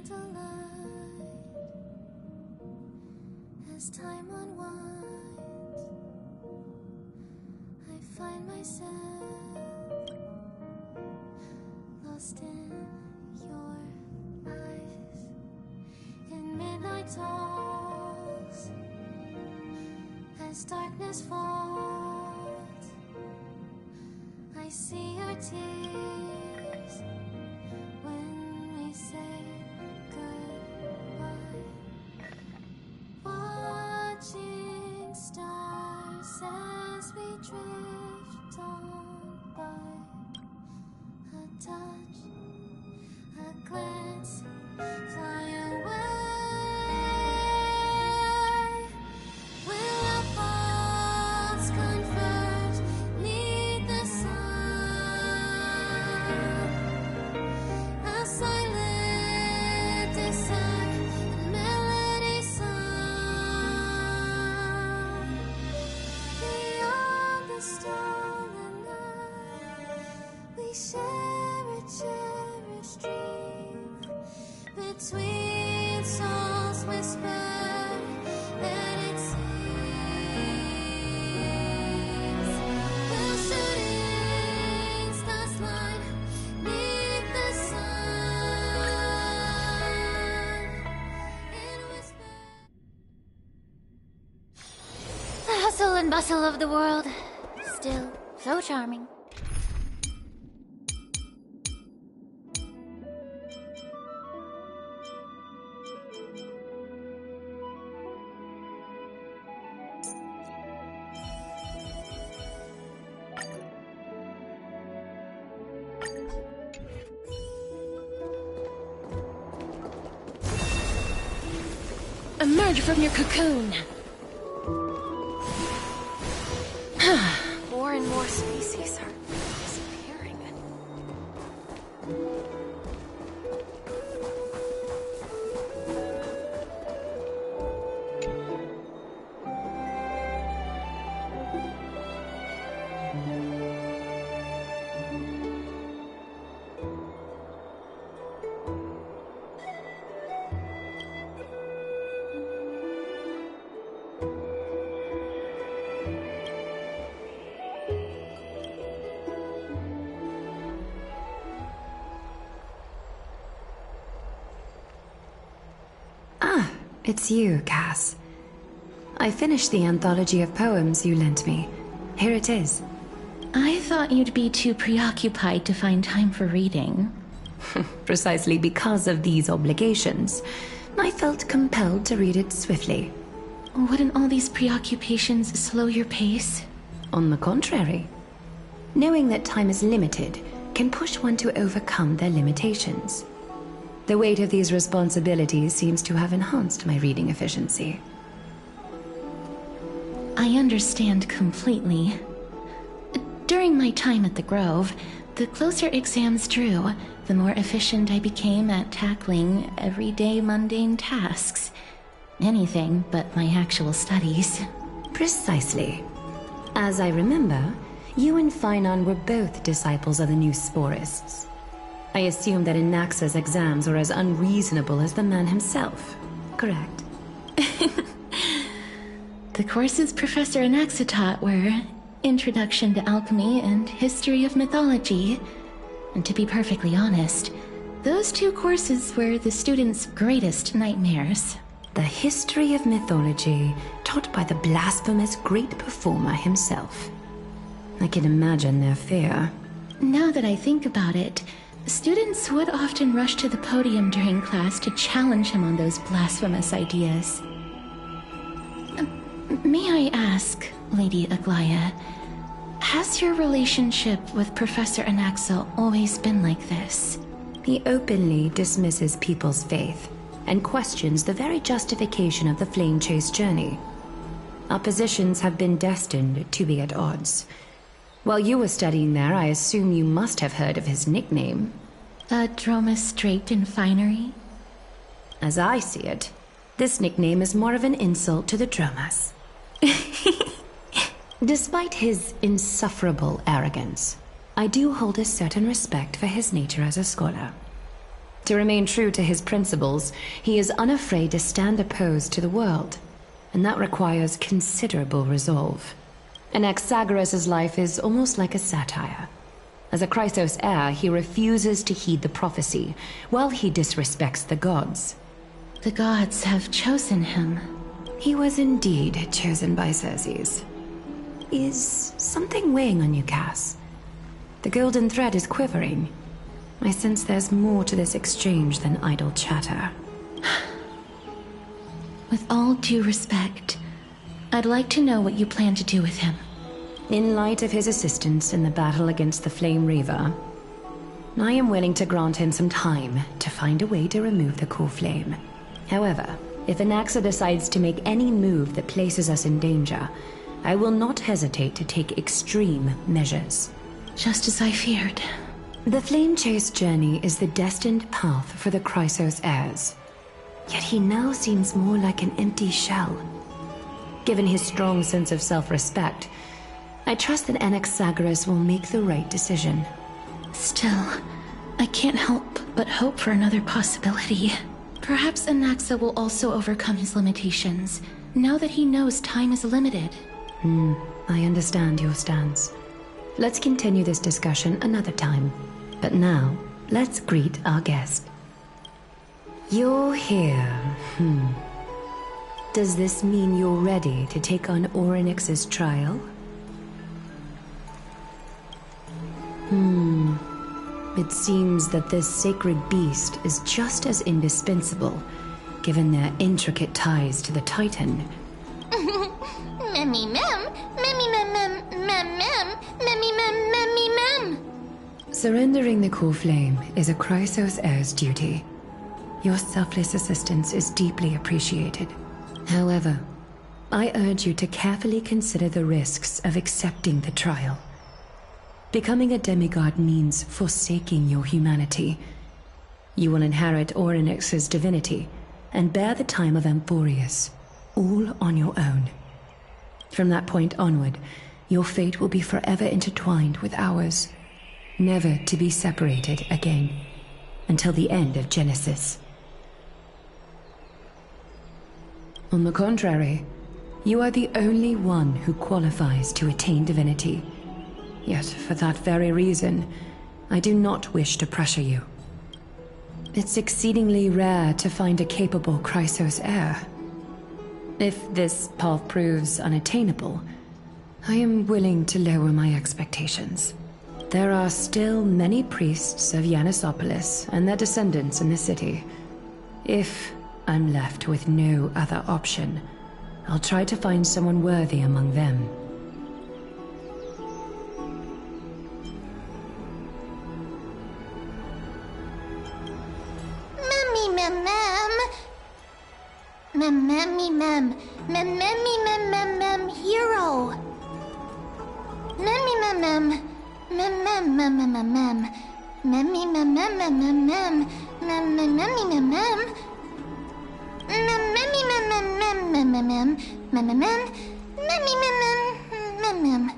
candlelight as time unwinds. I find myself lost in your eyes. In midnight talks as darkness falls, I see your tears when we say goodbye. Watching stars as we drift on by. A touch, a glance, fly away. Will our faults converge 'neath the sun? A silent descent, a melody sung beyond the stolen night. We share a cherished dream between souls whispered that it seems. Will shooting stars line 'neath the sun in whisper. The hustle and bustle of the world, still so charming. Emerge from your cocoon! More and more species are disappearing. It's you, Cass. I finished the anthology of poems you lent me. Here it is. I thought you'd be too preoccupied to find time for reading. Precisely because of these obligations, I felt compelled to read it swiftly. Wouldn't all these preoccupations slow your pace? On the contrary. Knowing that time is limited can push one to overcome their limitations. The weight of these responsibilities seems to have enhanced my reading efficiency. I understand completely. During my time at the Grove, the closer exams drew, the more efficient I became at tackling everyday mundane tasks. Anything but my actual studies. Precisely. As I remember, you and Finon were both disciples of the new Sporists. I assume that Anaxa's exams were as unreasonable as the man himself, correct? The courses Professor Anaxa taught were Introduction to Alchemy and History of Mythology. And to be perfectly honest, those two courses were the students' greatest nightmares. The history of mythology taught by the blasphemous great performer himself. I can imagine their fear. Now that I think about it, students would often rush to the podium during class to challenge him on those blasphemous ideas. May I ask, Lady Aglaya, has your relationship with Professor Anaxa always been like this? He openly dismisses people's faith and questions the very justification of the Flame Chase journey. Our positions have been destined to be at odds. While you were studying there, I assume you must have heard of his nickname. A Dromus draped in finery? As I see it, this nickname is more of an insult to the Dromas. Despite his insufferable arrogance, I do hold a certain respect for his nature as a scholar. To remain true to his principles, he is unafraid to stand opposed to the world, and that requires considerable resolve. Anaxagoras' life is almost like a satire. As a Chrysos heir, he refuses to heed the prophecy, while he disrespects the gods. The gods have chosen him. He was indeed chosen by Circes. Is something weighing on you, Cass? The golden thread is quivering. I sense there's more to this exchange than idle chatter. With all due respect, I'd like to know what you plan to do with him. In light of his assistance in the battle against the Flame Reaver, I am willing to grant him some time to find a way to remove the core flame. However, if Anaxa decides to make any move that places us in danger, I will not hesitate to take extreme measures. Just as I feared. The Flame Chase journey is the destined path for the Chrysos heirs. Yet he now seems more like an empty shell. Given his strong sense of self-respect, I trust that Anaxagoras will make the right decision. Still, I can't help but hope for another possibility. Perhaps Anaxa will also overcome his limitations, now that he knows time is limited. I understand your stance. Let's continue this discussion another time. But now, let's greet our guest. You're here. Does this mean you're ready to take on Orynyx's trial? It seems that this sacred beast is just as indispensable, given their intricate ties to the Titan. Memmy mem, memmy mem mem mem mem, memmy mem memmy mem. Surrendering the core flame is a Chrysos heir's duty. Your selfless assistance is deeply appreciated. However, I urge you to carefully consider the risks of accepting the trial. Becoming a demigod means forsaking your humanity. You will inherit Orynyx's divinity and bear the time of Amphoreus, all on your own. From that point onward, your fate will be forever intertwined with ours, never to be separated again, until the end of Genesis. On the contrary, you are the only one who qualifies to attain divinity. Yet, for that very reason, I do not wish to pressure you. It's exceedingly rare to find a capable Chrysos heir. If this path proves unattainable, I am willing to lower my expectations. There are still many priests of Yanissopolis and their descendants in the city. If I'm left with no other option, I'll try to find someone worthy among them. Mem, hero. Memmy mem mem, mem mem mem mem mem mem, memmy mem mem mem mem mem, memmy mem mem, memmy mem mem mem mem mem, memmy mem mem.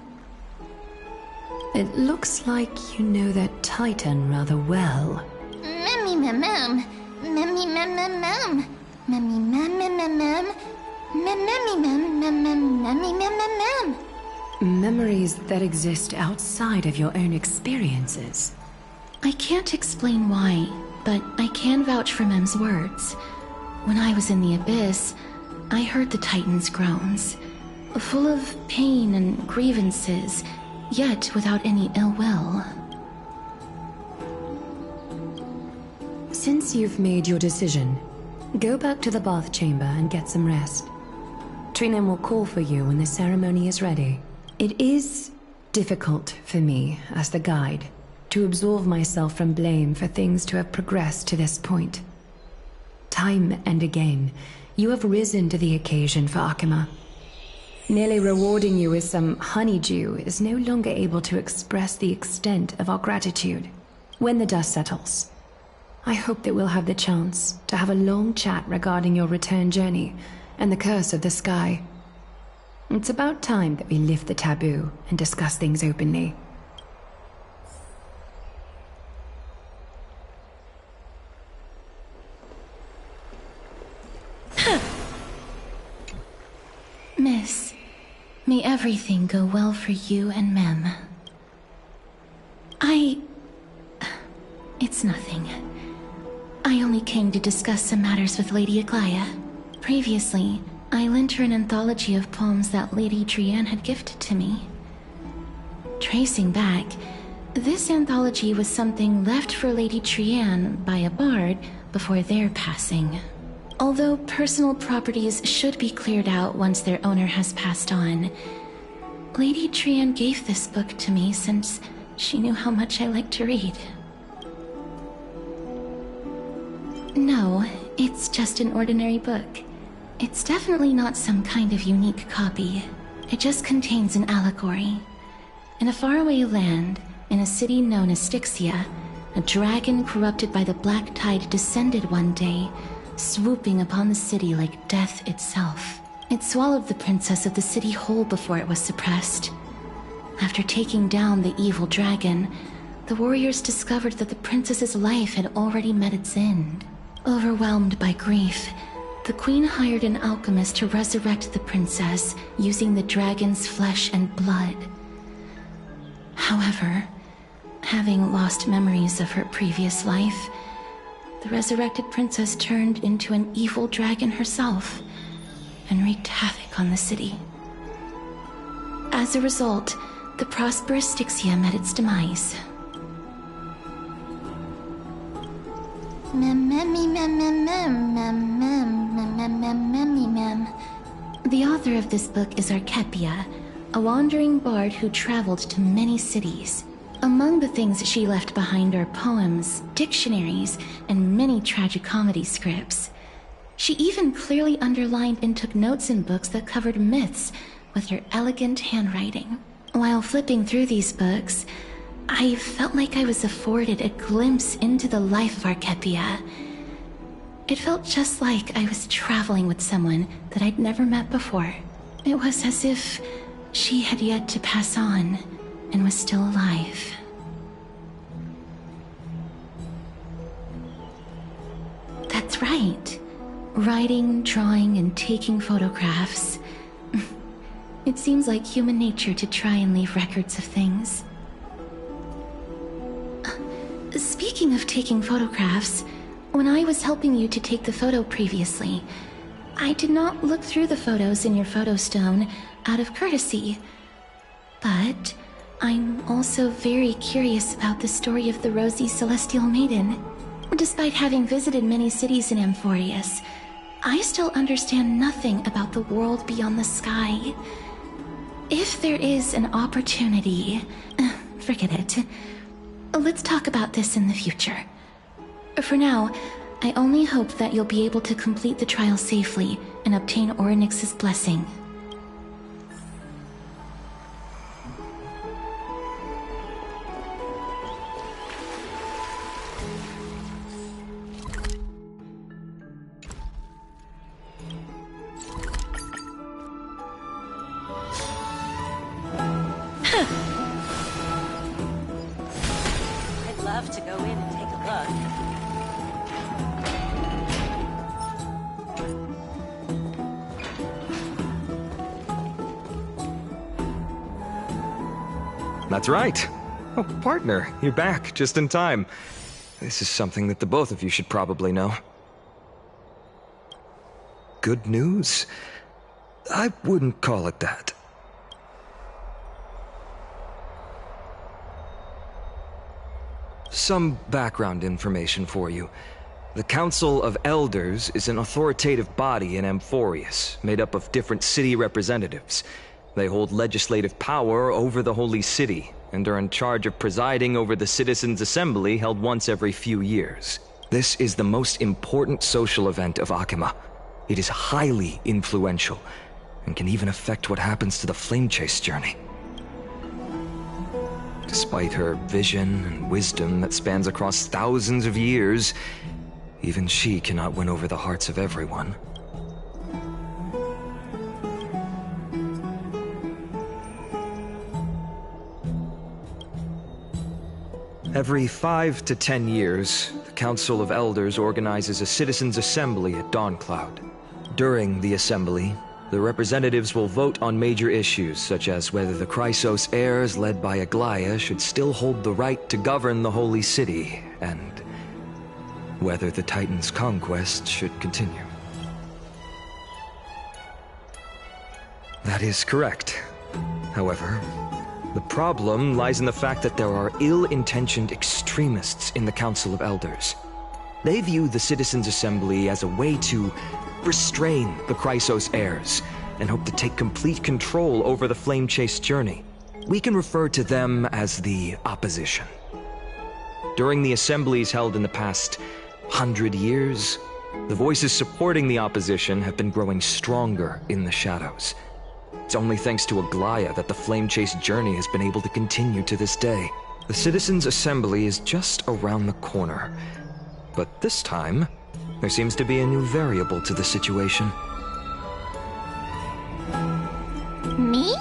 It looks like you know that Titan rather well. Memmy mem mem, memmy mem mem mem, memmy mem mem mem mem, memmy mem mem mem, memmy mem mem mem. Memories that exist outside of your own experiences. I can't explain why, but I can vouch for Mem's words. When I was in the Abyss, I heard the Titan's groans, full of pain and grievances, yet without any ill will. Since you've made your decision, go back to the bath chamber and get some rest. Trinem will call for you when the ceremony is ready. It is difficult for me, as the guide, to absolve myself from blame for things to have progressed to this point. Time and again, you have risen to the occasion for Akima. Nearly rewarding you with some honeydew is no longer able to express the extent of our gratitude. When the dust settles, I hope that we'll have the chance to have a long chat regarding your return journey and the curse of the sky. It's about time that we lift the taboo and discuss things openly. this. May everything go well for you and Mem. It's nothing. I only came to discuss some matters with Lady Aglaya. Previously, I lent her an anthology of poems that Lady Trianne had gifted to me. Tracing back, this anthology was something left for Lady Trianne by a bard before their passing. Although personal properties should be cleared out once their owner has passed on, Lady Trianne gave this book to me since she knew how much I liked to read. No, it's just an ordinary book. It's definitely not some kind of unique copy. It just contains an allegory. In a faraway land, in a city known as Styxia, a dragon corrupted by the Black Tide descended one day, swooping upon the city like death itself. It swallowed the princess of the city whole before it was suppressed. After taking down the evil dragon, the warriors discovered that the princess's life had already met its end. Overwhelmed by grief, the queen hired an alchemist to resurrect the princess using the dragon's flesh and blood. However, having lost memories of her previous life, the resurrected princess turned into an evil dragon herself and wreaked havoc on the city. As a result, the prosperous Styxia met its demise. The author of this book is Archepia, a wandering bard who traveled to many cities. Among the things she left behind are poems, dictionaries, and many tragicomedy scripts. She even clearly underlined and took notes in books that covered myths with her elegant handwriting. While flipping through these books, I felt like I was afforded a glimpse into the life of Archepia. It felt just like I was traveling with someone that I'd never met before. It was as if she had yet to pass on and was still alive. That's right. Writing, drawing, and taking photographs. It seems like human nature to try and leave records of things. Speaking of taking photographs, when I was helping you to take the photo previously, I did not look through the photos in your photo stone out of courtesy. But I'm also very curious about the story of the Rosy Celestial Maiden. Despite having visited many cities in Amphoreus, I still understand nothing about the world beyond the sky. If there is an opportunity, forget it. Let's talk about this in the future. For now, I only hope that you'll be able to complete the trial safely and obtain Orynyx's blessing. I'd love to go in and take a look. That's right. Oh, partner, you're back just in time. This is something that the both of you should probably know. Good news? I wouldn't call it that. Some background information for you. The Council of Elders is an authoritative body in Amphoreus, made up of different city representatives. They hold legislative power over the Holy City, and are in charge of presiding over the Citizens' Assembly held once every few years. This is the most important social event of Akima. It is highly influential, and can even affect what happens to the Flame Chase journey. Despite her vision and wisdom that spans across thousands of years, even she cannot win over the hearts of everyone. Every 5 to 10 years, the Council of Elders organizes a Citizens' Assembly at Dawncloud. During the assembly, The representatives will vote on major issues, such as whether the Chrysos heirs led by Aglaia should still hold the right to govern the Holy City, and whether the Titan's conquest should continue. That is correct. However, the problem lies in the fact that there are ill-intentioned extremists in the Council of Elders. They view the Citizens' Assembly as a way to restrain the Chrysos heirs and hope to take complete control over the flame-chased journey. We can refer to them as the opposition. During the assemblies held in the past 100 years, the voices supporting the opposition have been growing stronger in the shadows. It's only thanks to Aglaia that the flame-chased journey has been able to continue to this day. The Citizens' Assembly is just around the corner, but this time, there seems to be a new variable to the situation. Me?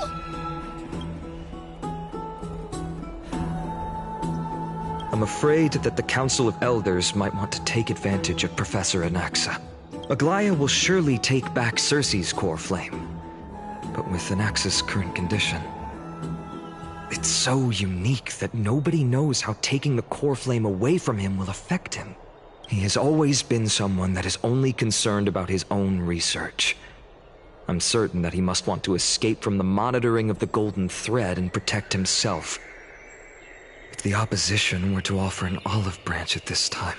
I'm afraid that the Council of Elders might want to take advantage of Professor Anaxa. Aglaia will surely take back Circe's core flame, but with Anaxa's current condition, it's so unique that nobody knows how taking the core flame away from him will affect him. He has always been someone that is only concerned about his own research. I'm certain that he must want to escape from the monitoring of the Golden Thread and protect himself. If the opposition were to offer an olive branch at this time...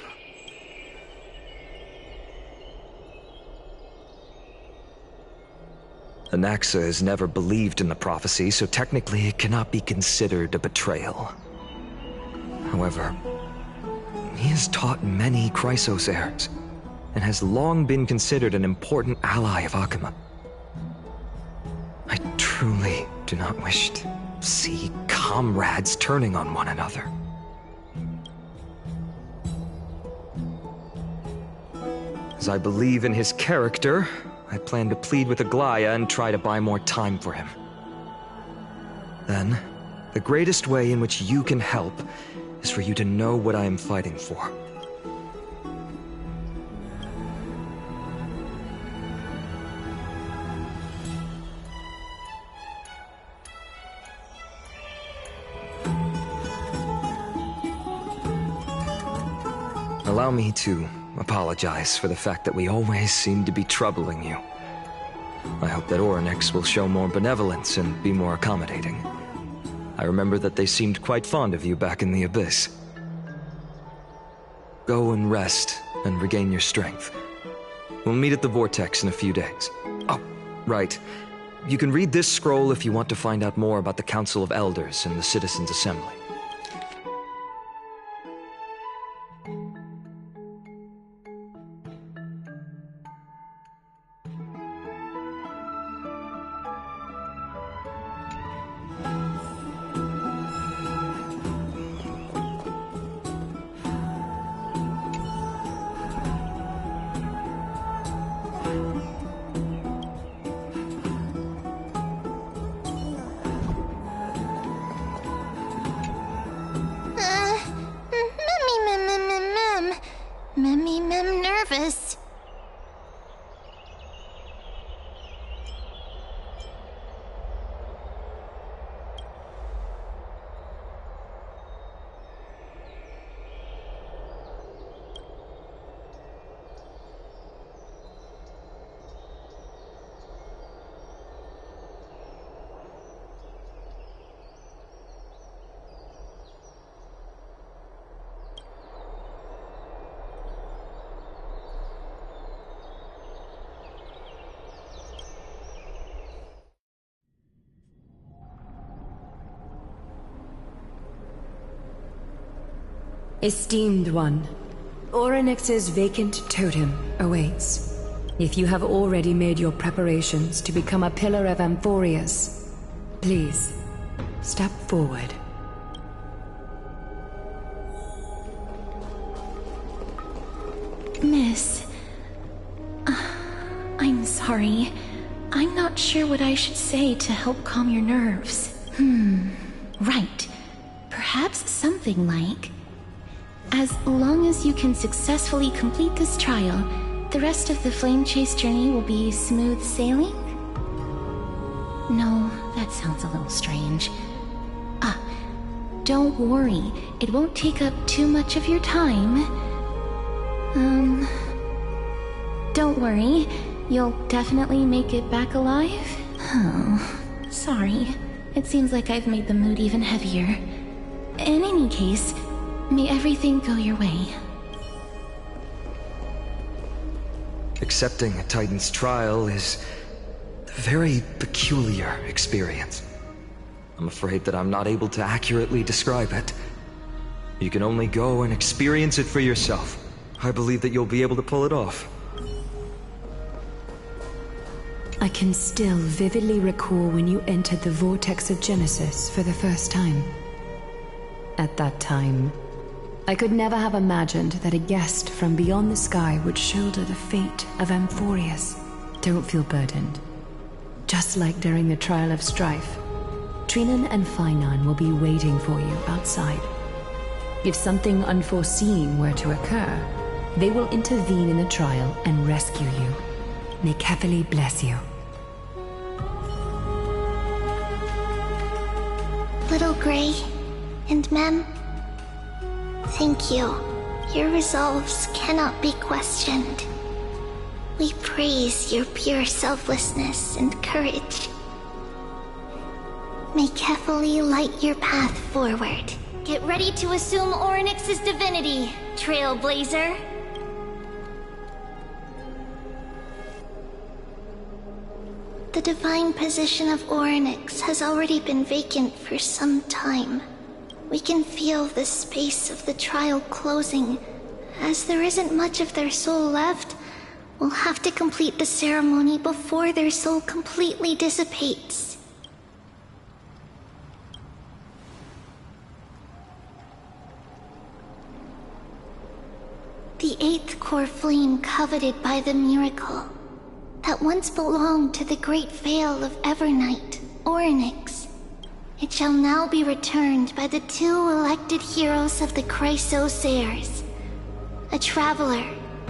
Anaxa has never believed in the prophecy, so technically it cannot be considered a betrayal. However, he has taught many Chrysos heirs, and has long been considered an important ally of Akuma. I truly do not wish to see comrades turning on one another. As I believe in his character, I plan to plead with Aglaia and try to buy more time for him. Then, the greatest way in which you can help is for you to know what I am fighting for. Allow me to apologize for the fact that we always seem to be troubling you. I hope that Orynyx will show more benevolence and be more accommodating. I remember that they seemed quite fond of you back in the Abyss. Go and rest and regain your strength. We'll meet at the Vortex in a few days. Oh, right. You can read this scroll if you want to find out more about the Council of Elders and the Citizens' Assembly. Nervous. Esteemed one, Orynyx's vacant totem awaits. If you have already made your preparations to become a pillar of Amphoreus, please, step forward. Miss... I'm sorry. I'm not sure what I should say to help calm your nerves. Right. Perhaps something like... As long as you can successfully complete this trial, the rest of the flame chase journey will be smooth sailing? No, that sounds a little strange. Don't worry. It won't take up too much of your time. Don't worry. You'll definitely make it back alive? Oh, sorry. It seems like I've made the mood even heavier. In any case, may everything go your way. Accepting a Titan's trial is a very peculiar experience. I'm afraid that I'm not able to accurately describe it. You can only go and experience it for yourself. I believe that you'll be able to pull it off. I can still vividly recall when you entered the vortex of Genesis for the first time. At that time, I could never have imagined that a guest from beyond the sky would shoulder the fate of Amphoreus. Don't feel burdened. Just like during the trial of strife, Trinan and Finan will be waiting for you outside. If something unforeseen were to occur, they will intervene in the trial and rescue you. May Kefali bless you. Little Grey and Mem, thank you. Your resolves cannot be questioned. We praise your pure selflessness and courage. May Kefali light your path forward. Get ready to assume Orynyx's divinity, Trailblazer. The divine position of Orynyx has already been vacant for some time. We can feel the space of the trial closing. As there isn't much of their soul left, we'll have to complete the ceremony before their soul completely dissipates. The eighth core flame coveted by the miracle that once belonged to the great Veil of Evernight, Orynyx. It shall now be returned by the two elected heroes of the Chrysosairs. A traveler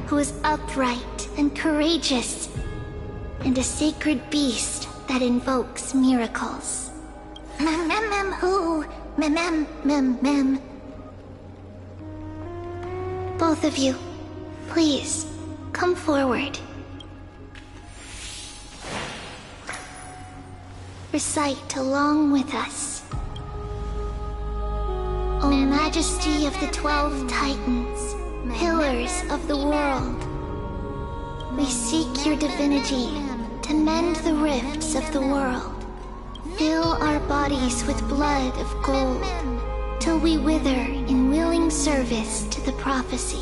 who is upright and courageous, and a sacred beast that invokes miracles. Who? Mem. Both of you, please, come forward. Recite along with us. O Majesty of the 12 Titans, Pillars of the world, we seek your divinity to mend the rifts of the world. Fill our bodies with blood of gold, till we wither in willing service to the prophecy.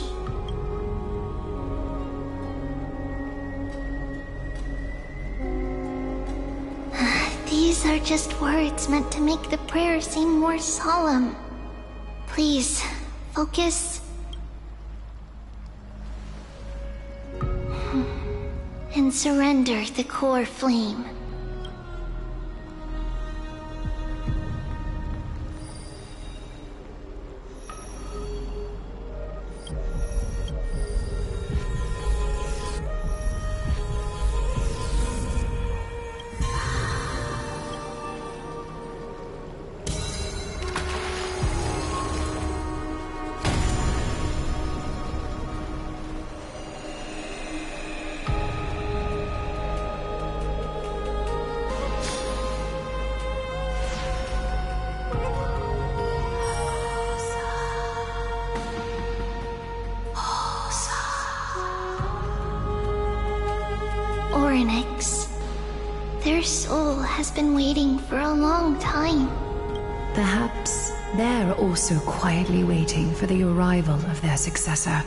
These are just words meant to make the prayer seem more solemn. Please, focus. And surrender the core flame. Orynyx. Their soul has been waiting for a long time. Perhaps they're also quietly waiting for the arrival of their successor.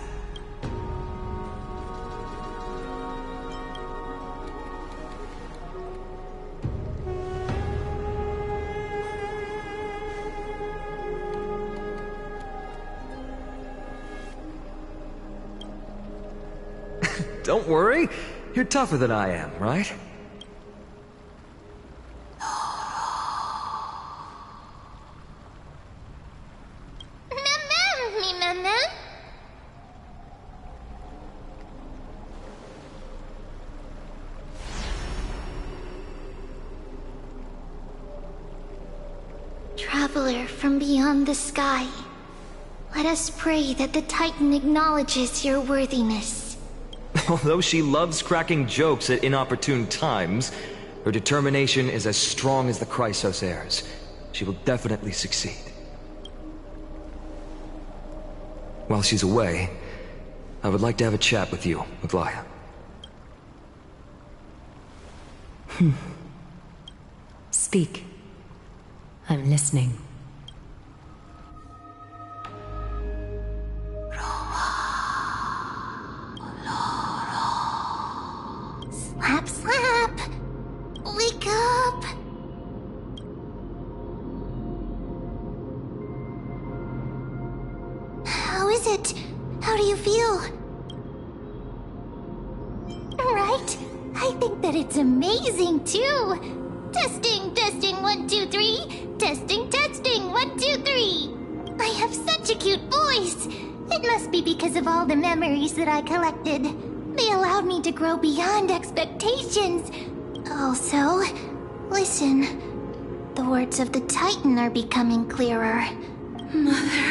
Don't worry. You're tougher than I am, right? Mem. traveler from beyond the sky, let us pray that the Titan acknowledges your worthiness. Although she loves cracking jokes at inopportune times, her determination is as strong as the Chrysos heirs. She will definitely succeed. While she's away, I would like to have a chat with you, Aglaya. Speak. I'm listening. Slap, slap! Wake up! How is it? How do you feel? Right? I think that it's amazing, too! Testing, testing, 1, 2, 3! Testing, testing, 1, 2, 3! I have such a cute voice! It must be because of all the memories that I collected. They allowed me to grow beyond expectations. Also, listen. The words of the Titan are becoming clearer. Mother,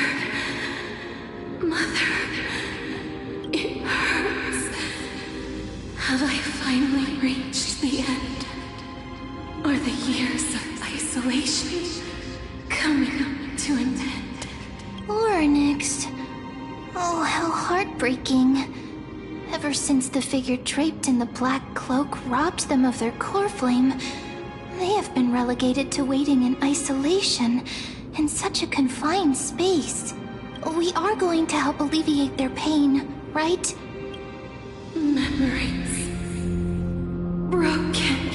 it hurts. Have I finally reached the end? Are the years of isolation coming to an end? Oryx. Oh, how heartbreaking. Ever since the figure draped in the black cloak robbed them of their core flame, they have been relegated to waiting in isolation in such a confined space. We are going to help alleviate their pain, right? Memories broken.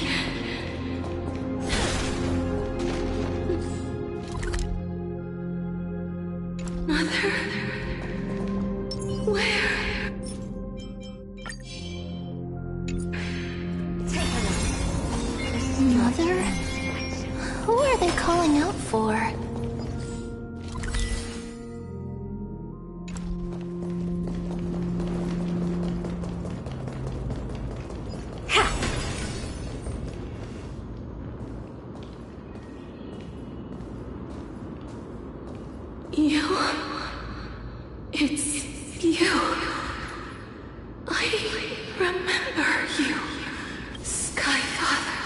Mother, where? Mother? Who are they calling out for? You. It's you. I remember you. Skyfather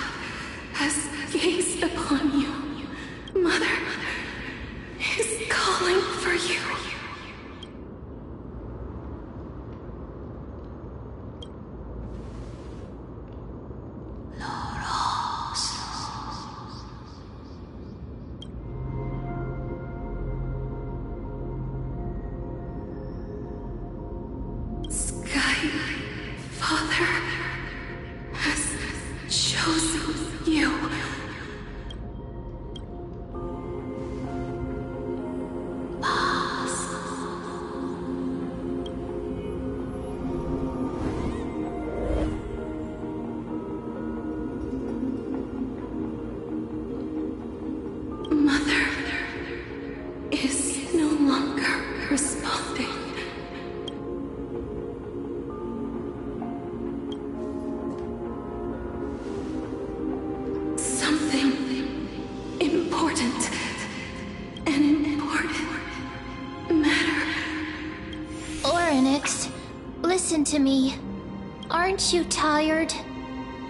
has gazed upon you. Mother is calling for you. Skyfather has chosen you. Mother is no longer responding. Something important. An important matter. Oryx, listen to me. Aren't you tired?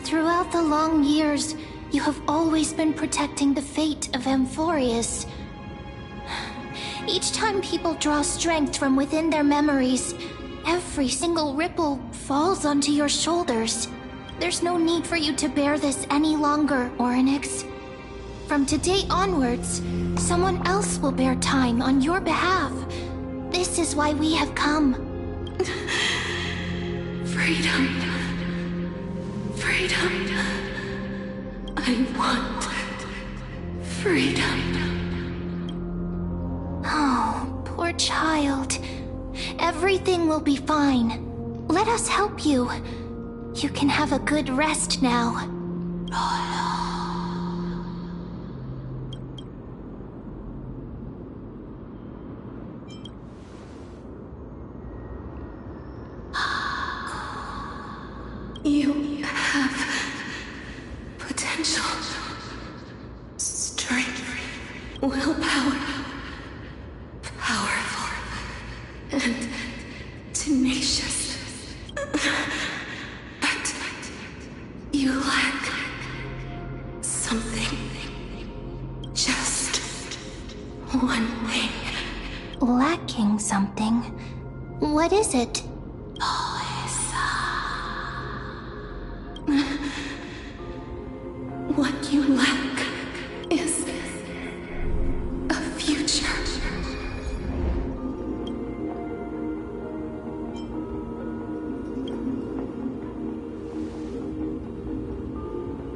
Throughout the long years, you have always been protecting the fate of Amphoreus. Each time people draw strength from within their memories, every single ripple falls onto your shoulders. There's no need for you to bear this any longer, Oryx. From today onwards, someone else will bear time on your behalf. This is why we have come. Freedom. Freedom. I want freedom. Oh, poor child. Everything will be fine. Let us help you. You can have a good rest now. You have potential, strength, willpower. tenacious. But you lack something. Just one thing. Lacking something? What is it? What you lack is a future.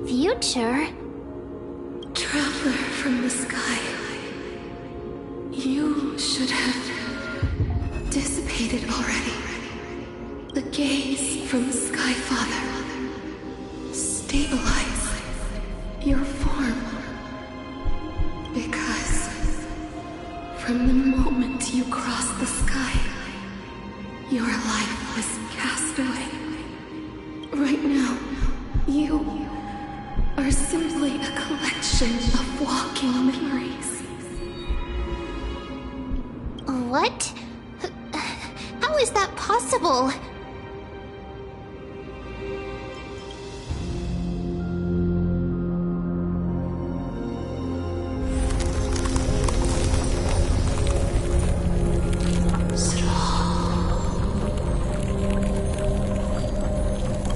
Future? Traveler from the sky, you should have dissipated already. The gaze from the Sky Father. Stabilize your form. Because from the moment you crossed the sky, your life was cast away. Right now, you are simply a collection of walking memories. What? How is that possible?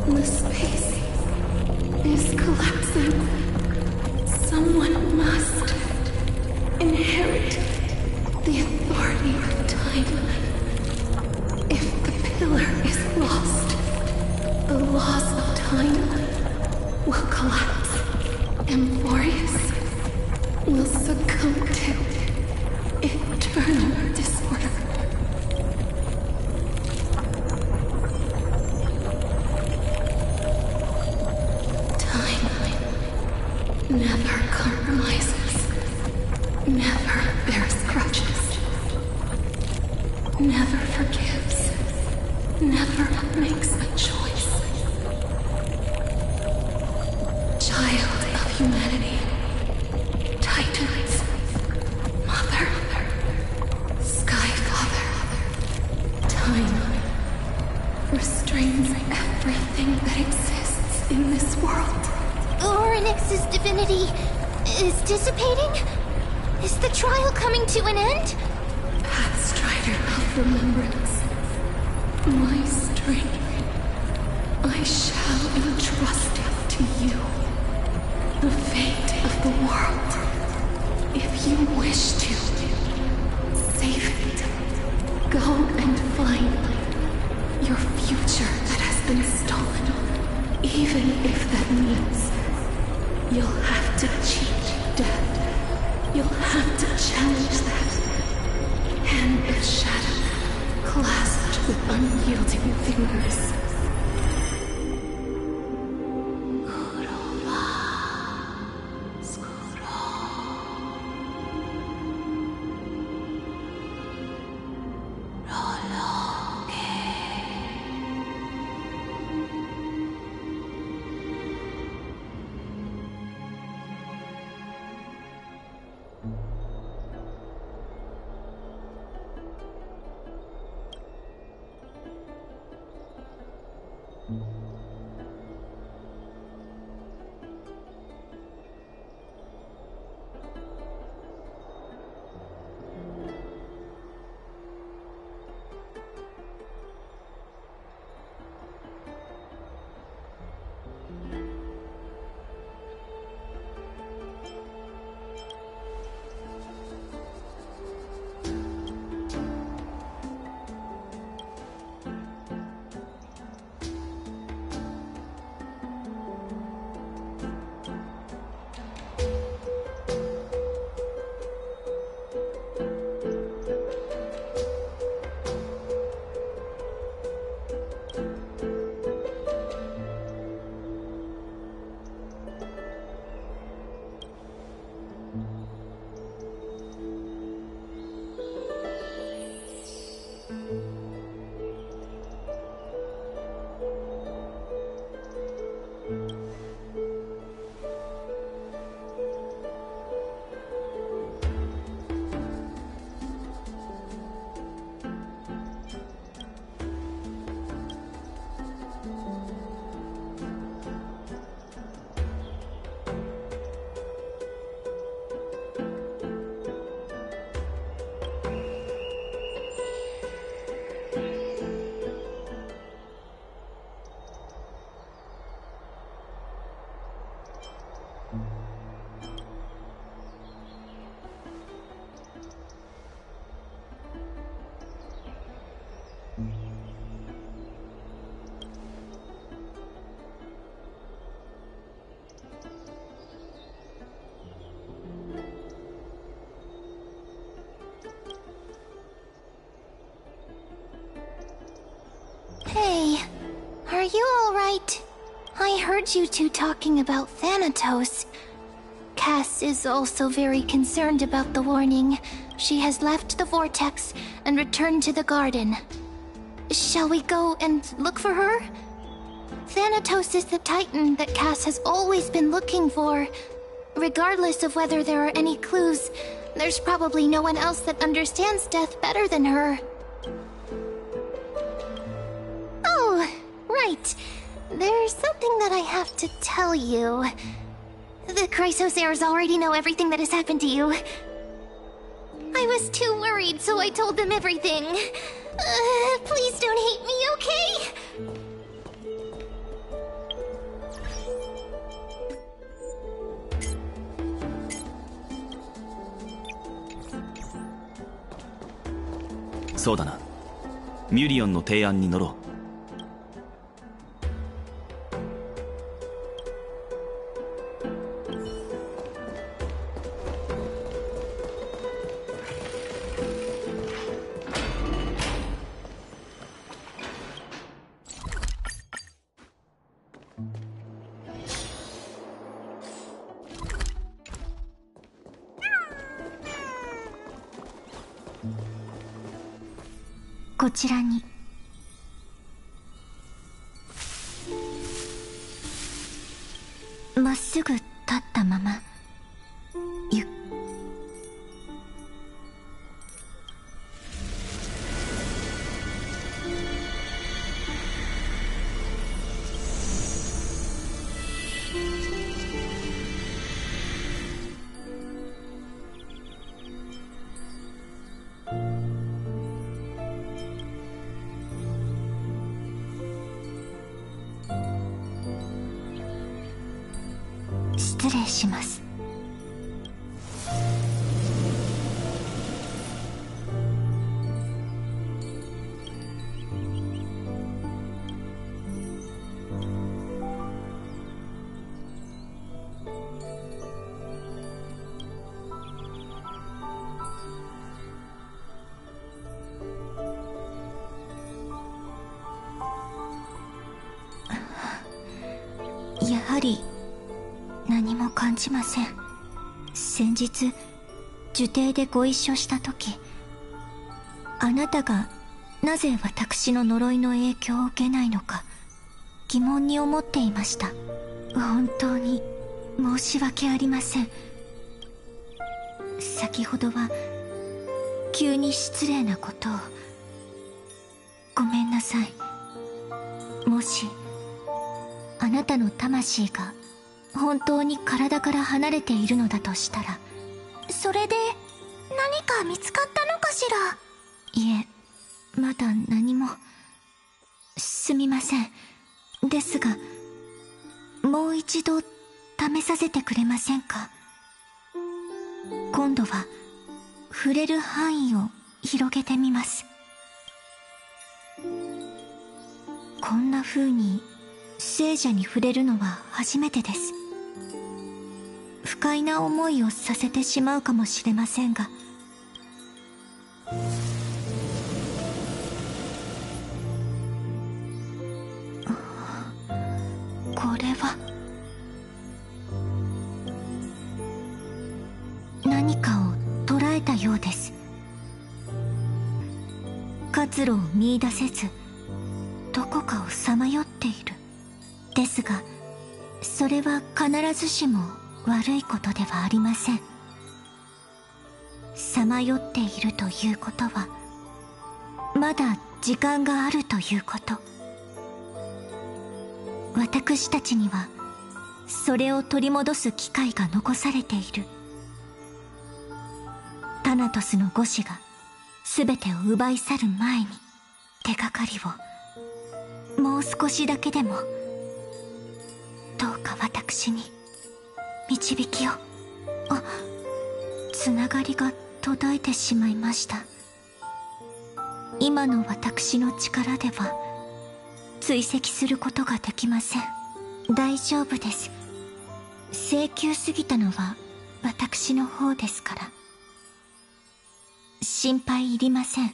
The space is collapsing. Someone must inherit the authority of time. If the pillar is lost, the laws of time will collapse. Amphoreus will succumb to eternal disorder. Never compromises. Never bears grudges. Never forgives. Never makes a choice. Child of humanity. Titans. Mother. Sky Father. Time restrains everything that exists in this world. Orynyx's divinity is dissipating? Is the trial coming to an end? Pathstrider of remembrance, my strength, I shall entrust it to you. The fate of the world, if you wish to, save it. Go and find your future that has been stolen, even if that means you'll have to cheat death. You'll have to challenge that. Hand of shadow, clasped with unyielding fingers. Are you alright? I heard you two talking about Thanatos. Cass is also very concerned about the warning. She has left the vortex and returned to the garden. Shall we go and look for her? Thanatos is the titan that Cass has always been looking for. Regardless of whether there are any clues, there's probably no one else that understands death better than her. Oh, right. There's something that I have to tell you. The Chrysosairs already know everything that has happened to you. I was too worried, so I told them everything. Please don't hate me, okay?そうだな。ミュリオンの提案に乗ろう。こちらに。まっすぐ立ったまま失礼します。やはり何も感じません。先日呪帝でご一緒した時、あなたがなぜ私の呪いの影響を受けないのか疑問に思っていました。本当に申し訳ありません。先ほどは急に失礼なことを。ごめんなさい。もしあなたの魂が本当に体から離れているのだとしたら、それで何か見つかったのかしら。いえ、まだ何も。すみません。ですがもう一度試させてくれませんか。今度は触れる範囲を広げてみます。こんな風に聖者に触れるのは初めてです。不快な思いをさせてしまうかもしれませんが、これは何かを捉えたようです。活路を見出せずどこかをさまよっている。ですがそれは必ずしも悪いことではありません。さまよっているということはまだ時間があるということ。私たちにはそれを取り戻す機会が残されている。タナトスの誤使が全てを奪い去る前に手がかりをもう少しだけでも。どうか私に導きを。つながりが途絶えてしまいました。今の私の力では追跡することができません。大丈夫です。請求すぎたのは私の方ですから。心配いりません。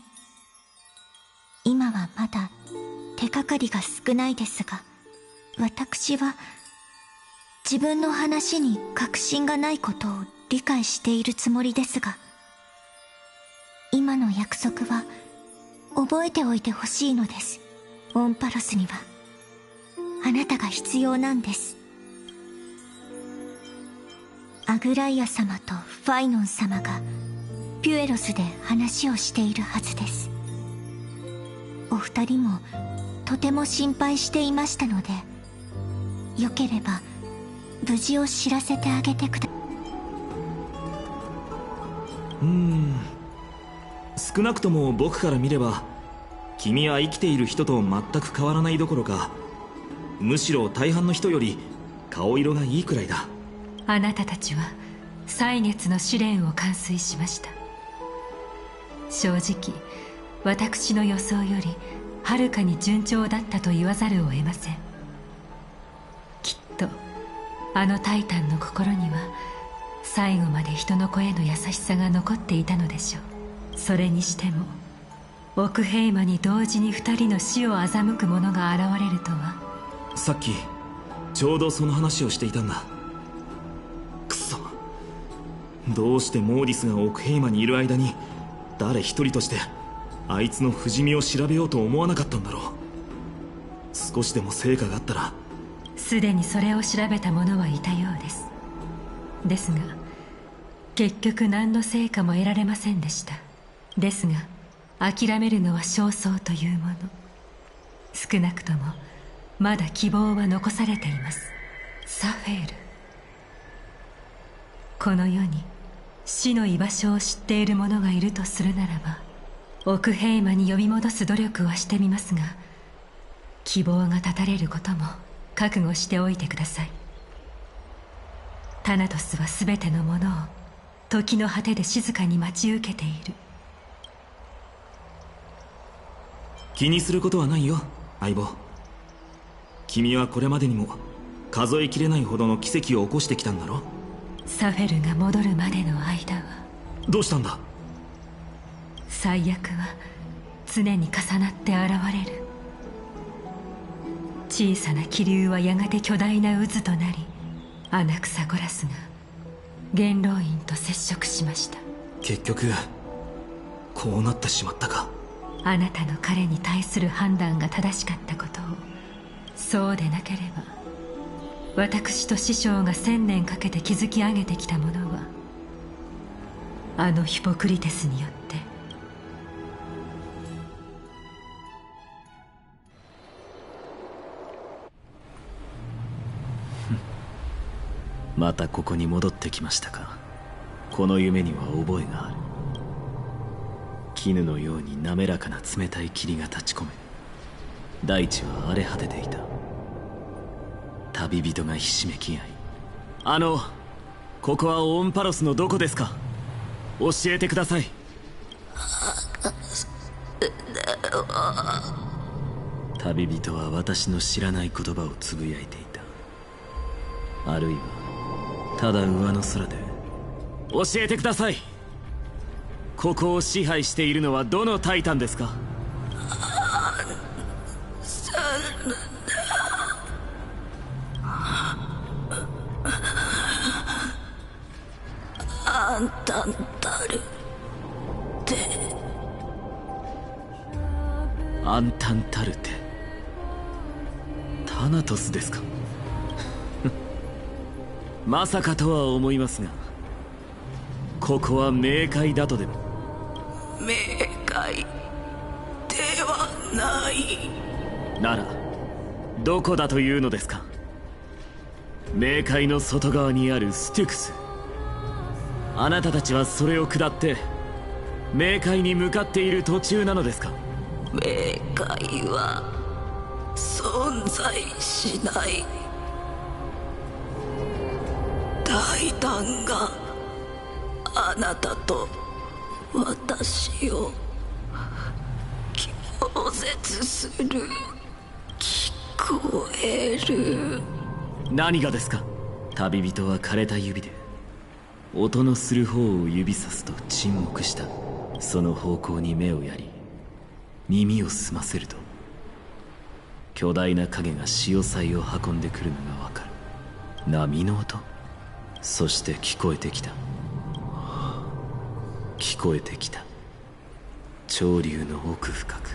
今はまだ手がかりが少ないですが、私は自分の話に確信がないことを理解しているつもりですが、今の約束は覚えておいてほしいのです。オンパロスにはあなたが必要なんです。アグライア様とファイノン様がピュエロスで話をしているはずです。お二人もとても心配していましたので、よければ無事を知らせてあげてくだ。少なくとも僕から見れば君は生きている人と全く変わらないどころか、むしろ大半の人より顔色がいいくらいだ。あなたたちは歳月の試練を完遂しました。正直私の予想よりはるかに順調だったと言わざるを得ません。きっとあのタイタンの心には最後まで人の子への優しさが残っていたのでしょう。それにしても奥平魔に同時に二人の死を欺く者が現れるとは。さっきちょうどその話をしていたんだ。くそ、どうしてモーリスが奥平魔にいる間に誰一人としてあいつの不死身を調べようと思わなかったんだろう。少しでも成果があったら。すでにそれを調べた者はいたようです。ですが結局何の成果も得られませんでした。ですが諦めるのは焦燥というもの。少なくともまだ希望は残されています。サフェール、この世に死の居場所を知っている者がいるとするならば、奥平魔に呼び戻す努力はしてみますが、希望が絶たれることも覚悟しておいてください。タナトスは全てのものを時の果てで静かに待ち受けている。気にすることはないよ、相棒。君はこれまでにも数えきれないほどの奇跡を起こしてきたんだろ。サフェルが戻るまでの間は。どうしたんだ。最悪は常に重なって現れる。小さな気流はやがて巨大な渦となり、アナクサゴラスが元老院と接触しました。結局こうなってしまったか。あなたの彼に対する判断が正しかったことを。そうでなければ私と師匠が1000年かけて築き上げてきたものはあのヒポクリテスによってまたここに戻ってきましたか。この夢には覚えがある。絹のように滑らかな冷たい霧が立ち込め、大地は荒れ果てていた。旅人がひしめき合い、ここはオンパロスのどこですか。教えてください。旅人は私の知らない言葉をつぶやいていた。あるいはただ上の空で。教えてください。ここを支配しているのはどのタイタンですか。アンタンタルテ。アンタンタルテ、タナトスですか。まさかとは思いますが、ここは冥界だとでも。冥界ではない。ならどこだというのですか。冥界の外側にあるステュクス。あなたたちはそれを下って冥界に向かっている途中なのですか。冥界は存在しない。タイタンがあなたと私を拒絶する。聞こえる。何がですか。旅人は枯れた指で音のする方を指さすと沈黙した。その方向に目をやり耳を澄ませると、巨大な影が潮騒を運んでくるのがわかる。波の音、そして聞こえてきた潮流の奥深く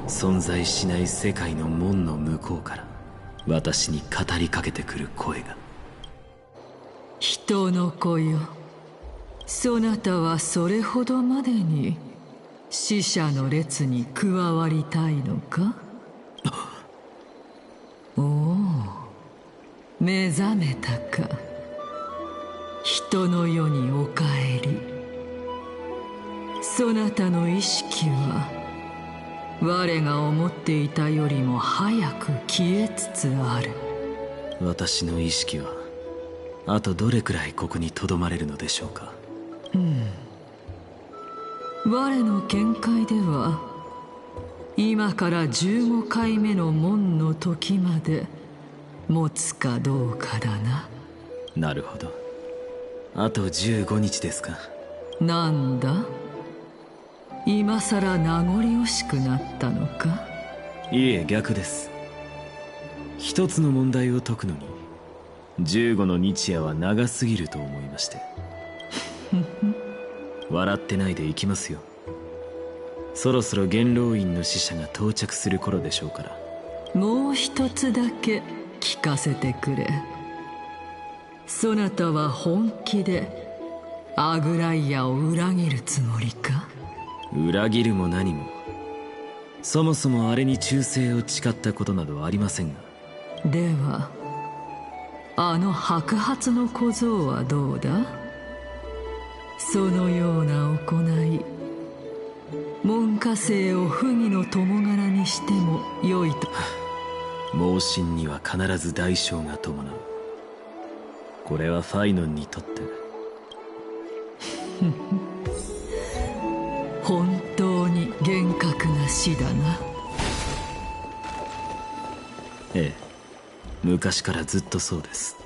存在しない世界の門の向こうから私に語りかけてくる声が。人の子よ、そなたはそれほどまでに死者の列に加わりたいのか？おお、目覚めたか。人の世にお帰り。そなたの意識は我が思っていたよりも早く消えつつある。私の意識はあとどれくらいここにとどまれるのでしょうか。我の見解では今から15回目の門の時まで持つかどうかだな。なるほど、あと15日ですか。なんだ、今さら名残惜しくなったのか？いえ、逆です。一つの問題を解くのに15の日夜は長すぎると思いまして笑ってないでいきますよ。そろそろ元老院の使者が到着する頃でしょうから。もう一つだけ聞かせてくれ。そなたは本気でアグライアを裏切るつもりか？裏切るも何も、そもそもあれに忠誠を誓ったことなどありませんが。ではあの白髪の小僧はどうだ？そのような行い、門下生を不義の共柄にしても良いと。盲信には必ず代償が伴う。これはファイノンにとって本当に厳格な死だな。ええ、昔からずっとそうです。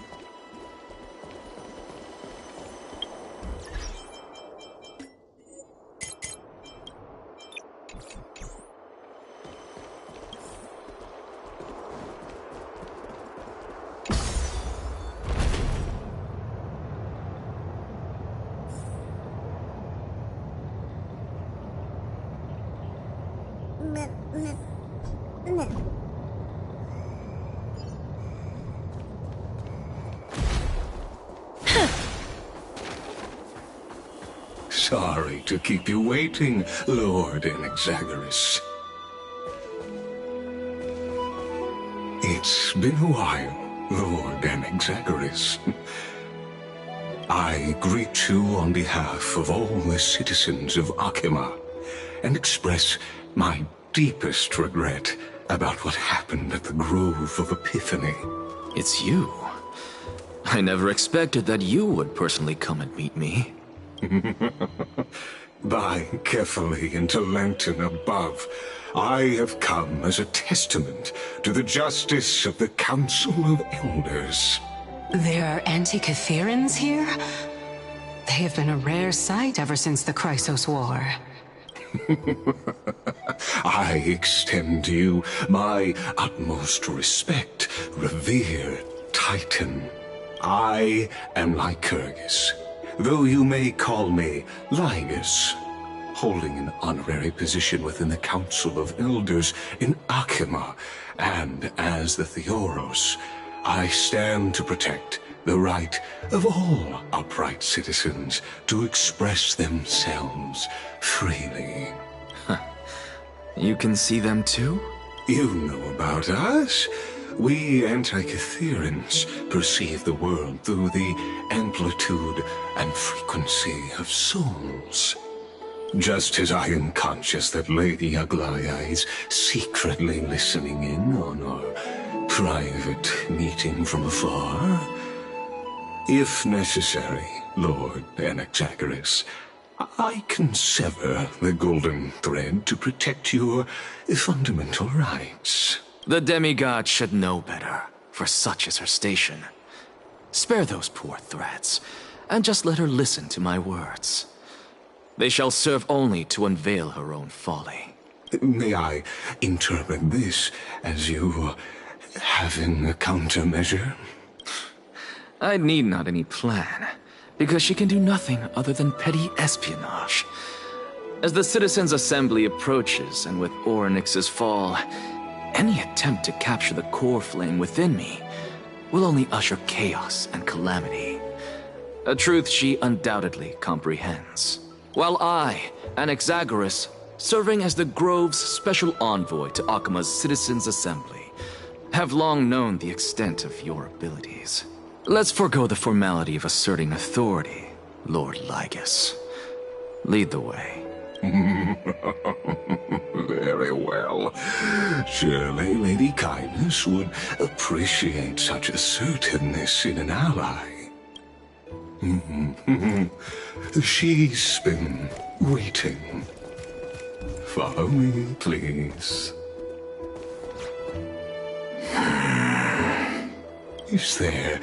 Sorry to keep you waiting, Lord Anaxagoras. It's been a while, Lord Anaxagoras. I greet you on behalf of all the citizens of Akima and express my deepest regret about what happened at the Grove of Epiphany. It's you. I never expected that you would personally come and meet me. Bowing carefully into Lantern above, I have come as a testament to the justice of the Council of Elders. There are Antikytherans here? They have been a rare sight ever since the Chrysos War. I extend to you my utmost respect, revered Titan. I am Lycurgus, though you may call me Lygus, holding an honorary position within the Council of Elders in Akima, and as the Theoros, I stand to protect the right of all upright citizens to express themselves freely. You can see them too? You know about us. We Antikytherans perceive the world through the amplitude and frequency of souls. Just as I am conscious that Lady Aglaya is secretly listening in on our private meeting from afar. If necessary, Lord Anaxagoras, I can sever the golden thread to protect your fundamental rights. The demigod should know better, for such is her station. Spare those poor threats, and just let her listen to my words. They shall serve only to unveil her own folly. May I interpret this as you having a countermeasure? I need not any plan, because she can do nothing other than petty espionage. As the Citizens' Assembly approaches, and with Orynyx's fall, any attempt to capture the core flame within me will only usher chaos and calamity. A truth she undoubtedly comprehends. While I, Anaxagoras, serving as the Grove's special envoy to Akima's Citizens' Assembly, have long known the extent of your abilities. Let's forego the formality of asserting authority, Lord Lygus. Lead the way. Very well. Surely Lady Kindness would appreciate such assertiveness in an ally. She's been waiting. Follow me, please. Is there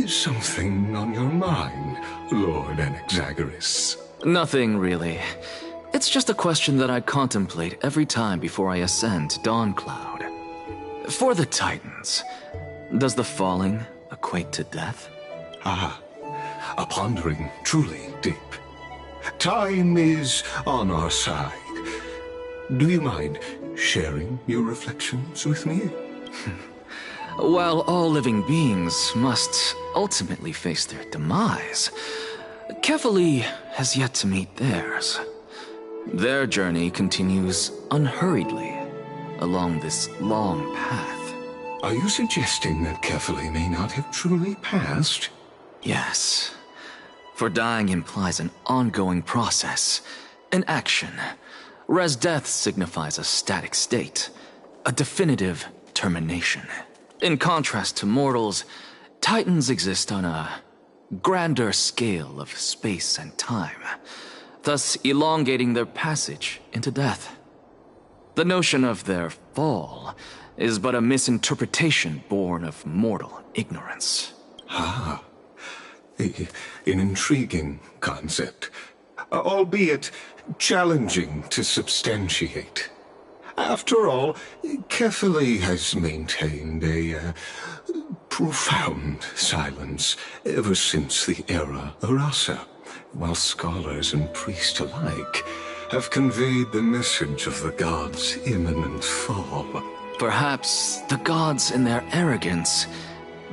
something on your mind, Lord Anaxagoras? Nothing, really. It's just a question that I contemplate every time before I ascend to Dawncloud. For the Titans, does the falling equate to death? Ah, a pondering truly deep. Time is on our side. Do you mind sharing your reflections with me? While all living beings must ultimately face their demise, Kefali has yet to meet theirs. Their journey continues unhurriedly along this long path. Are you suggesting that Kefali may not have truly passed? Yes. For dying implies an ongoing process, an action, whereas death signifies a static state, a definitive termination. In contrast to mortals, Titans exist on a grander scale of space and time, thus elongating their passage into death. The notion of their fall is but a misinterpretation born of mortal ignorance. Ah, an intriguing concept, albeit challenging to substantiate. After all, Kefali has maintained a profound silence ever since the era Arasa, while scholars and priests alike have conveyed the message of the gods' imminent fall. Perhaps the gods, in their arrogance,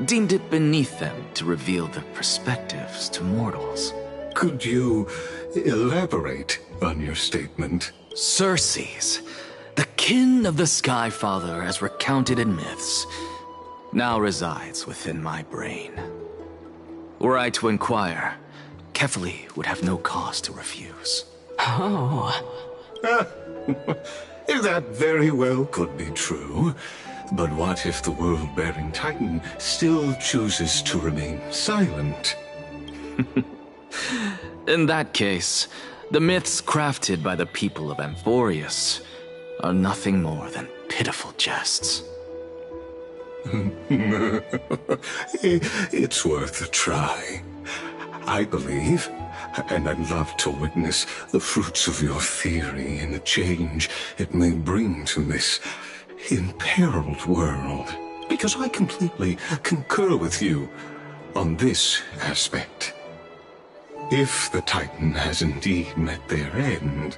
deemed it beneath them to reveal their perspectives to mortals. Could you elaborate on your statement? Circes, the kin of the Skyfather as recounted in myths, now resides within my brain. Were I to inquire, Kefali would have no cause to refuse. Oh. That very well could be true. But what if the world-bearing Titan still chooses to remain silent? In that case, the myths crafted by the people of Amphoreus are nothing more than pitiful jests. It's worth a try. I believe, and I'd love to witness the fruits of your theory and the change it may bring to this imperiled world. Because I completely concur with you on this aspect. If the Titan has indeed met their end,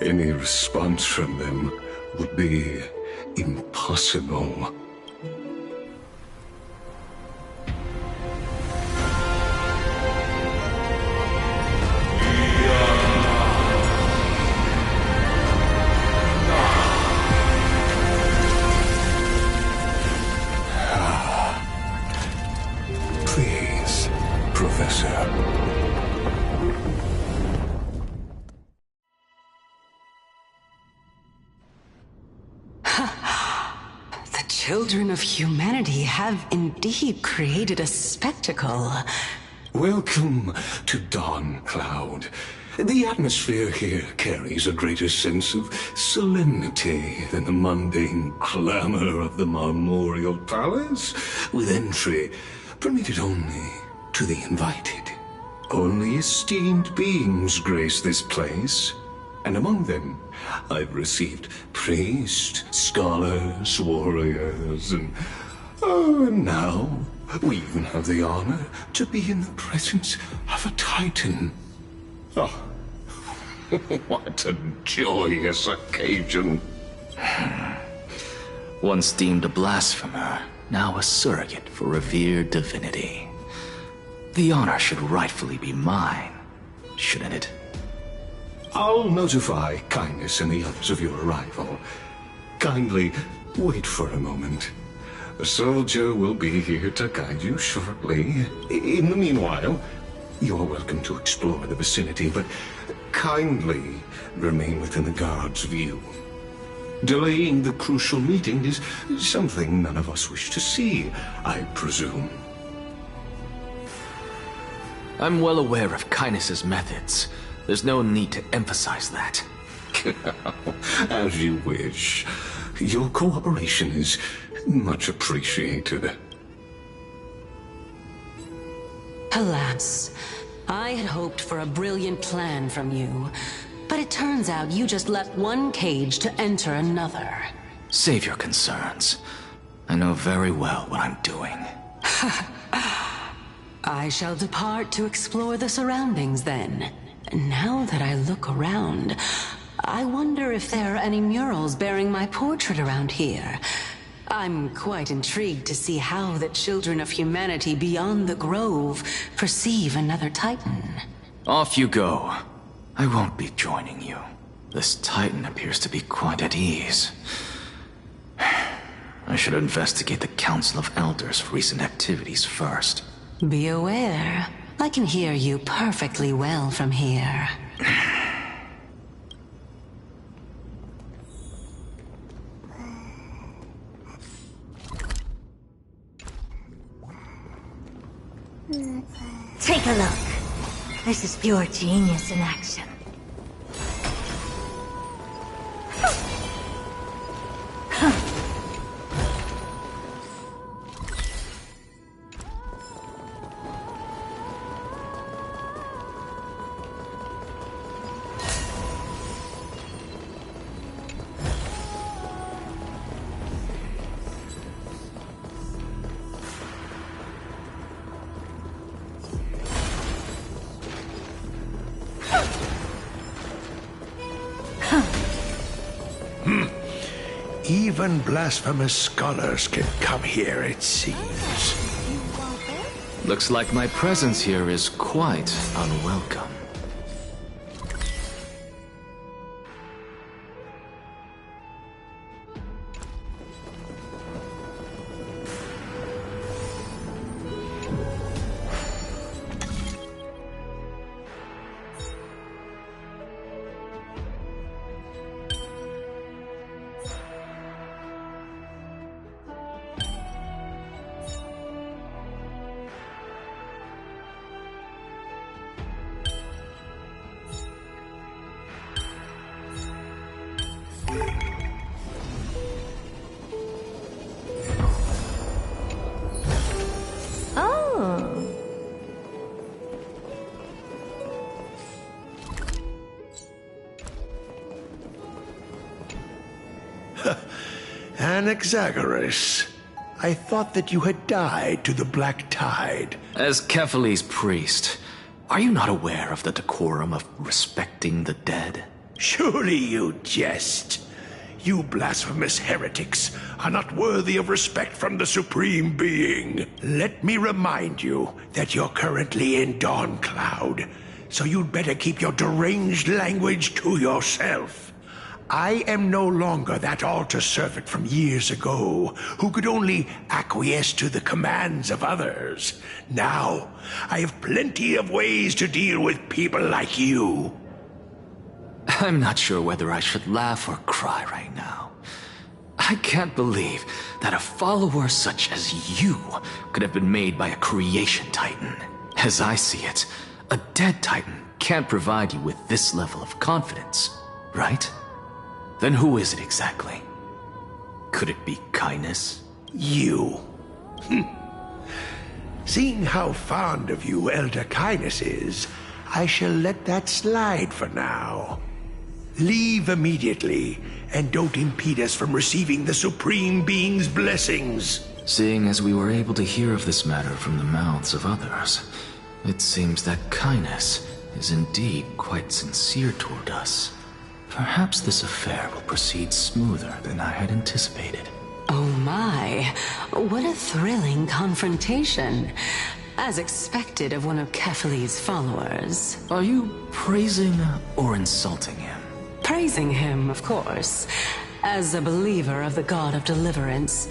any response from them would be impossible. Please, Professor. Children of humanity have indeed created a spectacle. Welcome to Dawncloud. The atmosphere here carries a greater sense of solemnity than the mundane clamor of the Marmorial Palace, with entry permitted only to the invited. Only esteemed beings grace this place, and among them I've received priests, scholars, warriors, and now we even have the honor to be in the presence of a Titan. Oh, what a joyous occasion. Once deemed a blasphemer, now a surrogate for revered divinity. The honor should rightfully be mine, shouldn't it? I'll notify Kindness and the others of your arrival. Kindly wait for a moment. A soldier will be here to guide you shortly. In the meanwhile, you're welcome to explore the vicinity, but kindly remain within the guard's view. Delaying the crucial meeting is something none of us wish to see, I presume. I'm well aware of Kindness's methods. There's no need to emphasize that. As you wish. Your cooperation is much appreciated. Alas, I had hoped for a brilliant plan from you, but it turns out you just left one cage to enter another. Save your concerns. I know very well what I'm doing. I shall depart to explore the surroundings then. Now that I look around, I wonder if there are any murals bearing my portrait around here. I'm quite intrigued to see how the children of humanity beyond the Grove perceive another Titan. Off you go. I won't be joining you. This Titan appears to be quite at ease. I should investigate the Council of Elders' recent activities first. Be aware, I can hear you perfectly well from here. Take a look. This is pure genius in action. Even blasphemous scholars can come here, it seems. Looks like my presence here is quite unwelcome. Anaxagoras, I thought that you had died to the Black Tide. As Kephale's priest, are you not aware of the decorum of respecting the dead? Surely you jest. You blasphemous heretics are not worthy of respect from the Supreme Being. Let me remind you that you're currently in Dawn Cloud, so you'd better keep your deranged language to yourself. I am no longer that altar servant from years ago, who could only acquiesce to the commands of others. Now, I have plenty of ways to deal with people like you. I'm not sure whether I should laugh or cry right now. I can't believe that a follower such as you could have been made by a creation titan. As I see it, a dead titan can't provide you with this level of confidence, right? Then who is it exactly? Could it be Kindness? You. Seeing how fond of you Elder Kindness is, I shall let that slide for now. Leave immediately, and don't impede us from receiving the Supreme Being's blessings. Seeing as we were able to hear of this matter from the mouths of others, it seems that Kindness is indeed quite sincere toward us. Perhaps this affair will proceed smoother than I had anticipated. Oh my, what a thrilling confrontation. As expected of one of Kefali's followers. Are you praising or insulting him? Praising him, of course. As a believer of the God of Deliverance,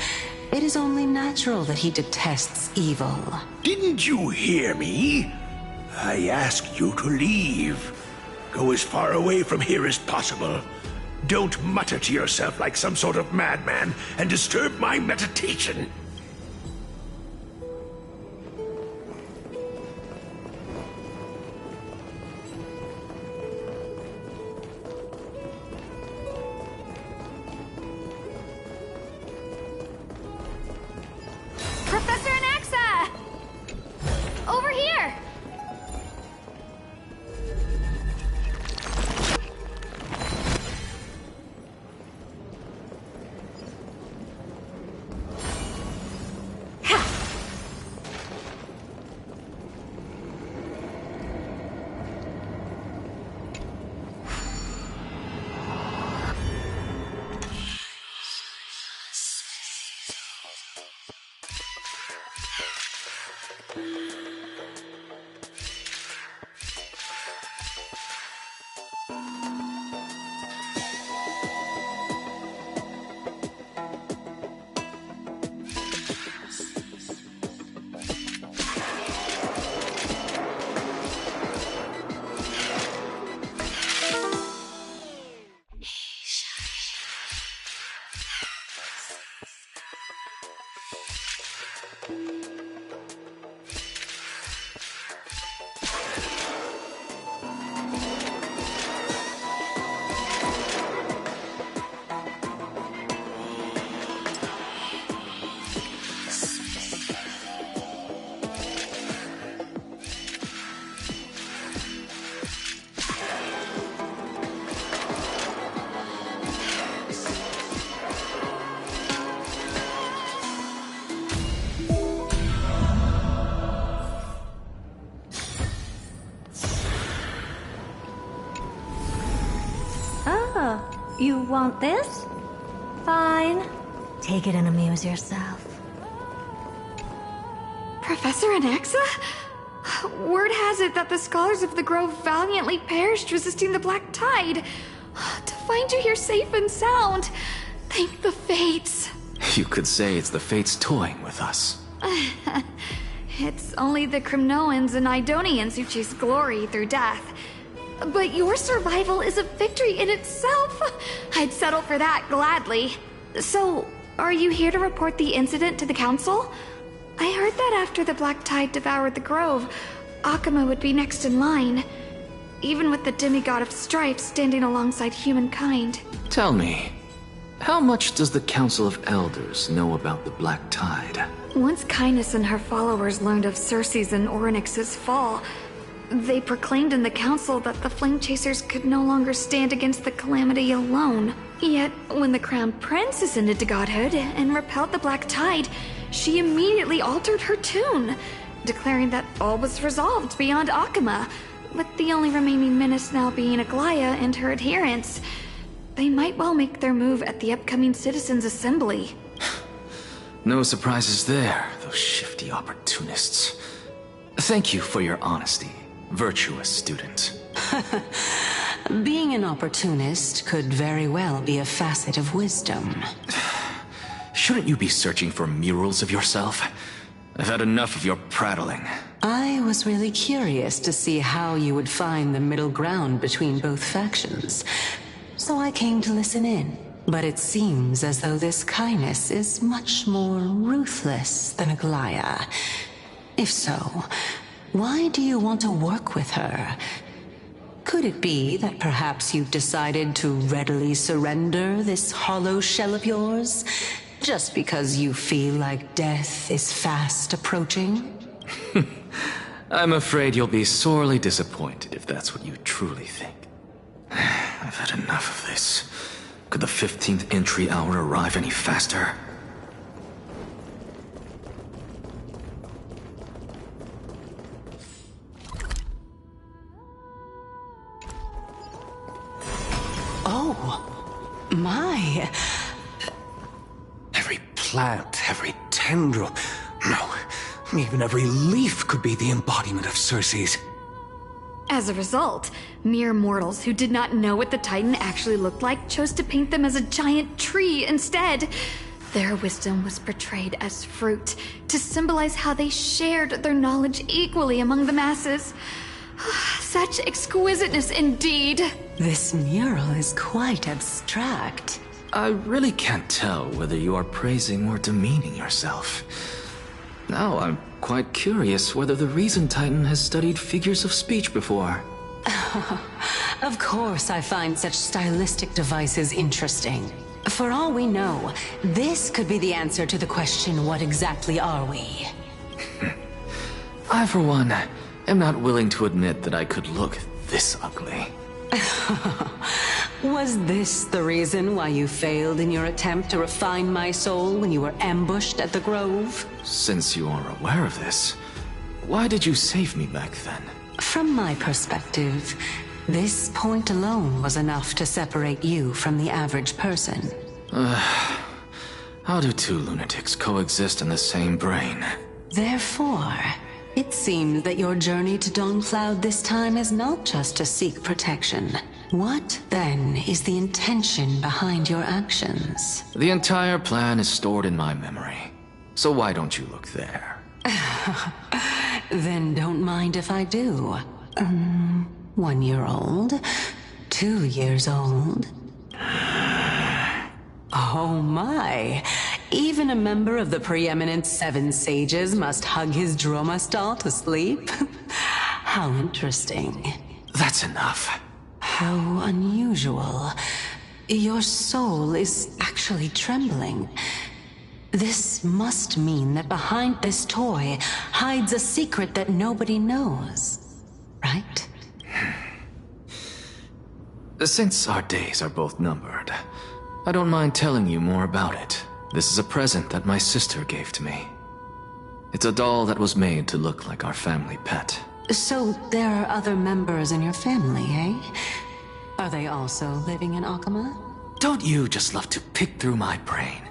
it is only natural that he detests evil. Didn't you hear me? I asked you to leave. Go as far away from here as possible. Don't mutter to yourself like some sort of madman and disturb my meditation. Professor Anaxa! Over here! You want this? Fine. Take it and amuse yourself. Professor Anaxa? Word has it that the scholars of the Grove valiantly perished resisting the Black Tide. To find you here safe and sound, thank the Fates. You could say it's the Fates toying with us. It's only the Kremnoans and Idonians who chase glory through death. But your survival is a victory in itself. I'd settle for that gladly. So, are you here to report the incident to the Council? I heard that after the Black Tide devoured the Grove, Akuma would be next in line. Even with the demigod of strife standing alongside humankind. Tell me, how much does the Council of Elders know about the Black Tide? Once Kindness and her followers learned of Circe's and Orynyx's fall, they proclaimed in the council that the Flame Chasers could no longer stand against the calamity alone. Yet, when the Crown Prince ascended to godhood and repelled the Black Tide, she immediately altered her tune, declaring that all was resolved beyond Akuma, with the only remaining menace now being Aglaya and her adherents. They might well make their move at the upcoming Citizens' Assembly. No surprises there, those shifty opportunists. Thank you for your honesty, virtuous student. Being an opportunist could very well be a facet of wisdom. Shouldn't you be searching for murals of yourself? I've had enough of your prattling. I was really curious to see how you would find the middle ground between both factions, so I came to listen in. But it seems as though this Kindness is much more ruthless than Aglaya. If so, why do you want to work with her? Could it be that perhaps you've decided to readily surrender this hollow shell of yours, just because you feel like death is fast approaching? I'm afraid you'll be sorely disappointed if that's what you truly think. I I've had enough of this. Could the 15th entry hour arrive any faster? Oh, my. Every plant, every tendril, no, even every leaf could be the embodiment of Circe's. As a result, mere mortals who did not know what the Titan actually looked like chose to paint them as a giant tree instead. Their wisdom was portrayed as fruit, to symbolize how they shared their knowledge equally among the masses. Such exquisiteness indeed. This mural is quite abstract. I really can't tell whether you are praising or demeaning yourself. Now I'm quite curious whether the Reason Titan has studied figures of speech before. Of course I find such stylistic devices interesting. For all we know, this could be the answer to the question, what exactly are we? I, for one, am not willing to admit that I could look this ugly. Was this the reason why you failed in your attempt to refine my soul when you were ambushed at the Grove? Since you are aware of this, why did you save me back then? From my perspective, this point alone was enough to separate you from the average person. How do two lunatics coexist in the same brain? Therefore, it seems that your journey to Dawn-Cloud this time is not just to seek protection. What, then, is the intention behind your actions? The entire plan is stored in my memory. So why don't you look there? Then don't mind if I do. 1 year old? 2 years old? Oh my! Even a member of the preeminent 7 sages must hug his droma stall to sleep? How interesting. That's enough. How unusual. Your soul is actually trembling. This must mean that behind this toy hides a secret that nobody knows, right? Since our days are both numbered, I don't mind telling you more about it. This is a present that my sister gave to me. It's a doll that was made to look like our family pet. So there are other members in your family, eh? Are they also living in Akama? Don't you just love to pick through my brain?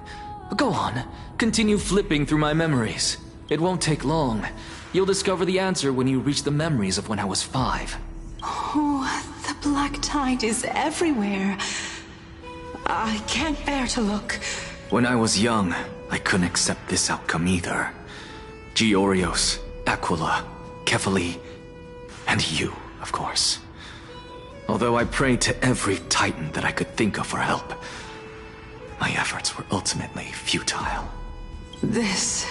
Go on, continue flipping through my memories. It won't take long. You'll discover the answer when you reach the memories of when I was 5. Oh, the black tide is everywhere. I can't bear to look. When I was young, I couldn't accept this outcome either. Georios, Aquila, Kefali, and you, of course. Although I prayed to every titan that I could think of for help, my efforts were ultimately futile. This...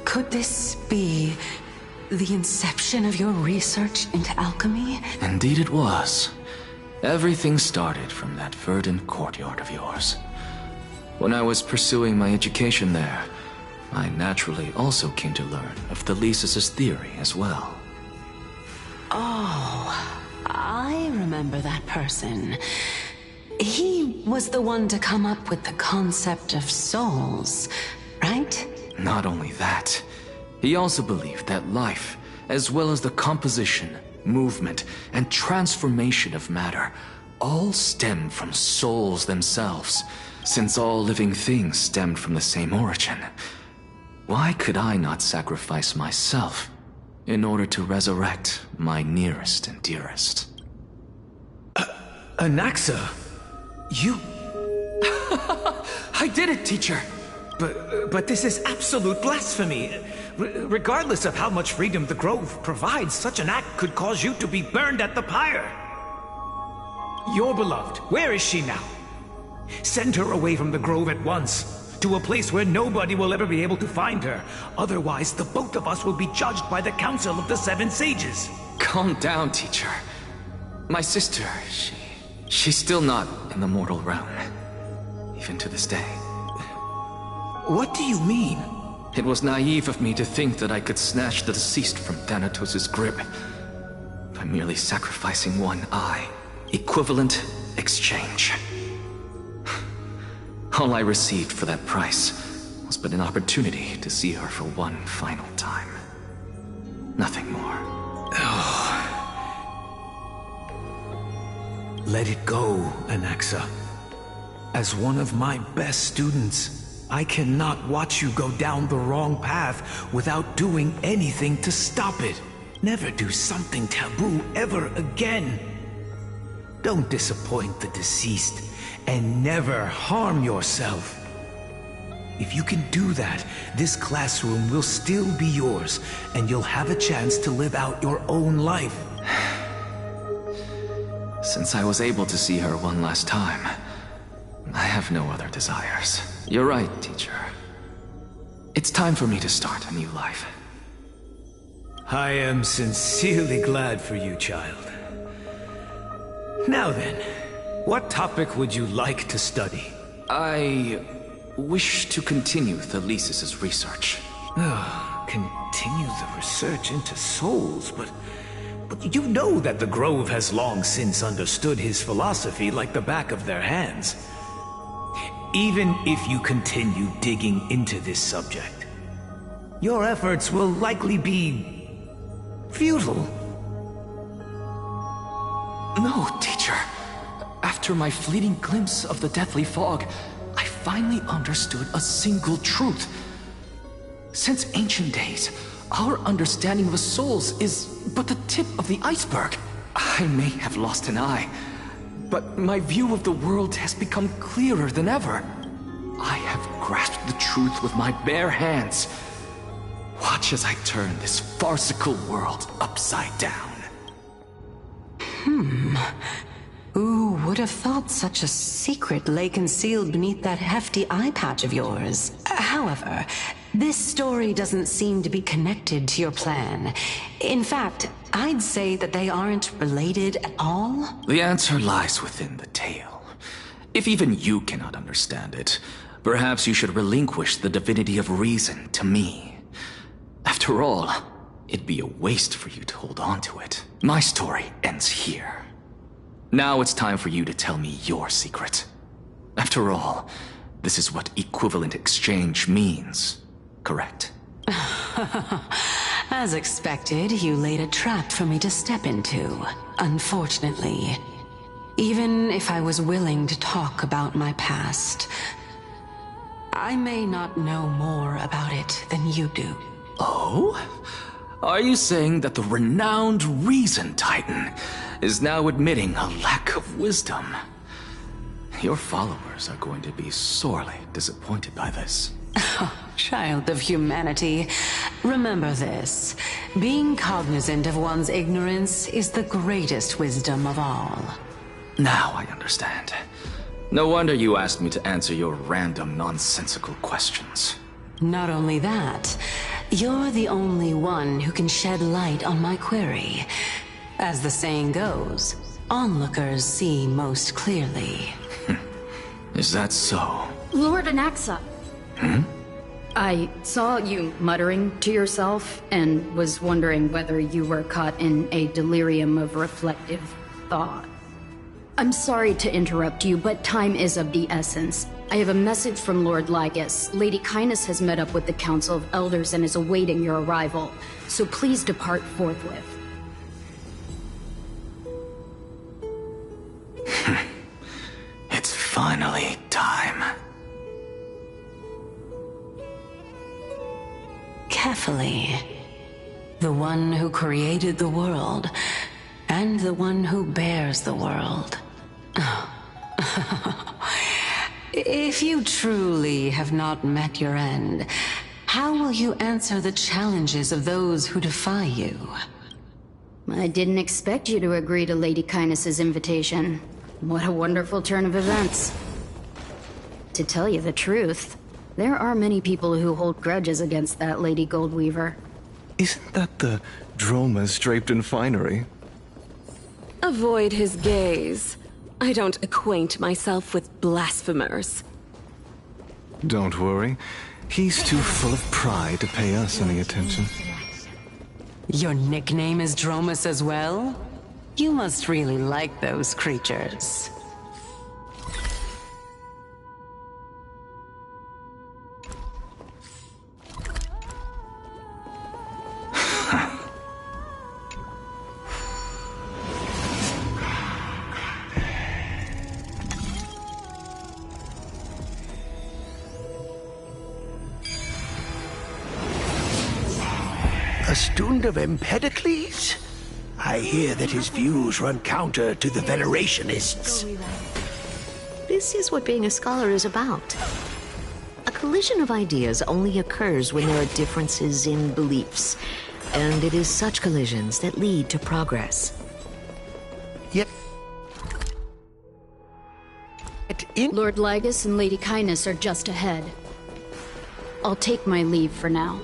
Could this be the inception of your research into alchemy? Indeed it was. Everything started from that verdant courtyard of yours. When I was pursuing my education there, I naturally also came to learn of Thelesis' theory as well. Oh, I remember that person. He was the one to come up with the concept of souls, right? Not only that, he also believed that life, as well as the composition, movement, and transformation of matter, all stem from souls themselves, since all living things stemmed from the same origin. Why could I not sacrifice myself in order to resurrect my nearest and dearest? Anaxa? You... I did it, teacher! But this is absolute blasphemy. Regardless of how much freedom the Grove provides, such an act could cause you to be burned at the pyre. Your beloved, where is she now? Send her away from the Grove at once, to a place where nobody will ever be able to find her. Otherwise, the both of us will be judged by the Council of the 7 Sages. Calm down, teacher. My sister, she's still not in the mortal realm. Even to this day. What do you mean? It was naive of me to think that I could snatch the deceased from Thanatos' grip by merely sacrificing one eye. Equivalent exchange. All I received for that price was but an opportunity to see her for one final time. Nothing more. Let it go, Anaxa. As one of my best students, I cannot watch you go down the wrong path without doing anything to stop it. Never do something taboo ever again. Don't disappoint the deceased, and never harm yourself. If you can do that, this classroom will still be yours, and you'll have a chance to live out your own life. Since I was able to see her one last time, I have no other desires. You're right, teacher. It's time for me to start a new life. I am sincerely glad for you, child. Now then, what topic would you like to study? I wish to continue Thalesis' research. Continue the research into souls, but you know that the Grove has long since understood his philosophy like the back of their hands. Even if you continue digging into this subject, your efforts will likely be futile. No, teacher. After my fleeting glimpse of the deathly fog, I finally understood a single truth. Since ancient days, our understanding of souls is but the tip of the iceberg. I may have lost an eye, but my view of the world has become clearer than ever. I have grasped the truth with my bare hands. Watch as I turn this farcical world upside down. Who would have thought such a secret lay concealed beneath that hefty eye patch of yours? However, this story doesn't seem to be connected to your plan. In fact, I'd say that they aren't related at all. The answer lies within the tale. If even you cannot understand it, perhaps you should relinquish the divinity of reason to me. After all, it'd be a waste for you to hold on to it. My story ends here. Now it's time for you to tell me your secret. After all, this is what equivalent exchange means, correct? As expected, you laid a trap for me to step into, unfortunately. Even if I was willing to talk about my past, I may not know more about it than you do. Oh? Are you saying that the renowned Reason Titan is now admitting a lack of wisdom? Your followers are going to be sorely disappointed by this. Child of humanity, remember this. Being cognizant of one's ignorance is the greatest wisdom of all. Now I understand. No wonder you asked me to answer your random, nonsensical questions. Not only that, you're the only one who can shed light on my query. As the saying goes, onlookers see most clearly. Is that so? Lord Anaxa. I saw you muttering to yourself and was wondering whether you were caught in a delirium of reflective thought. I'm sorry to interrupt you, but time is of the essence. I have a message from Lord Lygus. Lady Kindness has met up with the Council of Elders and is awaiting your arrival, so please depart forthwith. It's finally time. Carefully. The one who created the world, and the one who bears the world. If you truly have not met your end, how will you answer the challenges of those who defy you? I didn't expect you to agree to Lady Kindness's invitation. What a wonderful turn of events. To tell you the truth, there are many people who hold grudges against that Lady Goldweaver. Isn't that the dromas draped in finery? Avoid his gaze. I don't acquaint myself with blasphemers. Don't worry. He's too full of pride to pay us any attention. Your nickname is Dromus as well? You must really like those creatures. A student of Empedocles? I hear that his views run counter to the Venerationists. This is what being a scholar is about. A collision of ideas only occurs when there are differences in beliefs, and it is such collisions that lead to progress. Yet Lord Lygus and Lady Kindness are just ahead. I'll take my leave for now.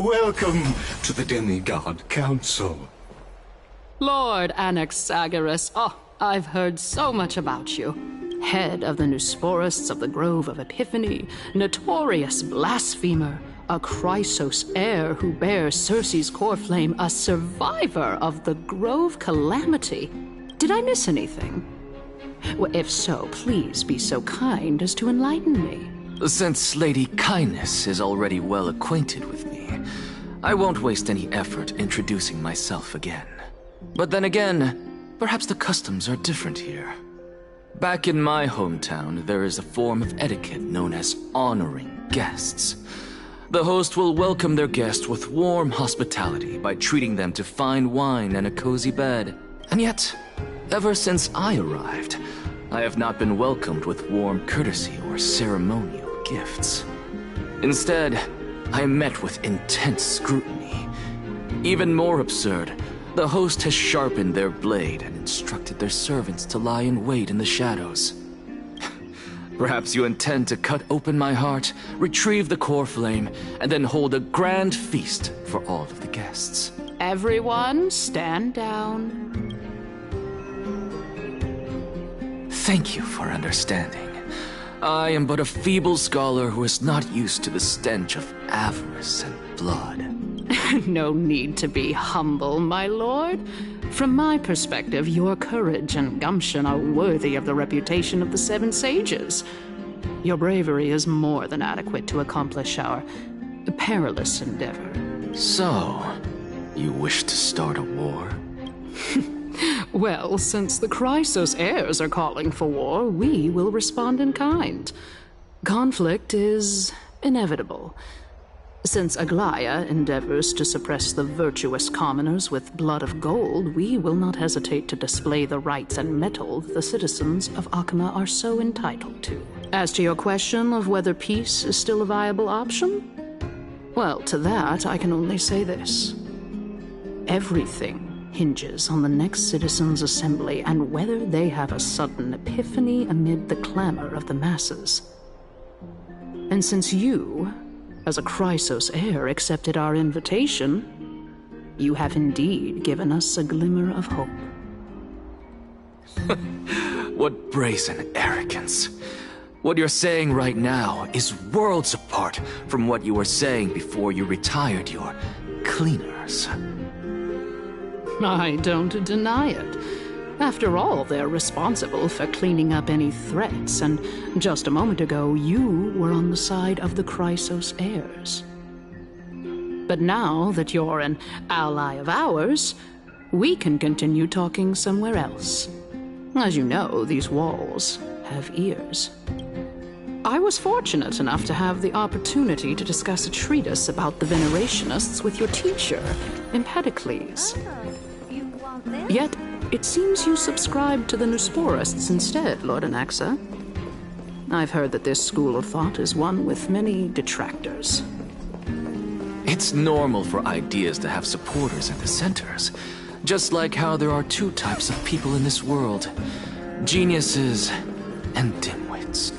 Welcome to the Demigod Council. Lord Anaxagoras, I've heard so much about you. Head of the Nusporists of the Grove of Epiphany, notorious blasphemer, a Chrysos heir who bears Circe's core flame, a survivor of the Grove Calamity. Did I miss anything? Well, if so, please be so kind as to enlighten me. Since Lady Kindness is already well acquainted with me, I won't waste any effort introducing myself again. But then again, perhaps the customs are different here. Back in my hometown, there is a form of etiquette known as honoring guests. The host will welcome their guest with warm hospitality by treating them to fine wine and a cozy bed. And yet, ever since I arrived, I have not been welcomed with warm courtesy or ceremonial gifts. Instead, I am met with intense scrutiny. Even more absurd, the host has sharpened their blade and instructed their servants to lie in wait in the shadows. Perhaps you intend to cut open my heart, retrieve the core flame, and then hold a grand feast for all of the guests. Everyone, stand down. Thank you for understanding. I am but a feeble scholar who is not used to the stench of avarice and blood. No need to be humble, my lord. From my perspective, your courage and gumption are worthy of the reputation of the Seven Sages. Your bravery is more than adequate to accomplish our perilous endeavor. So, you wish to start a war? Well, since the Chrysos heirs are calling for war, we will respond in kind. Conflict is inevitable. Since Aglaya endeavors to suppress the virtuous commoners with blood of gold, we will not hesitate to display the rights and mettle the citizens of Akama are so entitled to. As to your question of whether peace is still a viable option, well, to that I can only say this. Everything hinges on the next citizens' assembly and whether they have a sudden epiphany amid the clamor of the masses. And since you, as a Chrysos heir, accepted our invitation, you have indeed given us a glimmer of hope. What brazen arrogance. What you're saying right now is worlds apart from what you were saying before you retired your cleaners. I don't deny it. After all, they're responsible for cleaning up any threats, and just a moment ago, you were on the side of the Chrysos heirs. But now that you're an ally of ours, we can continue talking somewhere else. As you know, these walls have ears. I was fortunate enough to have the opportunity to discuss a treatise about the Venerationists with your teacher, Empedocles. Yet, it seems you subscribe to the Nusporists instead, Lord Anaxa. I've heard that this school of thought is one with many detractors. It's normal for ideas to have supporters and dissenters, just like how there are two types of people in this world: geniuses and dimwits.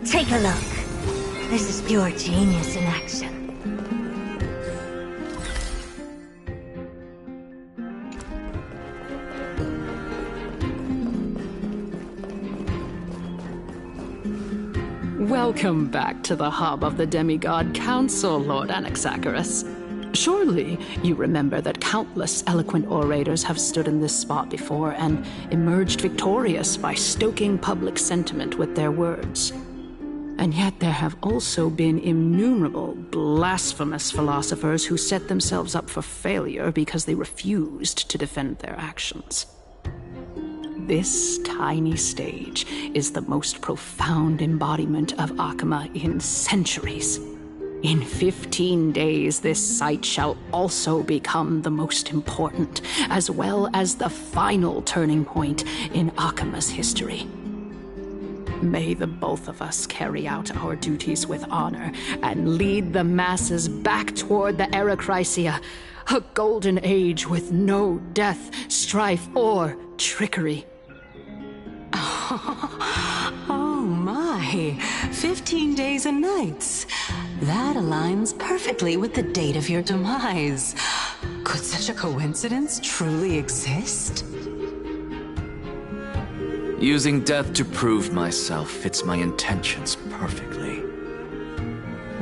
Take a look. This is pure genius in action. Welcome back to the hub of the Demigod Council, Lord Anaxagoras. Surely you remember that countless eloquent orators have stood in this spot before and emerged victorious by stoking public sentiment with their words. And yet there have also been innumerable blasphemous philosophers who set themselves up for failure because they refused to defend their actions. This tiny stage is the most profound embodiment of Akama in centuries. In 15 days, this site shall also become the most important, as well as the final turning point in Akama's history. May the both of us carry out our duties with honor and lead the masses back toward the Erechrysia, A golden age with no death, strife, or trickery. Oh my, 15 days and nights. That aligns perfectly with the date of your demise. Could such a coincidence truly exist? Using death to prove myself fits my intentions perfectly.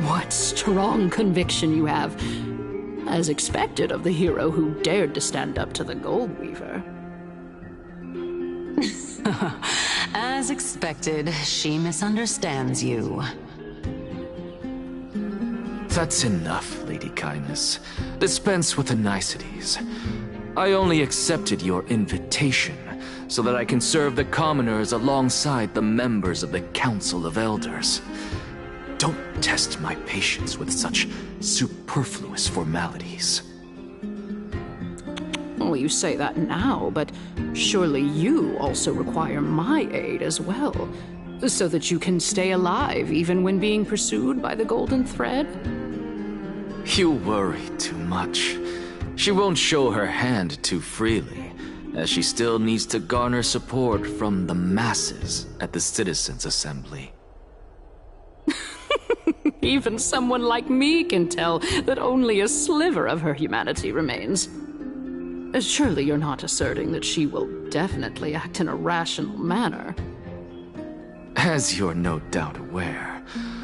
What strong conviction you have. As expected of the hero who dared to stand up to the Gold Weaver. As expected, she misunderstands you. That's enough, Lady Kindness. Dispense with the niceties. I only accepted your invitation so that I can serve the commoners alongside the members of the Council of Elders. Don't test my patience with such superfluous formalities. Well, you say that now, but surely you also require my aid as well, so that you can stay alive even when being pursued by the Golden Thread? You worry too much. She won't show her hand too freely, as she still needs to garner support from the masses at the Citizens' Assembly. Even someone like me can tell that only a sliver of her humanity remains. Surely you're not asserting that she will definitely act in a rational manner. As you're no doubt aware,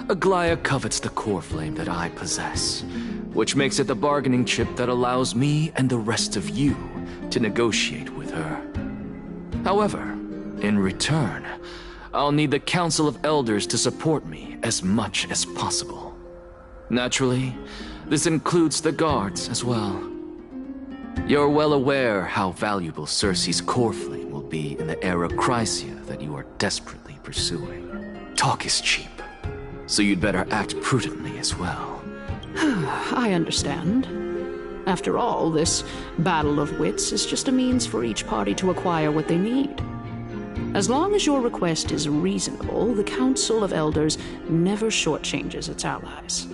Aglaya covets the core flame that I possess, which makes it the bargaining chip that allows me and the rest of you to negotiate with her. However, in return, I'll need the Council of Elders to support me as much as possible. Naturally, this includes the guards as well. You're well aware how valuable Cersei's core flame will be in the era Chrysia that you are desperately pursuing. Talk is cheap, so you'd better act prudently as well. I understand. After all, this battle of wits is just a means for each party to acquire what they need. As long as your request is reasonable, the Council of Elders never shortchanges its allies.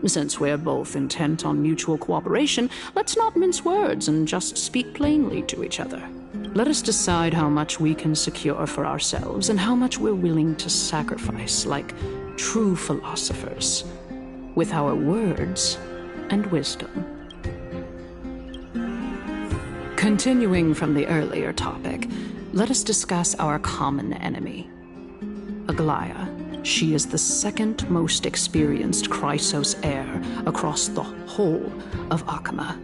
Since we're both intent on mutual cooperation, let's not mince words and just speak plainly to each other. Let us decide how much we can secure for ourselves and how much we're willing to sacrifice like true philosophers, with our words and wisdom. Continuing from the earlier topic, let us discuss our common enemy, Aglaya. She is the second most experienced Chrysos heir across the whole of Akama,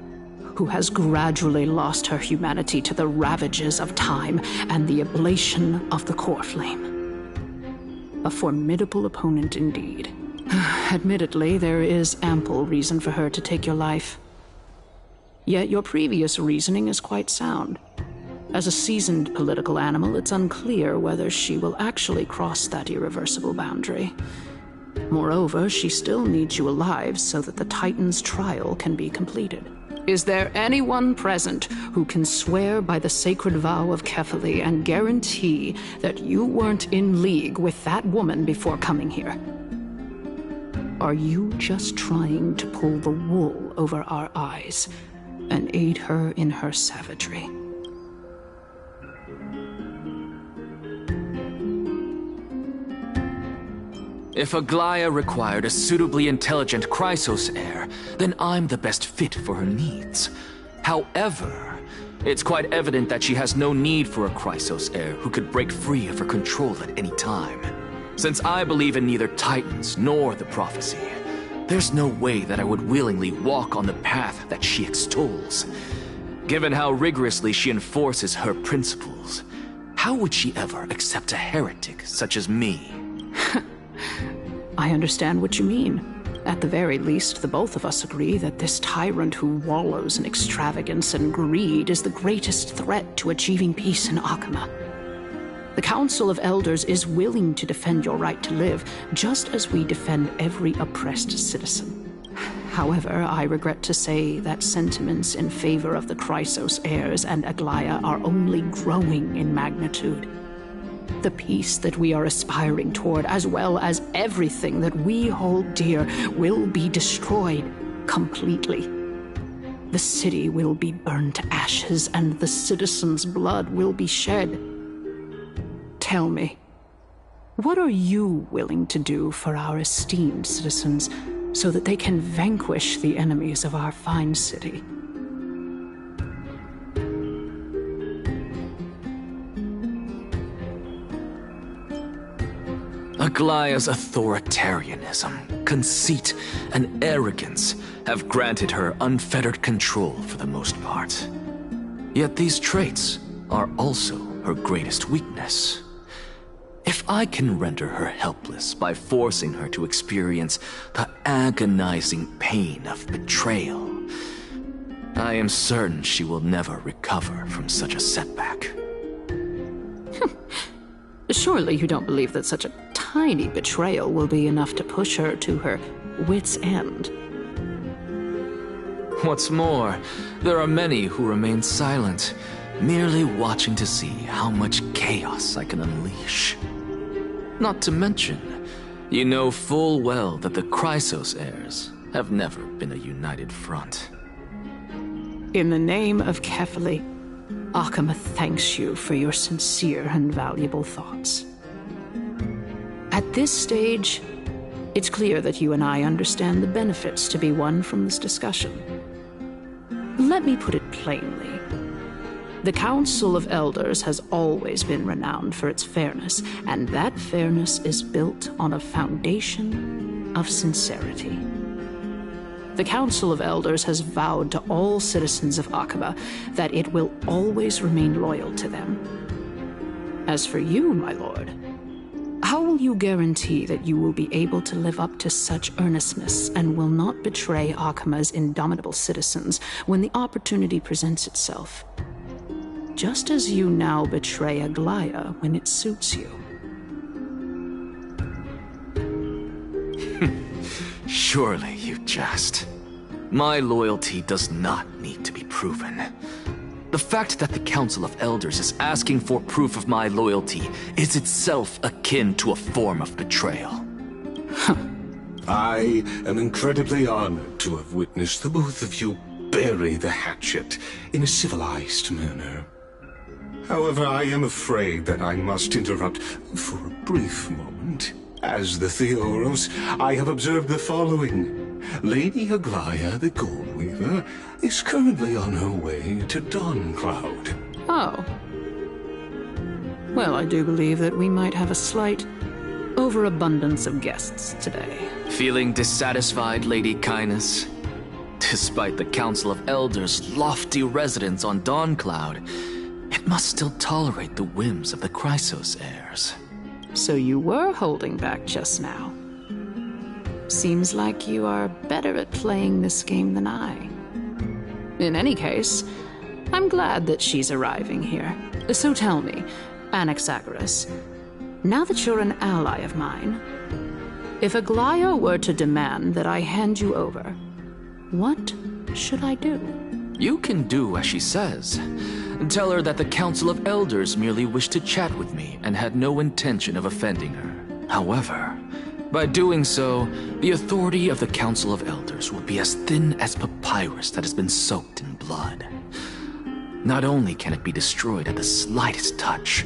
who has gradually lost her humanity to the ravages of time and the ablation of the core flame. A formidable opponent indeed. Admittedly, there is ample reason for her to take your life. Yet your previous reasoning is quite sound. As a seasoned political animal, it's unclear whether she will actually cross that irreversible boundary. Moreover, she still needs you alive so that the Titan's trial can be completed. Is there anyone present who can swear by the sacred vow of Kefali and guarantee that you weren't in league with that woman before coming here? Are you just trying to pull the wool over our eyes and aid her in her savagery? If Aglaya required a suitably intelligent Chrysos heir, then I'm the best fit for her needs. However, it's quite evident that she has no need for a Chrysos heir who could break free of her control at any time. Since I believe in neither Titans nor the prophecy, there's no way that I would willingly walk on the path that she extols. Given how rigorously she enforces her principles, how would she ever accept a heretic such as me? I understand what you mean. At the very least, the both of us agree that this tyrant who wallows in extravagance and greed is the greatest threat to achieving peace in Akama. The Council of Elders is willing to defend your right to live, just as we defend every oppressed citizen. However, I regret to say that sentiments in favor of the Chrysos heirs and Aglaya are only growing in magnitude. The peace that we are aspiring toward, as well as everything that we hold dear, will be destroyed completely. The city will be burned to ashes, and the citizens' blood will be shed. Tell me, what are you willing to do for our esteemed citizens so that they can vanquish the enemies of our fine city? Aglaya's authoritarianism, conceit, and arrogance have granted her unfettered control for the most part. Yet these traits are also her greatest weakness. If I can render her helpless by forcing her to experience the agonizing pain of betrayal, I am certain she will never recover from such a setback. Surely you don't believe that such a tiny betrayal will be enough to push her to her wit's end. What's more, there are many who remain silent, merely watching to see how much chaos I can unleash. Not to mention, you know full well that the Chrysos heirs have never been a united front. In the name of Kefali, Akama thanks you for your sincere and valuable thoughts. At this stage, it's clear that you and I understand the benefits to be won from this discussion. Let me put it plainly. The Council of Elders has always been renowned for its fairness, and that fairness is built on a foundation of sincerity. The Council of Elders has vowed to all citizens of Akaba that it will always remain loyal to them. As for you, my lord, how will you guarantee that you will be able to live up to such earnestness and will not betray Akama's indomitable citizens when the opportunity presents itself? Just as you now betray Aglaya when it suits you. Surely you jest. My loyalty does not need to be proven. The fact that the Council of Elders is asking for proof of my loyalty is itself akin to a form of betrayal. I am incredibly honored to have witnessed the both of you bury the hatchet in a civilized manner. However, I am afraid that I must interrupt for a brief moment. As the Theoros, I have observed the following. Lady Aglaya, the Gold Weaver, is currently on her way to Dawncloud. Oh. Well, I do believe that we might have a slight overabundance of guests today. Feeling dissatisfied, Lady Kindness? Despite the Council of Elders' lofty residence on Dawncloud, it must still tolerate the whims of the Chrysos heirs. So you were holding back just now. Seems like you are better at playing this game than I. In any case, I'm glad that she's arriving here. So tell me, Anaxagoras, now that you're an ally of mine, if Aglaya were to demand that I hand you over, what should I do? You can do as she says. Tell her that the Council of Elders merely wished to chat with me and had no intention of offending her. However, by doing so, the authority of the Council of Elders will be as thin as papyrus that has been soaked in blood. Not only can it be destroyed at the slightest touch,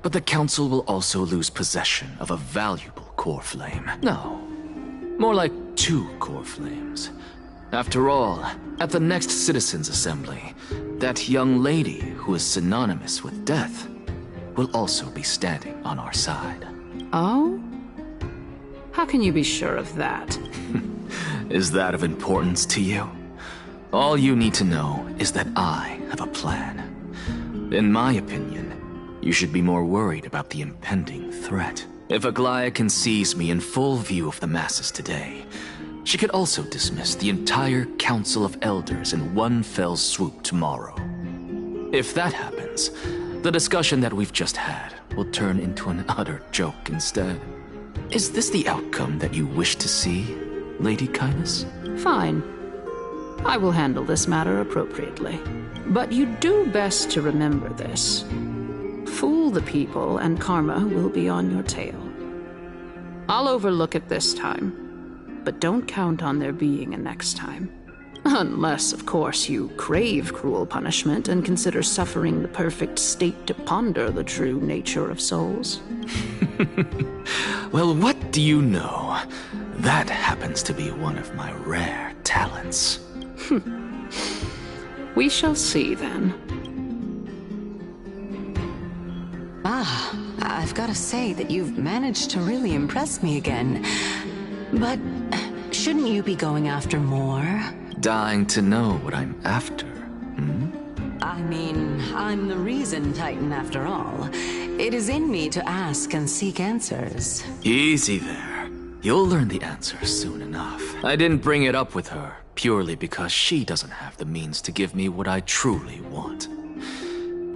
but the Council will also lose possession of a valuable core flame. No, more like 2 core flames. After all, at the next Citizens' Assembly, that young lady who is synonymous with death will also be standing on our side. Oh? How can you be sure of that? Is that of importance to you? All you need to know is that I have a plan. In my opinion, you should be more worried about the impending threat. If Aglaya can seize me in full view of the masses today, she could also dismiss the entire Council of Elders in one fell swoop tomorrow. If that happens, the discussion that we've just had will turn into an utter joke instead. Is this the outcome that you wish to see, Lady Kindness? Fine. I will handle this matter appropriately. But you do best to remember this. Fool the people and karma will be on your tail. I'll overlook it this time, but don't count on there being a next time. Unless, of course, you crave cruel punishment and consider suffering the perfect state to ponder the true nature of souls. Well, what do you know? That happens to be one of my rare talents. We shall see, then. I've got to say that you've managed to really impress me again. But shouldn't you be going after more? Dying to know what I'm after, I mean, I'm the reason Titan after all. It is in me to ask and seek answers. Easy there. You'll learn the answer soon enough. I didn't bring it up with her purely because she doesn't have the means to give me what I truly want.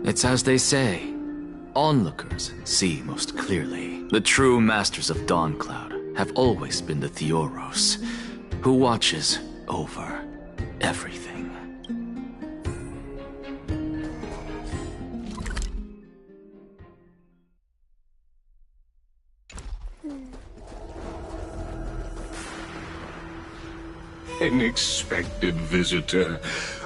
It's as they say, onlookers see most clearly. The true masters of Dawncloud have always been the Theoros, who watches over everything. Unexpected visitor.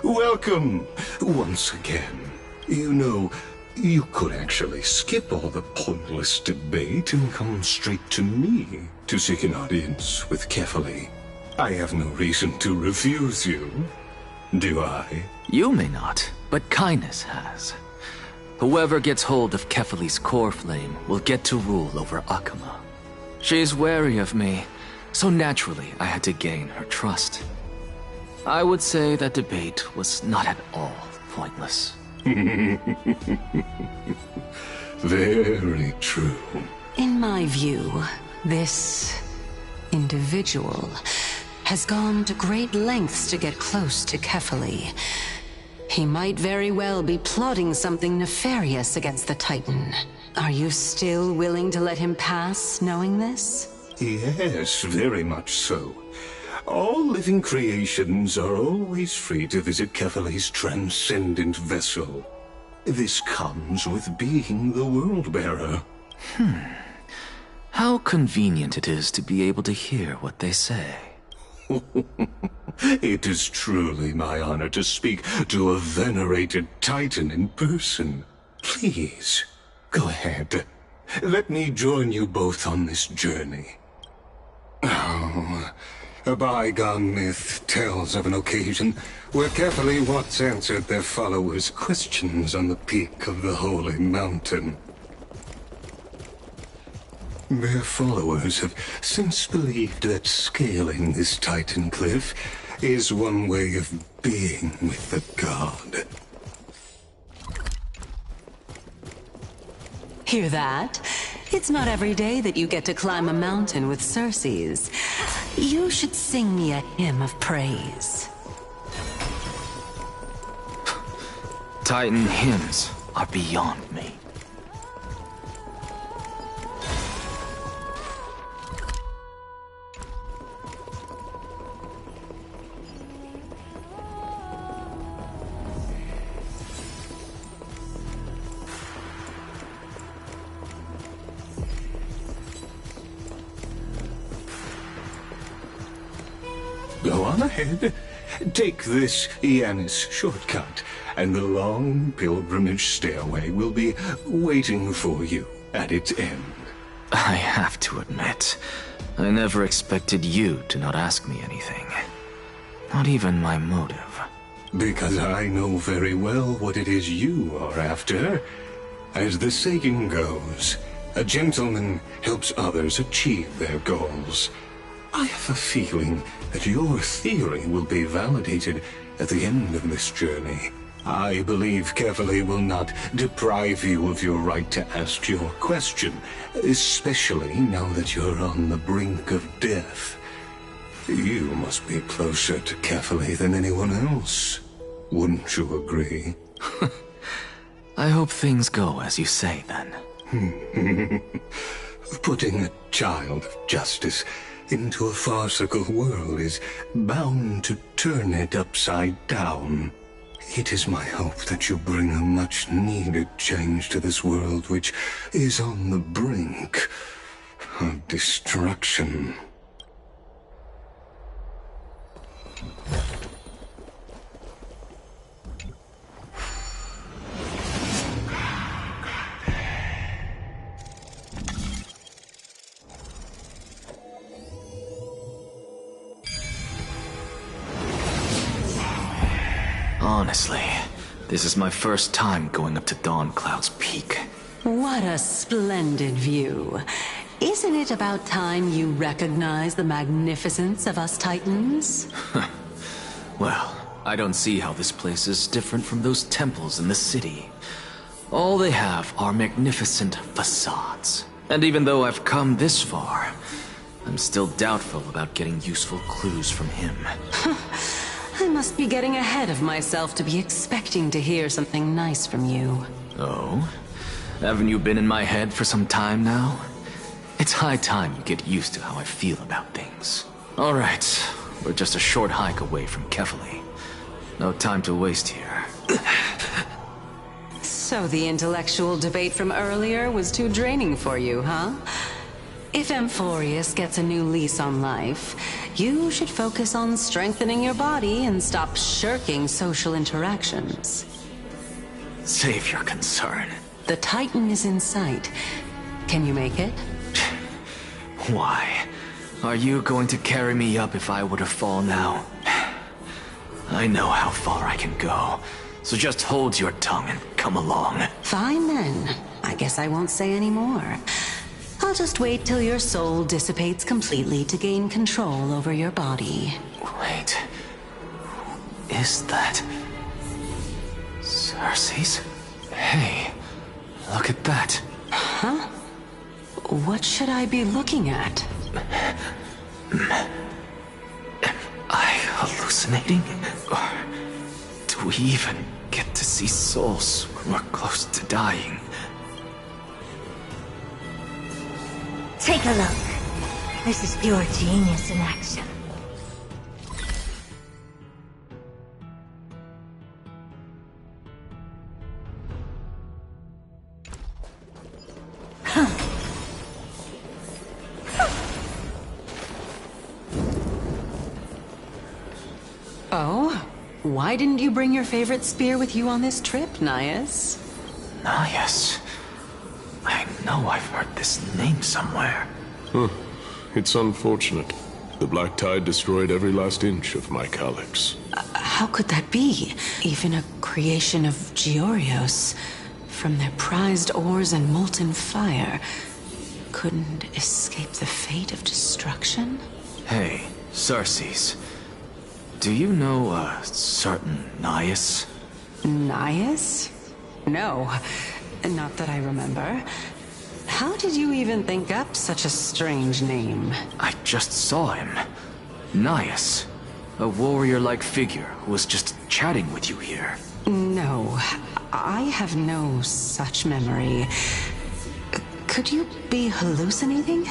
Welcome once again. You know, you could actually skip all the pointless debate and come straight to me to seek an audience with Kefali. I have no reason to refuse you, do I? You may not, but kindness has. Whoever gets hold of Kefali's core flame will get to rule over Akama. She's wary of me, so naturally I had to gain her trust. I would say that debate was not at all pointless. Very true. In my view, this individual has gone to great lengths to get close to Kefali. He might very well be plotting something nefarious against the Titan. Are you still willing to let him pass, knowing this? Yes, very much so. All living creations are always free to visit Kefali's transcendent vessel. This comes with being the World-Bearer. How convenient it is to be able to hear what they say. It is truly my honor to speak to a venerated Titan in person. Please, go ahead. Let me join you both on this journey. Oh, a bygone myth tells of an occasion where Kefali once answered their followers' questions on the peak of the holy mountain. Their followers have since believed that scaling this Titan cliff is one way of being with the god. Hear that? It's not every day that you get to climb a mountain with Circes. You should sing me a hymn of praise. Titan hymns are beyond me. Go on ahead. Take this Yanis shortcut, and the long pilgrimage stairway will be waiting for you at its end. I have to admit, I never expected you to not ask me anything. Not even my motive. Because I know very well what it is you are after. As the saying goes, a gentleman helps others achieve their goals. I have a feeling that your theory will be validated at the end of this journey. I believe Kefali will not deprive you of your right to ask your question, especially now that you're on the brink of death. You must be closer to Kefali than anyone else. Wouldn't you agree? I hope things go as you say, then. Putting a child of justice into a farcical world is bound to turn it upside down. It is my hope that you bring a much-needed change to this world which is on the brink of destruction. Honestly, this is my first time going up to Dawn Cloud's peak. What a splendid view. Isn't it about time you recognize the magnificence of us Titans? Well, I don't see how this place is different from those temples in the city. All they have are magnificent facades. And even though I've come this far, I'm still doubtful about getting useful clues from him. I must be getting ahead of myself to be expecting to hear something nice from you. Oh? Haven't you been in my head for some time now? It's high time you get used to how I feel about things. Alright, we're just a short hike away from Kefali. No time to waste here. So the intellectual debate from earlier was too draining for you, huh? If Amphoreus gets a new lease on life, you should focus on strengthening your body and stop shirking social interactions. Save your concern. The Titan is in sight. Can you make it? Why? Are you going to carry me up if I were to fall now? I know how far I can go, so just hold your tongue and come along. Fine then. I guess I won't say any more. I'll just wait till your soul dissipates completely to gain control over your body. Wait. Who is that? Cersei's? Hey, look at that. Huh? What should I be looking at? Am I hallucinating? Or do we even get to see souls when we're close to dying? Take a look. This is pure genius in action. Oh? Why didn't you bring your favorite spear with you on this trip, Nias? Nias? I know I've heard this name somewhere. Huh. It's unfortunate. The Black Tide destroyed every last inch of my calyx. How could that be? Even a creation of Georios, from their prized ores and molten fire, couldn't escape the fate of destruction? Hey, Cersei's. Do you know a certain Nias? Nias? No, not that I remember. How did you even think up such a strange name? I just saw him. Nias. A warrior-like figure who was just chatting with you here. No, I have no such memory. Could you be hallucinating?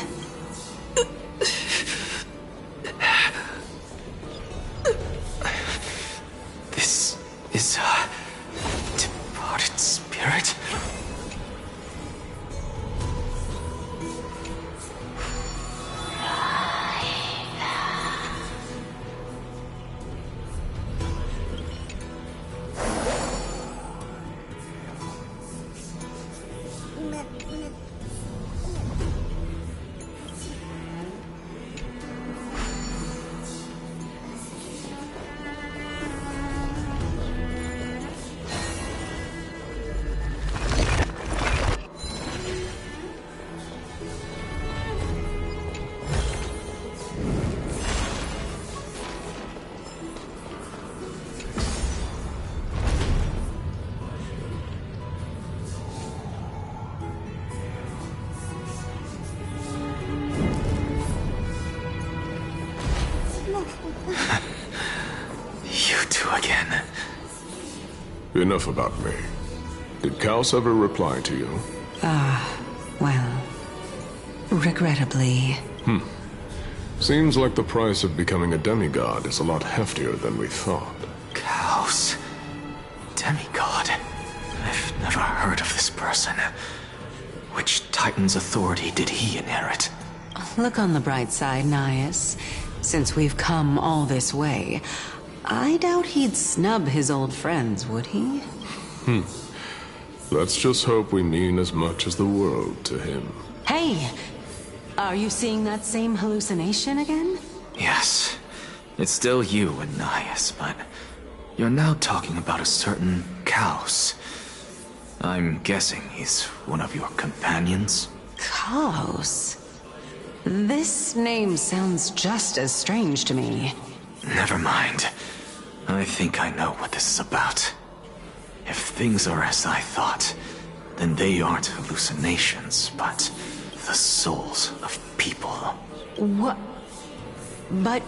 This is a departed spirit? You two again. Enough about me. Did Kaos ever reply to you? Well, regrettably. Seems like the price of becoming a demigod is a lot heftier than we thought. Kaos. Demigod. I've never heard of this person. Which Titan's authority did he inherit? Look on the bright side, Nias. Since we've come all this way, I doubt he'd snub his old friends, would he? Let's just hope we mean as much as the world to him. Hey! Are you seeing that same hallucination again? Yes. It's still you and Nias, but You're now talking about a certain Kaos. I'm guessing he's one of your companions? Kaos? This name sounds just as strange to me. Never mind. I think I know what this is about. If things are as I thought, then they aren't hallucinations, but the souls of people. What? But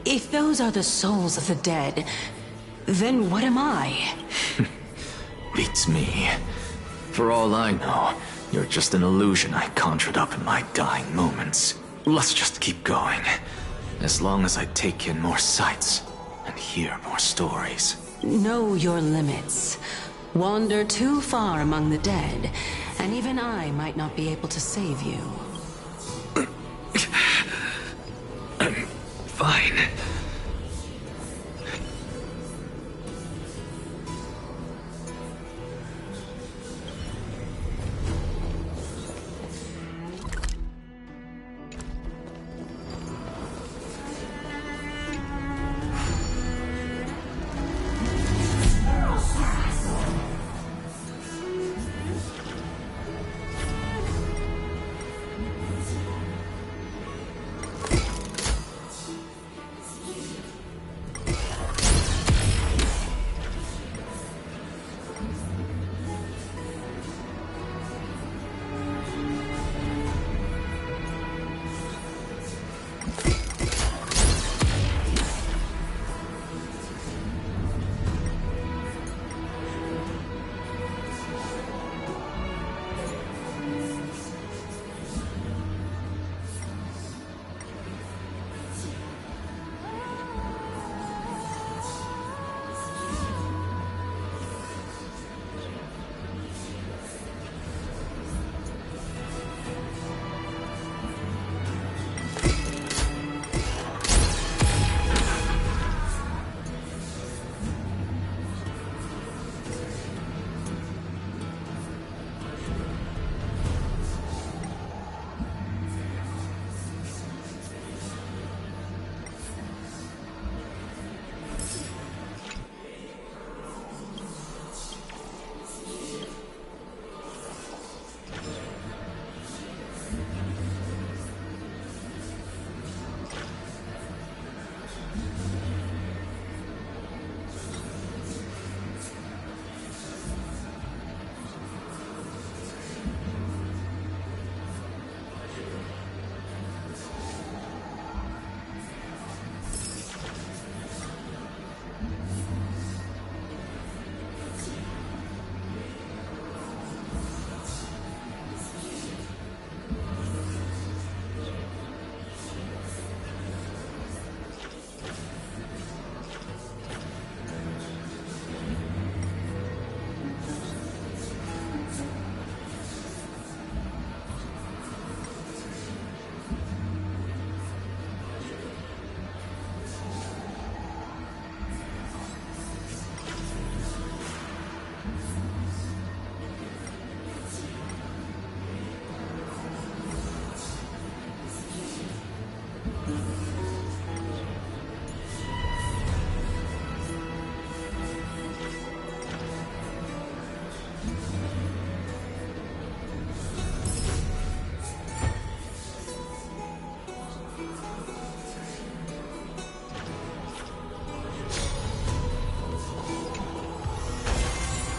if those are the souls of the dead, then what am I? Beats me. For all I know, you're just an illusion I conjured up in my dying moments. Let's just keep going. As long as I take in more sights and hear more stories. Know your limits. Wander too far among the dead, and even I might not be able to save you. I'm fine.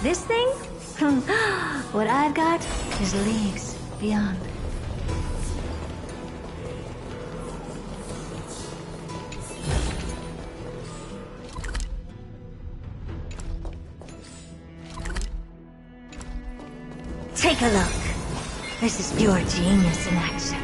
This thing? What I've got is leagues beyond. Take a look. This is pure genius in action.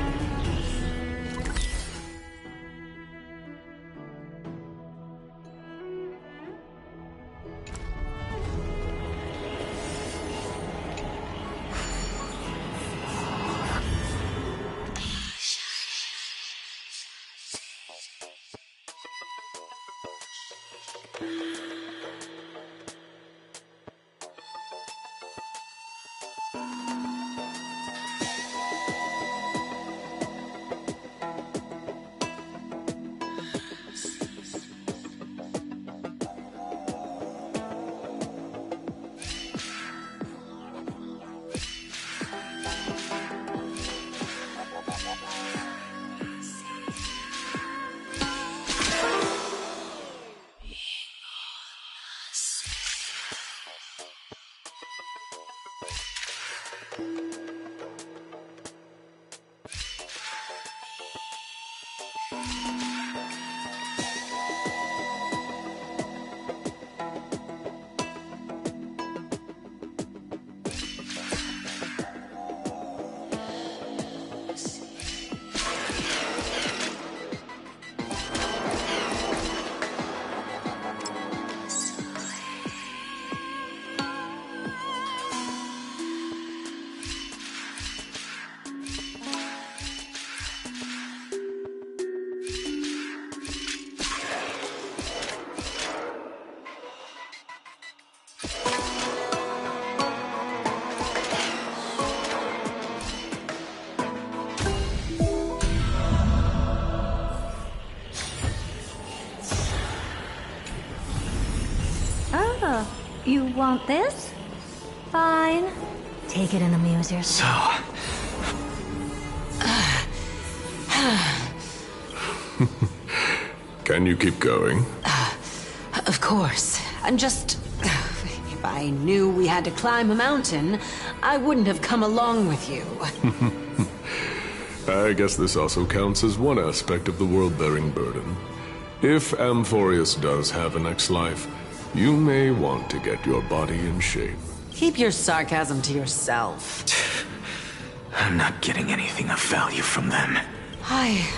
You want this? Fine. Take it and amuse yourself. Can you keep going? Of course. I'm just... If I knew we had to climb a mountain, I wouldn't have come along with you. I guess this also counts as one aspect of the world-bearing burden. If Amphoreus does have a next life, you may want to get your body in shape. Keep your sarcasm to yourself. I'm not getting anything of value from them. I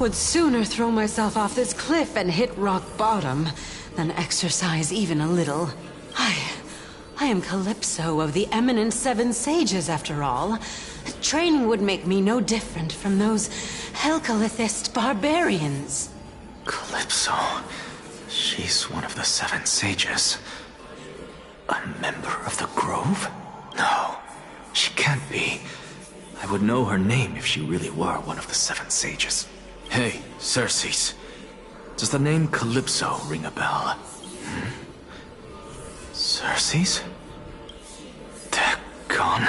would sooner throw myself off this cliff and hit rock bottom than exercise even a little. I am Calypso of the eminent Seven Sages, after all. Training would make me no different from those Helcalithist barbarians. Calypso? She's one of the Seven Sages. A member of the Grove? No, she can't be. I would know her name if she really were one of the Seven Sages. Hey, Circes. Does the name Calypso ring a bell? Circes? They're gone.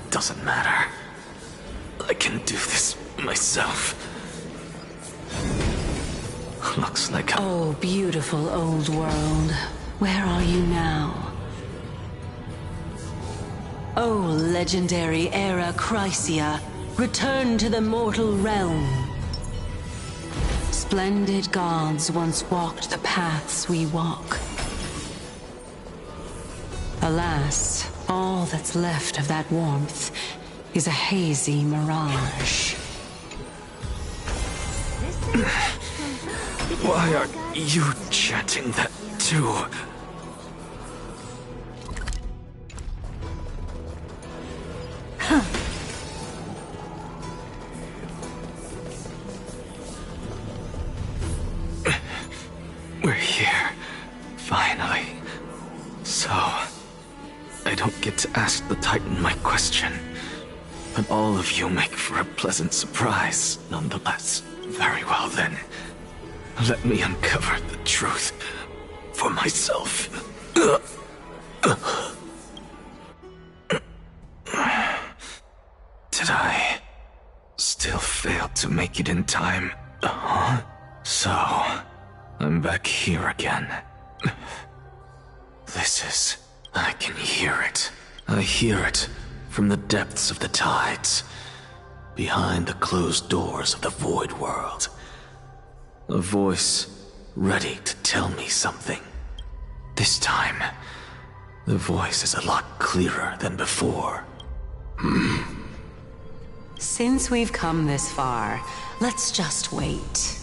Doesn't matter. I can do this myself. Looks like Oh, beautiful old world. Where are you now? Oh, legendary era Chrysia, return to the mortal realm. Splendid gods once walked the paths we walk. Alas, all that's left of that warmth is a hazy mirage. Why are you chanting that too? We're here, finally. So, I don't get to ask the Titan my question, but all of you make for a pleasant surprise, nonetheless. Very well then. Let me uncover the truth for myself. Did I still fail to make it in time? So, I'm back here again. I can hear it. I hear it from the depths of the tides, behind the closed doors of the Void World. A voice ready to tell me something. This time, the voice is a lot clearer than before. Since we've come this far, let's just wait.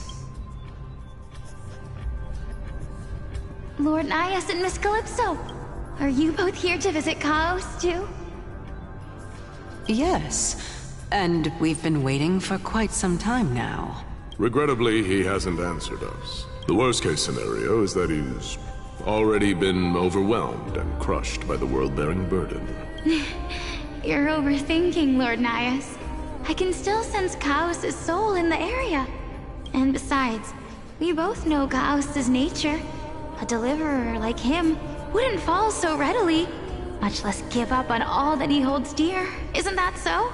Lord Nias and Miss Calypso, are you both here to visit Chaos too? Yes, and we've been waiting for quite some time now. Regrettably, he hasn't answered us. The worst-case scenario is that he's already been overwhelmed and crushed by the world-bearing burden. You're overthinking, Lord Nias. I can still sense Chaos' soul in the area. And besides, we both know Chaos' nature. A deliverer like him wouldn't fall so readily, much less give up on all that he holds dear. Isn't that so?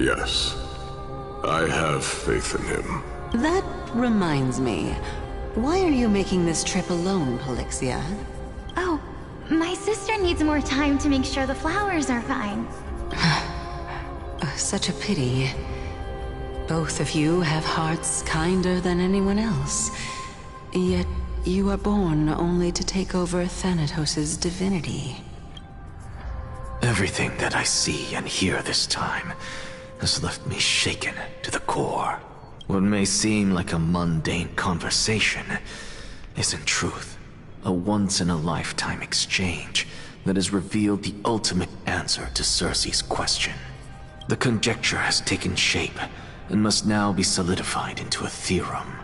Yes. I have faith in him. That reminds me. Why are you making this trip alone, Polixia? Oh, my sister needs more time to make sure the flowers are fine. Such a pity. Both of you have hearts kinder than anyone else. Yet you are born only to take over Thanatos' divinity. Everything that I see and hear this time has left me shaken to the core. What may seem like a mundane conversation is in truth a once-in-a-lifetime exchange that has revealed the ultimate answer to Circe's question. The conjecture has taken shape and must now be solidified into a theorem.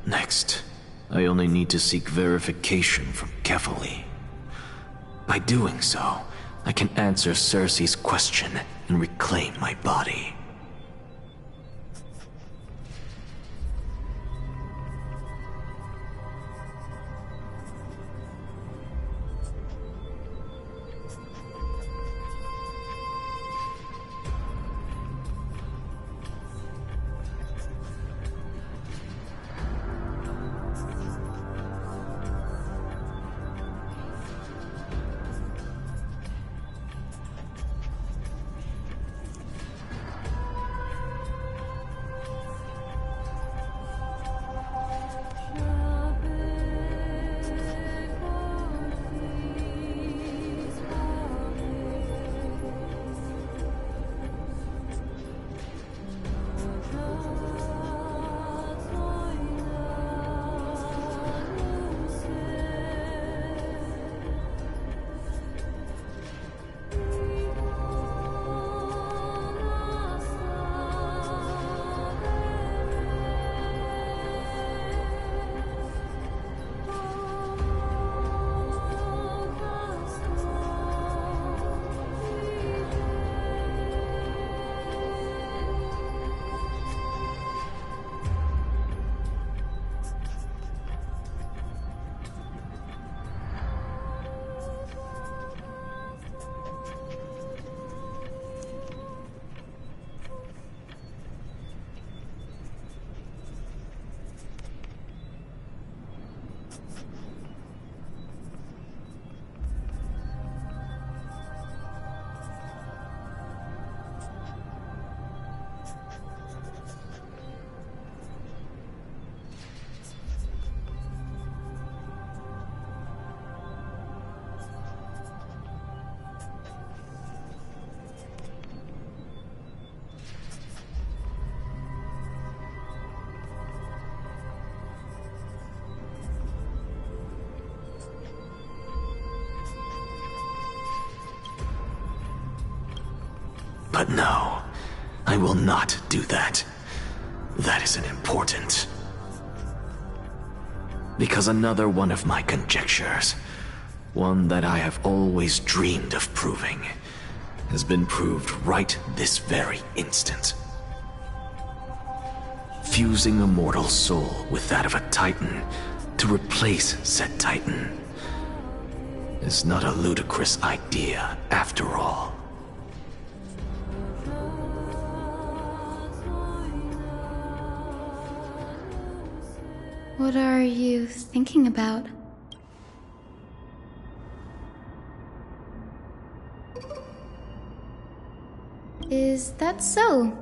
Next, I only need to seek verification from Kefali. By doing so, I can answer Circe's question and reclaim my body. But no, I will not do that. That isn't important. Because another one of my conjectures, one that I have always dreamed of proving, has been proved right this very instant. Fusing a mortal soul with that of a Titan to replace said Titan is not a ludicrous idea after all. What are you thinking about? Is that so?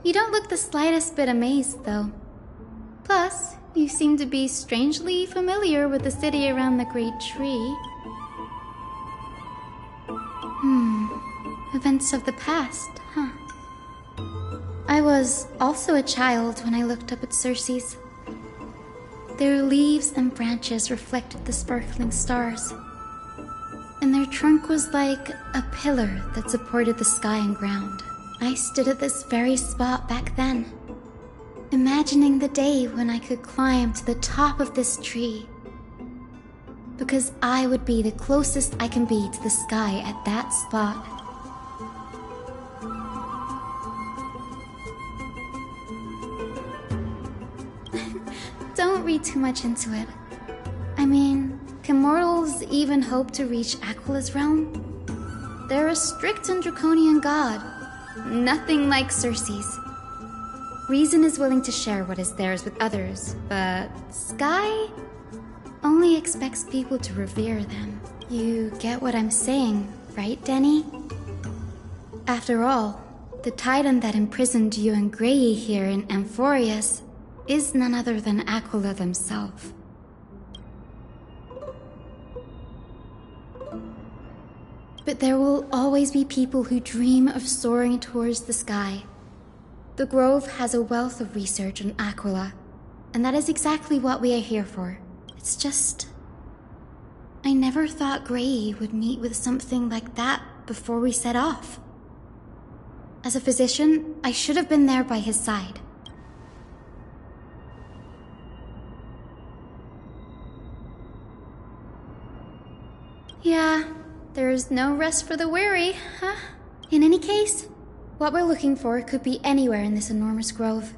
You don't look the slightest bit amazed, though. Plus, you seem to be strangely familiar with the city around the Great Tree. Events of the past, huh? I was also a child when I looked up at Circe's. Their leaves and branches reflected the sparkling stars, and their trunk was like a pillar that supported the sky and ground. I stood at this very spot back then, imagining the day when I could climb to the top of this tree, because I would be the closest I can be to the sky at that spot. Don't read too much into it. I mean, can mortals even hope to reach Aquila's realm? They're a strict and draconian god. Nothing like Circe's. Reason is willing to share what is theirs with others, but Sky only expects people to revere them. You get what I'm saying, right, Denny? After all, the Titan that imprisoned you and Grey here in Amphoreus is none other than Aquila themselves. But there will always be people who dream of soaring towards the sky. The Grove has a wealth of research on Aquila, and that is exactly what we are here for. It's just, I never thought Grey would meet with something like that before we set off. As a physician, I should have been there by his side. Yeah, there's no rest for the weary, huh? In any case, what we're looking for could be anywhere in this enormous grove.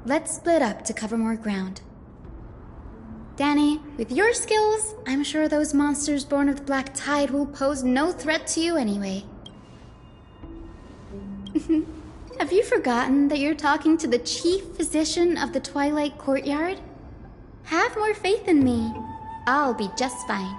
Let's split up to cover more ground. Danny, with your skills, I'm sure those monsters born of the Black Tide will pose no threat to you anyway. Have you forgotten that you're talking to the chief physician of the Twilight Courtyard? Have more faith in me. I'll be just fine.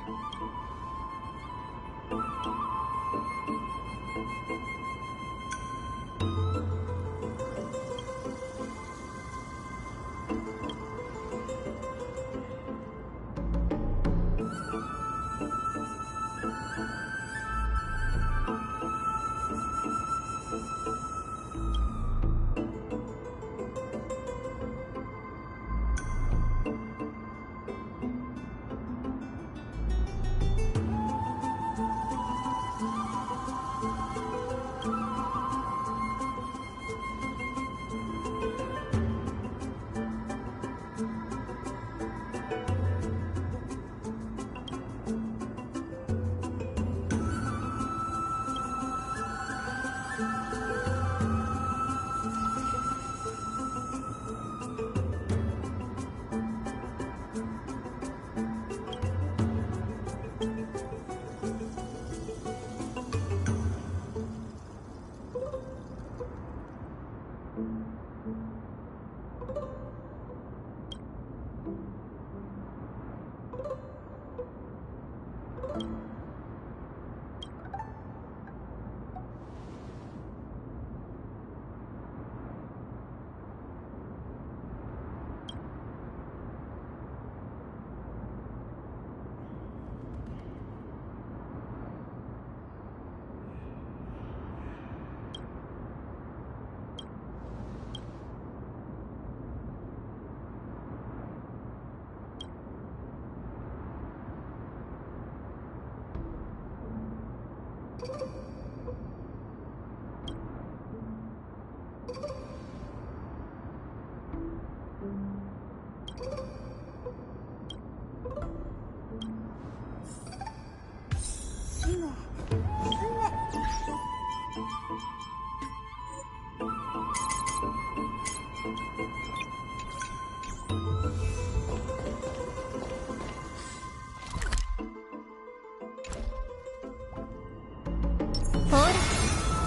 ほら、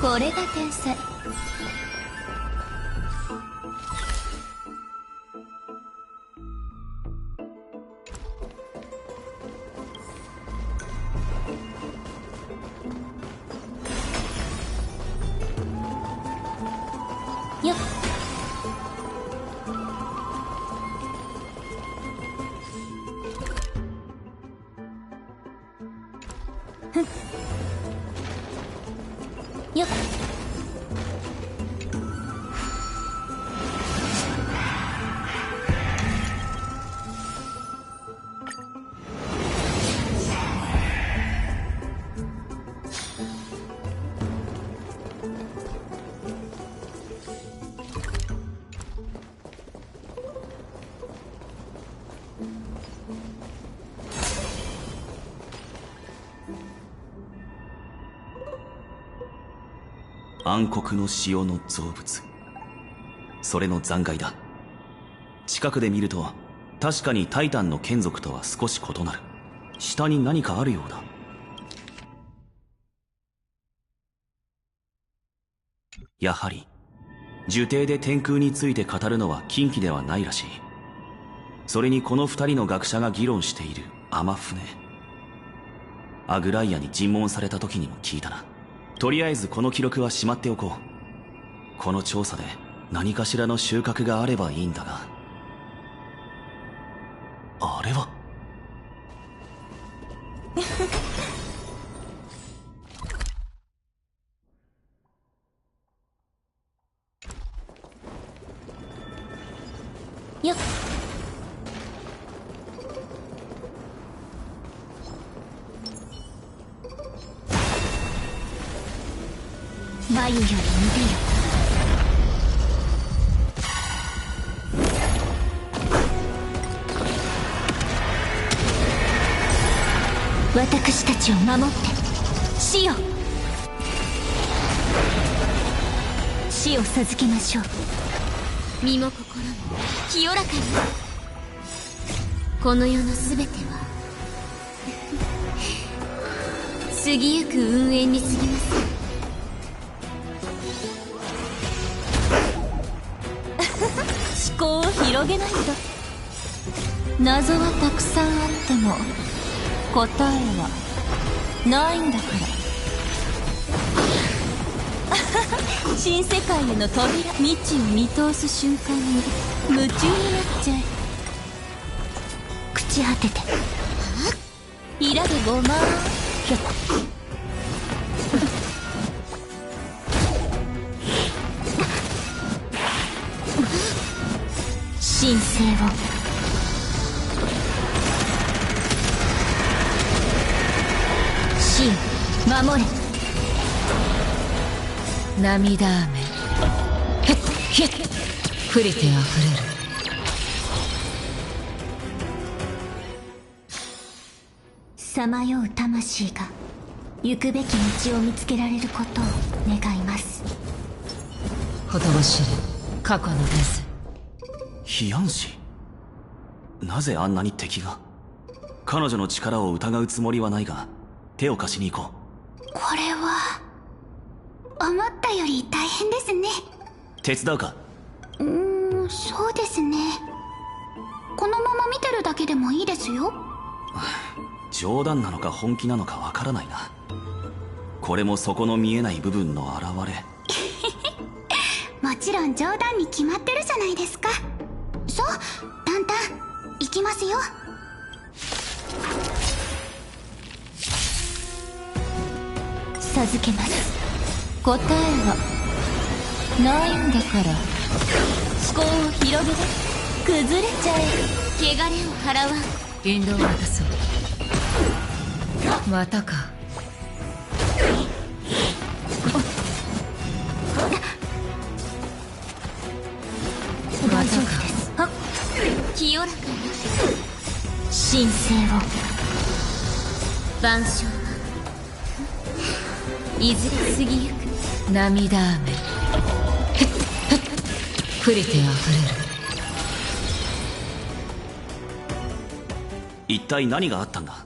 これが天才。よっ。ふん。よっ。暗黒の潮の造物、それの残骸だ。近くで見ると確かにタイタンの眷属とは少し異なる。下に何かあるようだ。やはり呪帝で天空について語るのは禁忌ではないらしい。それにこの二人の学者が議論している天船、アグライアに尋問された時にも聞いたな。とりあえずこの記録はしまっておこう。この調査で何かしらの収穫があればいいんだが。あれはよっ。眉より見てよ。私たちを守って死よ。死を授けましょう。身も心も清らかに。この世のすべては過ぎゆく運営に過ぎます。思考を広げないと。謎はたくさんあっても答えはないんだから。新世界への扉、未知を見通す瞬間に夢中になっちゃえ。朽ち果ててイラでごまーひょっ。神聖を死よ守れ。涙雨へっへっ降りてあふれる。さまよう魂が行くべき道を見つけられることを願います。ほとばしる過去の伝説。飛安氏、なぜあんなに敵が。彼女の力を疑うつもりはないが手を貸しに行こう。これは思ったより大変ですね。手伝うか。そうですね。このまま見てるだけでもいいですよ。冗談なのか本気なのかわからないな。これも底の見えない部分の表れ。もちろん冗談に決まってるじゃないですか。そう、タンタン行きますよ。授けます。答えはないんだから。思考を広げて崩れちゃえ。汚れを払わん。引導を渡そう。またか。大丈夫です。清らかに神聖を万象はいずれ過ぎゆく。涙雨降りてあふれる。一体何があったんだ？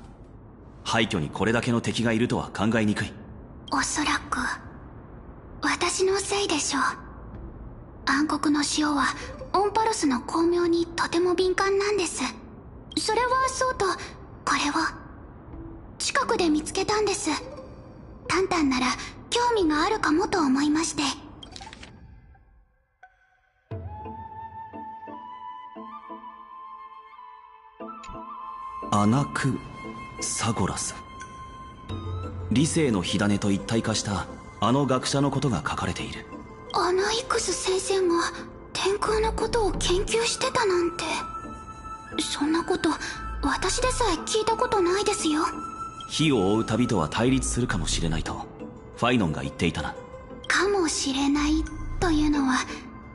廃墟にこれだけの敵がいるとは考えにくい。おそらく私のせいでしょう。暗黒の塩はオンパロスの光明にとても敏感なんです。それはそうと、これを近くで見つけたんです。タンタンなら興味があるかもと思いまして。アナク・サゴラス。理性の火種と一体化したあの学者のことが書かれている。アナイクス先生が天空のことを研究してたなんて、そんなこと私でさえ聞いたことないですよ。火を追う旅とは対立するかもしれないとファイノンが言っていたな。かもしれないというのは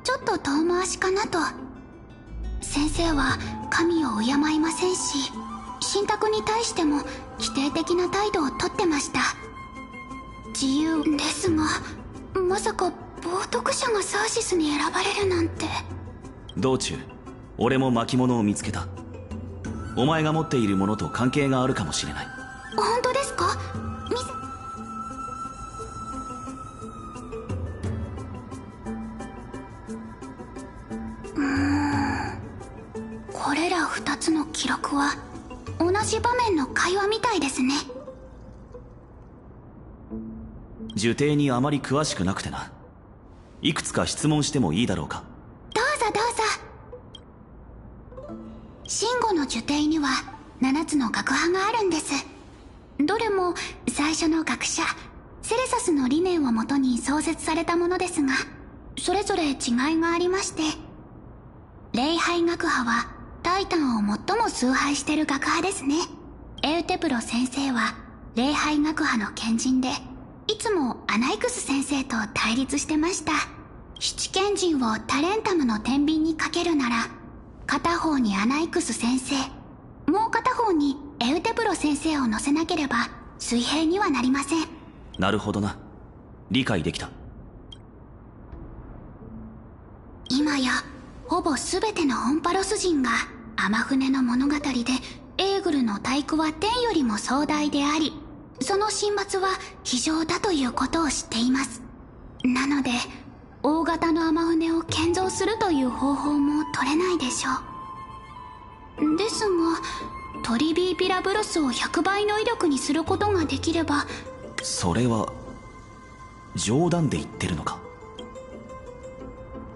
ちょっと遠回しかなと。先生は神を敬いませんし、信託に対しても否定的な態度をとってました。自由ですが、まさか冒涜者がサーシスに選ばれるなんて。道中俺も巻物を見つけた。お前が持っているものと関係があるかもしれない。本当ですか？これら2つの記録は同じ場面の会話みたいですね。呪典にあまり詳しくなくてな。いくつか質問してもいいだろうか？どうぞどうぞ。真語の呪典には7つの学派があるんです。どれも最初の学者セレサスの理念をもとに創設されたものですが、それぞれ違いがありまして、礼拝学派はタイタンを最も崇拝してる学派ですね。エウテプロ先生は礼拝学派の賢人で、いつもアナイクス先生と対立してました。七賢人をタレンタムの天秤にかけるなら、片方にアナイクス先生、もう片方にエウテプロ先生を乗せなければ水平にはなりません。なるほどな。理解できた。今やほぼ全てのオンパロス人が天船の物語でエーグルの体躯は天よりも壮大であり、その神罰は非常だということを知っています。なので大型の天船を建造するという方法も取れないでしょう。ですがトリビーピラブロスを100倍の威力にすることができれば。それは冗談で言ってるのか？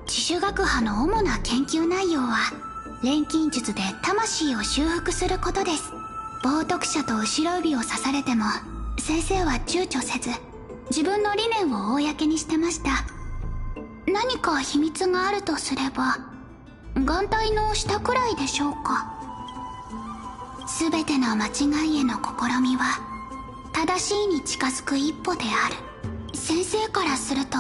自主学派の主な研究内容は錬金術で魂を修復することです。冒涜者と後ろ指を刺されても先生は躊躇せず自分の理念を公にしてました。何か秘密があるとすれば眼帯の下くらいでしょうか。全ての間違いへの試みは正しいに近づく一歩である。先生からすると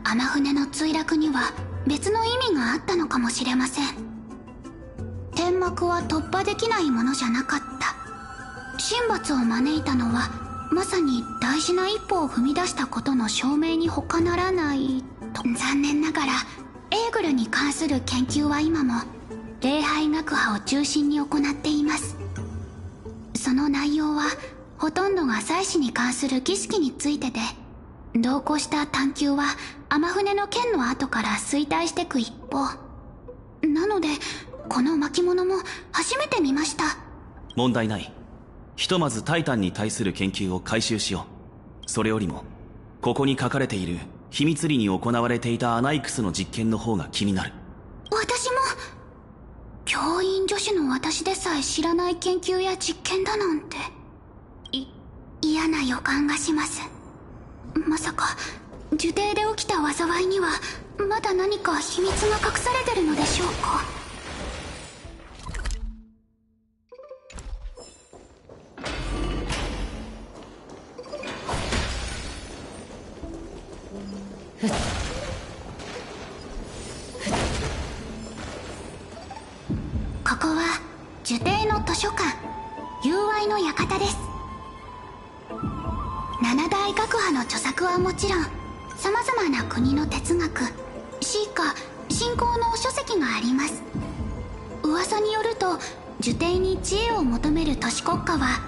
天船の墜落には別の意味があったのかもしれません。天幕は突破できないものじゃなかった。神罰を招いたのはまさに大事な一歩を踏み出したことの証明に他ならないと。残念ながらエーグルに関する研究は今も礼拝学派を中心に行っています。その内容はほとんどが祭祀に関する儀式についてで、同行した探求は天船の剣の後から衰退してく一方なので、この巻物も初めて見ました。問題ない。ひとまずタイタンに対する研究を開始しよう。それよりもここに書かれている秘密裏に行われていたアナイクスの実験の方が気になる。私も教員助手の私でさえ知らない研究や実験だなんて嫌な予感がします。まさか呪典で起きた災いにはまだ何か秘密が隠されてるのでしょうか。ここは呪典の図書館、友愛の館です。七大学派の著作はもちろん、様々な国の哲学、詩歌、信仰の書籍があります。噂によると呪帝に知恵を求める都市国家は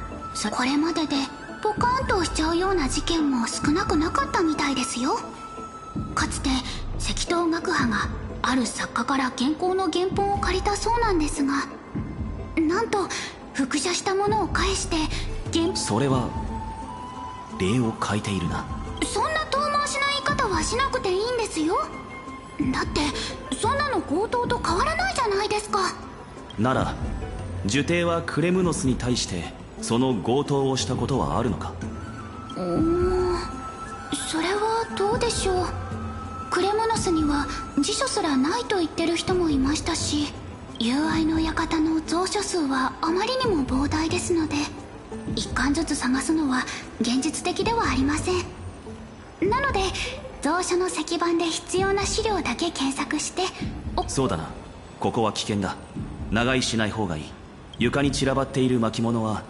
これまででポカーンとしちゃうような事件も少なくなかったみたいですよ。かつて赤頭学派がある作家から原稿の原本を借りたそうなんですが、なんと複写したものを返してそれは礼を書いているな。そんな遠回しな言い方はしなくていいんですよ。だってそんなの強盗と変わらないじゃないですか。なら呪帝はクレムノスに対してその強盗をしたことはあるのか？それはどうでしょう。クレムノスには辞書すらないと言ってる人もいましたし、友愛の館の蔵書数はあまりにも膨大ですので、一巻ずつ探すのは現実的ではありません。なので蔵書の石板で必要な資料だけ検索して。そうだな、ここは危険だ。長居しない方がいい。床に散らばっている巻物は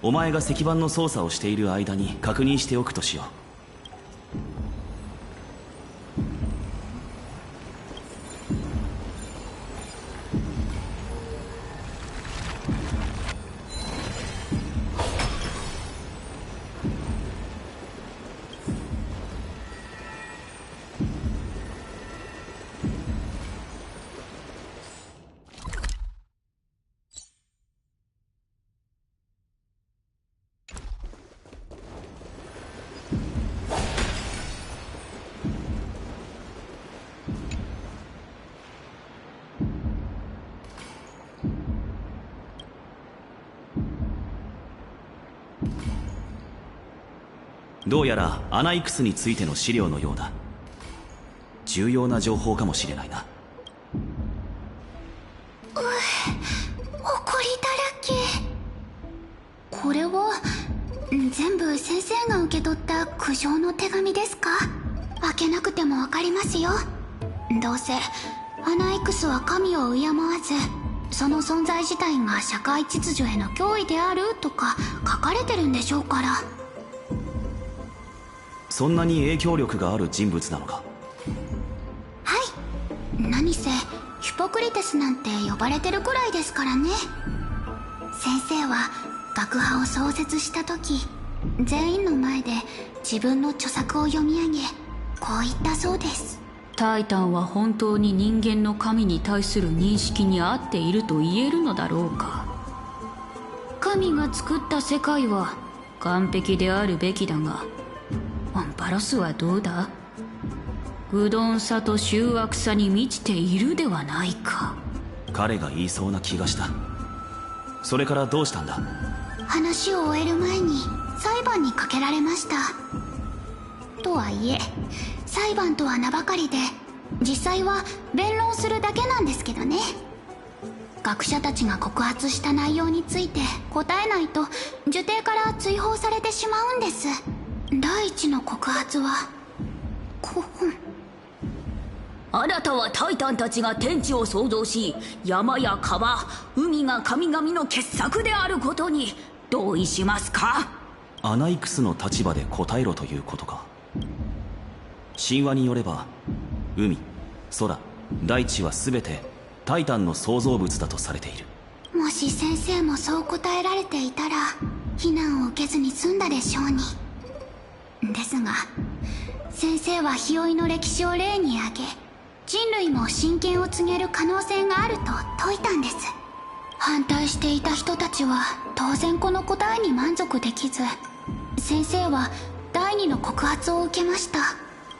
お前が石板の操作をしている間に確認しておくとしよう。どうやらアナイクスについての資料のようだ。重要な情報かもしれないな。埃だらけ。これは全部先生が受け取った苦情の手紙ですか？開けなくてもわかりますよ。どうせアナイクスは神を敬わず、その存在自体が社会秩序への脅威であるとか書かれてるんでしょうから。そんなに影響力がある人物なのか？はい。何せヒポクリテスなんて呼ばれてるくらいですからね。先生は学派を創設した時、全員の前で自分の著作を読み上げ、こう言ったそうです。タイタンは本当に人間の神に対する認識に合っていると言えるのだろうか。神が作った世界は完璧であるべきだが、アンパロスはどうだ？愚鈍さと醜悪さに満ちているではないか。彼が言いそうな気がした。それからどうしたんだ？話を終える前に裁判にかけられました。とはいえ裁判とは名ばかりで、実際は弁論するだけなんですけどね。学者たちが告発した内容について答えないと呪帝から追放されてしまうんです。第一の告発はあなたはタイタンたちが天地を創造し、山や川、海が神々の傑作であることに同意しますか？アナイクスの立場で答えろということか。神話によれば海、空、大地は全てタイタンの創造物だとされている。もし先生もそう答えられていたら非難を受けずに済んだでしょうに。ですが先生は日和の歴史を例に挙げ、人類も神権を告げる可能性があると説いたんです。反対していた人たちは当然この答えに満足できず、先生は第二の告発を受けました。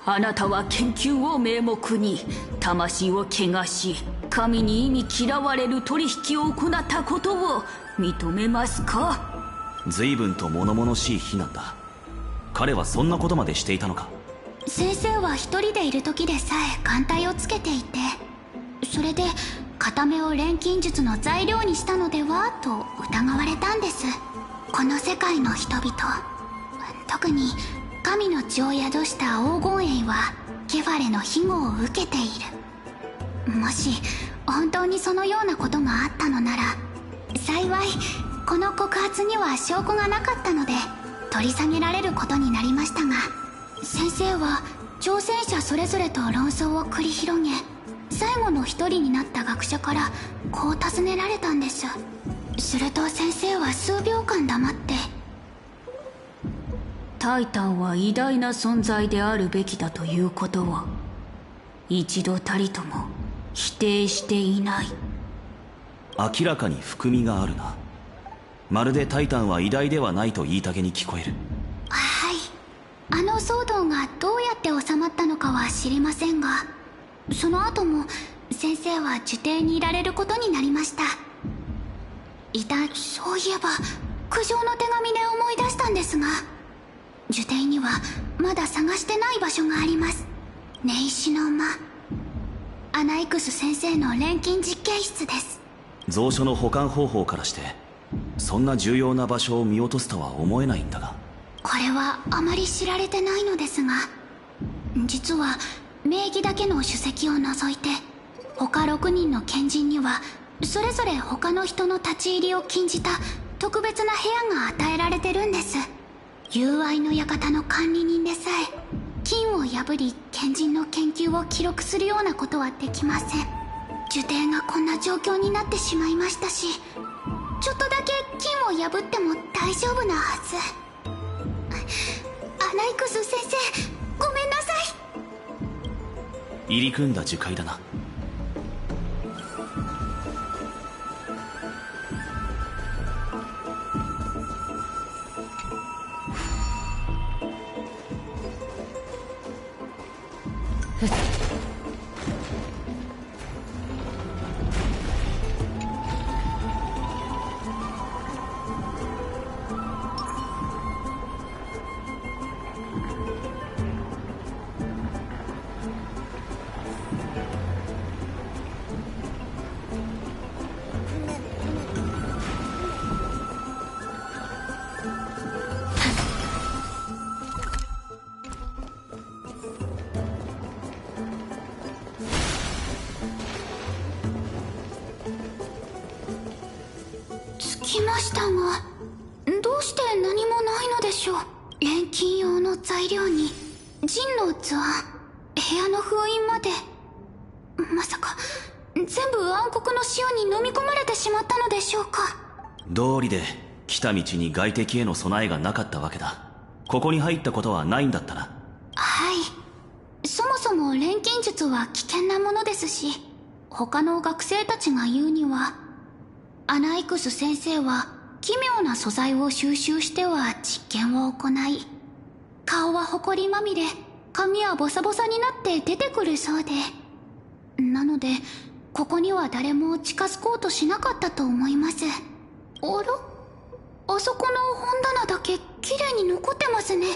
あなたは研究を名目に魂を汚し、神に意味嫌われる取引を行ったことを認めますか？随分と物々しい非難だ。彼はそんなことまでしていたのか？先生は一人でいる時でさえ眼帯をつけていて、それで片目を錬金術の材料にしたのではと疑われたんです。この世界の人々、特に神の血を宿した黄金衛はケファレの庇護を受けている。もし本当にそのようなことがあったのなら、幸いこの告発には証拠がなかったので取り下げられることになりましたが、先生は挑戦者それぞれと論争を繰り広げ、最後の一人になった学者からこう尋ねられたんです。すると先生は数秒間黙って、タイタンは偉大な存在であるべきだということは一度たりとも否定していない。明らかに含みがあるな。まるでタイタンは偉大ではないと言いたげに聞こえる。はい。あの騒動がどうやって収まったのかは知りませんが、その後も先生は呪帝にいられることになりました。そういえば苦情の手紙で思い出したんですが、呪帝にはまだ探してない場所があります。根石の間、アナイクス先生の錬金実験室です。蔵書の保管方法からしてそんな重要な場所を見落とすとは思えないんだが。これはあまり知られてないのですが、実は名義だけの首席を除いて他6人の賢人にはそれぞれ他の人の立ち入りを禁じた特別な部屋が与えられてるんです。友愛の館の管理人でさえ禁を破り賢人の研究を記録するようなことはできません。呪帝がこんな状況になってしまいましたし、ちょっとだけ禁を破っても大丈夫なはず。アナイクス先生、ごめんなさい。入り組んだ樹海だな。着きましたが、どうして何もないのでしょう。錬金用の材料にジンの図案、部屋の封印まで。まさか全部暗黒の潮に飲み込まれてしまったのでしょうか。道理で来た道に外敵への備えがなかったわけだ。ここに入ったことはないんだったな。はい。そもそも錬金術は危険なものですし、他の学生たちが言うには、アナイクス先生は奇妙な素材を収集しては実験を行い、顔は埃まみれ、髪はボサボサになって出てくるそうで、なのでここには誰も近づこうとしなかったと思います。あら、あそこの本棚だけ綺麗に残ってますね。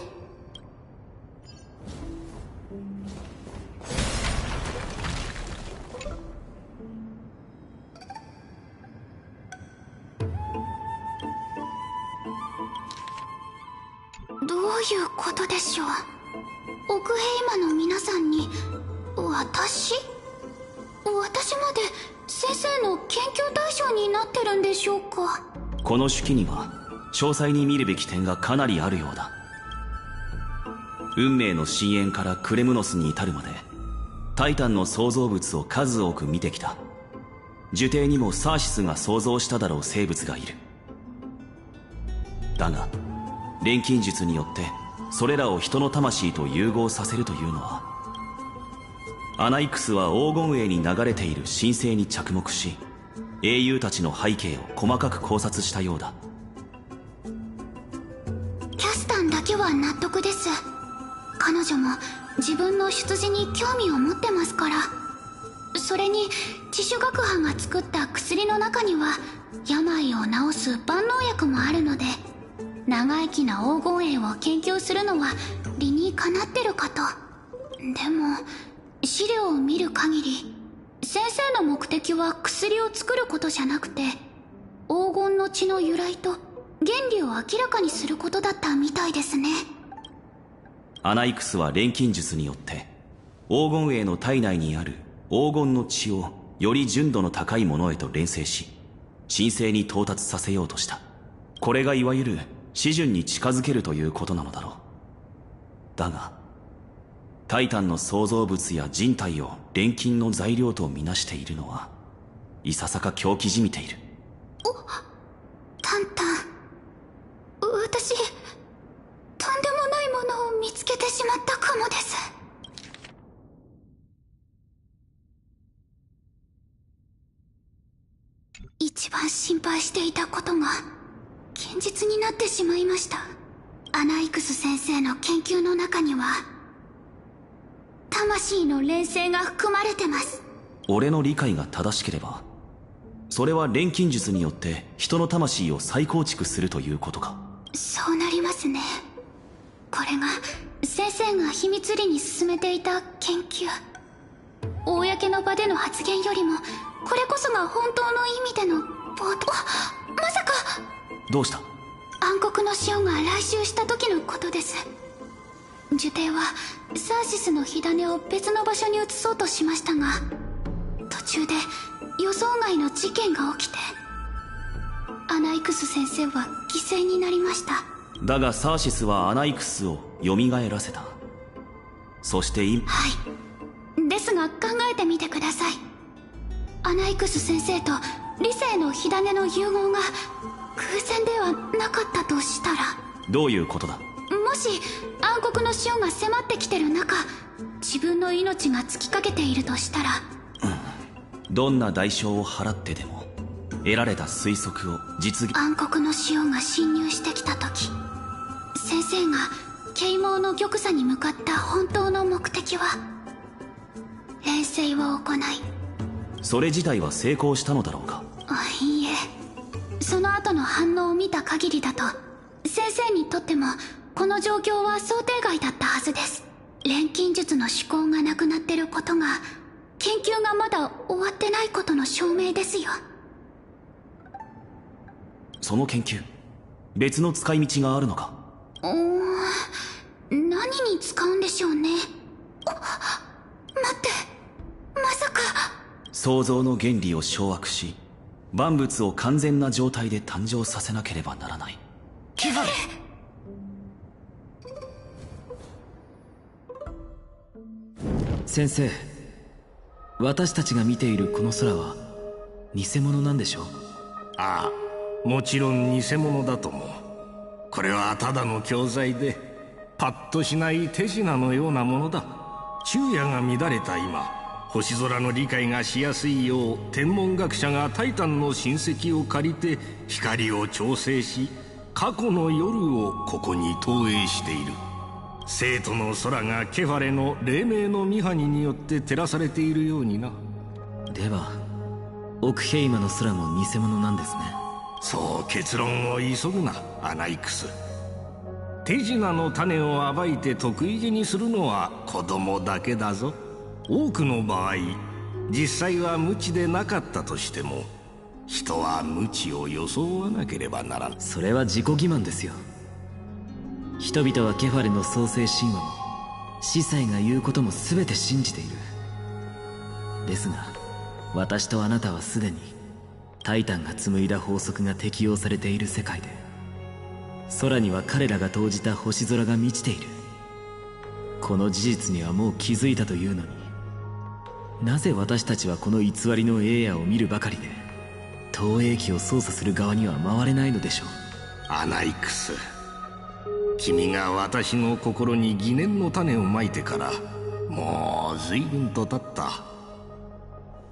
どういうことでしょう。奥平魔の皆さんに私まで先生の研究対象になってるんでしょうか。この手記には詳細に見るべき点がかなりあるようだ。運命の深淵からクレムノスに至るまでタイタンの創造物を数多く見てきた。呪帝にもサーシスが創造しただろう生物がいる。だが錬金術によってそれらを人の魂と融合させるというのは、アナイクスは黄金栄に流れている神聖に着目し、英雄たちの背景を細かく考察したようだ。キャスタンだけは納得です。彼女も自分の出自に興味を持ってますから。それに自主学派が作った薬の中には病を治す万能薬もあるので、長生きな黄金栄を研究するのは理にかなってるかと。でも資料を見る限り、先生の目的は薬を作ることじゃなくて、黄金の血の由来と原理を明らかにすることだったみたいですね。アナイクスは錬金術によって黄金栄の体内にある黄金の血をより純度の高いものへと錬成し、神聖に到達させようとした。これがいわゆる至純に近づけるということなのだろう。だがタイタンの創造物や人体を錬金の材料とみなしているのは、いささか狂気じみている。一番心配していたことが現実になってしまいました。アナイクス先生の研究の中には魂の錬成が含まれてます。俺の理解が正しければ、それは錬金術によって人の魂を再構築するということか。そうなりますね。これが先生が秘密裏に進めていた研究。公の場での発言よりもこれこそが本当の意味でのまさか。どうした？暗黒の潮が来襲した時のことです。呪帝はサーシスの火種を別の場所に移そうとしましたが、途中で予想外の事件が起きてアナイクス先生は犠牲になりました。だがサーシスはアナイクスを蘇らせた。そしてはいですが考えてみてください。アナイクス先生と理性の火種の融合が偶然ではなかったとしたら。どういうことだ？もし暗黒の潮が迫ってきてる中、自分の命が尽きかけているとしたら、どんな代償を払ってでも得られた推測を実現。暗黒の潮が侵入してきた時、先生が啓蒙の玉座に向かった本当の目的は錬成を行い。それ自体は成功したのだろうか？いいえ、その後の反応を見た限りだと先生にとってもこの状況は想定外だったはずです。錬金術の思考がなくなってることが研究がまだ終わってないことの証明ですよ。その研究、別の使い道があるのか？何に使うんでしょうね。待って、まさか。創造の原理を掌握し、万物を完全な状態で誕生させなければならない。ケファレ。先生、私たちが見ているこの空は偽物なんでしょう？ああ、もちろん偽物だとも。これはただの教材でパッとしない手品のようなものだ。昼夜が乱れた今、星空の理解がしやすいよう天文学者がタイタンの親戚を借りて光を調整し、過去の夜をここに投影している。生徒の空がケファレの黎明のミハニによって照らされているようにな。ではオクヘイマの空も偽物なんですね。そう、結論を急ぐな、アナイクス。手品の種を暴いて得意げにするのは子供だけだぞ。多くの場合、実際は無知でなかったとしても、人は無知を装わなければならない。それは自己欺瞞ですよ。人々はケファレの創世神話も司祭が言うことも全て信じている。ですが私とあなたはすでにタイタンが紡いだ法則が適用されている世界で、空には彼らが投じた星空が満ちている。この事実にはもう気づいたというのに、なぜ私たちはこの偽りの栄夜を見るばかりで投影機を操作する側には回れないのでしょう？アナイクス、君が私の心に疑念の種をまいてからもう随分と経った。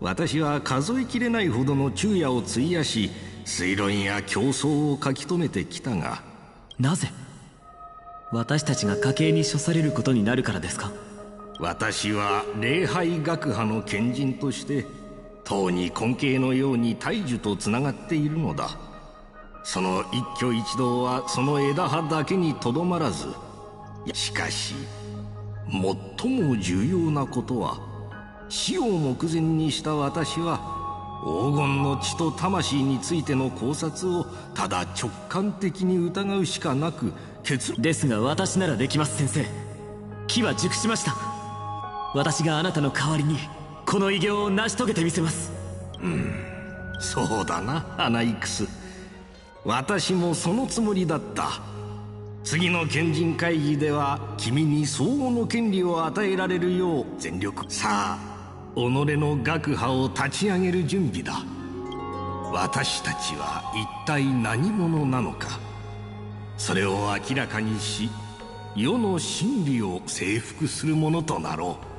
私は数えきれないほどの昼夜を費やし、推論や競争を書き留めてきたが。なぜ？私たちが家計に処されることになるからですか？私は礼拝学派の賢人として唐に根茎のように大樹とつながっているのだ。その一挙一動はその枝葉だけにとどまらず、しかし最も重要なことは、死を目前にした私は黄金の血と魂についての考察をただ直感的に疑うしかなく、ですが私ならできます。先生、機は熟しました。私があなたの代わりにこの偉業を成し遂げてみせます。そうだな、アナイクス。私もそのつもりだった。次の賢人会議では君に相互の権利を与えられるよう全力。さあ、己の学派を立ち上げる準備だ。私たちは一体何者なのか、それを明らかにし、世の真理を征服するものとなろう。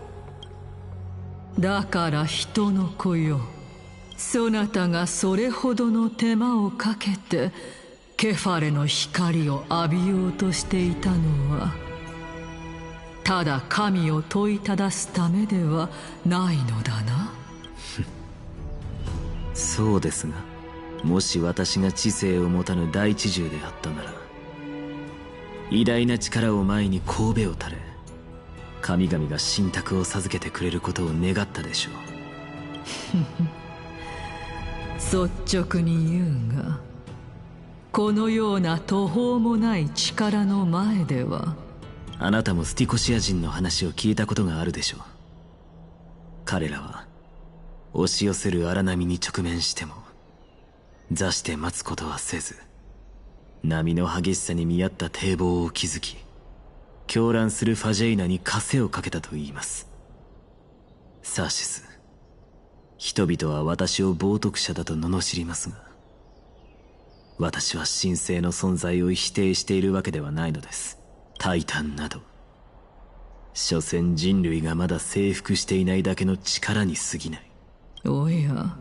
だから人の子よ、そなたがそれほどの手間をかけてケファレの光を浴びようとしていたのはただ神を問いただすためではないのだな。そうですが、もし私が知性を持たぬ大知獣であったなら、偉大な力を前に頭を垂れ、神々が信託を授けてくれることを願ったでしょう。率直に言うが、このような途方もない力の前では。あなたもスティコシア人の話を聞いたことがあるでしょう。彼らは押し寄せる荒波に直面しても座して待つことはせず、波の激しさに見合った堤防を築き、狂乱するファジェイナに枷をかけたといいます。サーシス、人々は私を冒涜者だと罵りますが、私は神聖の存在を否定しているわけではないのです。タイタンなど、所詮人類がまだ征服していないだけの力に過ぎない。おや、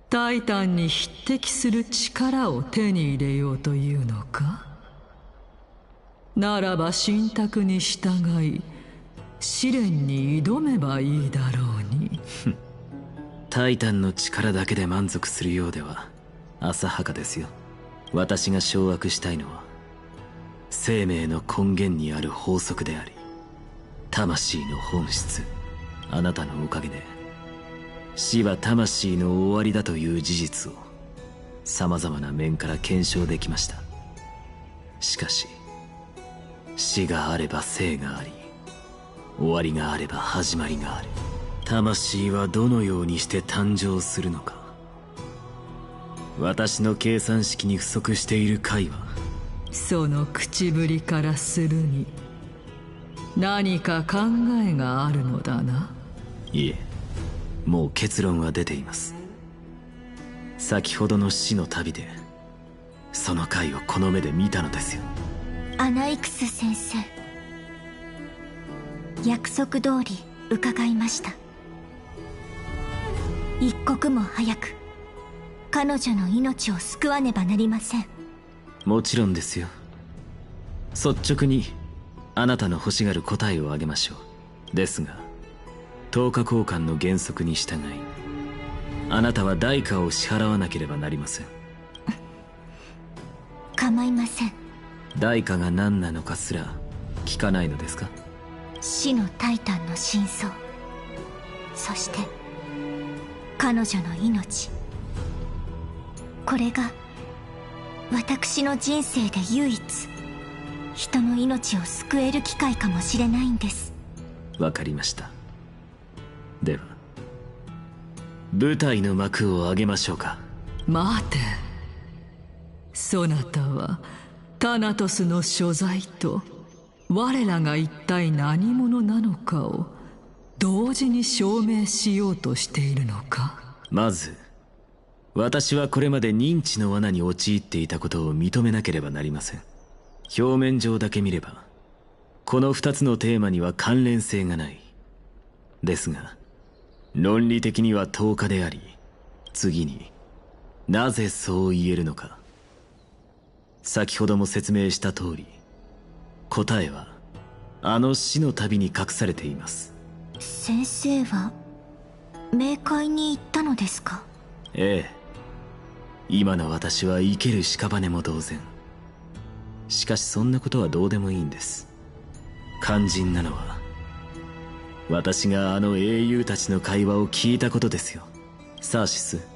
タイタンに匹敵する力を手に入れようというのか。ならば信託に従い試練に挑めばいいだろうに。タイタンの力だけで満足するようでは浅はかですよ。私が掌握したいのは生命の根源にある法則であり、魂の本質。あなたのおかげで死は魂の終わりだという事実を様々な面から検証できました。しかし死があれば生があり、終わりがあれば始まりがある。魂はどのようにして誕生するのか、私の計算式に不足している解は。その口ぶりからするに何か考えがあるのだな。いえ、もう結論は出ています。先ほどの死の旅でその解をこの目で見たのですよ。アナイクス先生、約束通り伺いました。一刻も早く彼女の命を救わねばなりません。もちろんですよ。率直にあなたの欲しがる答えをあげましょう。ですが10日交換の原則に従い、あなたは代価を支払わなければなりません。構いません。代価が何なのかすら聞かないのですか。死のタイタンの真相、そして彼女の命、これが私の人生で唯一人の命を救える機会かもしれないんです。わかりました。では舞台の幕を上げましょうか。待て、そなたはタナトスの所在と我らが一体何者なのかを同時に証明しようとしているのか。まず私はこれまで認知の罠に陥っていたことを認めなければなりません。表面上だけ見ればこの2つのテーマには関連性がない。ですが論理的には10日であり、次になぜそう言えるのか。先ほども説明した通り、答えはあの死の旅に隠されています。先生は冥界に行ったのですか。ええ、今の私は生ける屍も同然。しかしそんなことはどうでもいいんです。肝心なのは私があの英雄たちの会話を聞いたことですよ。サーシス、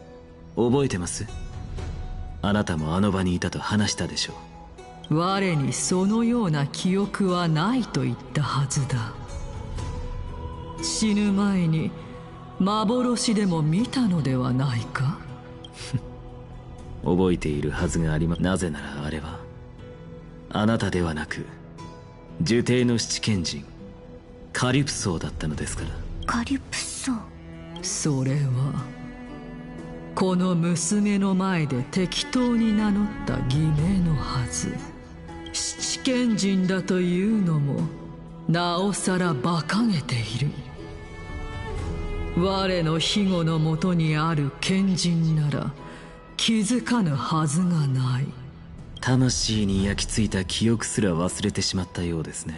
覚えてます？あなたもあの場にいたと話したでしょう。我にそのような記憶はないと言ったはずだ。死ぬ前に幻でも見たのではないか。覚えているはずがあります。なぜならあれはあなたではなく呪帝の七賢人カリプソーだったのですから。カリプソー。それはこの娘の前で適当に名乗った偽名のはず。七賢人だというのもなおさら馬鹿げている。我の庇護のもとにある賢人なら気づかぬはずがない。魂に焼き付いた記憶すら忘れてしまったようですね。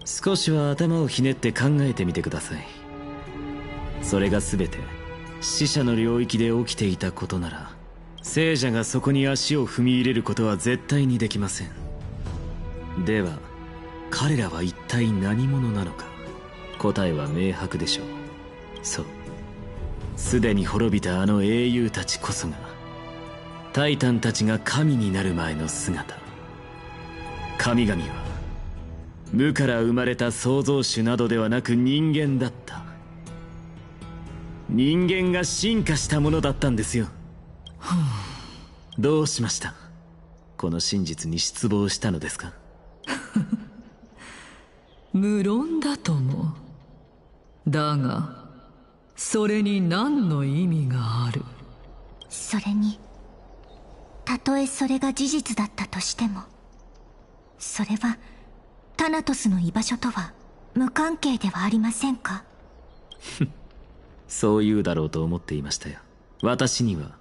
少しは頭をひねって考えてみてください。それが全て死者の領域で起きていたことなら、聖者がそこに足を踏み入れることは絶対にできません。では彼らは一体何者なのか。答えは明白でしょう。そう、すでに滅びたあの英雄たちこそがタイタンたちが神になる前の姿。神々は無から生まれた創造主などではなく人間だった。人間が進化したものだったんですよ。どうしました？この真実に失望したのですか？無論だとも。だがそれに何の意味がある？それに、たとえそれが事実だったとしても、それはタナトスの居場所とは無関係ではありませんか？そう言うだろうと思っていましたよ。私には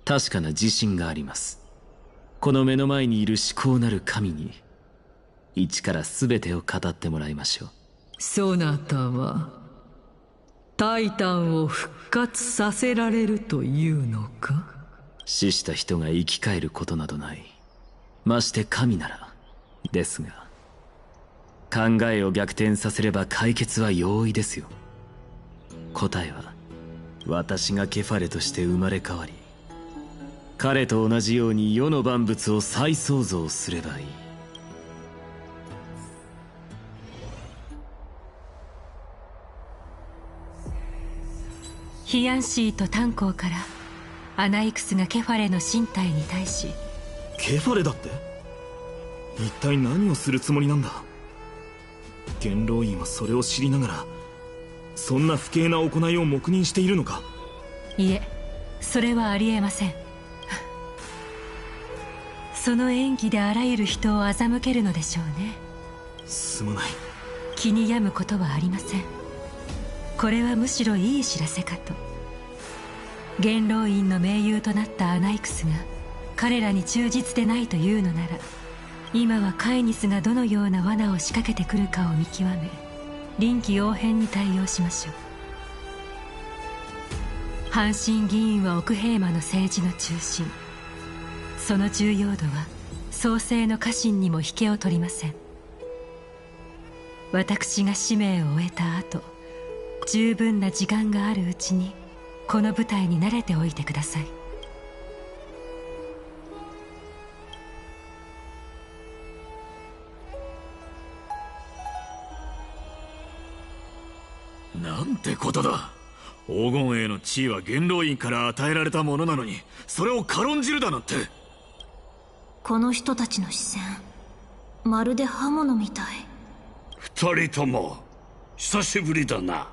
確かな自信があります。この目の前にいる至高なる神に一から全てを語ってもらいましょう。そなたはタイタンを復活させられるというのか？死した人が生き返ることなどない。まして神なら。ですが考えを逆転させれば解決は容易ですよ。答えは私がケファレとして生まれ変わり、彼と同じように世の万物を再創造すればいい。ヒアンシーと炭鉱からアナイクスがケファレの身体に対し。ケファレだって？一体何をするつもりなんだ？元老院はそれを知りながらそんな不敬な行いを黙認しているのか？いえ、それはありえません。その演技であらゆる人を欺けるのでしょうね。すまない。気に病むことはありません。これはむしろいい知らせかと。元老院の盟友となったアナイクスが彼らに忠実でないというのなら、今はカイニスがどのような罠を仕掛けてくるかを見極め、臨機応変に対応しましょう。阪神議員は奥平間の政治の中心。その重要度は創世の家臣にも引けを取りません。私が使命を終えた後、十分な時間があるうちにこの舞台に慣れておいてください。なんてことだ。黄金への地位は元老院から与えられたものなのに、それを軽んじるだなんて。この人たちの視線、まるで刃物みたい。二人とも久しぶりだな。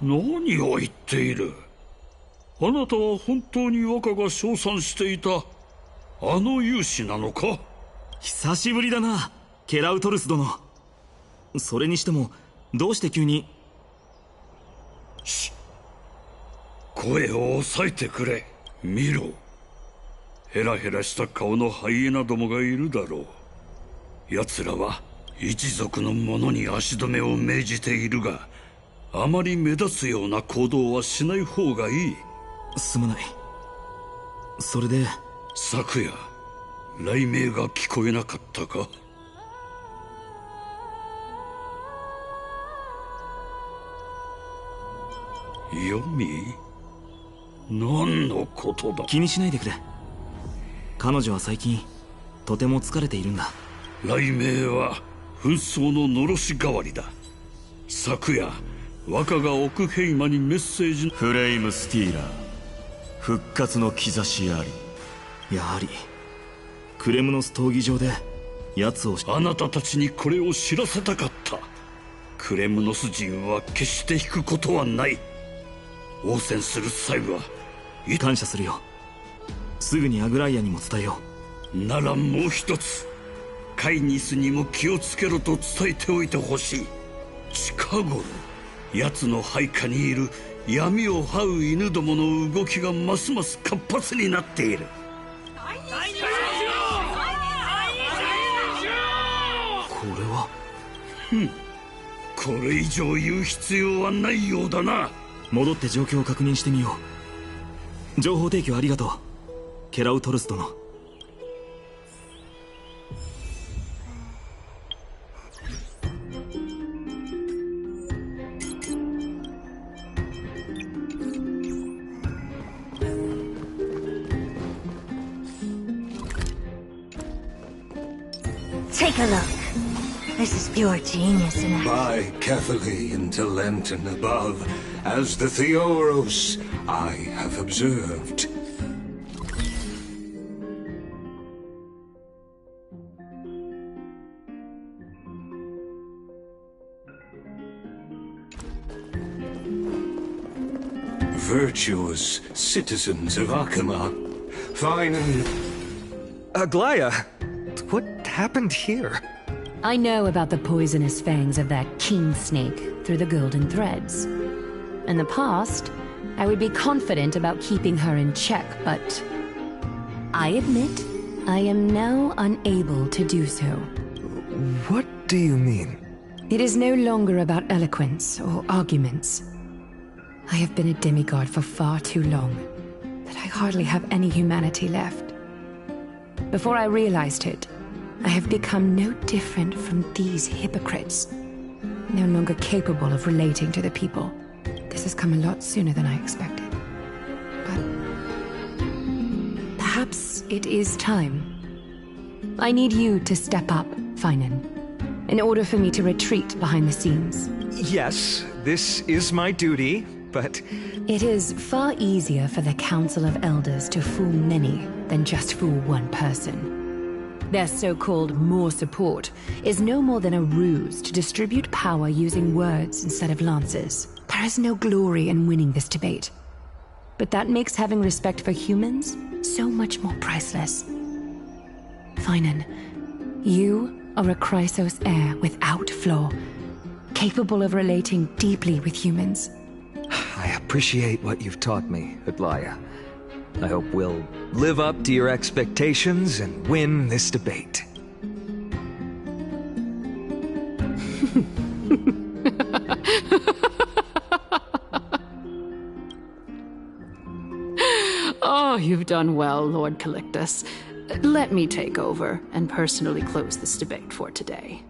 何を言っている？あなたは本当に若が称賛していたあの勇士なのか？久しぶりだな、ケラウトルス殿。それにしてもどうして急に。声を抑えてくれ。見ろ、ヘラヘラした顔のハイエナどもがいるだろう。奴らは一族の者に足止めを命じているが、あまり目立つような行動はしない方がいい。すまない。それで昨夜雷鳴が聞こえなかったか？ヨミ？何のことだ？気にしないでくれ。彼女は最近とても疲れているんだ。雷鳴は紛争ののろし代わりだ。昨夜若が奥平間にメッセージ。フレイムスティーラー、復活の兆しあり。やはりクレムノス闘技場で奴を。あなたたちにこれを知らせたかった。クレムノス人は決して引くことはない。応戦する際は感謝するよ。すぐにアグライアにも伝えよう。ならもう一つ、カイニスにも気をつけろと伝えておいてほしい。近頃奴の配下にいる闇を這う犬どもの動きがますます活発になっている。これはこれ以上言う必要はないようだな。戻って状況を確認してみよう。情報提供ありがとう、ケラウトルス殿。Take a look. This is pure genius in action. By carefully into Lenten above, as the Theoros I have observed. Virtuous citizens of Akama, fine and... Aglaya, what happened here? I know about the poisonous fangs of that king snake through the golden threads. In the past, I would be confident about keeping her in check, but I admit I am now unable to do so. What do you mean? It is no longer about eloquence or arguments. I have been a demigod for far too long that I hardly have any humanity left. Before I realized it, I have become no different from these hypocrites, no longer capable of relating to the people. This has come a lot sooner than I expected. But perhaps it is time. I need you to step up, Finan, in order for me to retreat behind the scenes. Yes, this is my duty, but... It is far easier for the Council of Elders to fool many than just fool one person. Their so-called more support is no more than a ruse to distribute power using words instead of lances. There is no glory in winning this debate. But that makes having respect for humans so much more priceless. Finan, you are a Chrysos heir without flaw, capable of relating deeply with humans. I appreciate what you've taught me, Aglaya. I hope we'll live up to your expectations and win this debate. Oh, you've done well, Lord Calictus. Let me take over and personally close this debate for today.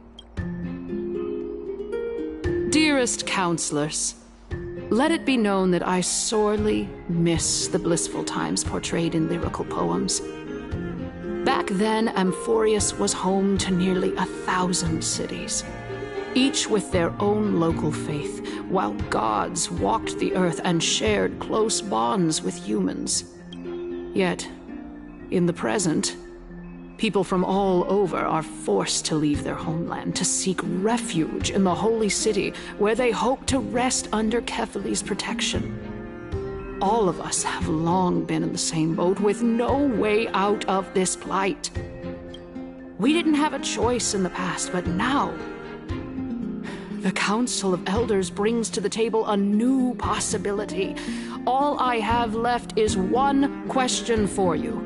Dearest counselors, let it be known that I sorely miss the blissful times portrayed in lyrical poems. Back then, Amphoreus was home to nearly 1,000 cities, each with their own local faith, while gods walked the earth and shared close bonds with humans. Yet, in the present, people from all over are forced to leave their homeland to seek refuge in the holy city where they hope to rest under Kephales's protection. All of us have long been in the same boat with no way out of this plight. We didn't have a choice in the past, but now the Council of Elders brings to the table a new possibility. All I have left is one question for you.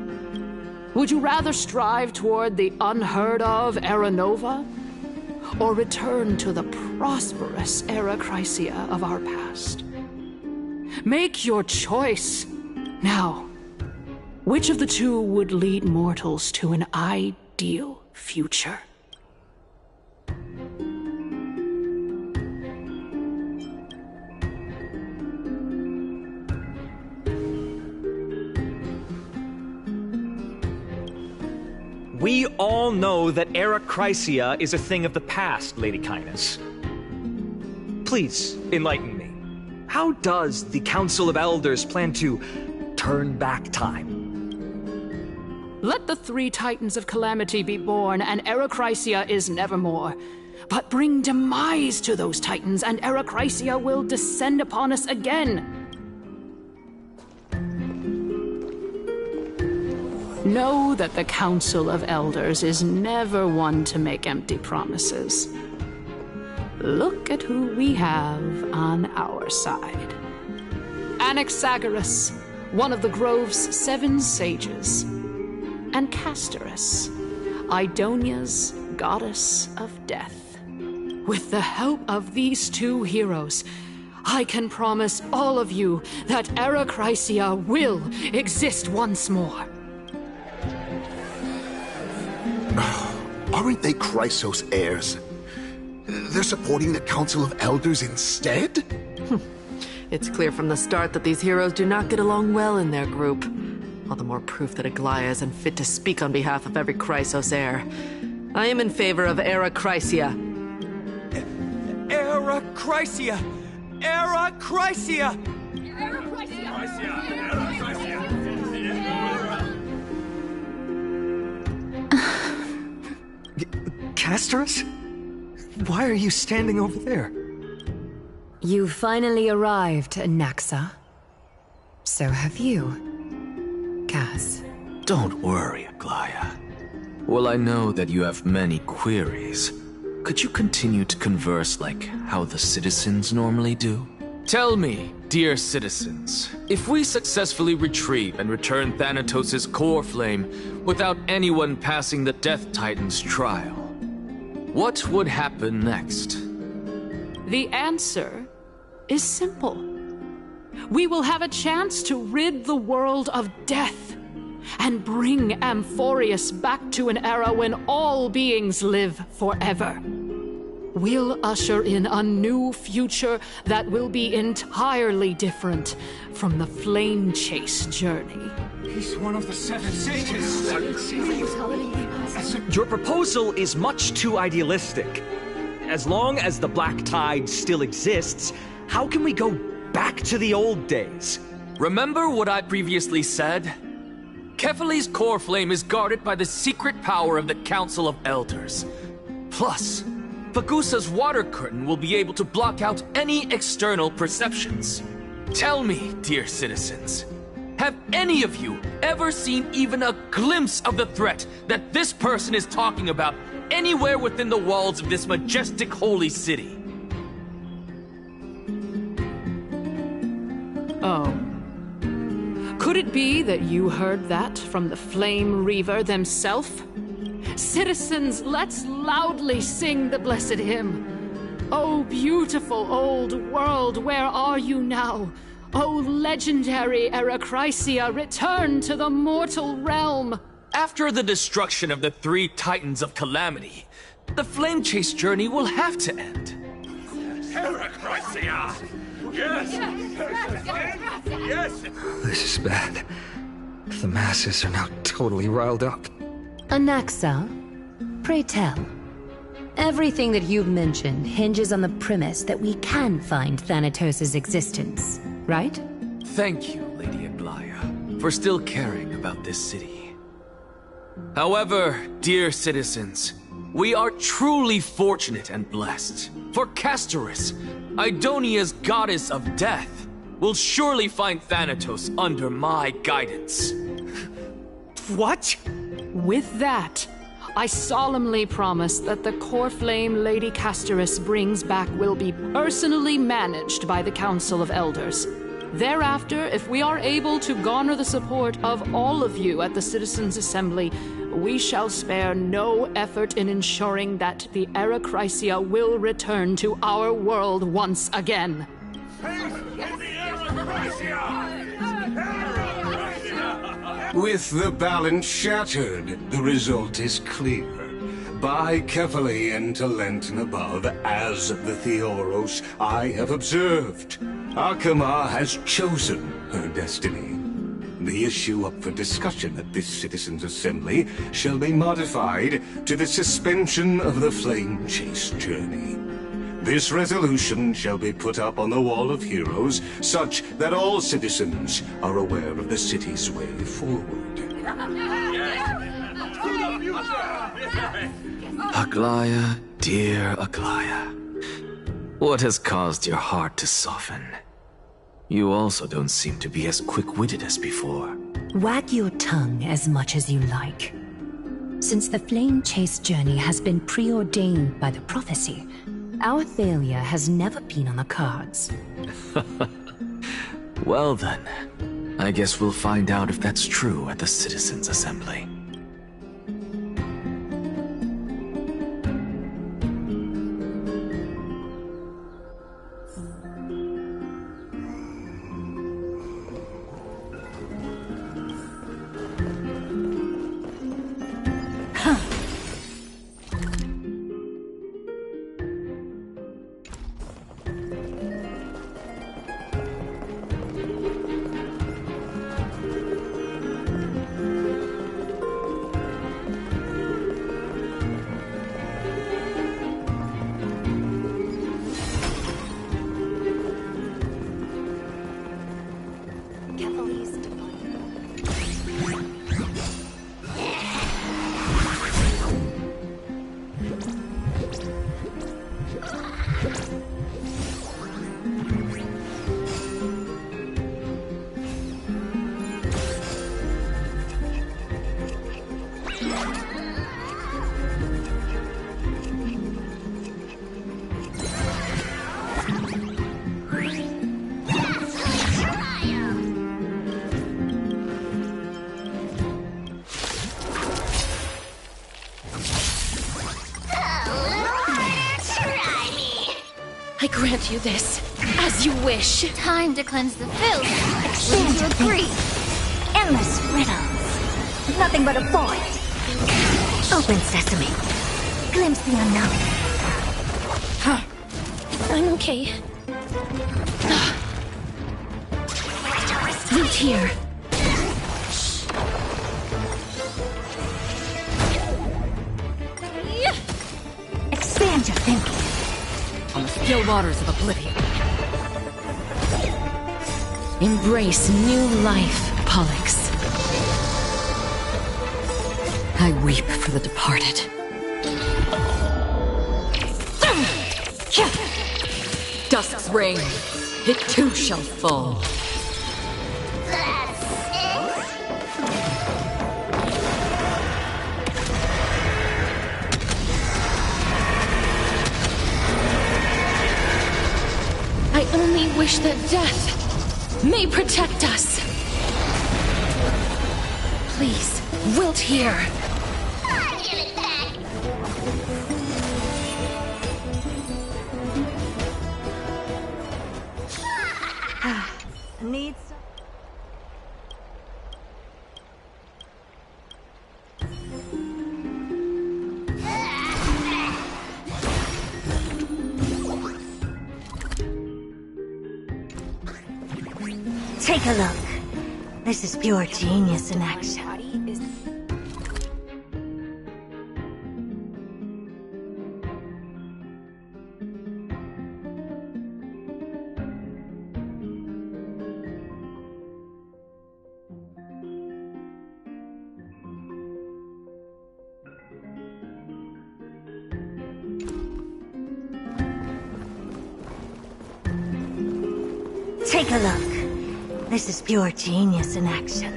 Would you rather strive toward the unheard of Era Nova, or return to the prosperous Era Chrysia of our past? Make your choice. Now, which of the two would lead mortals to an ideal future? We all know that Era Chrysia is a thing of the past, Lady Kainis. Please, enlighten me. How does the Council of Elders plan to turn back time? Let the three Titans of Calamity be born, and Era Chrysia is nevermore. But bring demise to those Titans, and Era Chrysia will descend upon us again. Know that the Council of Elders is never one to make empty promises. look at who we have on our side. Anaxagoras, one of the Grove's 7 sages, and Castorus, Idonia's goddess of death. With the help of these 2 heroes, I can promise all of you that Era Chrysia will exist once more. Aren't they Chrysos heirs? They're supporting the Council of Elders instead? It's clear from the start that these heroes do not get along well in their group. All the more proof that Aglaya isn't fit to speak on behalf of every Chrysos heir. I am in favor of Era Chrysia. Era Chrysia! Era Chrysia! Castorus? Why are you standing over there? You finally arrived, Naxa. So have you, Cass. Don't worry, Aglaya. Well, I know that you have many queries. Could you continue to converse like how the citizens normally do? Tell me, dear citizens, if we successfully retrieve and return Thanatos' core flame without anyone passing the Death Titan's trial, what would happen next? The answer is simple. We will have a chance to rid the world of death and bring Amphoreus back to an era when all beings live forever. We'll usher in a new future that will be entirely different from the flame chase journey. He's one of the 7 sages. Your proposal is much too idealistic. As long as the Black Tide still exists, how can we go back to the old days? Remember what I previously said? Kefali's core flame is guarded by the secret power of the Council of Elders. Plus, Pagusa's water curtain will be able to block out any external perceptions. Tell me, dear citizens, have any of you ever seen even a glimpse of the threat that this person is talking about anywhere within the walls of this majestic holy city? Oh. Could it be that you heard that from the Flame Reaver themselves? Citizens, let's loudly sing the blessed hymn. Oh, beautiful old world, where are you now? Oh, legendary Era Chrysia, return to the mortal realm! After the destruction of the 3 Titans of Calamity, the Flame Chase journey will have to end. Era Chrysia! Yes! Yes! This is bad. The masses are now totally riled up. Anaxa, pray tell. Everything that you've mentioned hinges on the premise that we can find Thanatos' existence, right? Thank you, Lady Aglaya, for still caring about this city. However, dear citizens, we are truly fortunate and blessed. For Castorus, Idonia's goddess of death, will surely find Thanatos under my guidance. What? With that, I solemnly promise that the core flame Lady Castorus brings back will be personally managed by the Council of Elders. Thereafter, if we are able to garner the support of all of you at the Citizens' Assembly, we shall spare no effort in ensuring that the Era Chrysia will return to our world once again. With the balance shattered, the result is clear. By Kefali and Talent and above, as the Theoros I have observed, Akama has chosen her destiny. The issue up for discussion at this Citizens' Assembly shall be modified to the suspension of the Flame Chase journey. This resolution shall be put up on the Wall of Heroes, such that all citizens are aware of the city's way forward. Aglaya, dear Aglaya, what has caused your heart to soften? You also don't seem to be as quick-witted as before. Wag your tongue as much as you like. Since the Flame Chase journey has been preordained by the prophecy, Our failure has never been on the cards. Well then, I guess we'll find out if that's true at the Citizens' Assembly. I grant you this, as you wish. Time to cleanse the filth. Expand to agree. Endless riddles. Nothing but a void. Open sesame. Glimpse the unknown. I'm okay. Wait here. Expand your thinking. On the still waters of oblivion. Embrace new life, Pollux. I weep for the departed. Dusk's reign, it too shall fall. I only wish that death may protect us. Please, wilt here. Needs. Take a look. This is pure genius in action. Take a look. This is pure genius in action.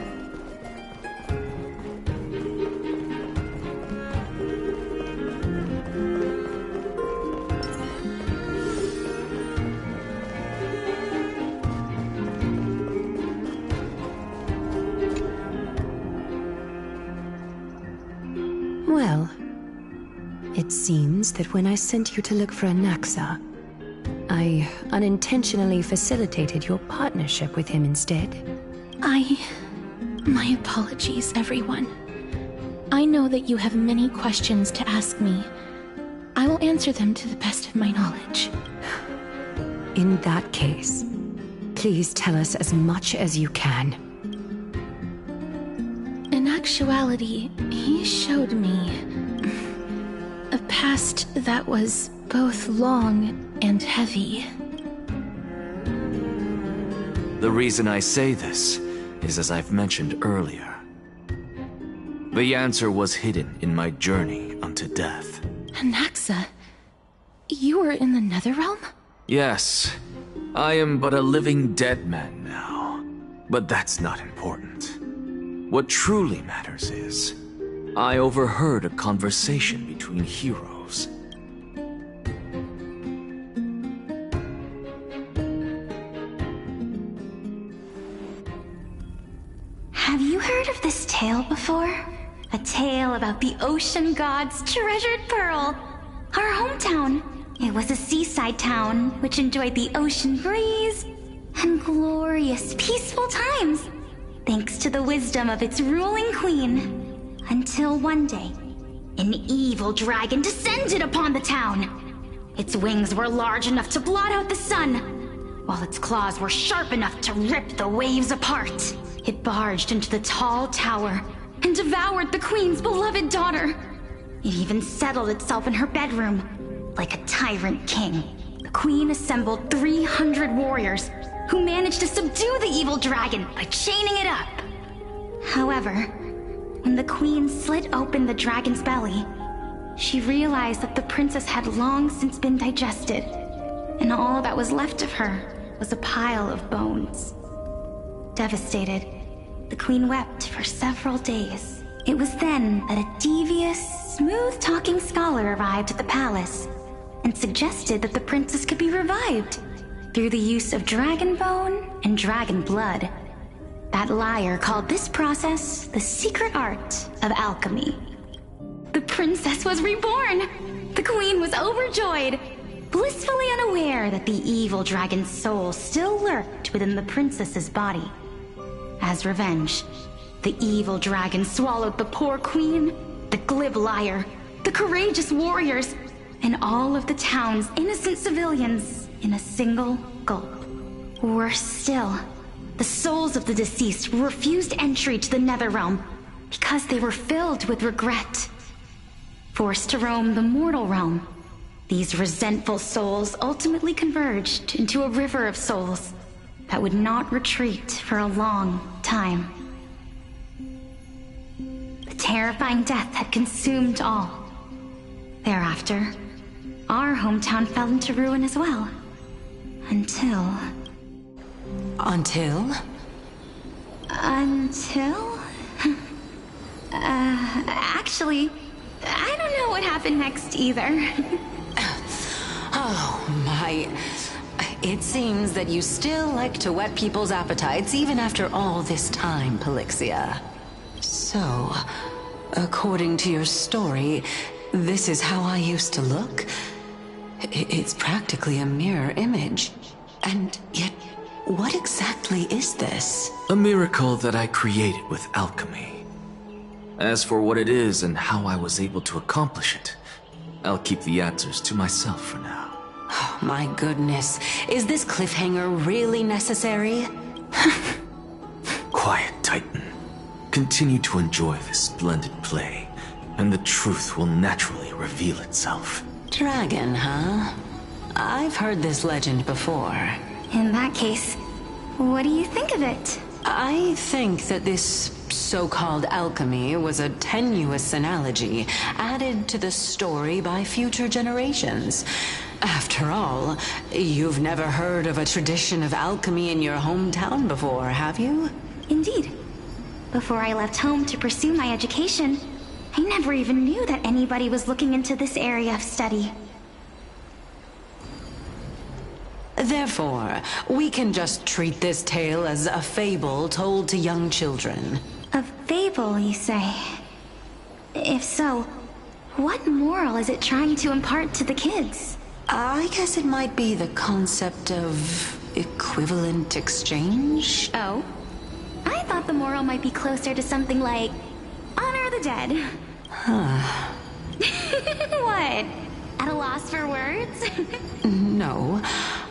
Well, it seems that when I sent you to look for Anaxa, I unintentionally facilitated your partnership with him instead. My apologies, everyone. I know that you have many questions to ask me. I will answer them to the best of my knowledge. In that case, please tell us as much as you can. In actuality, he showed me a past that was both long and heavy. The reason I say this is as I've mentioned earlier. The answer was hidden in my journey unto death. Anaxa, you were in the Netherrealm? Yes, I am but a living dead man now. But that's not important. What truly matters is, I overheard a conversation between heroes. Have you heard of this tale before? A tale about the ocean god's treasured pearl. Our hometown. It was a seaside town which enjoyed the ocean breeze and glorious, peaceful times, thanks to the wisdom of its ruling queen. Until one day, an evil dragon descended upon the town. Its wings were large enough to blot out the sun, while its claws were sharp enough to rip the waves apart. It barged into the tall tower and devoured the queen's beloved daughter. It even settled itself in her bedroom. Like a tyrant king, the queen assembled 300 warriors who managed to subdue the evil dragon by chaining it up. However, when the queen slit open the dragon's belly, she realized that the princess had long since been digested, and all that was left of her was a pile of bones. Devastated, the queen wept for several days. It was then that a devious, smooth-talking scholar arrived at the palace and suggested that the princess could be revived through the use of dragon bone and dragon blood. That liar called this process the secret art of alchemy. The princess was reborn! The queen was overjoyed, blissfully unaware that the evil dragon's soul still lurked within the princess's body. As revenge, the evil dragon swallowed the poor queen, the glib liar, the courageous warriors, and all of the town's innocent civilians in a single gulp. Worse still, the souls of the deceased were refused entry to the Netherrealm because they were filled with regret. Forced to roam the mortal realm, these resentful souls ultimately converged into a river of souls that would not retreat for a long time. The terrifying death had consumed all. Thereafter, our hometown fell into ruin as well. Until... Until? Actually, I don't know what happened next either. Oh my... It seems that you still like to whet people's appetites even after all this time, Pelixia. So, according to your story, this is how I used to look? It's practically a mirror image. And yet, what exactly is this? A miracle that I created with alchemy. As for what it is and how I was able to accomplish it, I'll keep the answers to myself for now. Oh, my goodness. Is this cliffhanger really necessary? Quiet, Titan. Continue to enjoy this splendid play, and the truth will naturally reveal itself. Dragon, huh? I've heard this legend before. In that case, what do you think of it? I think that this so-called alchemy was a tenuous analogy added to the story by future generations. After all, you've never heard of a tradition of alchemy in your hometown before, have you? Indeed. Before I left home to pursue my education, I never even knew that anybody was looking into this area of study. Therefore, we can just treat this tale as a fable told to young children. A fable, you say? If so, what moral is it trying to impart to the kids? I guess it might be the concept of equivalent exchange. Oh? I thought the moral might be closer to something like honor the dead. Huh. What? At a loss for words? No.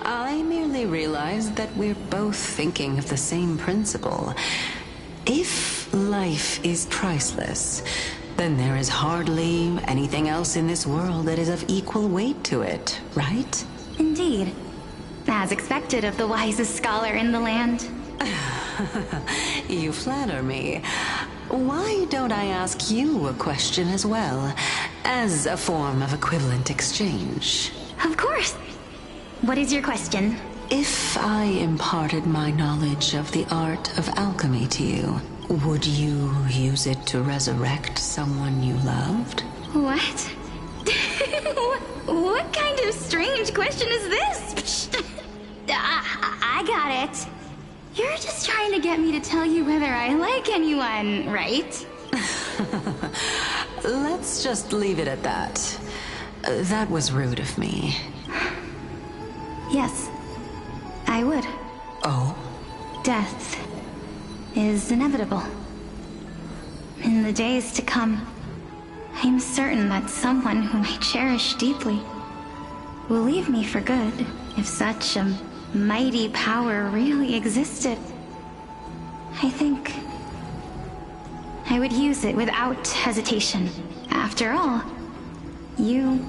I merely realized that we're both thinking of the same principle. If life is priceless, then there is hardly anything else in this world that is of equal weight to it, right? Indeed. As expected of the wisest scholar in the land. You flatter me. Why don't I ask you a question as well, as a form of equivalent exchange? Of course. What is your question? If I imparted my knowledge of the art of alchemy to you, would you use it to resurrect someone you loved? What? What kind of strange question is this? I got it. You're just trying to get me to tell you whether I like anyone, right? Let's just leave it at that. That was rude of me. Yes, I would. Oh? Death is inevitable. In the days to come, I'm certain that someone whom I cherish deeply will leave me for good if such a mighty power really existed. I think I would use it without hesitation. After all, you,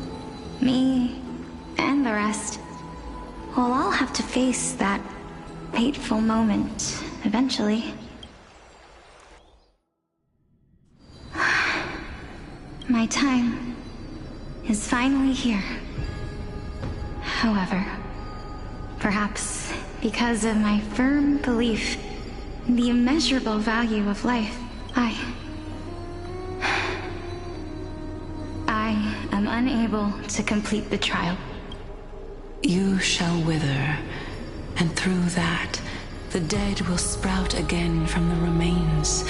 me, and the rest will all have to face that fateful moment eventually. My time is finally here. However, perhaps because of my firm belief in the immeasurable value of life, I am unable to complete the trial. You shall wither, and through that, the dead will sprout again from the remains,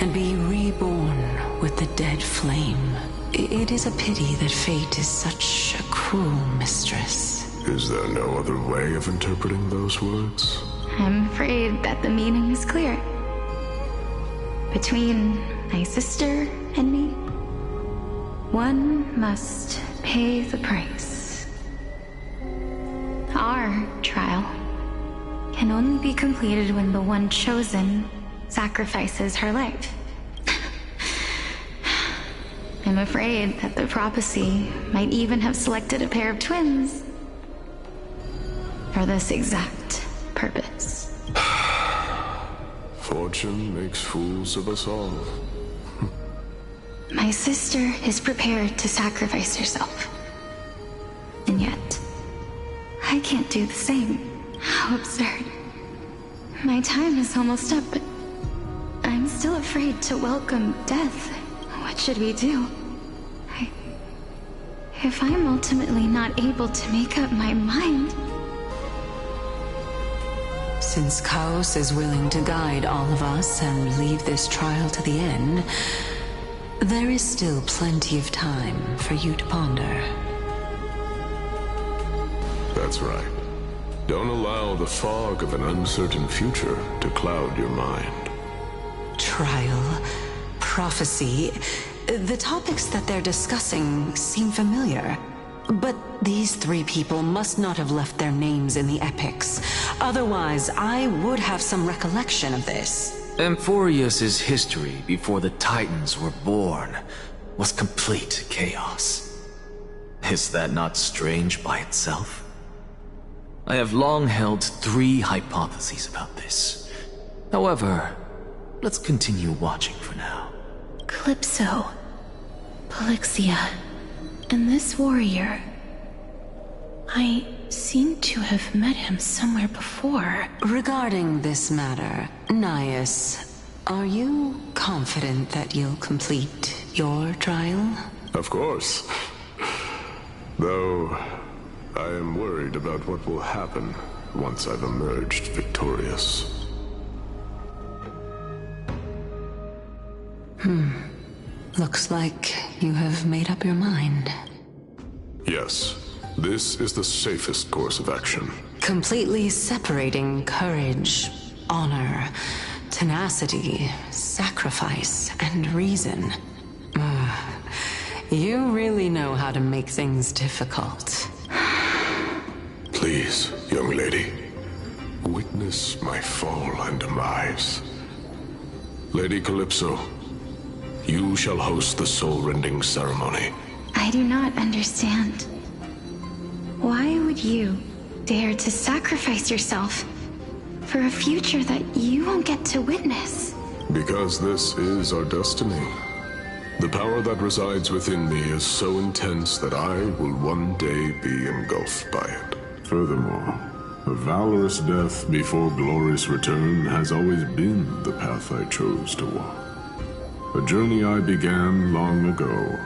and be reborn with the dead flame. It is a pity that fate is such a cruel mistress. Is there no other way of interpreting those words? I'm afraid that the meaning is clear. Between my sister and me, one must pay the price. Our trial can only be completed when the one chosen sacrifices her life. I'm afraid that the prophecy might even have selected a pair of twins for this exact purpose. Fortune makes fools of us all. My sister is prepared to sacrifice herself. And yet, I can't do the same. How absurd. My time is almost up, but I'm still afraid to welcome death. What should we do? If I'm ultimately not able to make up my mind... Since Chaos is willing to guide all of us and leave this trial to the end, there is still plenty of time for you to ponder. That's right. Don't allow the fog of an uncertain future to cloud your mind. Trial, prophecy, the topics that they're discussing seem familiar. But these three people must not have left their names in the epics. Otherwise, I would have some recollection of this. Amphoreus' history before the Titans were born was complete chaos. Is that not strange by itself? I have long held three hypotheses about this. However, let's continue watching for now. Calypso, Polixia, and this warrior. I seem to have met him somewhere before. Regarding this matter, Nias, are you confident that you'll complete your trial? Of course. Though, I am worried about what will happen once I've emerged victorious. Looks like you have made up your mind. Yes, this is the safest course of action. Completely separating courage, honor, tenacity, sacrifice, and reason. You really know how to make things difficult. Please, young lady, witness my fall and demise. Lady Calypso, you shall host the soul-rending ceremony. I do not understand. Why would you dare to sacrifice yourself for a future that you won't get to witness? Because this is our destiny. The power that resides within me is so intense that I will one day be engulfed by it. Furthermore, a valorous death before glorious return has always been the path I chose to walk. A journey I began long ago.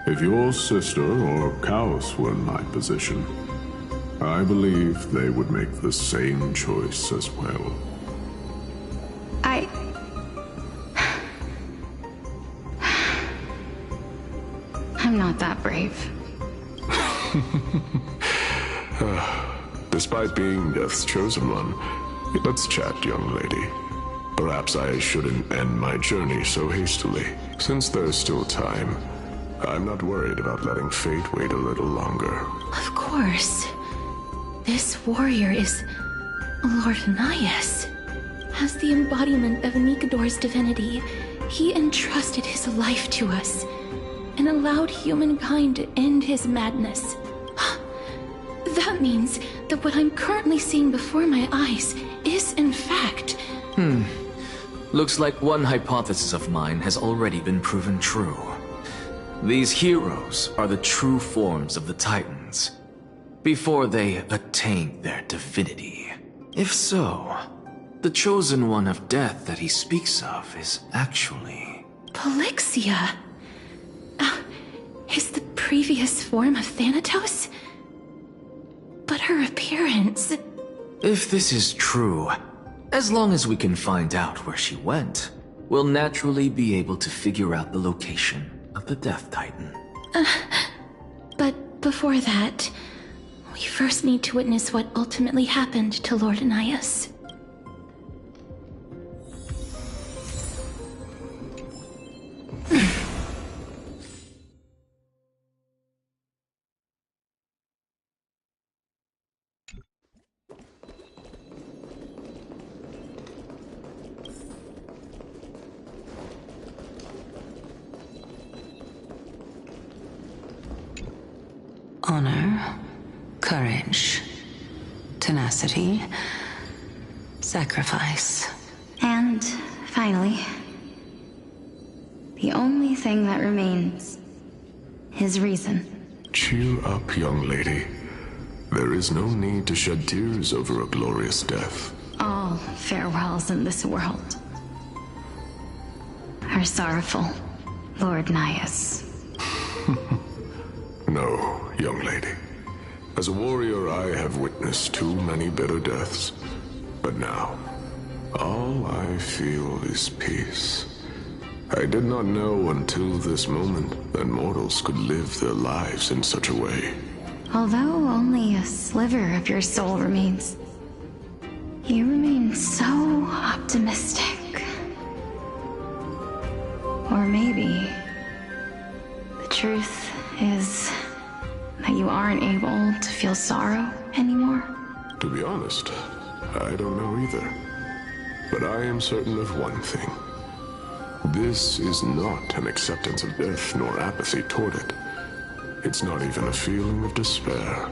If your sister or Chaos were in my position, I believe they would make the same choice as well. I'm not that brave. Despite being Death's chosen one, let's chat, young lady. Perhaps I shouldn't end my journey so hastily. Since there's still time, I'm not worried about letting fate wait a little longer. Of course. This warrior is Lord Nias. As the embodiment of Nikador's divinity, he entrusted his life to us and allowed humankind to end his madness. That means that what I'm currently seeing before my eyes is, in fact... Looks like one hypothesis of mine has already been proven true. These heroes are the true forms of the Titans, before they attained their divinity. If so, the chosen one of death that he speaks of is actually... Polixia? Is the previous form of Thanatos? But her appearance... If this is true, as long as we can find out where she went, we'll naturally be able to figure out the location of the Death Titan. But before that, we first need to witness what ultimately happened to Lord Nias. Honor, courage, tenacity, sacrifice. And, finally, the only thing that remains is reason. Cheer up, young lady. There is no need to shed tears over a glorious death. All farewells in this world are sorrowful, Lord Nias. No, young lady. As a warrior, I have witnessed too many bitter deaths. But now, all I feel is peace. I did not know until this moment that mortals could live their lives in such a way. Although only a sliver of your soul remains, you remain so optimistic. Or maybe the truth is that you aren't able to feel sorrow anymore? To be honest, I don't know either. But I am certain of one thing. This is not an acceptance of death nor apathy toward it. It's not even a feeling of despair.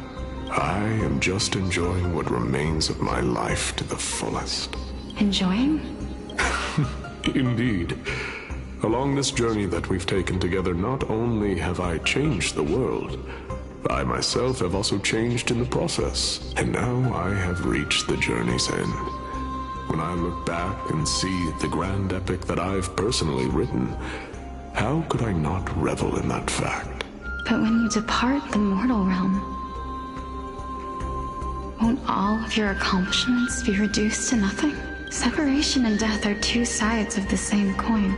I am just enjoying what remains of my life to the fullest. Enjoying? Indeed. Along this journey that we've taken together, not only have I changed the world, I myself have also changed in the process. And now I have reached the journey's end. When I look back and see the grand epic that I've personally written, how could I not revel in that fact? But when you depart the mortal realm, won't all of your accomplishments be reduced to nothing? Separation and death are two sides of the same coin.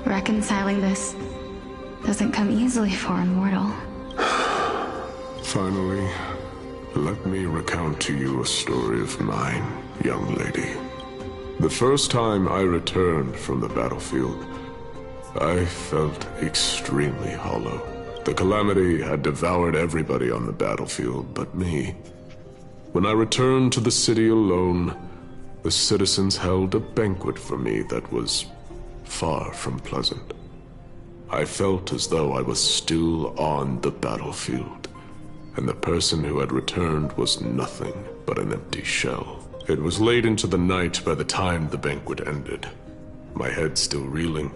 Reconciling this doesn't come easily for a mortal. Finally, let me recount to you a story of mine, young lady. The first time I returned from the battlefield, I felt extremely hollow. The calamity had devoured everybody on the battlefield but me. When I returned to the city alone, the citizens held a banquet for me that was far from pleasant. I felt as though I was still on the battlefield, and the person who had returned was nothing but an empty shell. It was late into the night by the time the banquet ended. My head still reeling,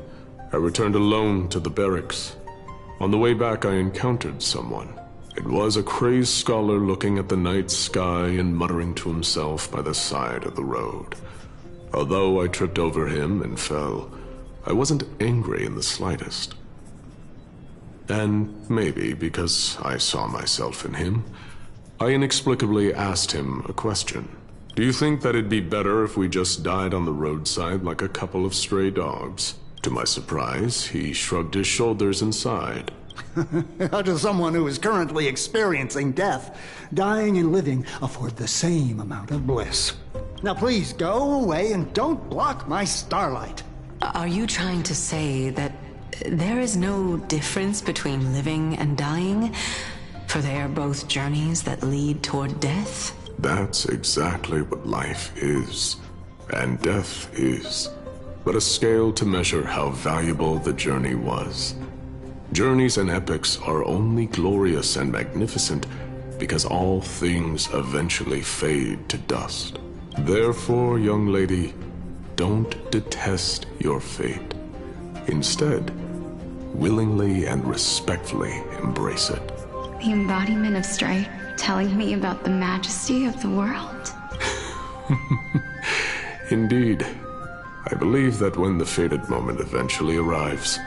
I returned alone to the barracks. On the way back, I encountered someone. It was a crazed scholar looking at the night sky and muttering to himself by the side of the road. Although I tripped over him and fell, I wasn't angry in the slightest. And maybe because I saw myself in him, I inexplicably asked him a question. Do you think that it'd be better if we just died on the roadside like a couple of stray dogs? To my surprise, he shrugged his shoulders and sighed. How does someone who is currently experiencing death, dying and living, afford the same amount of bliss? Now please go away and don't block my starlight. Are you trying to say that there is no difference between living and dying? For they are both journeys that lead toward death? That's exactly what life is, and death is, but a scale to measure how valuable the journey was. Journeys and epics are only glorious and magnificent because all things eventually fade to dust. Therefore, young lady, don't detest your fate. Instead, willingly and respectfully embrace it. The embodiment of strife telling me about the majesty of the world. Indeed. I believe that when the fated moment eventually arrives,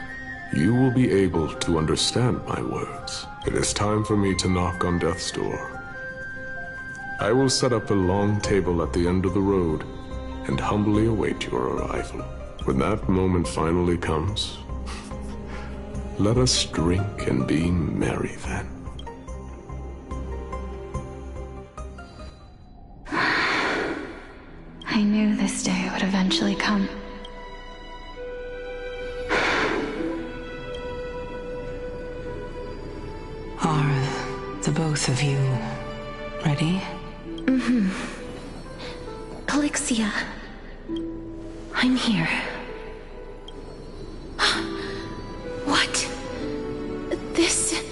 you will be able to understand my words. It is time for me to knock on death's door. I will set up a long table at the end of the road and humbly await your arrival. When that moment finally comes, let us drink and be merry then. I knew this day would eventually come. Are the both of you ready? Mm-hmm. Polixia, I'm here. What? This...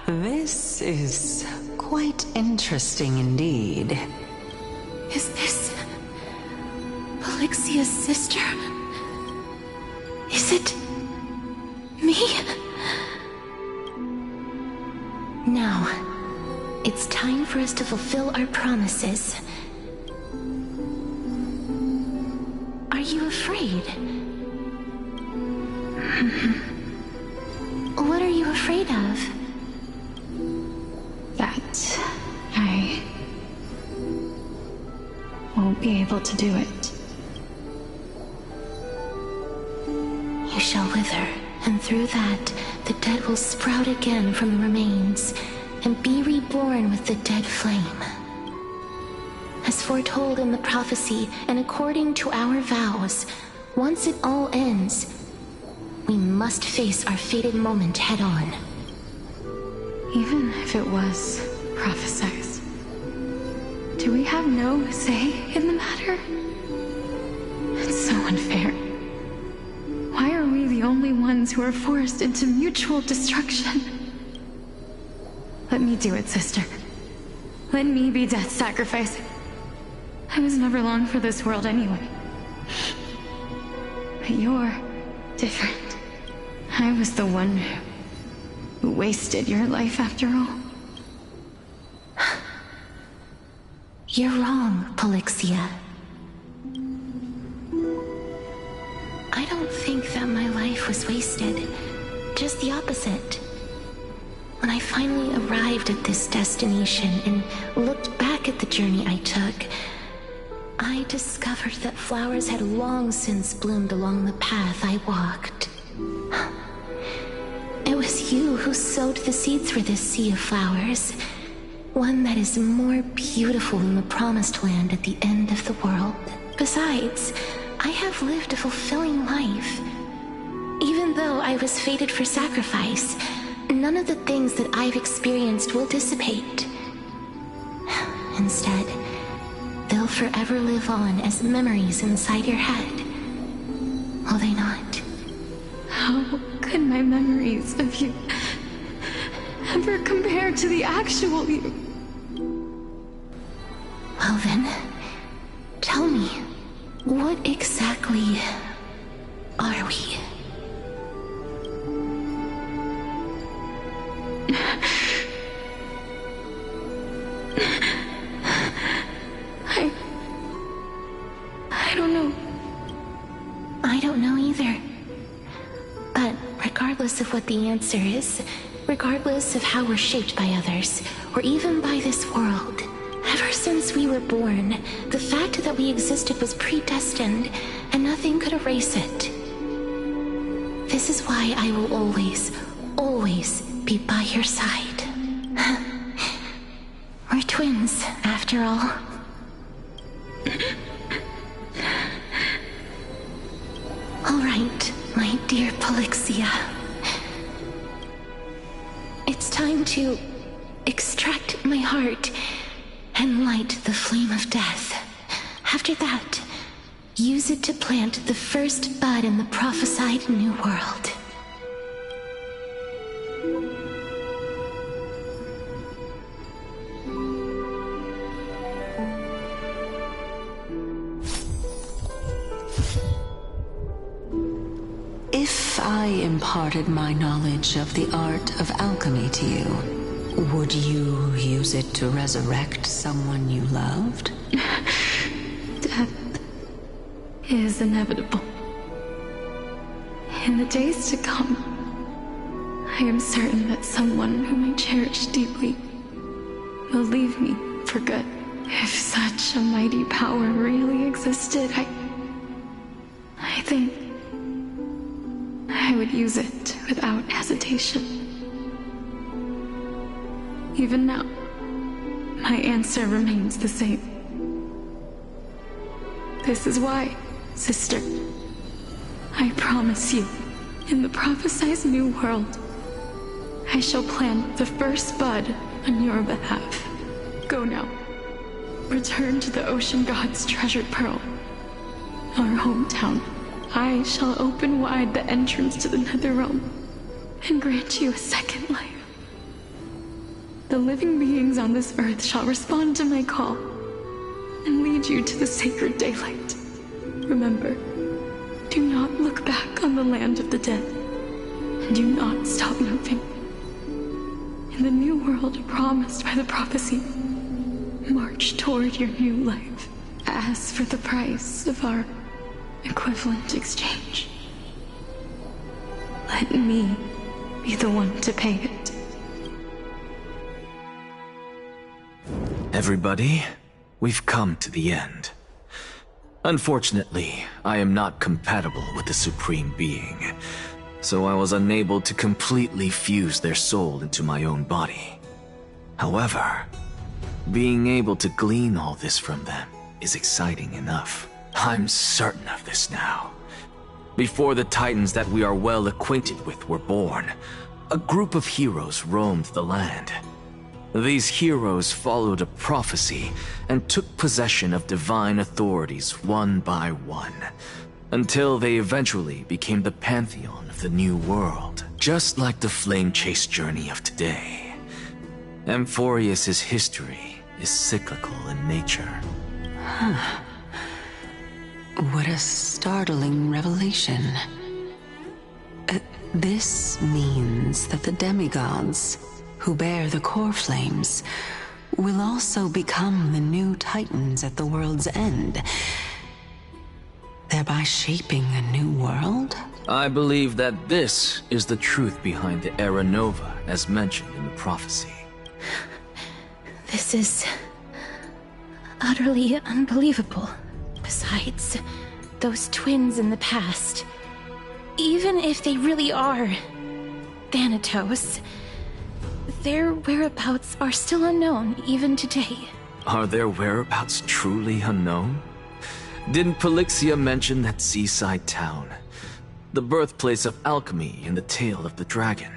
This is quite interesting indeed. Is this... Polixia's sister? Is it... me? Now, it's time for us to fulfill our promises. Are you afraid? What are you afraid of? That I won't be able to do it. You shall wither, and through that, the dead will sprout again from the remains, and be reborn with the dead flame. As foretold in the prophecy, and according to our vows, once it all ends, we must face our fated moment head-on. Even if it was prophesized, do we have no say in the matter? It's so unfair. Why are we the only ones who are forced into mutual destruction? Let me do it, sister. Let me be death's sacrifice. I was never long for this world anyway. But you're different. I was the one who wasted your life after all. You're wrong, Polixia. I don't think that my life was wasted. Just the opposite. When I finally arrived at this destination and looked back at the journey I took, I discovered that flowers had long since bloomed along the path I walked. It was you who sowed the seeds for this sea of flowers, one that is more beautiful than the promised land at the end of the world. Besides, I have lived a fulfilling life. Even though I was fated for sacrifice, none of the things that I've experienced will dissipate. Instead, they'll forever live on as memories inside your head. Will they not? How could my memories of you ever compare to the actual you? Well then, tell me, what exactly are we? I don't know. I don't know either. But regardless of what the answer is, regardless of how we're shaped by others, or even by this world, since we were born, the fact that we existed was predestined, and nothing could erase it. This is why I will always, always be by your side. We're twins, after all. All right, my dear Polixia. It's time to extract my heart and light the flame of death. After that, use it to plant the first bud in the prophesied new world. If I imparted my knowledge of the art of alchemy to you, would you use it to resurrect someone you loved? Death is inevitable. In the days to come, I am certain that someone whom I cherish deeply will leave me for good. If such a mighty power really existed, I think I would use it without hesitation. Even now, my answer remains the same. This is why, sister, I promise you, in the prophesied new world, I shall plant the first bud on your behalf. Go now. Return to the ocean god's treasured pearl, our hometown. I shall open wide the entrance to the Netherrealm and grant you a second life. The living beings on this earth shall respond to my call and lead you to the sacred daylight. Remember, do not look back on the land of the dead, and do not stop moving. In the new world promised by the prophecy, march toward your new life. As for the price of our equivalent exchange, let me be the one to pay it. Everybody, we've come to the end. Unfortunately, I am not compatible with the Supreme Being, so I was unable to completely fuse their soul into my own body. However, being able to glean all this from them is exciting enough. I'm certain of this now. Before the Titans that we are well acquainted with were born, a group of heroes roamed the land. These heroes followed a prophecy and took possession of divine authorities one by one, until they eventually became the pantheon of the new world, just like the flame chase journey of today. Amphoreus' history is cyclical in nature. Huh. What a startling revelation. This means that the demigods, who bear the core flames, will also become the new Titans at the world's end, thereby shaping a new world? I believe that this is the truth behind the Era Nova, as mentioned in the prophecy. This is utterly unbelievable. Besides, those twins in the past, even if they really are Thanatos, their whereabouts are still unknown even today. Are their whereabouts truly unknown? Didn't Polixia mention that seaside town? The birthplace of alchemy in the tale of the dragon.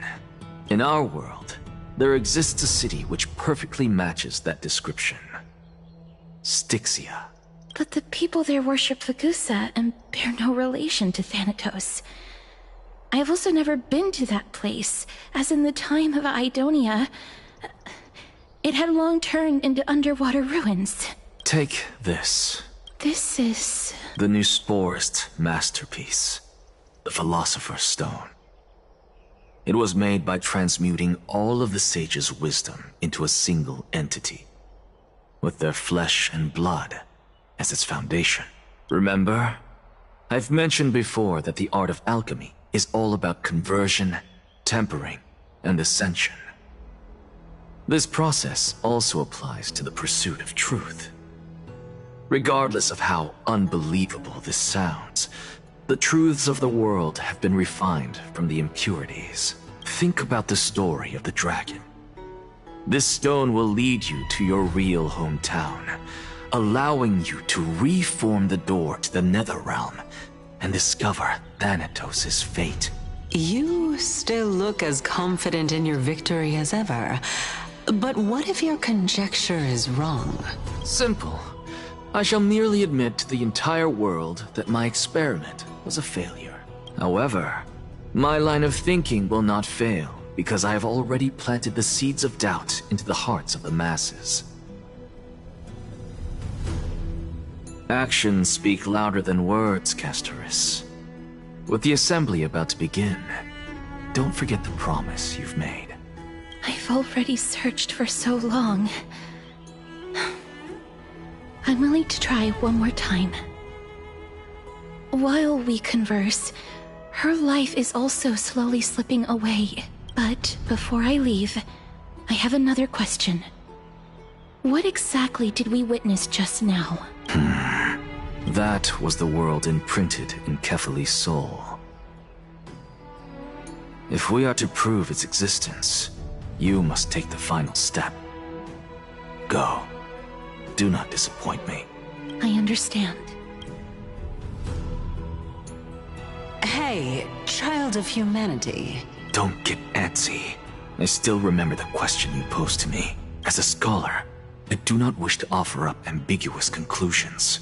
In our world, there exists a city which perfectly matches that description. Styxia. But the people there worship Fagusa and bear no relation to Thanatos. I have also never been to that place, as in the time of Idonia, it had long turned into underwater ruins. Take this. This is... the Nusporist masterpiece, the Philosopher's Stone. It was made by transmuting all of the sages' wisdom into a single entity, with their flesh and blood as its foundation. Remember, I've mentioned before that the art of alchemy is all about conversion, tempering, and ascension. This process also applies to the pursuit of truth. Regardless of how unbelievable this sounds, the truths of the world have been refined from the impurities. Think about the story of the dragon. This stone will lead you to your real hometown, allowing you to reform the door to the Netherrealm and discover Thanatos' fate. You still look as confident in your victory as ever. But what if your conjecture is wrong? Simple. I shall merely admit to the entire world that my experiment was a failure. However, my line of thinking will not fail because I have already planted the seeds of doubt into the hearts of the masses. Actions speak louder than words, Castorus. With the assembly about to begin, don't forget the promise you've made. I've already searched for so long. I'm willing to try one more time. While we converse, her life is also slowly slipping away. But before I leave, I have another question. What exactly did we witness just now? That was the world imprinted in Kefali's soul. If we are to prove its existence, you must take the final step. Go. Do not disappoint me. I understand. Hey, child of humanity. Don't get antsy. I still remember the question you posed to me. As a scholar, I do not wish to offer up ambiguous conclusions.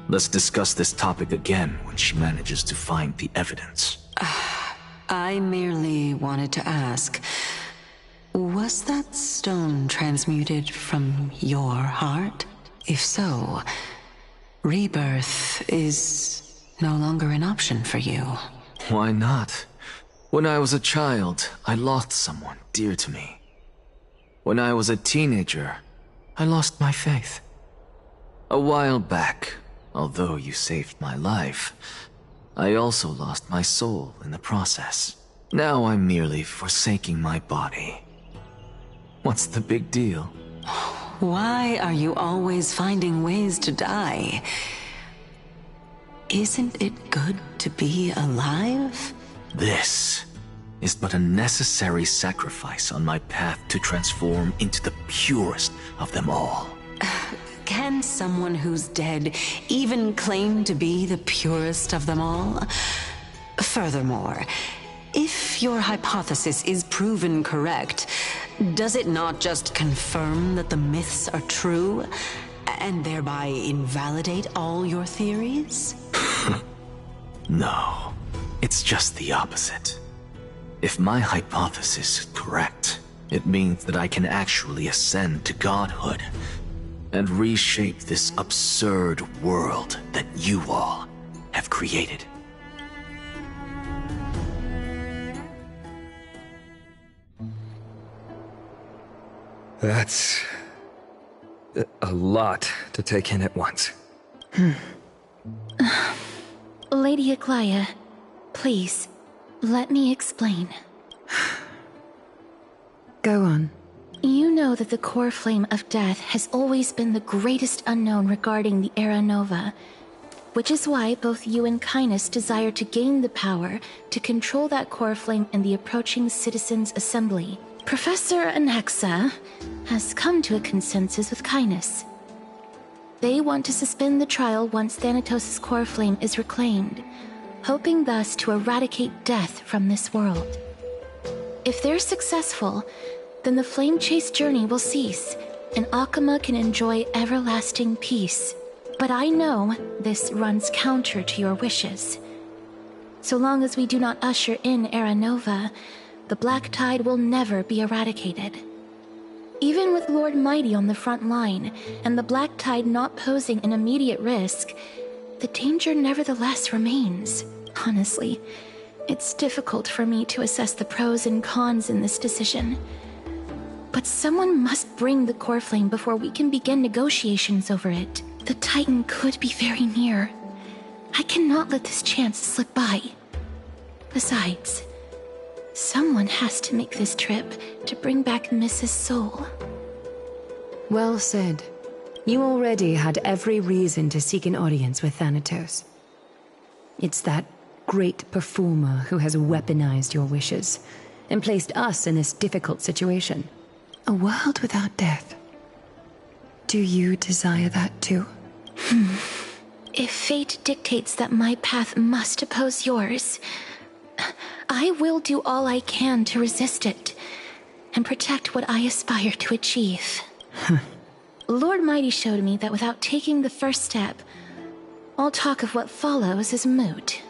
Let's discuss this topic again when she manages to find the evidence. I merely wanted to ask, was that stone transmuted from your heart? If so, rebirth is no longer an option for you. Why not? When I was a child, I lost someone dear to me. When I was a teenager, I lost my faith. A while back, although you saved my life, I also lost my soul in the process. Now I'm merely forsaking my body. What's the big deal? Why are you always finding ways to die? Isn't it good to be alive? This is but a necessary sacrifice on my path to transform into the purest of them all. Can someone who's dead even claim to be the purest of them all? Furthermore, if your hypothesis is proven correct, does it not just confirm that the myths are true, and thereby invalidate all your theories? No, it's just the opposite. If my hypothesis is correct, it means that I can actually ascend to godhood and reshape this absurd world that you all have created. That's a lot to take in at once. Lady Aglaia, please, let me explain. Go on. You know that the core flame of death has always been the greatest unknown regarding the Era Nova, which is why both you and Kainis desire to gain the power to control that core flame in the approaching Citizens' Assembly. Professor Anaxa has come to a consensus with Kainis. They want to suspend the trial once Thanatos' core flame is reclaimed, hoping thus to eradicate death from this world. If they're successful, then the flame chase journey will cease, and Akama can enjoy everlasting peace. But I know this runs counter to your wishes. So long as we do not usher in Era Nova, the Black Tide will never be eradicated. Even with Lord Mighty on the front line, and the Black Tide not posing an immediate risk, the danger nevertheless remains. Honestly, it's difficult for me to assess the pros and cons in this decision. But someone must bring the core flame before we can begin negotiations over it. The Titan could be very near. I cannot let this chance slip by. Besides, Someone has to make this trip to bring back Mrs. Soul. Well said. You already had every reason to seek an audience with Thanatos. It's that great performer who has weaponized your wishes and placed us in this difficult situation. A world without death. Do you desire that too? If fate dictates that my path must oppose yours, I will do all I can to resist it and protect what I aspire to achieve. Lord Mighty showed me that without taking the first step, all talk of what follows is moot.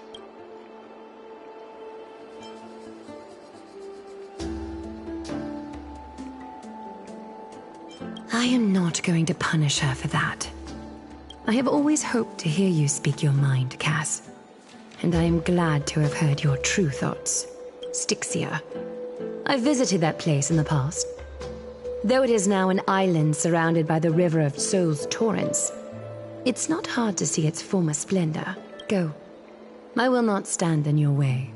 I am not going to punish her for that. I have always hoped to hear you speak your mind, Cass. And I am glad to have heard your true thoughts. Styxia. I visited that place in the past. Though it is now an island surrounded by the river of Soul's torrents, it's not hard to see its former splendor. Go. I will not stand in your way.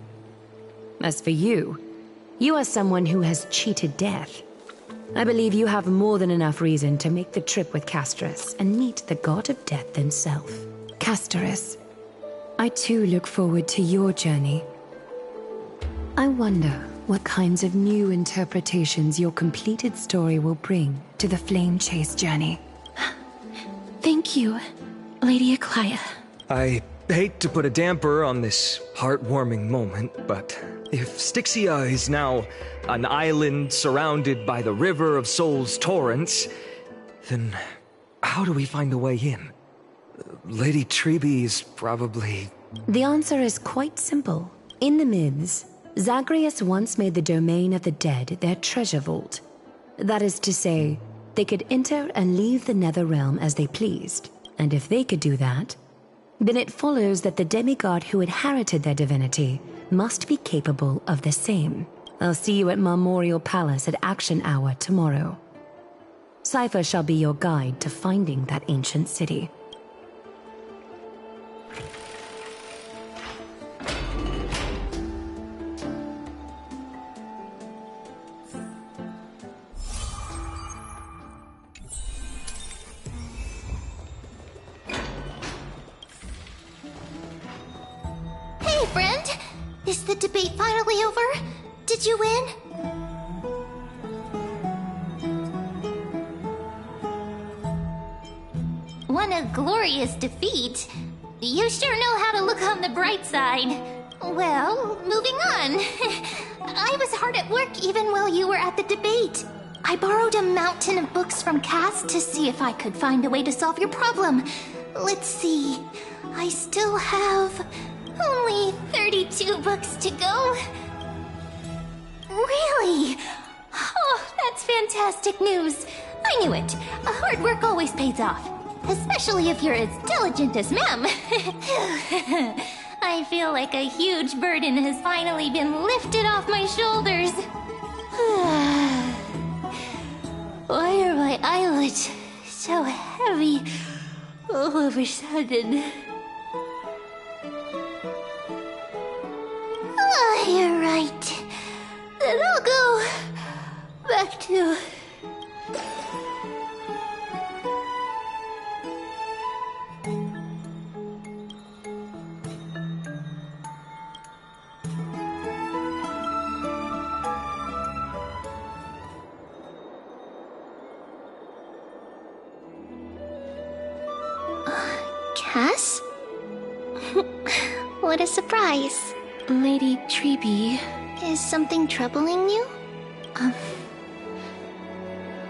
As for you, you are someone who has cheated death. I believe you have more than enough reason to make the trip with Castorus and meet the god of death himself. Castorus, I too look forward to your journey. I wonder what kinds of new interpretations your completed story will bring to the Flame Chase journey. Thank you, Lady Aklia. I hate to put a damper on this heartwarming moment, but if Styxia is now an island surrounded by the river of Soul's torrents, then how do we find a way in? Lady Trebe is probably... The answer is quite simple. In the myths, Zagreus once made the domain of the dead their treasure vault. That is to say, they could enter and leave the Netherrealm as they pleased. And if they could do that, then it follows that the demigod who inherited their divinity must be capable of the same. I'll see you at Memorial Palace at Action Hour tomorrow. Cypher shall be your guide to finding that ancient city. Hey, friend! Is the debate finally over? Did you win? What a glorious defeat. You sure know how to look on the bright side. Well, moving on. I was hard at work even while you were at the debate. I borrowed a mountain of books from Cass to see if I could find a way to solve your problem. Let's see. I still have only 32 books to go. Really? Oh, that's fantastic news. I knew it. Hard work always pays off. Especially if you're as diligent as Mem. I feel like a huge burden has finally been lifted off my shoulders. Why are my eyelids so heavy all of a sudden? Oh, you're right. Then I'll go back to... Cass? What a surprise. Lady Trebe. Is something troubling you?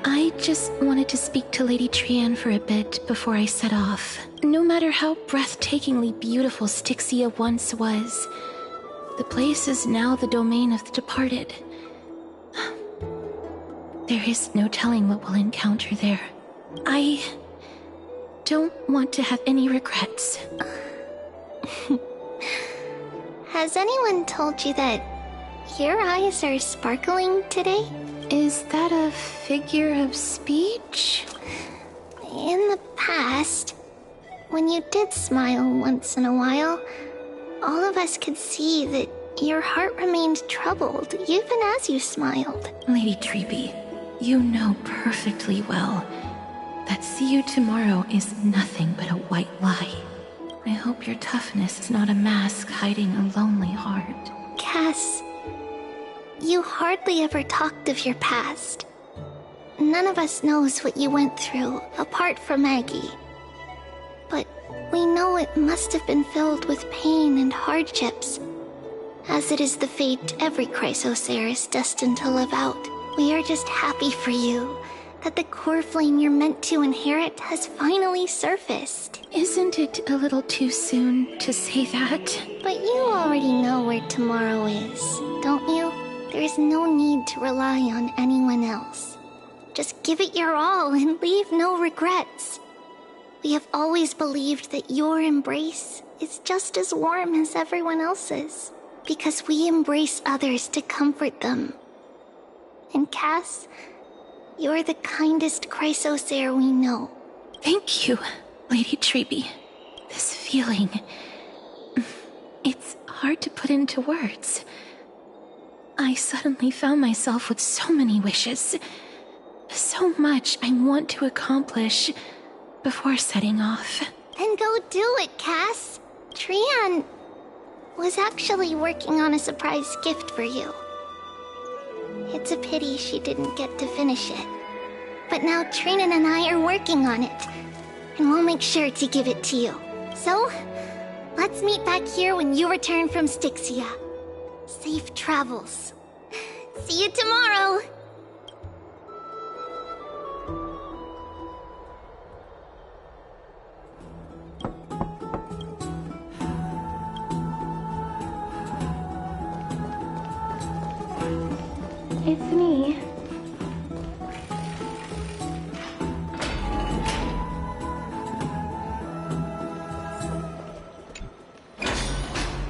I just wanted to speak to Lady Trian for a bit before I set off. No matter how breathtakingly beautiful Styxia once was, the place is now the domain of the departed. There is no telling what we'll encounter there. I don't want to have any regrets. Has anyone told you that your eyes are sparkling today? Is that a figure of speech? In the past, when you did smile once in a while, all of us could see that Your heart remained troubled, even as you smiled. Lady Treeby, you know perfectly well that see you tomorrow is nothing but a white lie. I hope your toughness is not a mask hiding a lonely heart. Cass, you hardly ever talked of your past. None of us knows what you went through, apart from Maggie. But we know it must have been filled with pain and hardships, as it is the fate every Chrysosaur is destined to live out. We are just happy for you that the core flame you're meant to inherit has finally surfaced. Isn't it a little too soon to say that? But you already know where tomorrow is, don't you? There is no need to rely on anyone else. Just give it your all and leave no regrets. We have always believed that your embrace is just as warm as everyone else's, because we embrace others to comfort them. And Cass, you're the kindest Chrysosaur we know. Thank you, Lady Treeby. This feeling... it's hard to put into words. I suddenly found myself with so many wishes. So much I want to accomplish before setting off. Then go do it, Cass. Trian was actually working on a surprise gift for you. It's a pity she didn't get to finish it. But now Trinan and I are working on it, and we'll make sure to give it to you. So, let's meet back here when you return from Styxia. Safe travels. See you tomorrow! It's me.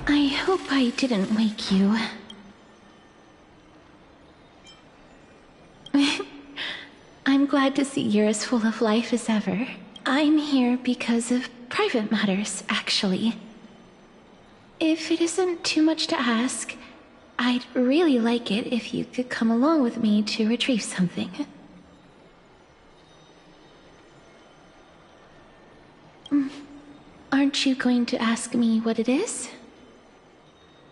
I hope I didn't wake you. I'm glad to see you're as full of life as ever. I'm here because of private matters, actually. If it isn't too much to ask, I'd really like it if you could come along with me to retrieve something. Aren't you going to ask me what it is?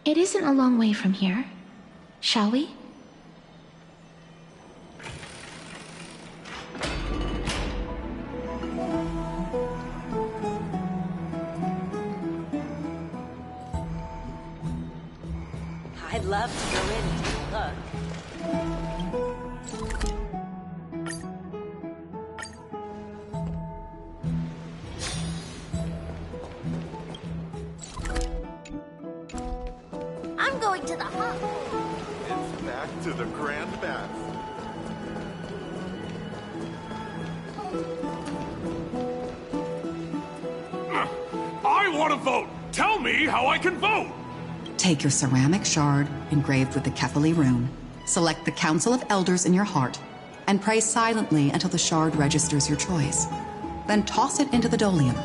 It isn't a long way from here. Shall we? I'd love to go in and take a look. I'm going to the hot pool. It's back to the grand bath. I want to vote! Tell me how I can vote! Take your ceramic shard, engraved with the Kephili rune, select the Council of Elders in your heart, and pray silently until the shard registers your choice. Then toss it into the Dolium.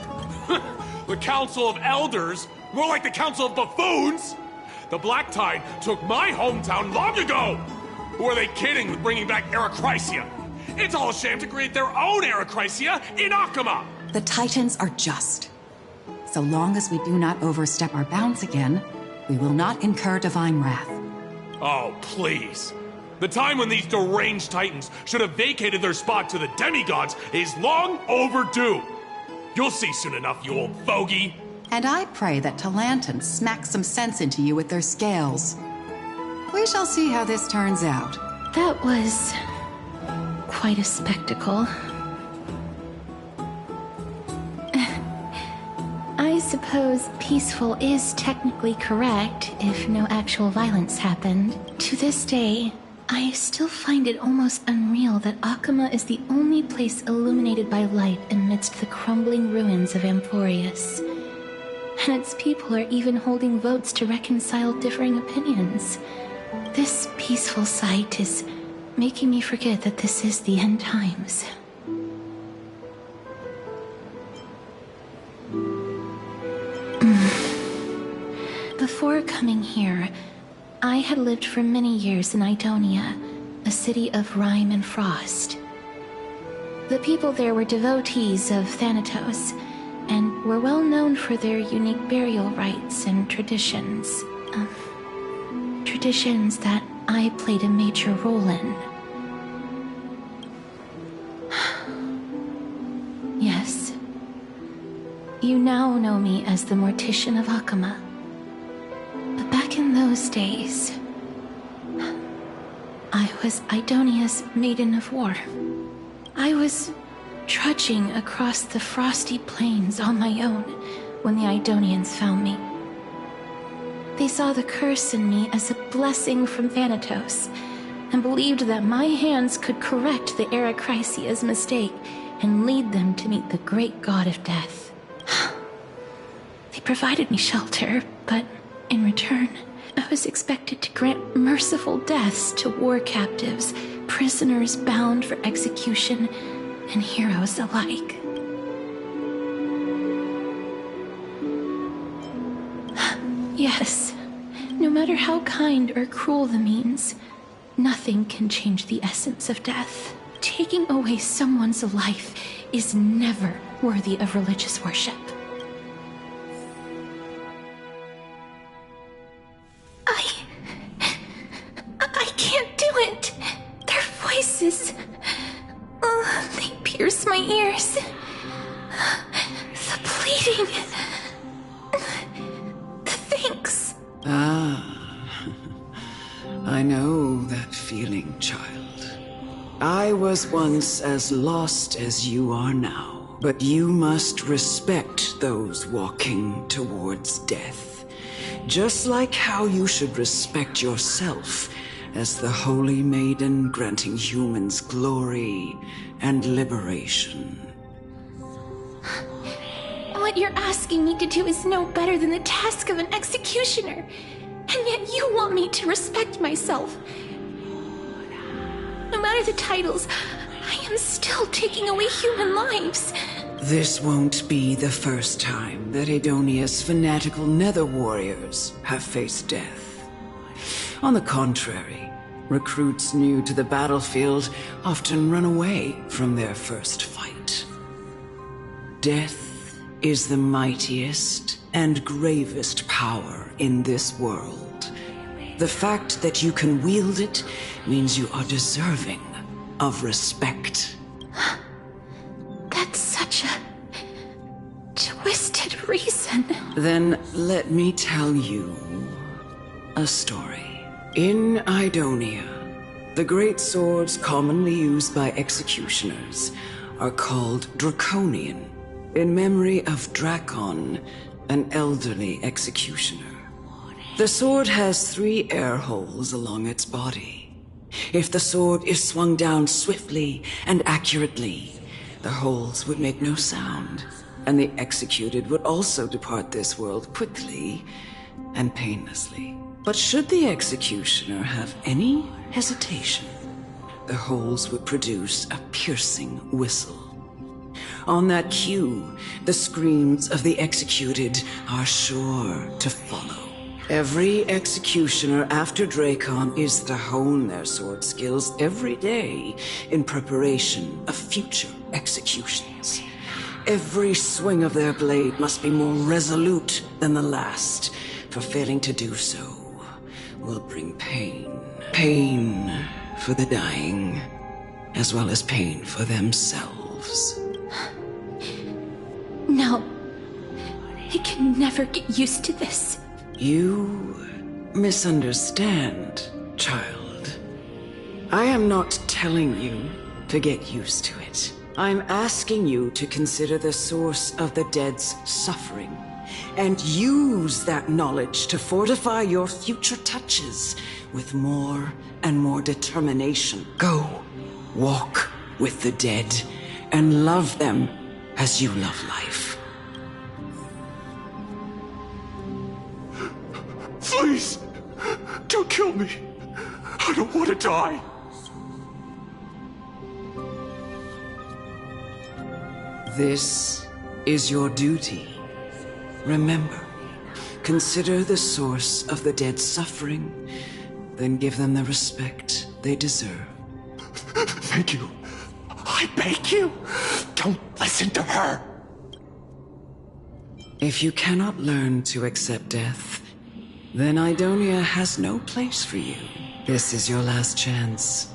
The Council of Elders? More like the Council of Buffoons! The Black Tide took my hometown long ago! Who are they kidding with bringing back Erechrysia? It's all a sham to create their own Erechrysia in Akama! The Titans are just. So long as we do not overstep our bounds again, we will not incur divine wrath. Oh, please. The time when these deranged titans should have vacated their spot to the demigods is long overdue. You'll see soon enough, you old fogey. And I pray that Talanton smacks some sense into you with their scales. We shall see how this turns out. That was quite a spectacle. I suppose peaceful is technically correct if no actual violence happened. To this day, I still find it almost unreal that Akama is the only place illuminated by light amidst the crumbling ruins of Amphoreus. And its people are even holding votes to reconcile differing opinions. This peaceful sight is making me forget that this is the end times. Before coming here, I had lived for many years in Idonia, a city of rime and frost. The people there were devotees of Thanatos, and were well known for their unique burial rites and traditions. Traditions that I played a major role in. Yes. You now know me as the Mortician of Akama. But back in those days, I was Idonia's Maiden of War. I was trudging across the frosty plains on my own when the Idonians found me. They saw the curse in me as a blessing from Thanatos, and believed that my hands could correct the Eracrisia's mistake and lead them to meet the great god of death. They provided me shelter, but in return, I was expected to grant merciful deaths to war captives, prisoners bound for execution, and heroes alike. Yes, no matter how kind or cruel the means, nothing can change the essence of death. Taking away someone's life is never worthy of religious worship. I can't do it. Their voices, they pierce my ears. The pleading, the thanks. I know that feeling, child. I was once as lost as you are now, but you must respect those walking towards death. Just like how you should respect yourself as the Holy Maiden granting humans glory and liberation. What you're asking me to do is no better than the task of an executioner, and yet you want me to respect myself. No matter the titles, I am still taking away human lives. This won't be the first time that Idonia's fanatical nether warriors have faced death. On the contrary, recruits new to the battlefield often run away from their first fight. Death is the mightiest and gravest power in this world. The fact that you can wield it means you are deserving of respect. That's such a twisted reason. Then let me tell you a story. In Idonia, the great swords commonly used by executioners are called Draconian, in memory of Drakon, an elderly executioner. The sword has 3 air holes along its body. If the sword is swung down swiftly and accurately, the holes would make no sound, and the executed would also depart this world quickly and painlessly. But should the executioner have any hesitation, the holes would produce a piercing whistle. On that cue, the screams of the executed are sure to follow. Every executioner after Drakon is to hone their sword skills every day in preparation of future executions. Every swing of their blade must be more resolute than the last, for failing to do so will bring pain. Pain for the dying, as well as pain for themselves. No. I can never get used to this. You misunderstand, child. I am not telling you to get used to it. I'm asking you to consider the source of the dead's suffering, and use that knowledge to fortify your future touches with more and more determination. Go, walk with the dead, and love them as you love life. Please, don't kill me. I don't want to die. This is your duty. Remember, consider the source of the dead's suffering Then give them the respect they deserve. Thank you. I beg you, don't listen to her. If you cannot learn to accept death, then Idonia has no place for you. This is your last chance.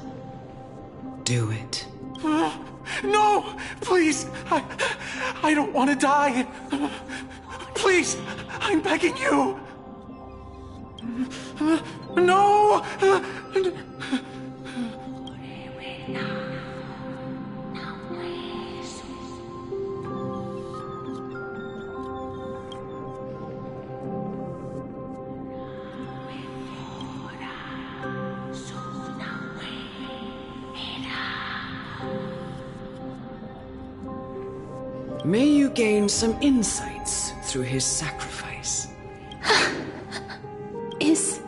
Do it. No! Please! I don't want to die! Please! I'm begging you! No! May you gain some insights through his sacrifice. Is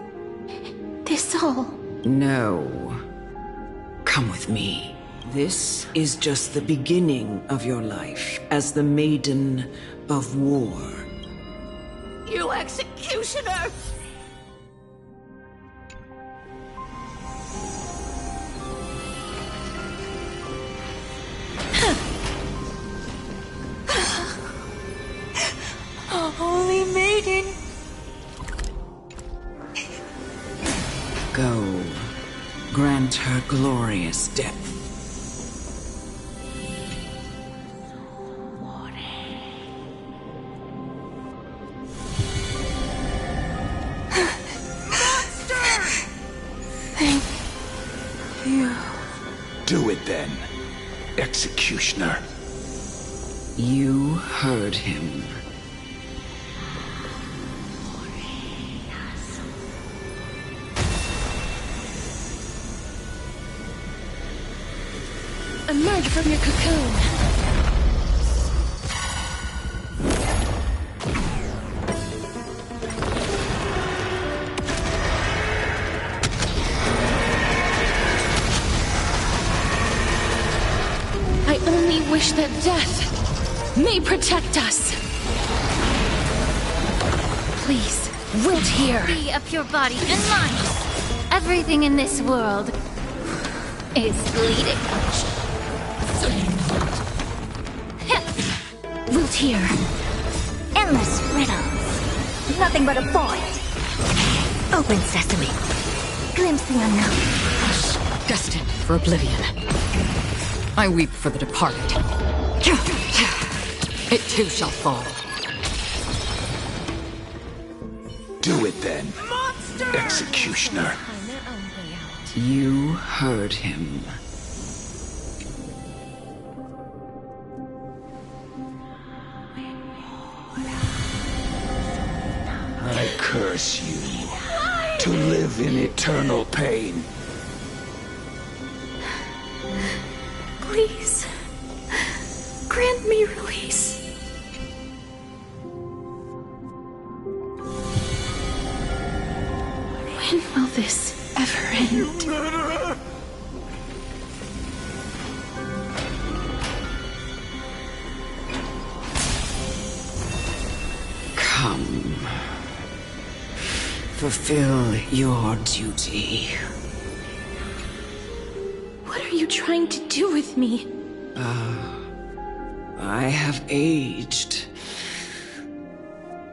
this all? No. Come with me. This is just the beginning of your life as the Maiden of War. You executioner! Holy Maiden! Go. Grant her glorious death. Thank you. Do it then, executioner. You heard him. Emerge from your cocoon. I only wish that death may protect us. Please, wilt here. Free up your body and mind. Everything in this world is bleeding. Wilt here. Endless riddles. Nothing but a void. Open sesame. Glimpse the unknown. Destined for oblivion. I weep for the departed. It too shall fall. Do it then, executioner. You heard him. I curse you to live in eternal pain. Please, grant me release. When will this ever end? Come. Fulfill your duty. What are you trying to do with me? I have aged.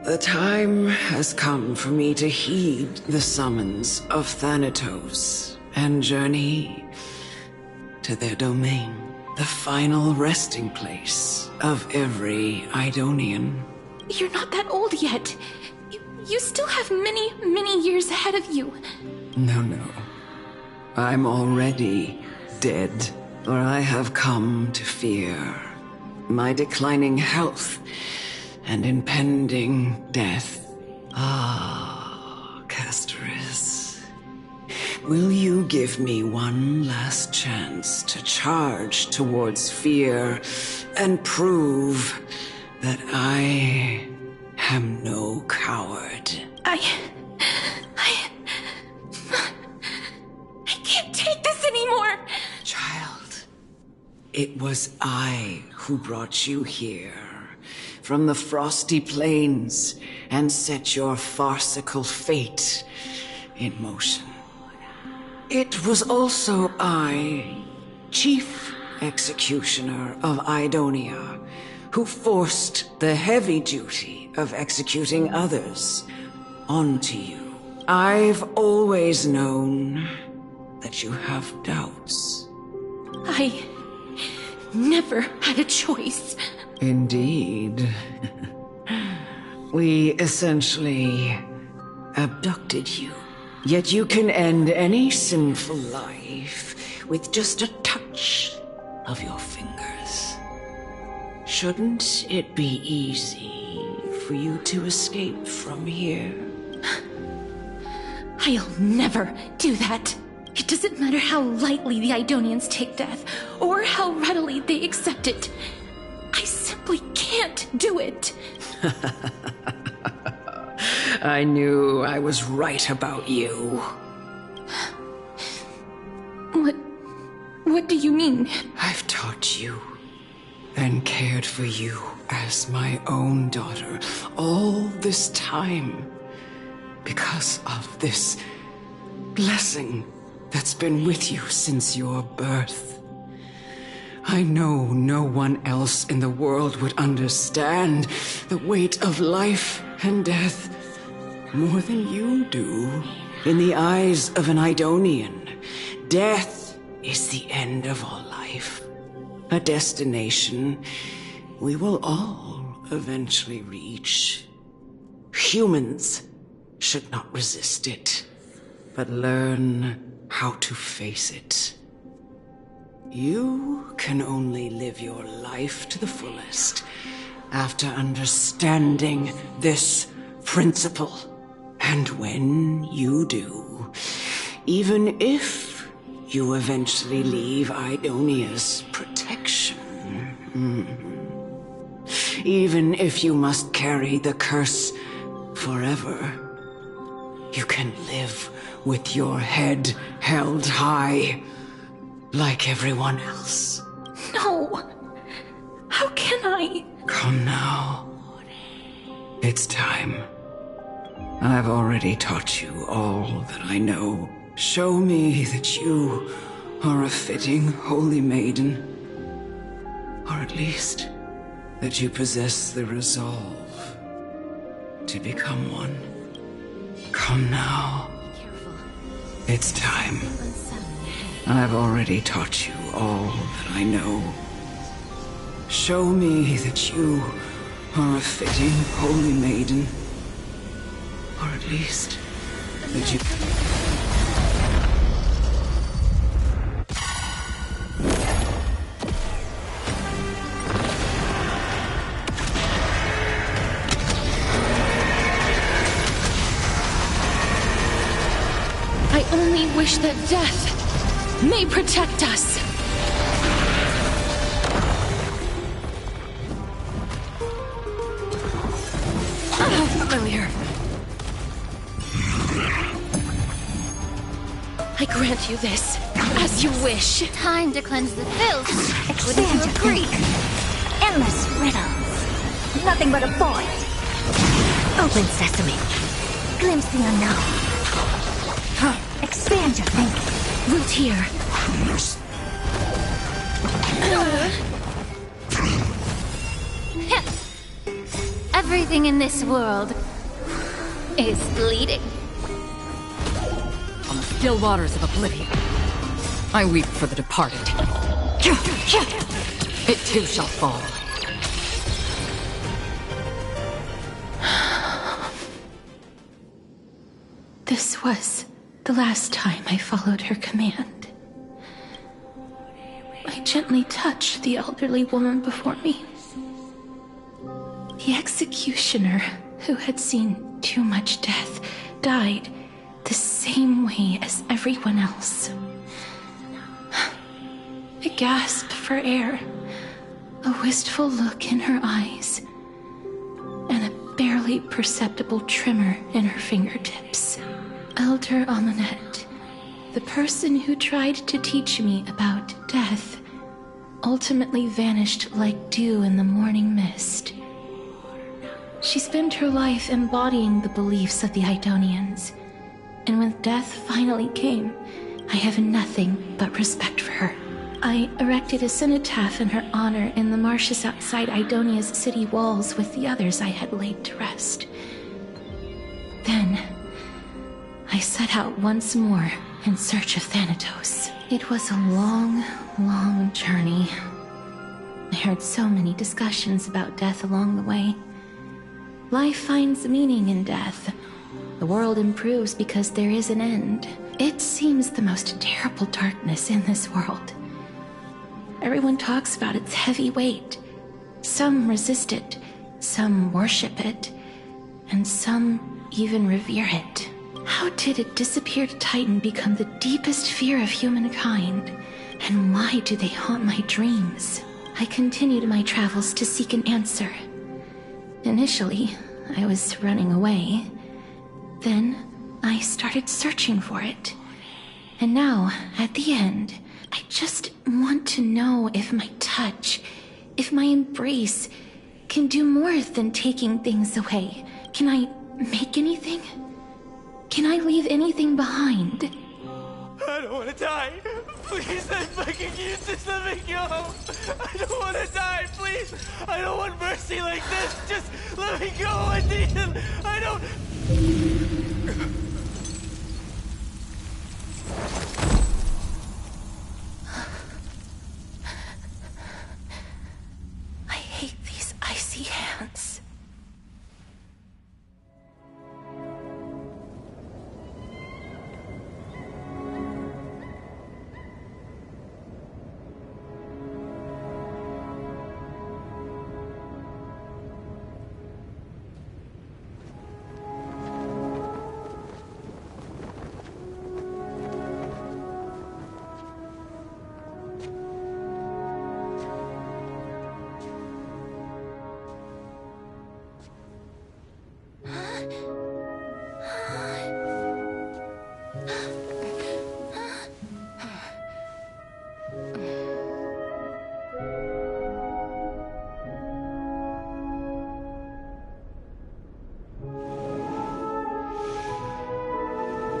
The time has come for me to heed the summons of Thanatos and journey to their domain, the final resting place of every Idonian. You're not that old yet. You still have many, many years ahead of you. No. I'm already dead, for I have come to fear my declining health and impending death. Ah, Castorus. Will you give me one last chance to charge towards fear and prove that I am no coward? I can't take this anymore! Child, it was I who brought you here from the frosty plains and set your farcical fate in motion. It was also I, Chief Executioner of Idonia, who forced the heavy duty of executing others onto you. I've always known that you have doubts. I never had a choice. Indeed. We essentially abducted you. Yet you can end any sinful life with just a touch of your fingers. Shouldn't it be easy for you to escape from here? I'll never do that. It doesn't matter how lightly the Idonians take death, or how readily they accept it. I simply can't do it. I knew I was right about you. What do you mean? I've taught you and cared for you as my own daughter all this time because of this blessing that's been with you since your birth. I know no one else in the world would understand the weight of life and death more than you do. In the eyes of an Idonian, death is the end of all life. A destination we will all eventually reach. Humans should not resist it, but learn how to face it. You can only live your life to the fullest after understanding this principle. And when you do, even if you eventually leave Idonia's protection, even if you must carry the curse forever, you can live with your head held high, like everyone else. No! How can I? Come now. It's time. I've already taught you all that I know. Show me that you are a fitting holy maiden. Or at least that you possess the resolve to become one. Come now. It's time. I've already taught you all that I know. Show me that you are a fitting holy maiden. Or at least that you... I only wish that death may protect us. Oh, familiar. I grant you this, as you wish. Time to cleanse the filth. Expand your agree? Endless riddles. Nothing but a void. Open sesame. Glimpse the unknown. Expand your thinking. Root here. Everything in this world is bleeding. On the still waters of oblivion, I weep for the departed. It too shall fall. This was the last time I followed her command. I gently touched the elderly woman before me. The executioner, who had seen too much death, died the same way as everyone else. A gasp for air, a wistful look in her eyes, and a barely perceptible tremor in her fingertips. Elder Amunet, the person who tried to teach me about death, ultimately vanished like dew in the morning mist. She spent her life embodying the beliefs of the Idonians, and when death finally came, I have nothing but respect for her. I erected a cenotaph in her honor in the marshes outside Idonia's city walls with the others I had laid to rest. Then, I set out once more in search of Thanatos. It was a long, long journey. I heard so many discussions about death along the way. Life finds meaning in death. The world improves because there is an end. It seems the most terrible darkness in this world. Everyone talks about its heavy weight. Some resist it, some worship it, and some even revere it. How did a disappeared titan become the deepest fear of humankind? And why do they haunt my dreams? I continued my travels to seek an answer. Initially, I was running away. Then, I started searching for it. And now, at the end, I just want to know if my touch, if my embrace, can do more than taking things away. Can I make anything? Can I leave anything behind? I don't want to die. Please, I'm begging you, just let me go. I don't want to die, please. I don't want mercy like this. Just let me go. I don't... I hate these icy hands.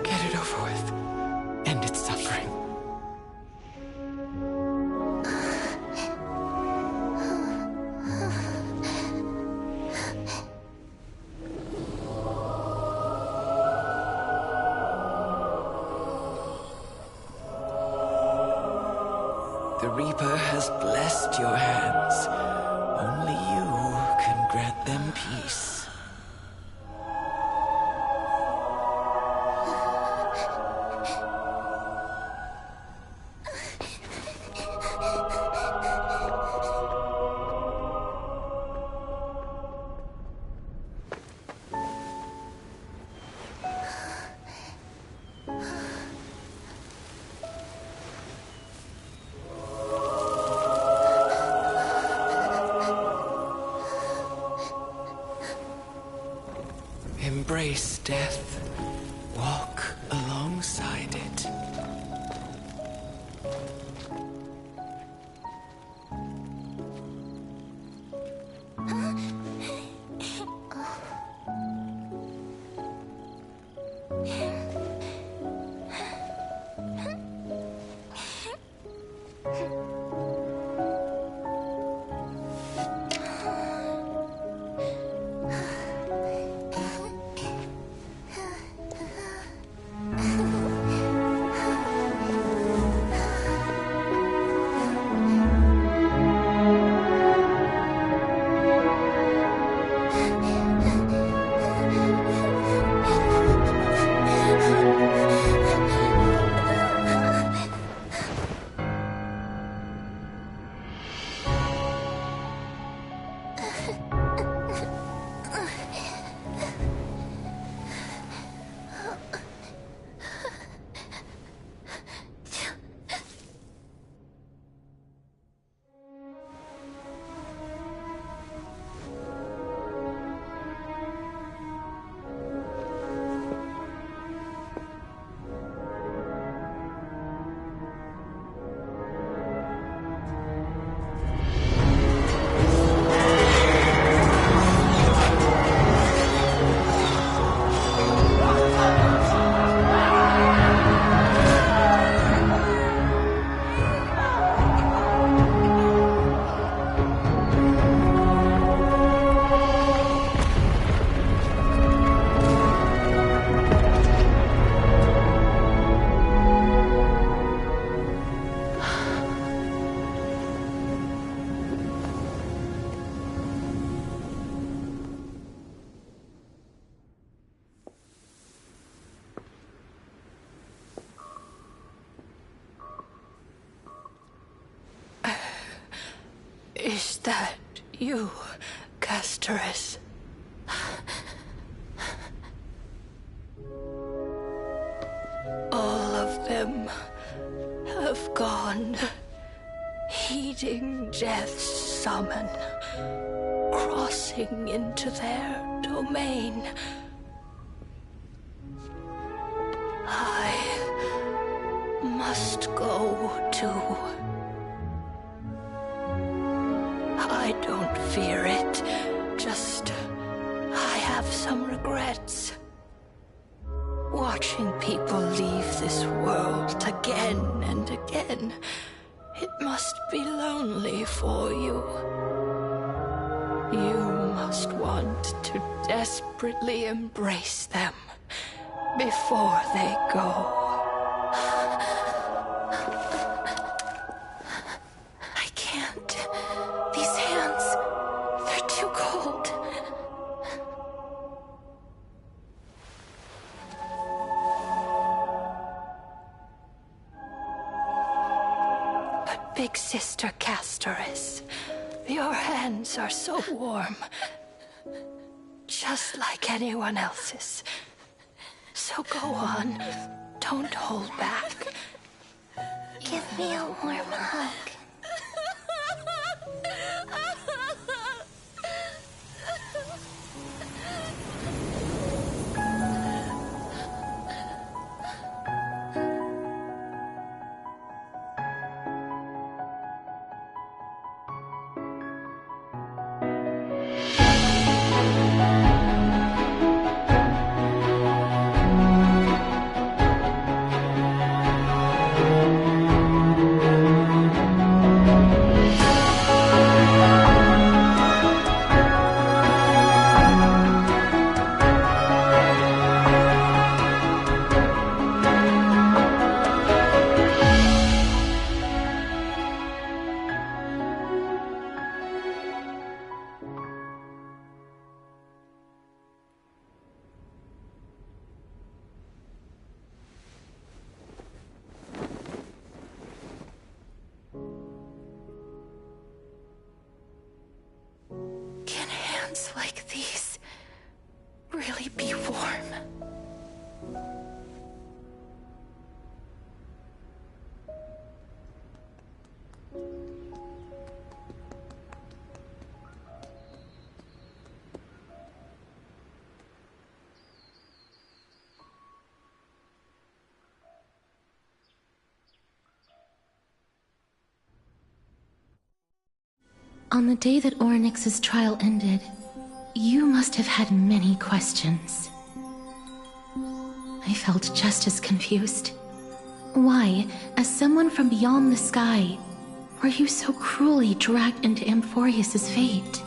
Get it over with. End its suffering. The Reaper has blessed your hands. Only you can grant them peace. Embrace death. Walk alongside it. Is that you, Castorus? All of them have gone, heeding death's summon, crossing into their domain. I must go too. I don't fear it, just I have some regrets. Watching people leave this world again and again, it must be lonely for you. You must want to desperately embrace them before they go. I can't. These hands, they're too cold. But Big Sister Castorus, your hands are so warm. Just like anyone else's. So go on. Don't hold back. Give me a warm hug. Can hands like these really be warm? On the day that Orynyx's trial ended, you must have had many questions. I felt just as confused. Why, as someone from beyond the sky, were you so cruelly dragged into Amphoreus' fate?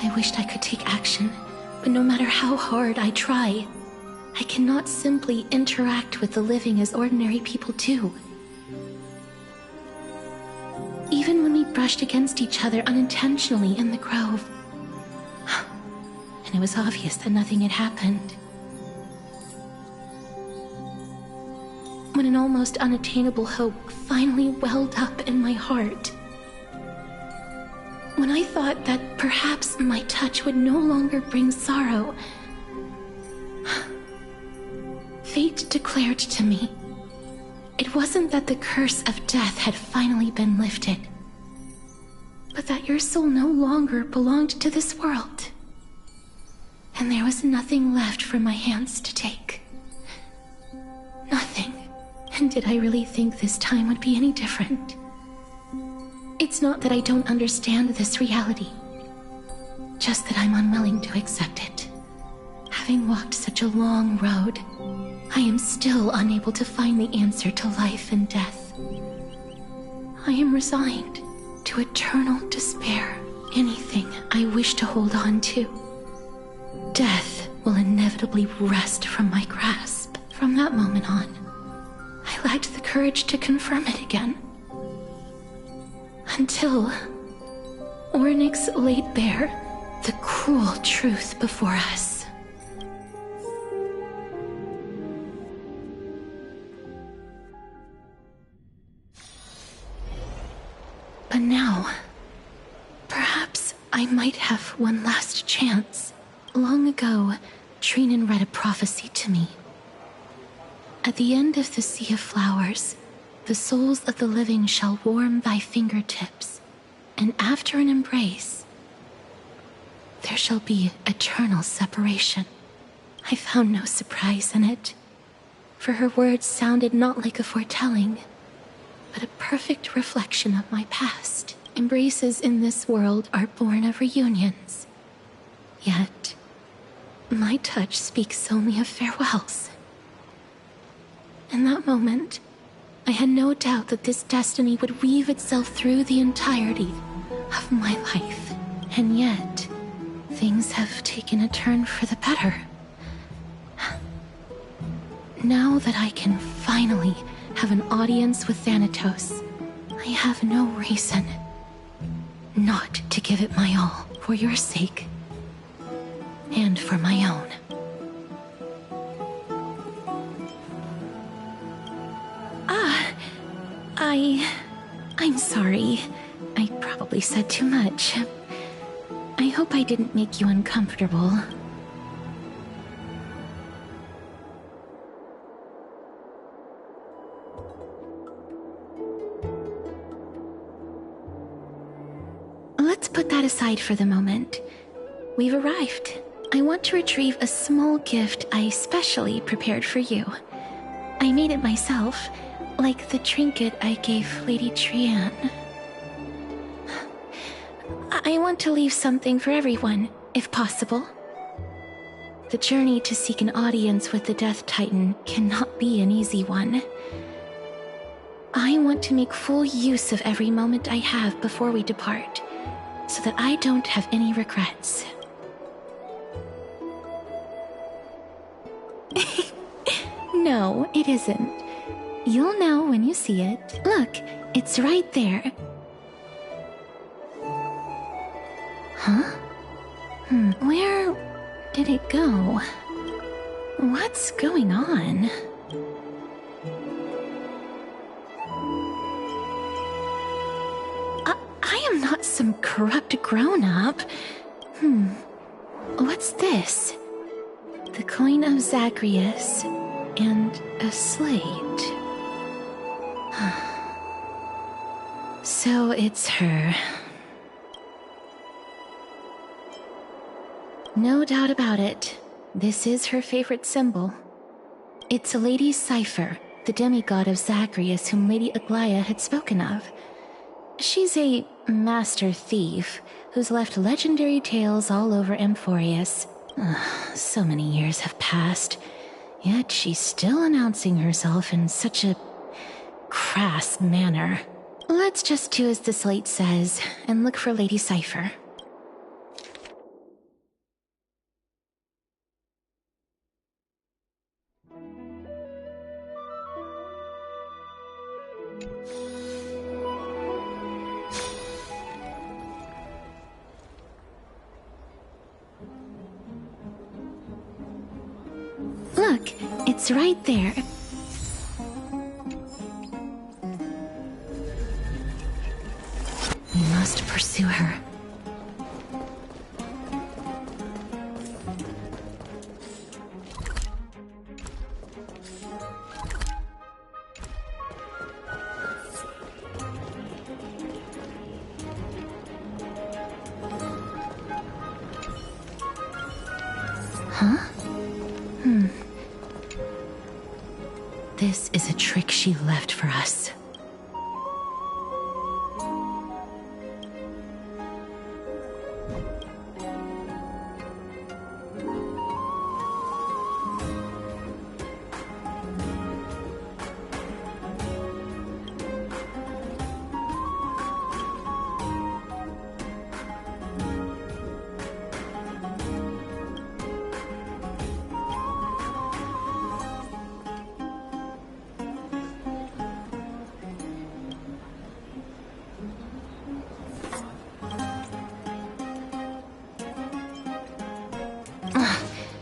I wished I could take action, but no matter how hard I try, I cannot simply interact with the living as ordinary people do. Even when we brushed against each other unintentionally in the grove, and it was obvious that nothing had happened. When an almost unattainable hope finally welled up in my heart. When I thought that perhaps my touch would no longer bring sorrow, fate declared to me It wasn't that the curse of death had finally been lifted, but that your soul no longer belonged to this world. And there was nothing left for my hands to take. Nothing. And did I really think this time would be any different? It's not that I don't understand this reality, just that I'm unwilling to accept it. Having walked such a long road, I am still unable to find the answer to life and death. I am resigned to eternal despair. Anything I wish to hold on to, death will inevitably wrest from my grasp. From that moment on, I lacked the courage to confirm it again. Until Ornyx laid bare the cruel truth before us. But now, perhaps I might have one last chance. Long ago, Trinan read a prophecy to me. At the end of the Sea of Flowers, the souls of the living shall warm thy fingertips, and after an embrace, there shall be eternal separation. I found no surprise in it, for her words sounded not like a foretelling, but a perfect reflection of my past. Embraces in this world are born of reunions. Yet, my touch speaks only of farewells. In that moment, I had no doubt that this destiny would weave itself through the entirety of my life. And yet, things have taken a turn for the better. Now that I can finally have an audience with Thanatos, I have no reason not to give it my all for your sake and for my own. I'm sorry. I probably said too much. I hope I didn't make you uncomfortable. Let's put that aside for the moment. We've arrived. I want to retrieve a small gift I specially prepared for you. I made it myself, like the trinket I gave Lady Trian. I want to leave something for everyone, if possible. The journey to seek an audience with the Death Titan cannot be an easy one. I want to make full use of every moment I have before we depart, so that I don't have any regrets. No, it isn't. You'll know when you see it. Look, it's right there. Huh? Where did it go? What's going on? I am not some corrupt grown-up. What's this? The coin of Zagreus and a slate. So it's her. No doubt about it. This is her favorite symbol. It's a Lady Cypher, the demigod of Zagreus whom Lady Aglaia had spoken of. She's a master thief who's left legendary tales all over Amphoreus. So many years have passed, yet she's still announcing herself in such a crass manner. Let's just do as the slate says and look for Lady Cypher. Look, it's right there. We must pursue her. Huh? This is a trick she left for us.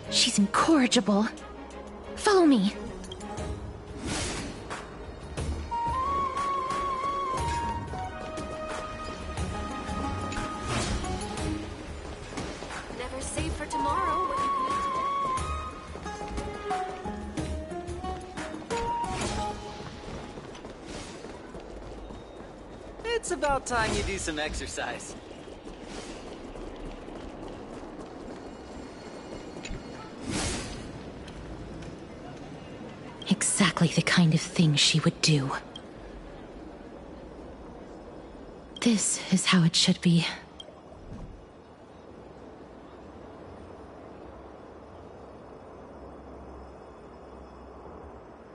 She's incorrigible. Follow me. Never save for tomorrow when you can. It's about time you do some exercise. Exactly the kind of thing she would do. This is how it should be.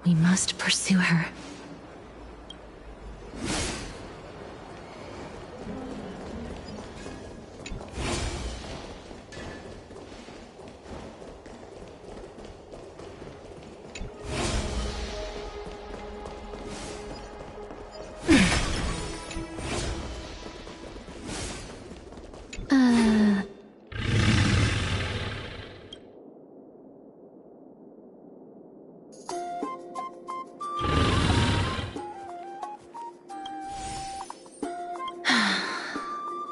We must pursue her.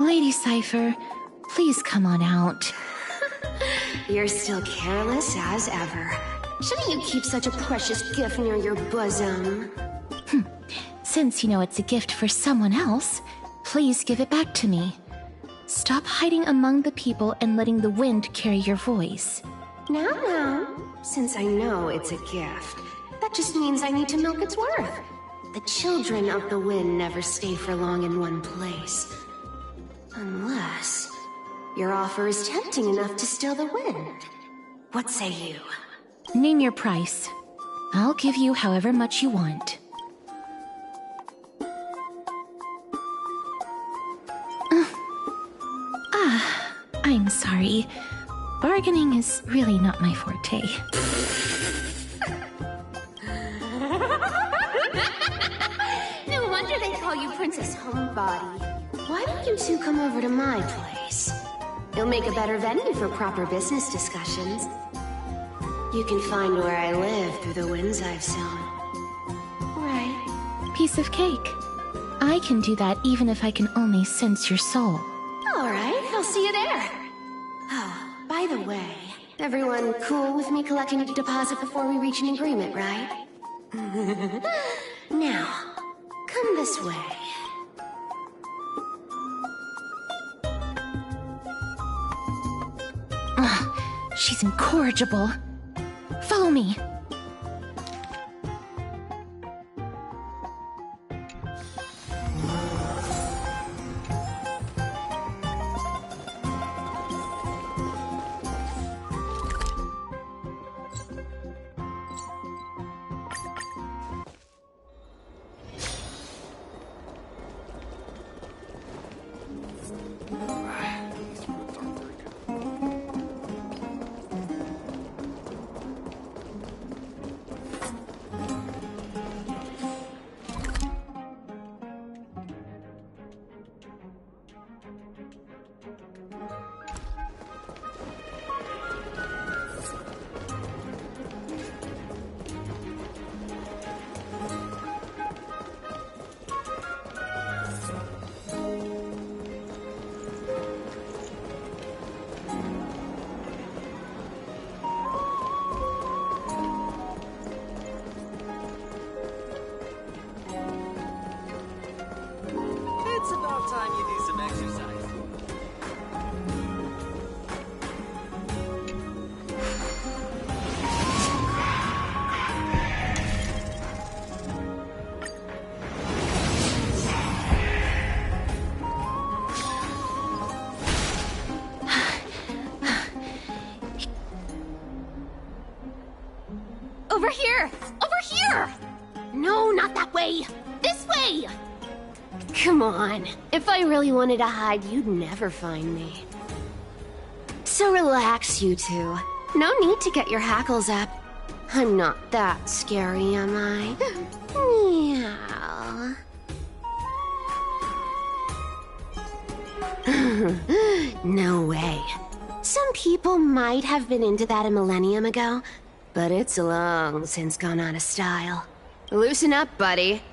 Lady Cypher, please come on out. You're still careless as ever. Shouldn't you keep such a precious gift near your bosom? Since you know it's a gift for someone else, please give it back to me. Stop hiding among the people and letting the wind carry your voice. Now, since I know it's a gift, that just means I need to milk its worth. The children of the wind never stay for long in one place. Unless your offer is tempting enough to still the wind. What say you? Name your price. I'll give you however much you want. I'm sorry. Bargaining is really not my forte. No wonder they call you Princess Homebody. Why don't you two come over to my place? You'll make a better venue for proper business discussions. You can find where I live through the winds I've sown. Right. Piece of cake. I can do that even if I can only sense your soul. Alright, I'll see you there. Oh, by the way, everyone cool with me collecting a deposit before we reach an agreement, right? Now, come this way. She's incorrigible. Follow me. Over here! Over here! No, not that way! This way! Come on. If I really wanted to hide, you'd never find me. So relax, you two. No need to get your hackles up. I'm not that scary, am I? Meow. No way. Some people might have been into that a millennium ago, but it's long since gone out of style. Loosen up, buddy.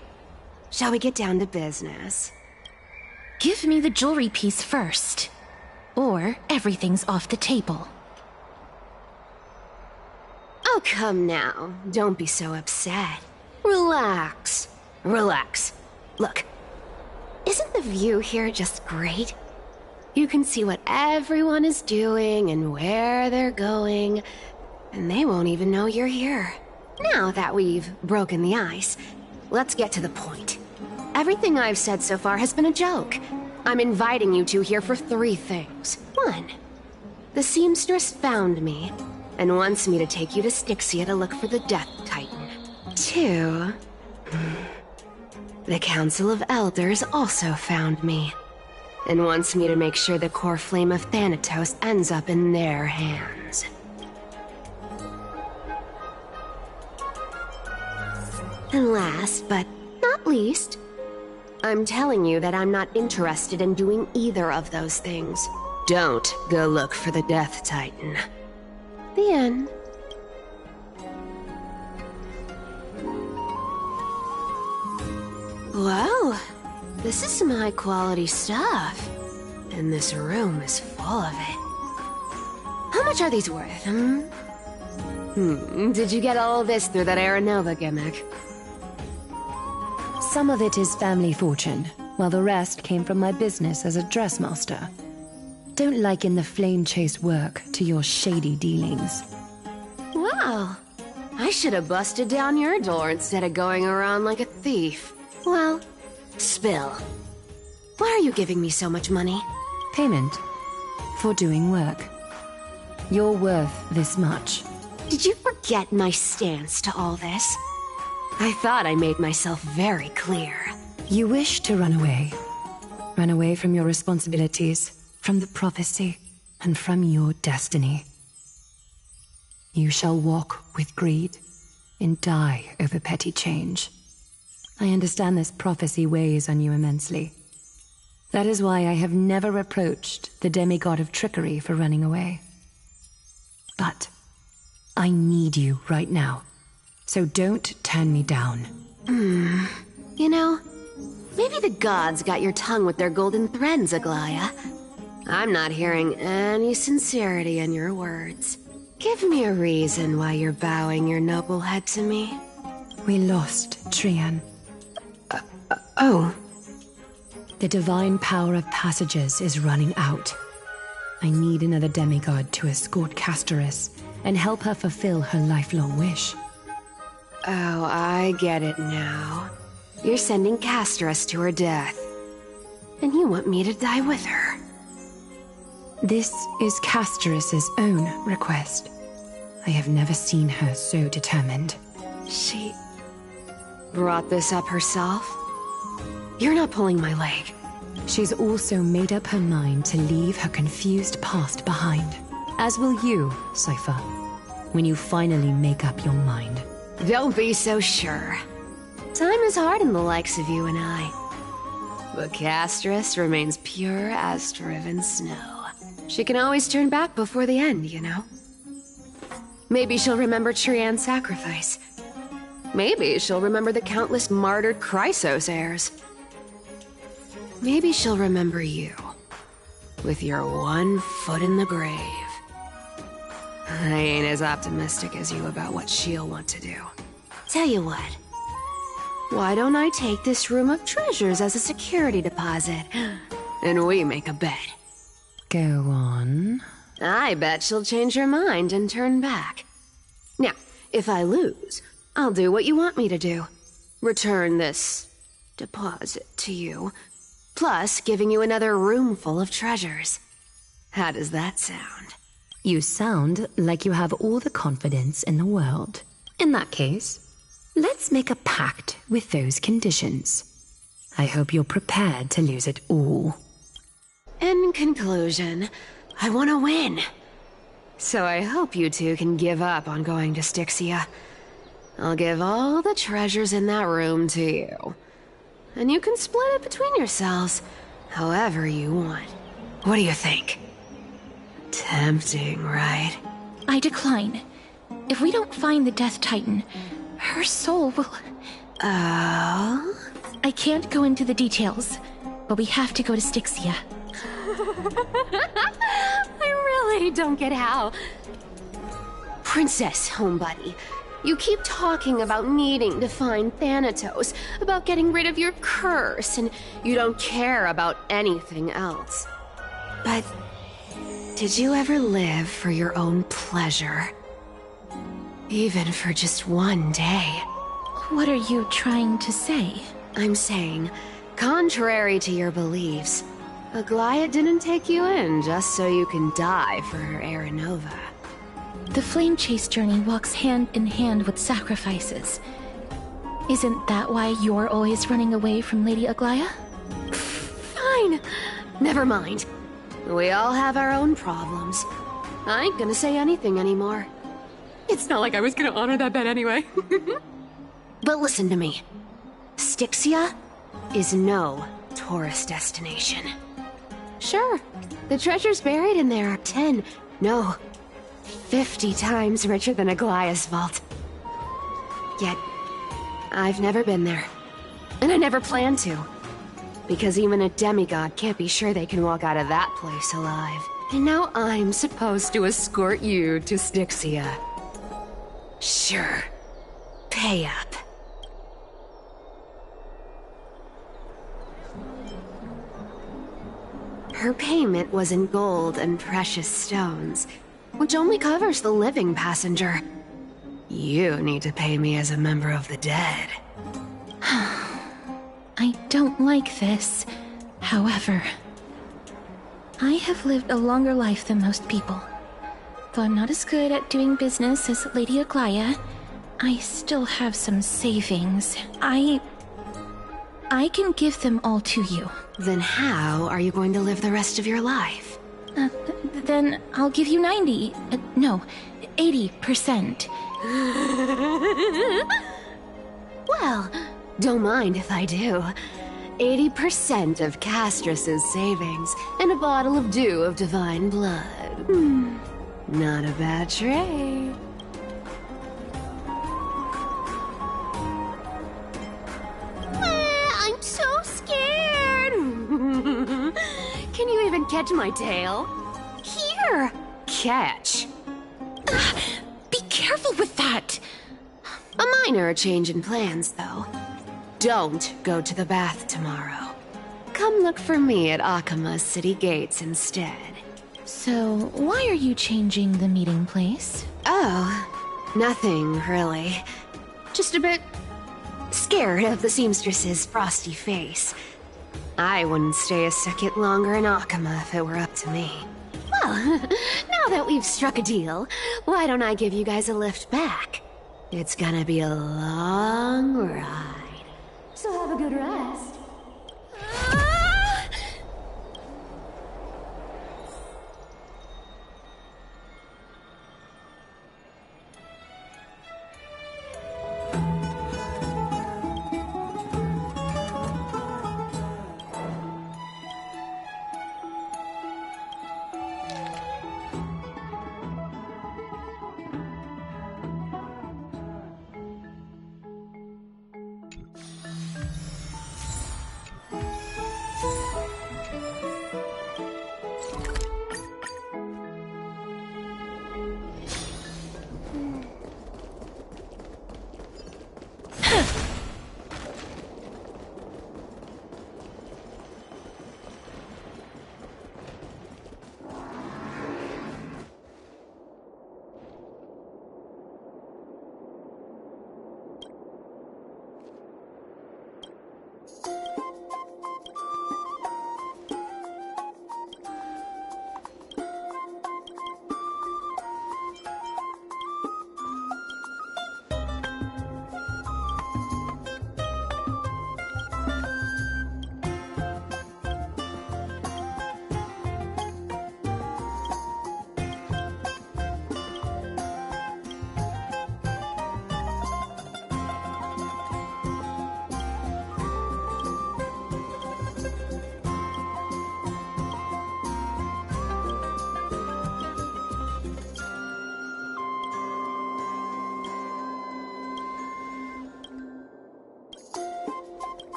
Shall we get down to business? Give me the jewelry piece first, or everything's off the table. Oh, come now. Don't be so upset. Relax. Relax. Look, isn't the view here just great? You can see what everyone is doing and where they're going, and they won't even know you're here. Now that we've broken the ice, let's get to the point. Everything I've said so far has been a joke. I'm inviting you two here for 3 things. 1, the seamstress found me and wants me to take you to Styxia to look for the Death Titan. 2, the Council of Elders also found me and wants me to make sure the core flame of Thanatos ends up in their hands. And last but not least, I'm telling you that I'm not interested in doing either of those things. Don't go look for the Death Titan. The end. Whoa, this is some high-quality stuff. And this room is full of it. How much are these worth, Did you get all this through that Aranova gimmick? Some of it is family fortune, while the rest came from my business as a dressmaster. Don't liken the flame chase work to your shady dealings. Wow, I should have busted down your door instead of going around like a thief. Well, spill. Why are you giving me so much money? Payment for doing work. You're worth this much. Did you forget my stance to all this? I thought I made myself very clear. You wish to run away. Run away from your responsibilities, from the prophecy, and from your destiny. You shall walk with greed and die over petty change. I understand this prophecy weighs on you immensely. That is why I have never reproached the demigod of trickery for running away. But I need you right now, so don't turn me down. You know, maybe the gods got your tongue with their golden threads, Aglaya. I'm not hearing any sincerity in your words. Give me a reason why you're bowing your noble head to me. We lost Trian. Oh. The divine power of passages is running out. I need another demigod to escort Castoris and help her fulfill her lifelong wish. Oh, I get it now. You're sending Castoris to her death. And you want me to die with her. This is Castoris' own request. I have never seen her so determined. She brought this up herself? You're not pulling my leg. She's also made up her mind to leave her confused past behind. As will you, Cypher, when you finally make up your mind. Don't be so sure. Time is hard in the likes of you and I. But Castoris remains pure as driven snow. She can always turn back before the end, you know? Maybe she'll remember Trian's sacrifice. Maybe she'll remember the countless martyred Chrysos heirs. Maybe she'll remember you, with your one foot in the grave. I ain't as optimistic as you about what she'll want to do. Tell you what, why don't I take this room of treasures as a security deposit, and we make a bet? Go on. I bet she'll change her mind and turn back. Now, if I lose, I'll do what you want me to do. Return this deposit to you, plus giving you another room full of treasures. How does that sound? You sound like you have all the confidence in the world. In that case, let's make a pact with those conditions. I hope you're prepared to lose it all. In conclusion, I want to win. So I hope you two can give up on going to Styxia. I'll give all the treasures in that room to you. And you can split it between yourselves, however you want. What do you think? Tempting, right? I decline. If we don't find the Death Titan, her soul will... Oh? I can't go into the details, but we have to go to Styxia. I really don't get how. Princess, homebuddy, you keep talking about needing to find Thanatos, about getting rid of your curse, and you don't care about anything else. But did you ever live for your own pleasure? Even for just one day? What are you trying to say? I'm saying, contrary to your beliefs, Aglaia didn't take you in just so you can die for her Aranova. The flame chase journey walks hand in hand with sacrifices. Isn't that why you're always running away from Lady Aglaia? Fine. Never mind. We all have our own problems. I ain't gonna say anything anymore. It's not like I was gonna honor that bet anyway. But listen to me. Styxia is no tourist destination. Sure, the treasures buried in there are 10, no, 50 times richer than Aglaia's vault. Yet, I've never been there. And I never plan to. Because even a demigod can't be sure they can walk out of that place alive. And now I'm supposed to escort you to Styxia. Sure. Pay up. Her payment was in gold and precious stones, which only covers the living passenger. You need to pay me as a member of the dead. I don't like this. However, I have lived a longer life than most people. Though I'm not as good at doing business as Lady Aglaia, I still have some savings. I can give them all to you. Then how are you going to live the rest of your life? Then I'll give you 90. No, 80%. Well, don't mind if I do. 80% of Castrus's savings and a bottle of dew of divine blood. Not a bad trade. I'm so scared. Can you even catch my tail? Here! Catch. Be careful with that! A minor change in plans, though. Don't go to the bath tomorrow. Come look for me at Akima's city gates instead. So, why are you changing the meeting place? Oh, nothing, really. Just a bit scared of the seamstress's frosty face. I wouldn't stay a second longer in Akima if it were up to me. Well, now that we've struck a deal, why don't I give you guys a lift back? It's gonna be a long ride. So have a good rest.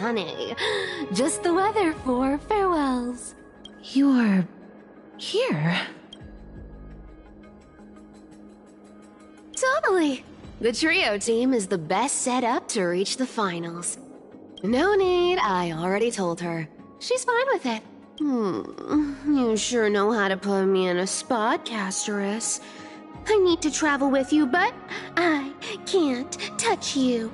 honey. Just the weather for farewells. You're here. Totally. The trio team is the best set up to reach the finals. No need, I already told her. She's fine with it. You sure know how to put me in a spot, Casterus. I need to travel with you, but I can't touch you.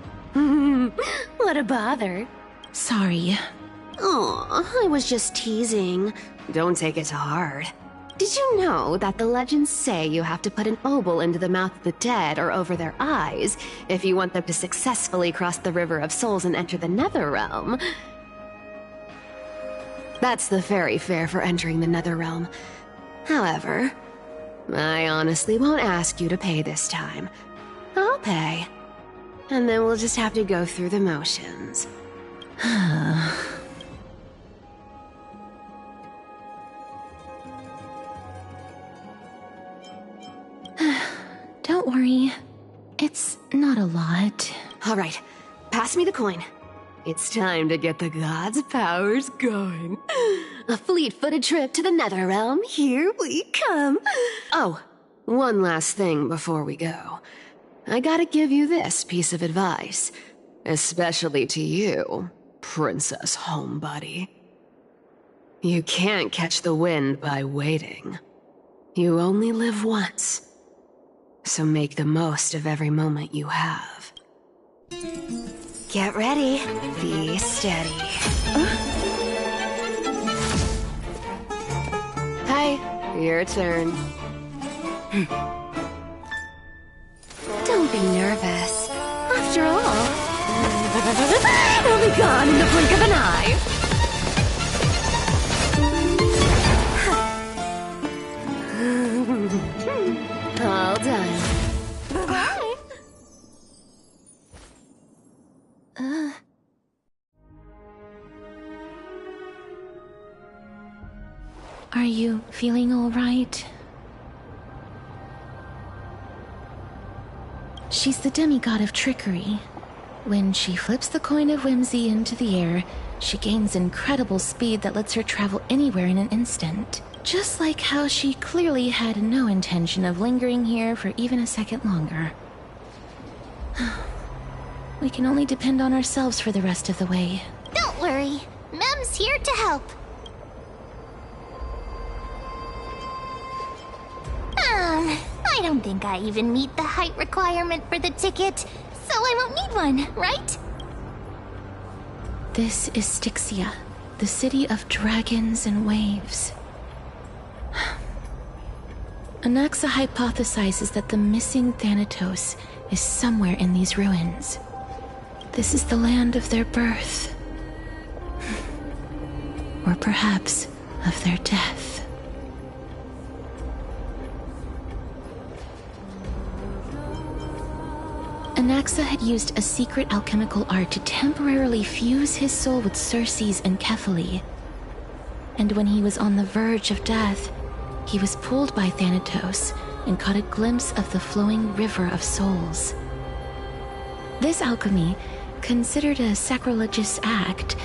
What a bother. Sorry. Aw, I was just teasing. Don't take it to heart. Did you know that the legends say you have to put an obol into the mouth of the dead or over their eyes if you want them to successfully cross the River of Souls and enter the Netherrealm? That's the fairy fare for entering the Netherrealm. However, I honestly won't ask you to pay this time. I'll pay. And then we'll just have to go through the motions. Don't worry. It's not a lot. All right, pass me the coin. It's time to get the gods' powers going. A fleet-footed trip to the Netherrealm. Here we come. Oh, one last thing before we go. I gotta give you this piece of advice. Especially to you, Princess Homebody. You can't catch the wind by waiting. You only live once. So make the most of every moment you have. Get ready. Be steady. Hi, your turn. Don't be nervous. After all, it'll be gone in the blink of an eye. All done. Bye-bye. Are you feeling all right? She's the demigod of trickery. When she flips the coin of whimsy into the air, she gains incredible speed that lets her travel anywhere in an instant. Just like how she clearly had no intention of lingering here for even a second longer. We can only depend on ourselves for the rest of the way. Don't worry. Mem's here to help. I don't think I even meet the height requirement for the ticket, so I won't need one, right? This is Styxia, the city of dragons and waves. Anaxa hypothesizes that the missing Thanatos is somewhere in these ruins. This is the land of their birth. Or perhaps of their death. Anaxa had used a secret alchemical art to temporarily fuse his soul with Circe's and Kefali. And when he was on the verge of death, he was pulled by Thanatos and caught a glimpse of the flowing river of souls. This alchemy, considered a sacrilegious act,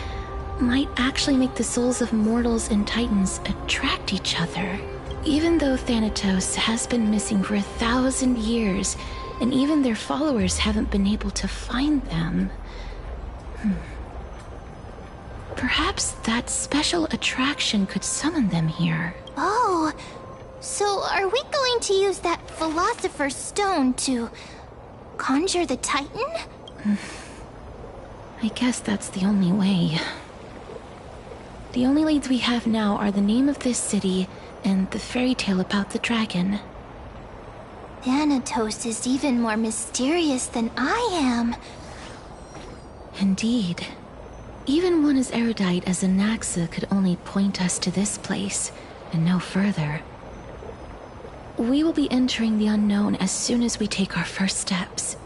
might actually make the souls of mortals and titans attract each other. Even though Thanatos has been missing for 1,000 years, and even their followers haven't been able to find them. Perhaps that special attraction could summon them here. Oh, so are we going to use that Philosopher's Stone to conjure the Titan? I guess that's the only way. The only leads we have now are the name of this city and the fairy tale about the dragon. Thanatos is even more mysterious than I am. Indeed. Even one as erudite as Anaxa could only point us to this place, and no further. We will be entering the unknown as soon as we take our first steps.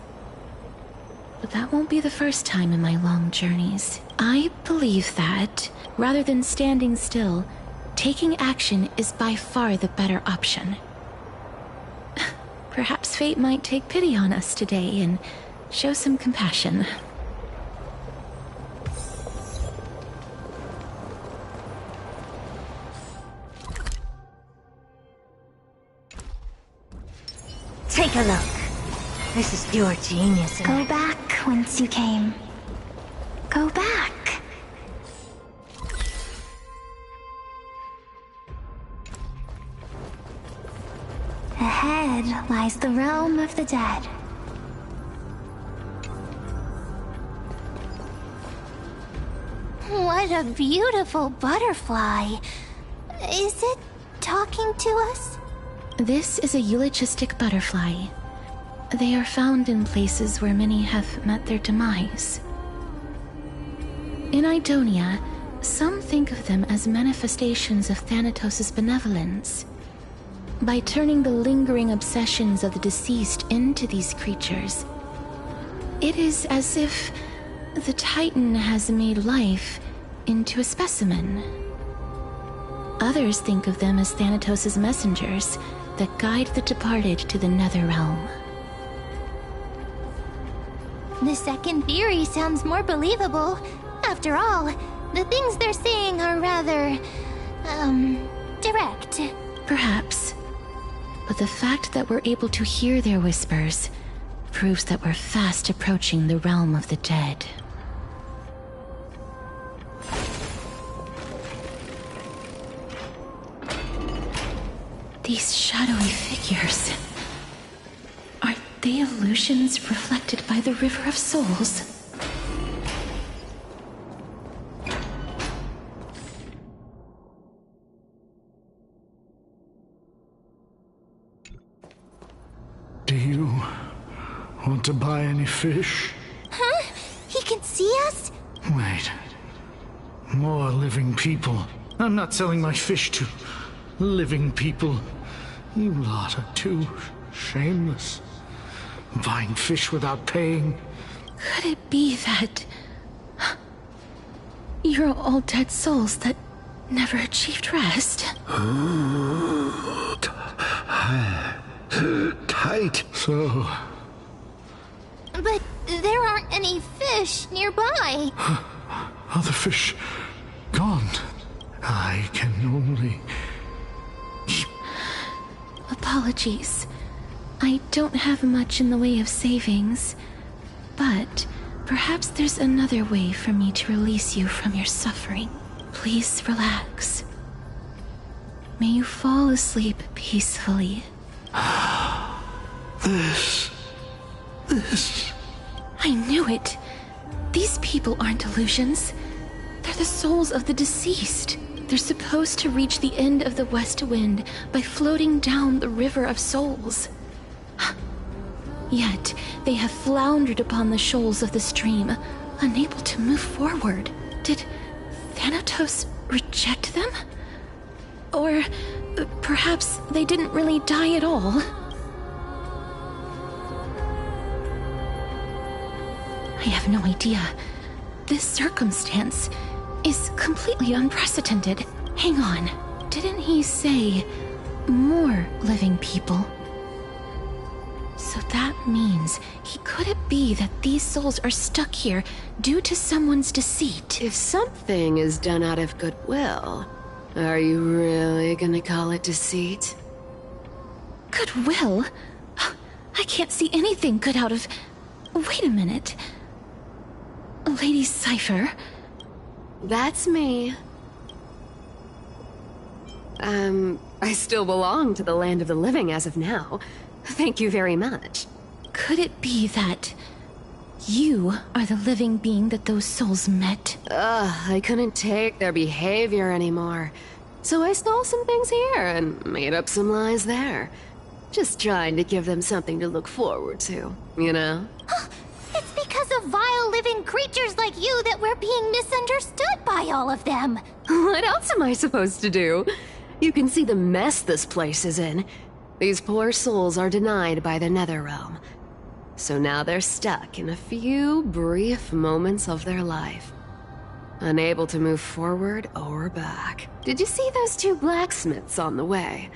But that won't be the first time in my long journeys. I believe that, rather than standing still, taking action is by far the better option. Perhaps fate might take pity on us today and show some compassion. Take a look. This is pure genius. Go back whence you came. Go back. Ahead lies the realm of the dead. What a beautiful butterfly. Is it talking to us? This is a eulogistic butterfly. They are found in places where many have met their demise. In Idonia, some think of them as manifestations of Thanatos' benevolence. By turning the lingering obsessions of the deceased into these creatures, it is as if the Titan has made life into a specimen. Others think of them as Thanatos' messengers that guide the departed to the Netherrealm. The second theory sounds more believable. After all, the things they're saying are rather, direct. Perhaps. But the fact that we're able to hear their whispers proves that we're fast approaching the realm of the dead. These shadowy figures... are they illusions reflected by the River of Souls? Do you want to buy any fish? Huh? He can see us? Wait. More living people. I'm not selling my fish to living people. You lot are too shameless. Buying fish without paying. Could it be that... you're all dead souls that never achieved rest? Tight. So... But there aren't any fish nearby. Other fish gone. I can only... Apologies. I don't have much in the way of savings, but perhaps there's another way for me to release you from your suffering. Please relax. May you fall asleep peacefully. This... I knew it. These people aren't illusions. They're the souls of the deceased. They're supposed to reach the end of the West Wind by floating down the River of Souls. Yet, they have floundered upon the shoals of the stream, unable to move forward. Did Thanatos reject them? Or perhaps they didn't really die at all? I have no idea. This circumstance is completely unprecedented. Hang on. Didn't he say more living people? So that means could it be that these souls are stuck here due to someone's deceit? If something is done out of goodwill, are you really gonna call it deceit? Goodwill? I can't see anything good out of... Wait a minute. Lady Cypher? That's me. I still belong to the land of the living as of now. Thank you very much. Could it be that you are the living being that those souls met? I couldn't take their behavior anymore. So I stole some things here and made up some lies there. Just trying to give them something to look forward to, you know? It's because of vile living creatures like you that we're being misunderstood by all of them. What else am I supposed to do? You can see the mess this place is in. These poor souls are denied by the Netherrealm. So now they're stuck in a few brief moments of their life. Unable to move forward or back. Did you see those two blacksmiths on the way?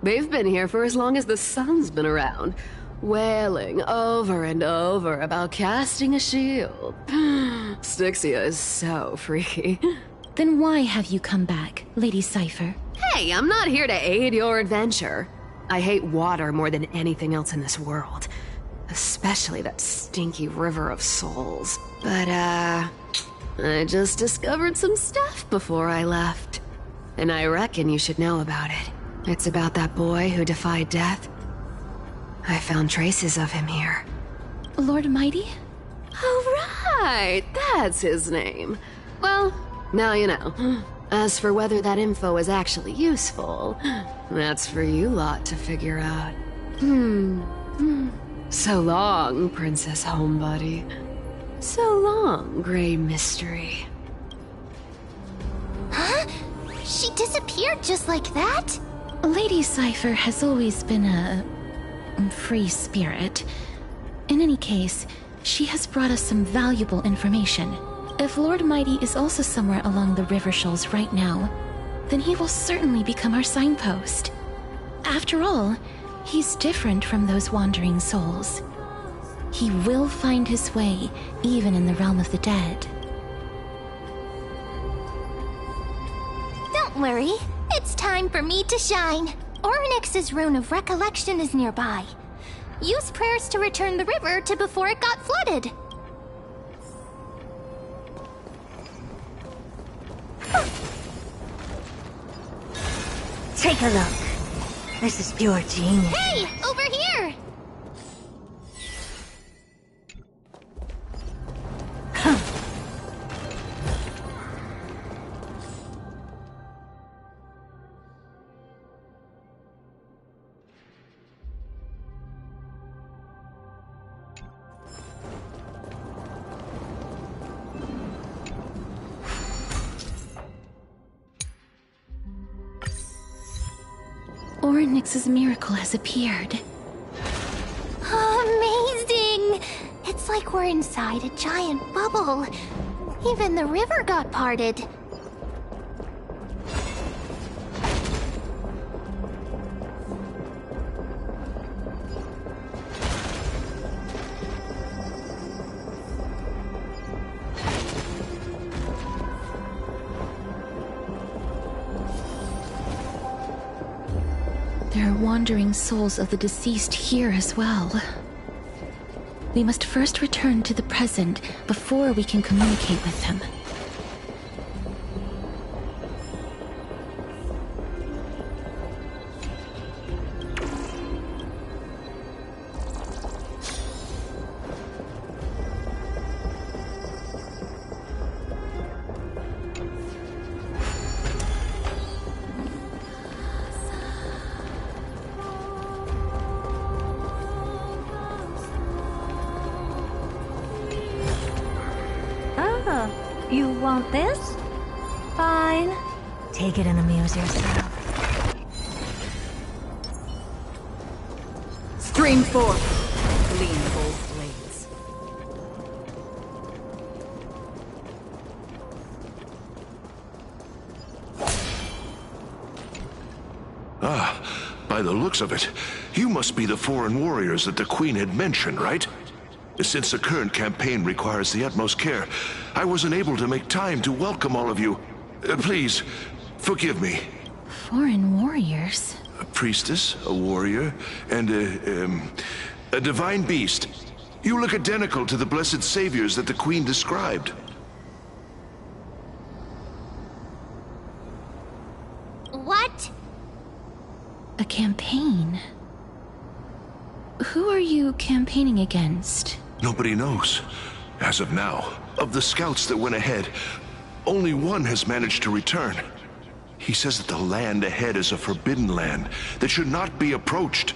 They've been here for as long as the sun's been around, wailing over and over about casting a shield. Styxia is so freaky. Then why have you come back, Lady Cypher? Hey, I'm not here to aid your adventure. I hate water more than anything else in this world. Especially that stinky river of souls. But, I just discovered some stuff before I left. And I reckon you should know about it. It's about that boy who defied death. I found traces of him here. Lord Mighty? Oh, right! That's his name. Well, now you know. As for whether that info is actually useful, that's for you lot to figure out. So long, Princess Homebody. So long, Grey Mystery. Huh? She disappeared just like that? Lady Cypher has always been a free spirit. In any case, she has brought us some valuable information. If Lord Mighty is also somewhere along the river shoals right now, then he will certainly become our signpost. After all, he's different from those wandering souls. He will find his way, even in the realm of the dead. Don't worry. It's time for me to shine. Orynyx's rune of recollection is nearby. Use prayers to return the river to before it got flooded. Take a look. This is pure genius. Hey! Over here! Orynyx's miracle has appeared. Amazing! It's like we're inside a giant bubble. Even the river got parted. There are wandering souls of the deceased here as well. We must first return to the present before we can communicate with them. You want this? Fine. Take it and amuse yourself. Stream forth. Gleam both blades. Ah, by the looks of it, you must be the foreign warriors that the Queen had mentioned, right? Since the current campaign requires the utmost care, I wasn't able to make time to welcome all of you. Please, forgive me. Foreign warriors? A priestess, a warrior, and a divine beast. You look identical to the blessed saviors that the Queen described. What? A campaign? Who are you campaigning against? Nobody knows. As of now, of the scouts that went ahead, only one has managed to return. He says that the land ahead is a forbidden land that should not be approached,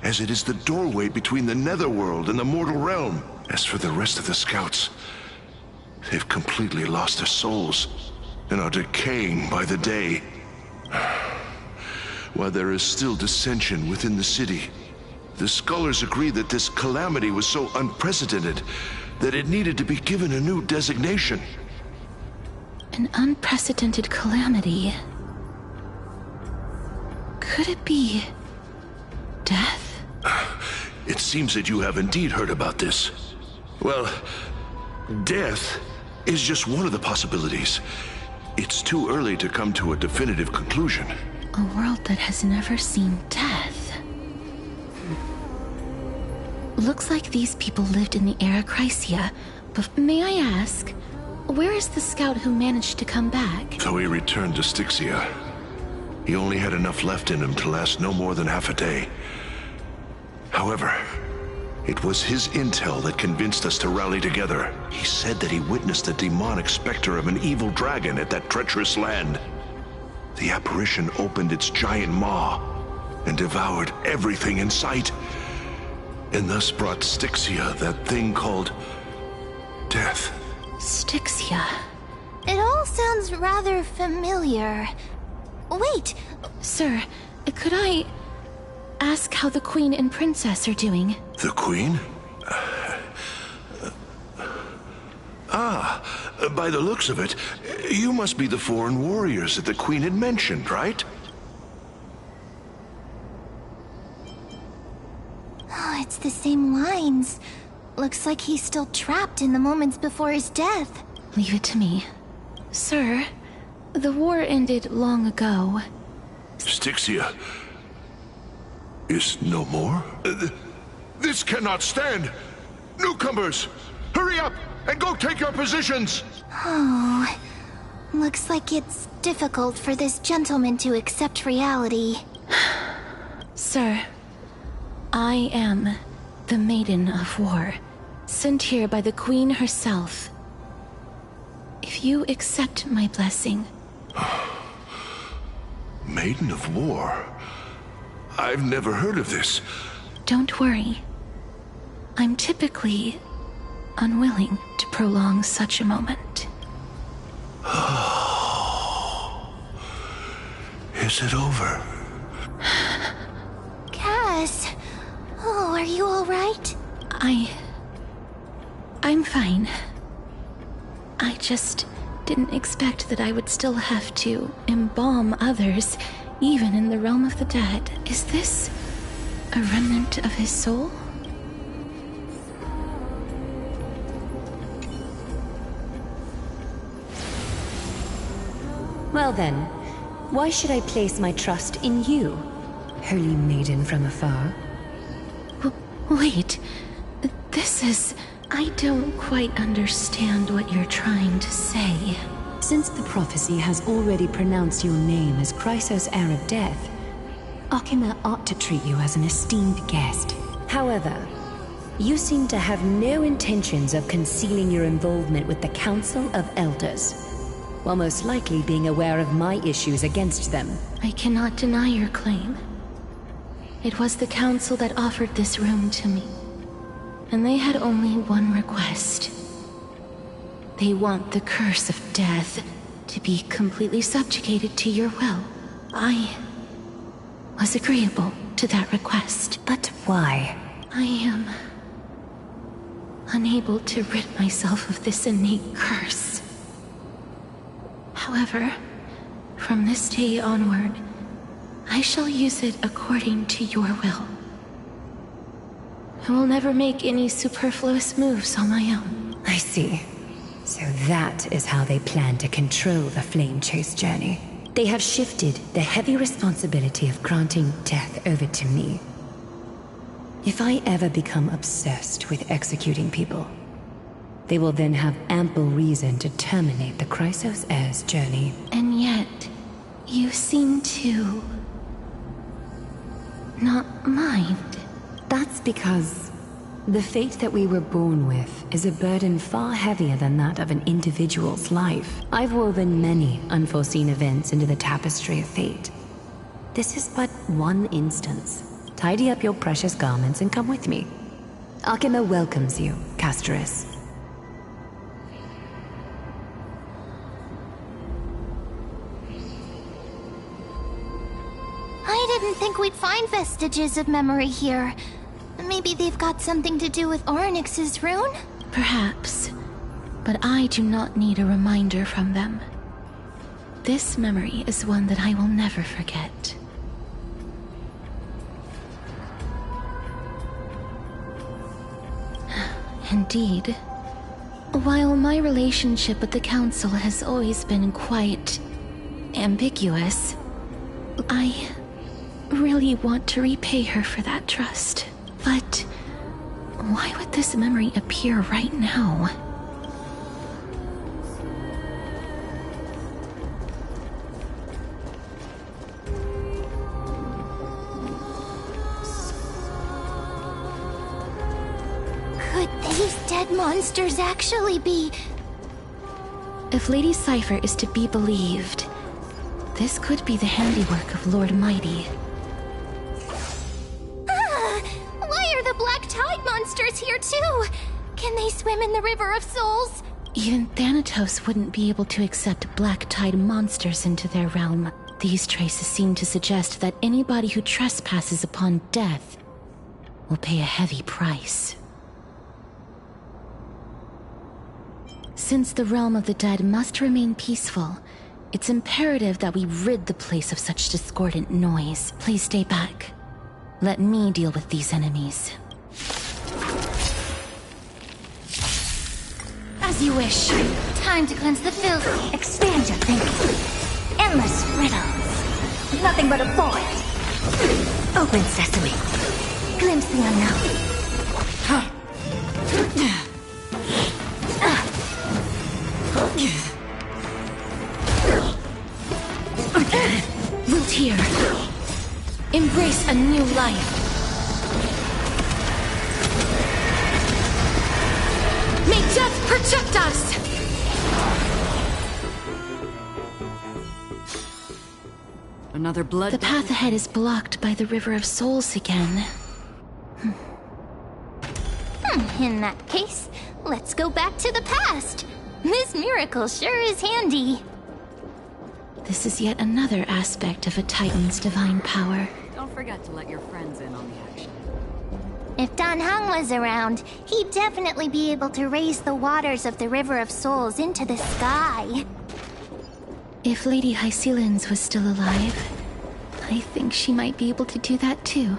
as it is the doorway between the netherworld and the mortal realm. As for the rest of the scouts, they've completely lost their souls and are decaying by the day. While there is still dissension within the city, the scholars agree that this calamity was so unprecedented that it needed to be given a new designation. An unprecedented calamity. Could it be death? It seems that you have indeed heard about this. Well, death is just one of the possibilities. It's too early to come to a definitive conclusion. A world that has never seen death. Looks like these people lived in the era Chrysia, but may I ask, where is the scout who managed to come back? So he returned to Styxia. He only had enough left in him to last no more than half a day. However, it was his intel that convinced us to rally together. He said that he witnessed the demonic specter of an evil dragon at that treacherous land. The apparition opened its giant maw and devoured everything in sight, and thus brought Styxia that thing called death. Styxia. It all sounds rather familiar. Wait! Sir, could I ask how the Queen and Princess are doing? The Queen? By the looks of it, you must be the foreign warriors that the Queen had mentioned, right? Oh, it's the same lines. Looks like he's still trapped in the moments before his death. Leave it to me. Sir, the war ended long ago. Styxia is no more? This cannot stand! Newcomers, hurry up and go take your positions! Oh, looks like it's difficult for this gentleman to accept reality. Sir, I am the Maiden of War, sent here by the Queen herself. If you accept my blessing... Maiden of War? I've never heard of this. Don't worry. I'm typically unwilling to prolong such a moment. Is it over? Cass! Oh, are you alright? I'm fine. I just didn't expect that I would still have to embalm others, even in the realm of the dead. Is this a remnant of his soul? Well then, why should I place my trust in you, holy maiden from afar? Wait, this is... I don't quite understand what you're trying to say. Since the prophecy has already pronounced your name as Chrysos' heir of death, Akima ought to treat you as an esteemed guest. However, you seem to have no intentions of concealing your involvement with the Council of Elders, while most likely being aware of my issues against them. I cannot deny your claim. It was the Council that offered this room to me. And they had only one request. They want the curse of death to be completely subjugated to your will. I was agreeable to that request. But why? I am unable to rid myself of this innate curse. However, from this day onward, I shall use it according to your will. I will never make any superfluous moves on my own. I see. So that is how they plan to control the Flame Chase journey. They have shifted the heavy responsibility of granting death over to me. If I ever become obsessed with executing people, they will then have ample reason to terminate the Chrysos heir's journey. And yet, you seem to... not mind. That's because the fate that we were born with is a burden far heavier than that of an individual's life. I've woven many unforeseen events into the tapestry of fate. This is but one instance. Tidy up your precious garments and come with me. Akima welcomes you, Casterus. I didn't think we'd find vestiges of memory here. Maybe they've got something to do with Ornyx's rune? Perhaps. But I do not need a reminder from them. This memory is one that I will never forget. Indeed. While my relationship with the Council has always been quite ambiguous, I really want to repay her for that trust. But Why would this memory appear right now? Could these dead monsters actually be... If Lady Cypher is to be believed, this could be the handiwork of Lord Mighty. Why are the Black Tide monsters here too? Can they swim in the River of Souls? Even Thanatos wouldn't be able to accept Black Tide monsters into their realm. These traces seem to suggest that anybody who trespasses upon death will pay a heavy price. Since the realm of the dead must remain peaceful, it's imperative that we rid the place of such discordant noise. Please stay back. Let me deal with these enemies. As you wish. Time to cleanse the filthy. Expand your thinking. Endless riddles. Nothing but a void. Open sesame. Glimpse the unknown. Volteer. Embrace a new life. May death protect us! Another blood... The path ahead is blocked by the River of Souls again. In that case, let's go back to the past. This miracle sure is handy. This is yet another aspect of a Titan's divine power. Don't forget to let your friends in on the action. If Dan Heng was around, he'd definitely be able to raise the waters of the River of Souls into the sky. If Lady Hycelens was still alive, I think she might be able to do that too.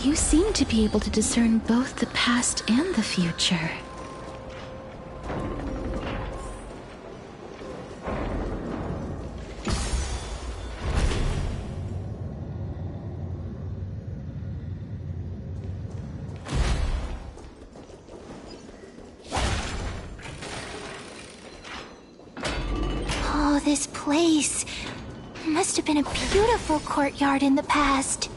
You seem to be able to discern both the past and the future. Oh, this place must have been a beautiful courtyard in the past.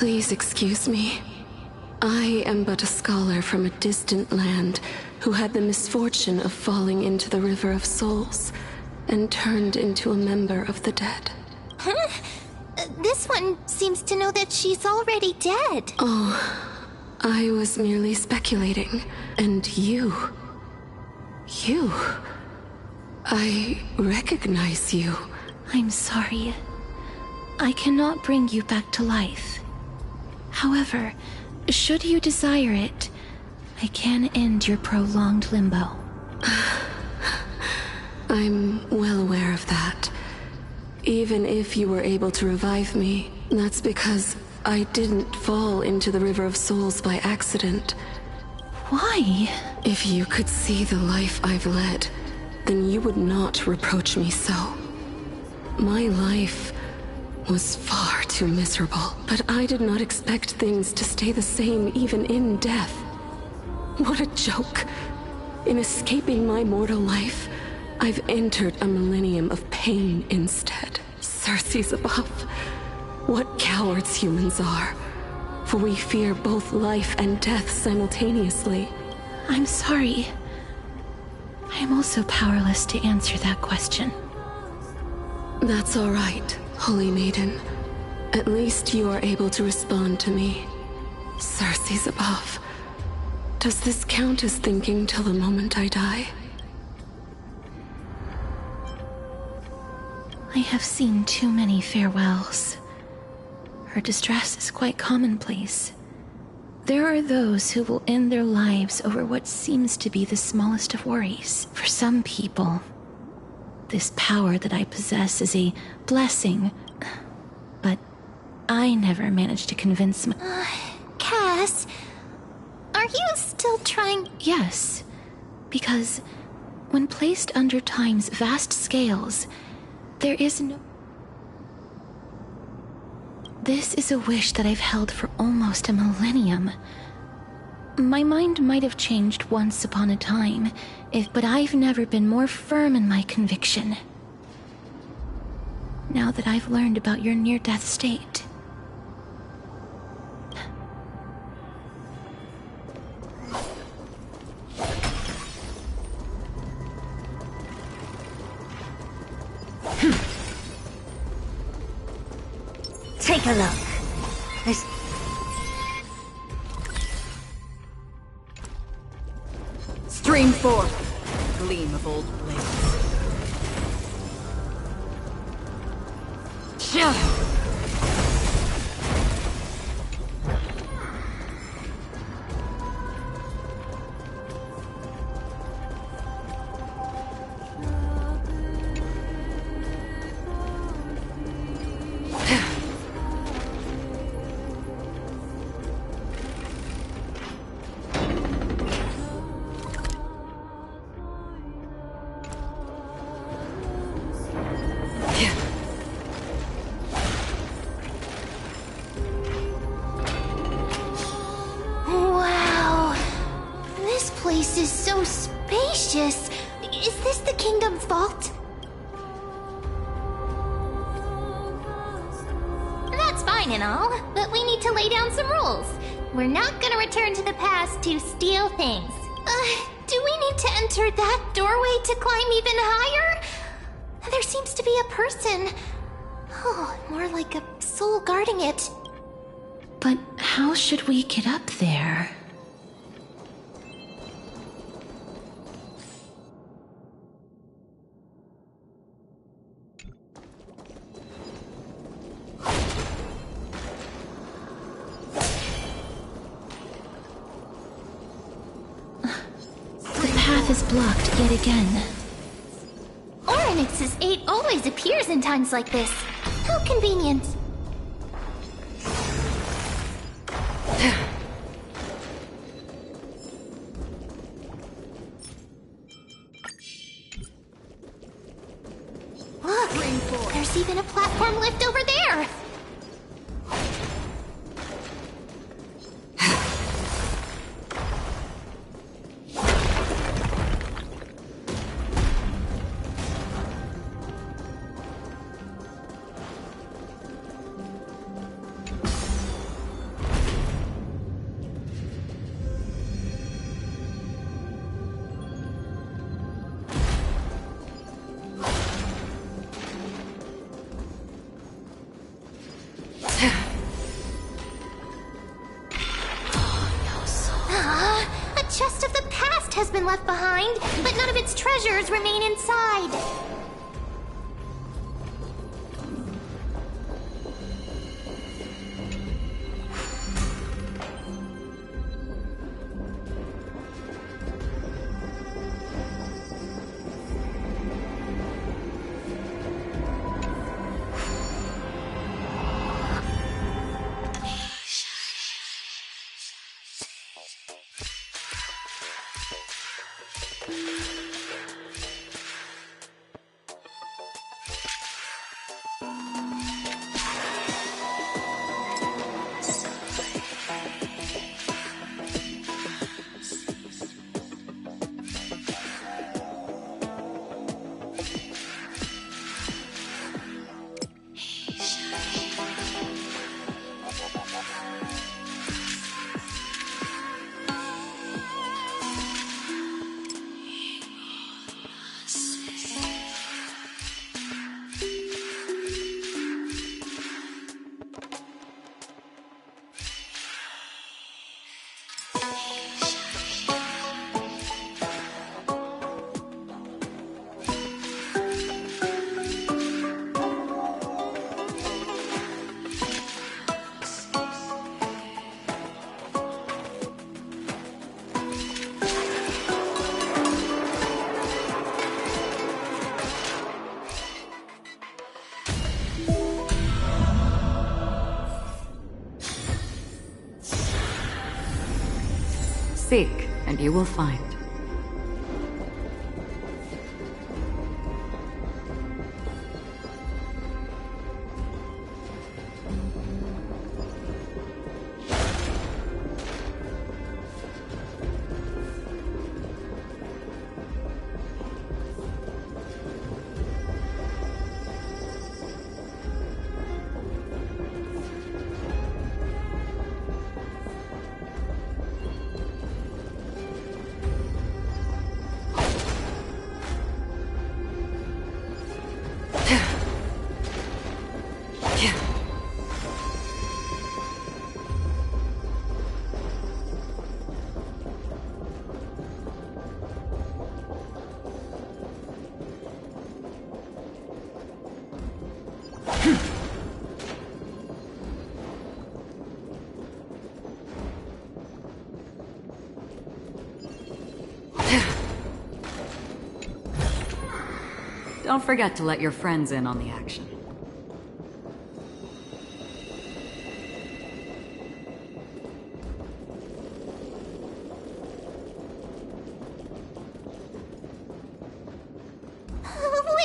Please excuse me. I am but a scholar from a distant land who had the misfortune of falling into the River of Souls and turned into a member of the dead. Huh? This one seems to know that she's already dead. Oh, I was merely speculating. And you... I recognize you. I'm sorry. I cannot bring you back to life. However, should you desire it, I can end your prolonged limbo. I'm well aware of that. Even if you were able to revive me, that's because I didn't fall into the River of Souls by accident. Why? If you could see the life I've led, then you would not reproach me so. My life was far too miserable, but I did not expect things to stay the same even in death. What a joke! In escaping my mortal life, I've entered a millennium of pain instead. Circe's above. What cowards humans are. For we fear both life and death simultaneously. I'm sorry. I'm also powerless to answer that question. That's all right, Holy Maiden. At least you are able to respond to me. Circe's above. Does this count as thinking till the moment I die? I have seen too many farewells. Her distress is quite commonplace. There are those who will end their lives over what seems to be the smallest of worries. For some people, this power that I possess is a blessing, but I never managed to convince my... Cass, are you still trying... Yes, because when placed under time's vast scales, there is no... This is a wish that I've held for almost a millennium. My mind might have changed once upon a time, but I've never been more firm in my conviction. Now that I've learned about your near-death state. Take a look. There's... Stream forth, gleam of old blades. Shadow! Wow! This place is so spacious. Is this the kingdom's vault? That's fine and all, but we need to lay down some rules. We're not gonna return to the past to steal things. Do we need to enter that doorway to climb even higher? There seems to be a person. Oh, more like a soul guarding it. But how should we get up there? The path is blocked yet again. Orynyx's 8 always appears in times like this. How convenient. Look, there's even a platform lift over there. chest of the past has been left behind, but none of its treasures remain inside. Seek, and you will find. Don't forget to let your friends in on the action.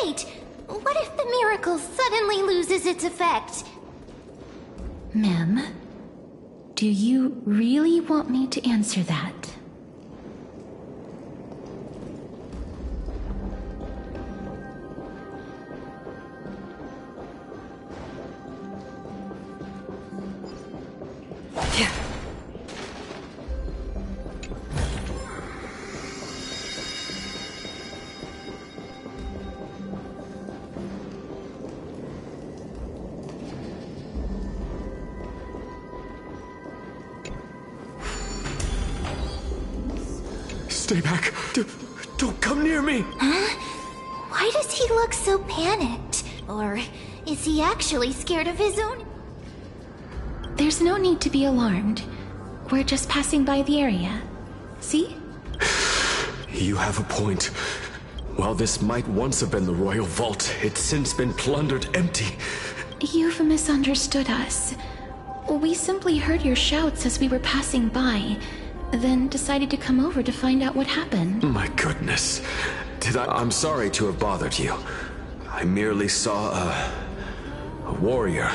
Wait! What if the miracle suddenly loses its effect? Ma'am, do you really want me to answer that? Stay back. Don't come near me. Huh? Why does he look so panicked? Or is he actually scared of his own? There's no need to be alarmed. We're just passing by the area. See? You have a point. While this might once have been the royal vault, it's since been plundered empty. You've misunderstood us. We simply heard your shouts as we were passing by, then decided to come over to find out what happened. My goodness. I'm sorry to have bothered you. I merely saw a warrior.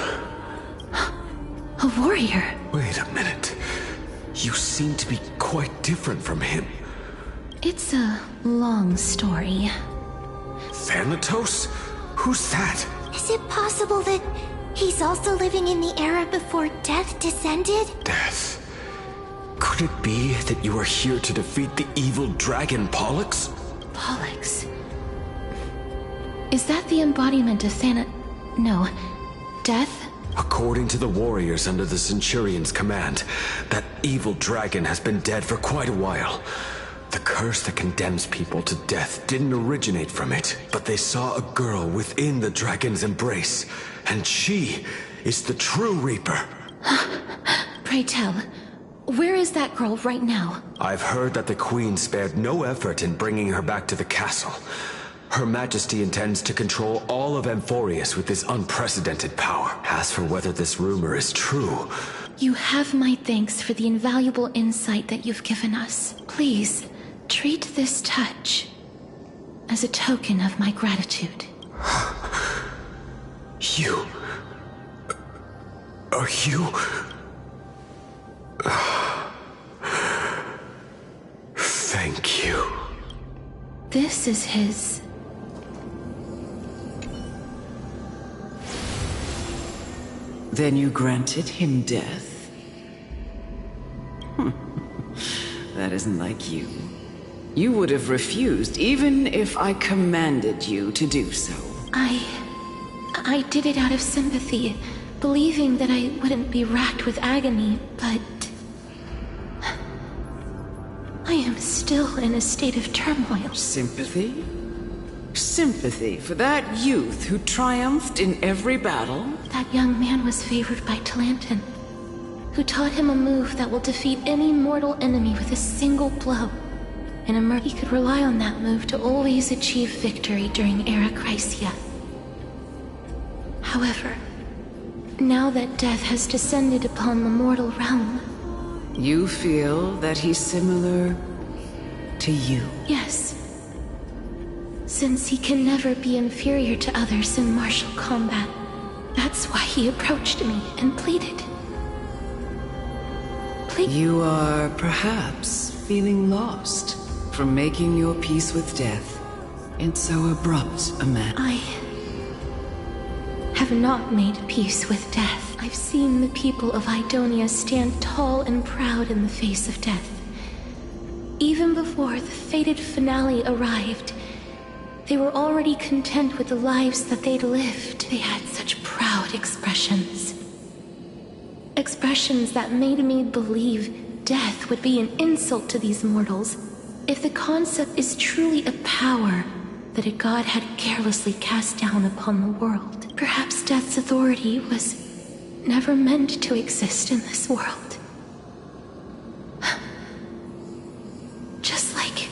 A warrior? Wait a minute. You seem to be quite different from him. It's a long story. Thanatos? Who's that? Is it possible that he's also living in the era before death descended? Death? Could it be that you are here to defeat the evil dragon Pollux? Pollux? Is that the embodiment of No, Death? According to the warriors under the Centurion's command, that evil dragon has been dead for quite a while. The curse that condemns people to death didn't originate from it, but they saw a girl within the dragon's embrace, and she is the true Reaper. Pray tell, where is that girl right now? I've heard that the Queen spared no effort in bringing her back to the castle. Her Majesty intends to control all of Amphoreus with this unprecedented power. As for whether this rumor is true... You have my thanks for the invaluable insight that you've given us. Please, treat this touch as a token of my gratitude. You... Are you... Thank you. This is his... Then you granted him death? That isn't like you. You would have refused, even if I commanded you to do so. I did it out of sympathy, believing that I wouldn't be racked with agony, but... I am still in a state of turmoil. Sympathy? Sympathy for that youth who triumphed in every battle? That young man was favored by Talantin, who taught him a move that will defeat any mortal enemy with a single blow. And he could rely on that move to always achieve victory during Era Chrysia. However, now that death has descended upon the mortal realm... You feel that he's similar to you? Yes. Since he can never be inferior to others in martial combat, that's why he approached me and pleaded. You are perhaps feeling lost from making your peace with death in so abrupt a manner. I have not made peace with death. I've seen the people of Idonia stand tall and proud in the face of death. Even before the fated finale arrived, they were already content with the lives that they'd lived. They had such proud expressions. Expressions that made me believe death would be an insult to these mortals. If the concept is truly a power that a god had carelessly cast down upon the world, perhaps death's authority was never meant to exist in this world. Just like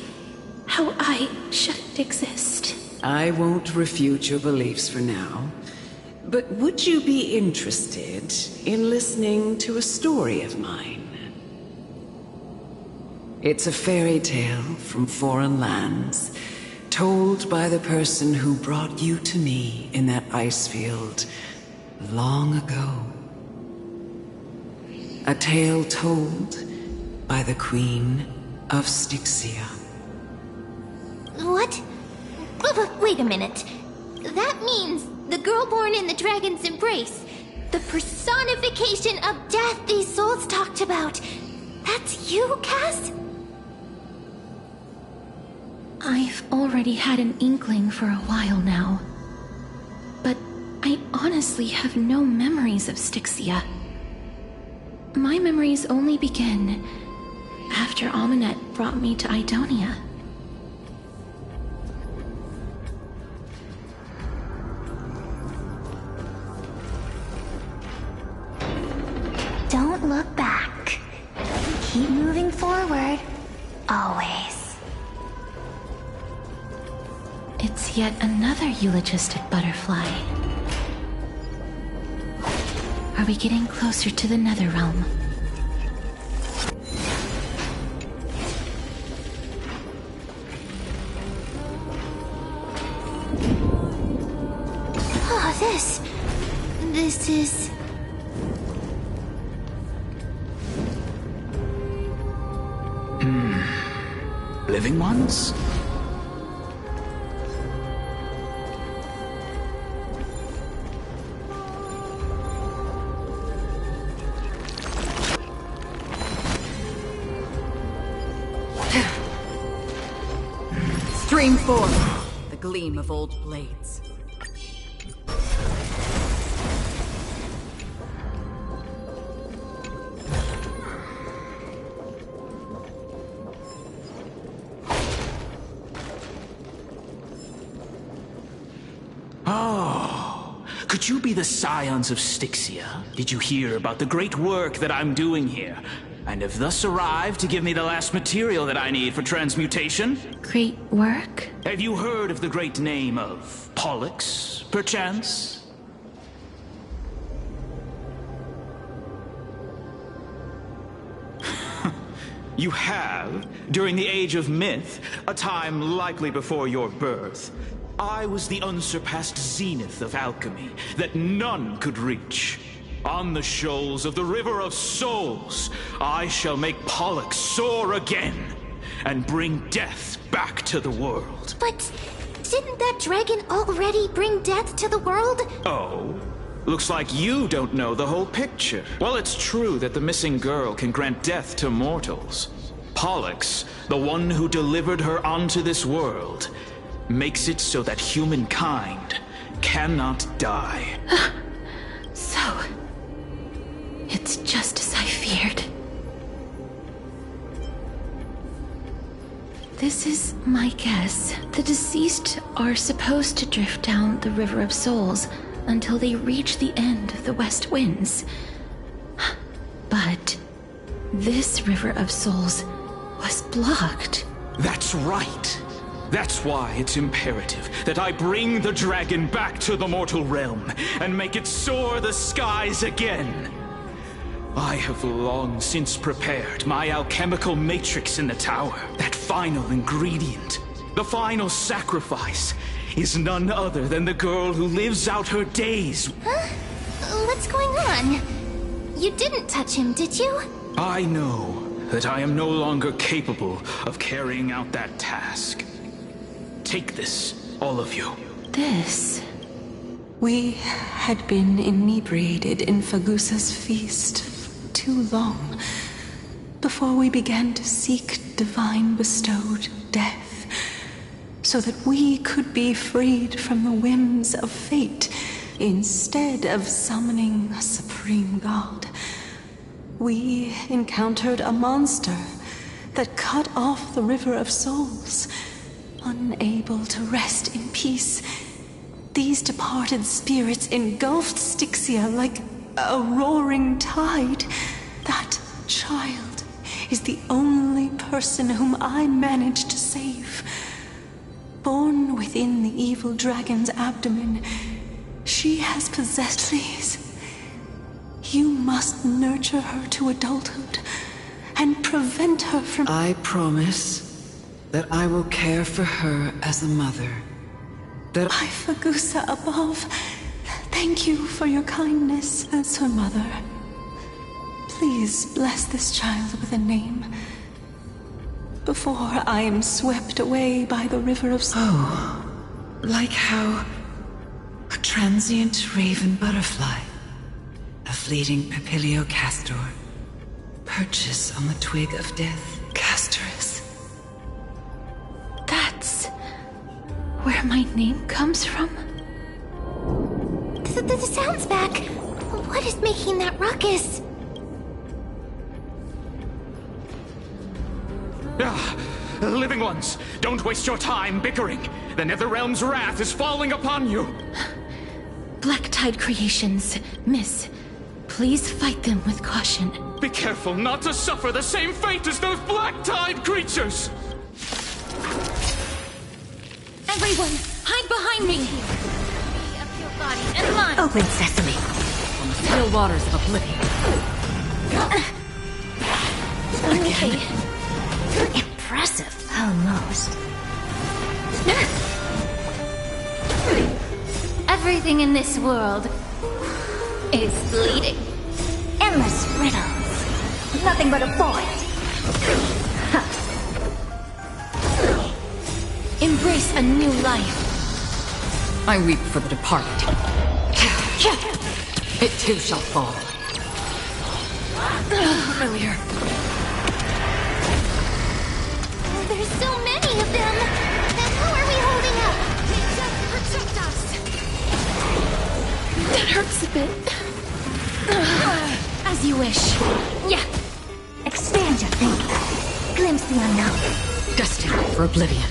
how I shouldn't exist. I won't refute your beliefs for now, but would you be interested in listening to a story of mine? It's a fairy tale from foreign lands, told by the person who brought you to me in that ice field long ago. A tale told by the Queen of Styxia. What? Wait a minute. That means the girl born in the dragon's embrace, the personification of death these souls talked about. That's you, Cass? I've already had an inkling for a while now. But I honestly have no memories of Styxia. My memories only begin after Amunet brought me to Idonia. Don't look back. Keep moving forward. Always. It's yet another eulogistic butterfly. Are we getting closer to the Netherrealm? Oh, this is... Living ones? Stream forth, the gleam of old blades. Could you be the scions of Styxia? Did you hear about the great work that I'm doing here? And have thus arrived to give me the last material that I need for transmutation? Great work? Have you heard of the great name of Pollux, perchance? You have, during the age of myth, a time likely before your birth, I was the unsurpassed zenith of alchemy that none could reach. On the shoals of the River of Souls, I shall make Pollux soar again and bring death back to the world. But didn't that dragon already bring death to the world? Oh? Looks like you don't know the whole picture. Well, it's true that the missing girl can grant death to mortals. Pollux, the one who delivered her onto this world, makes it so that humankind cannot die. So, it's just as I feared. This is my guess. The deceased are supposed to drift down the River of Souls until they reach the end of the West Winds. But this River of Souls was blocked. That's right. That's why it's imperative that I bring the dragon back to the mortal realm and make it soar the skies again. I have long since prepared my alchemical matrix in the tower. That final ingredient, the final sacrifice, is none other than the girl who lives out her days. Huh? What's going on? You didn't touch him, did you? I know that I am no longer capable of carrying out that task. Take this, all of you. This? We had been inebriated in Fagusa's feast for too long before we began to seek divine bestowed death, so that we could be freed from the whims of fate. Instead of summoning a supreme god, we encountered a monster that cut off the River of Souls. Unable to rest in peace, these departed spirits engulfed Styxia like a roaring tide. That child is the only person whom I managed to save. Born within the evil dragon's abdomen, she has possessed these. You must nurture her to adulthood and prevent her from... I promise that I will care for her as a mother. That By Fagusa above, thank you for your kindness as her mother. Please bless this child with a name before I am swept away by the River of Souls. Oh, like how a transient raven butterfly, a fleeting papilio castor, perches on the twig of death. Castorus. That's where my name comes from? The sound's back. What is making that ruckus? Living ones, don't waste your time bickering. The Netherrealm's wrath is falling upon you. Black Tide creations. Miss, please fight them with caution. Be careful not to suffer the same fate as those Black Tide creatures! Everyone, hide behind me! Up your body and mine! Open sesame. From the still waters of oblivion. Okay. Impressive. Almost. Everything in this world is bleeding. Endless riddles. Nothing but a void. Embrace a new life. I weep for the departed. It too shall fall. Familiar. There's so many of them. Then who are we holding up? Protect us. That hurts a bit. As you wish. Yeah. Expand your thinking. Glimpse the unknown. Destined for oblivion.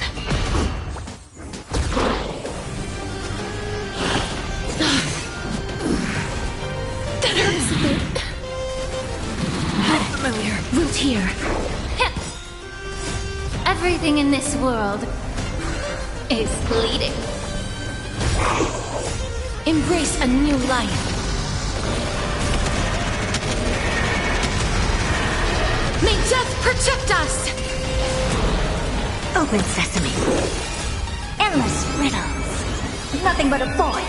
here. Everything in this world is bleeding. Embrace a new life. May death protect us! Open sesame. Endless riddles. Nothing but a void.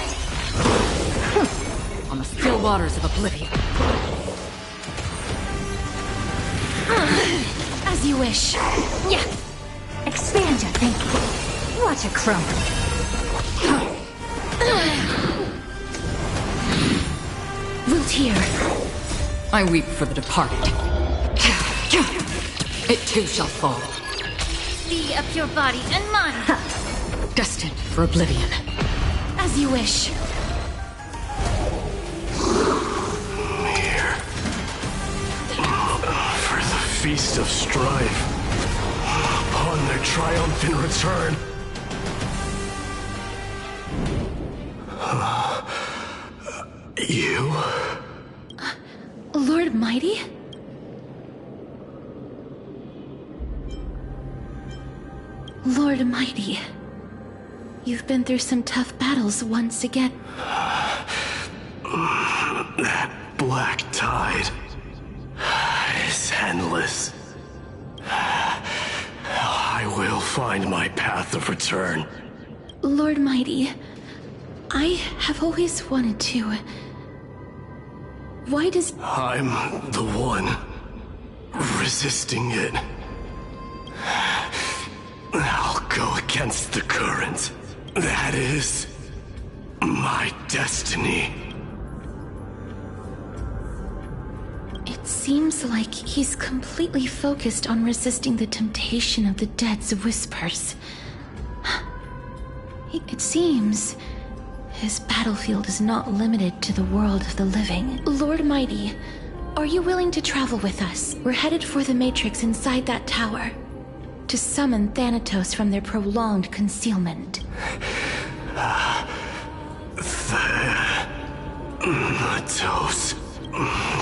On the still waters of oblivion. As you wish. Yeah. Expand your thinking. Watch it crumble. Root here. I weep for the departed. It too shall fall. Be a pure body and mind. Destined for oblivion. As you wish. Here. For the feast of strife. Upon their triumphant return. You? Lord Mighty? Lord Mighty, you've been through some tough battles once again. That black tide is endless. I will find my path of return. Lord Mighty, I have always wanted to. Why does... I'm the one resisting it. I'll go against the current. That is my destiny. It seems like he's completely focused on resisting the temptation of the dead's whispers. It seems his battlefield is not limited to the world of the living. Lord Mighty, are you willing to travel with us? We're headed for the Matrix inside that tower, to summon Thanatos from their prolonged concealment. Thanatos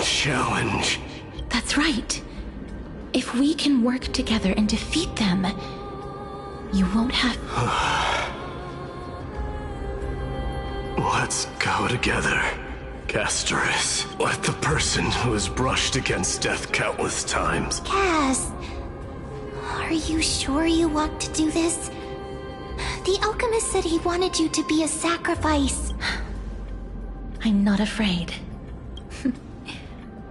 challenge. That's right. If we can work together and defeat them, you won't have... Let's go together. Castoris, let the person who has brushed against death countless times. Cass, are you sure you want to do this? The alchemist said he wanted you to be a sacrifice. I'm not afraid.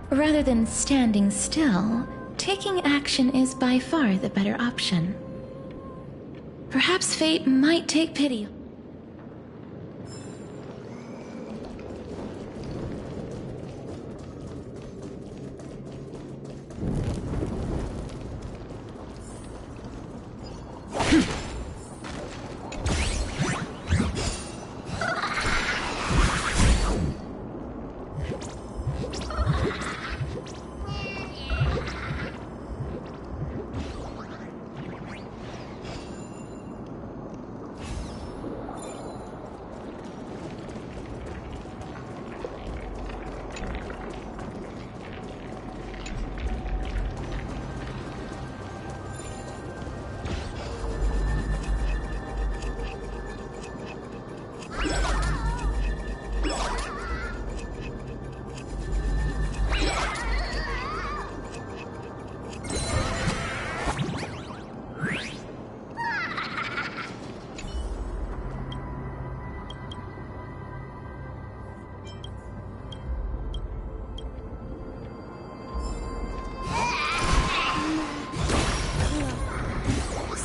Rather than standing still, taking action is by far the better option. Perhaps fate might take pity.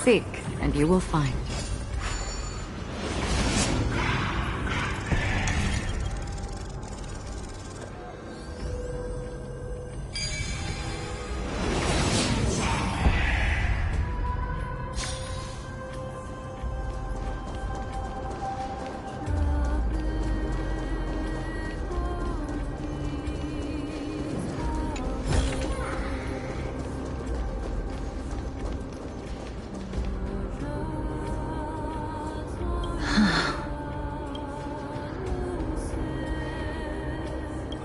Seek, and you will find.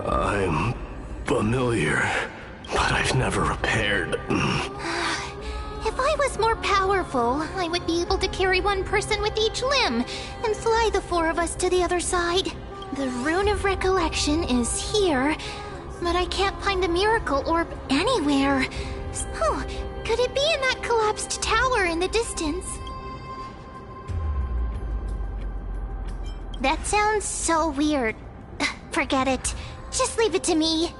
I'm familiar, but I've never repaired. If I was more powerful, I would be able to carry one person with each limb and fly the four of us to the other side. The Rune of Recollection is here, but I can't find the miracle orb anywhere. Oh, could it be in that collapsed tower in the distance? That sounds so weird. Forget it. Just leave it to me.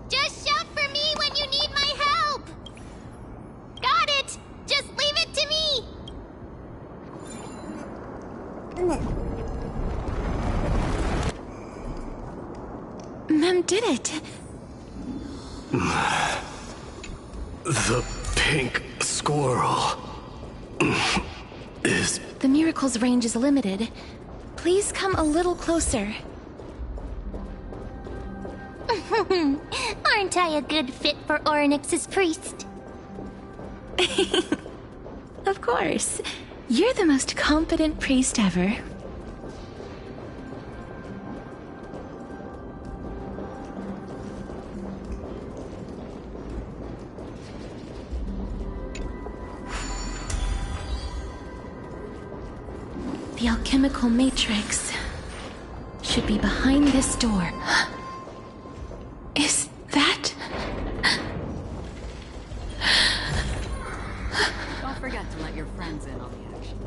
Just shout for me when you need my help! Got it! Just leave it to me! Mem did it. The pink squirrel is... The miracle's range is limited. Please come a little closer. Aren't I a good fit for Orynyx's priest? Of course. You're the most competent priest ever. The alchemical matrix should be behind this door. Is that... Don't forget to let your friends in on the action.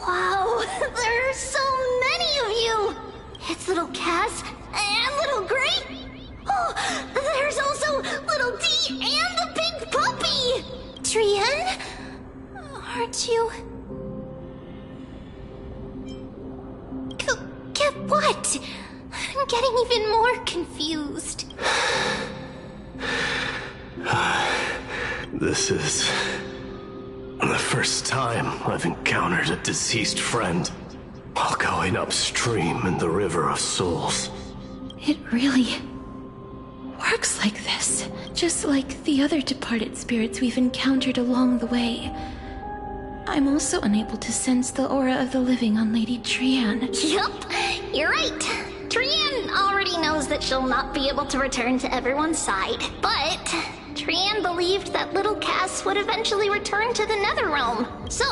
Wow, there are so many of you! It's little Cass and little Gray. Oh, there's also little D and the pink puppy! Trian? Aren't you... Get what? I'm getting even more confused. This is the first time I've encountered a deceased friend while going upstream in the River of Souls. It really works like this, just like the other departed spirits we've encountered along the way. I'm also unable to sense the aura of the living on Lady Trian. Yup, you're right. Trian already knows that she'll not be able to return to everyone's side, but Trian believed that little Cass would eventually return to the Netherrealm. So,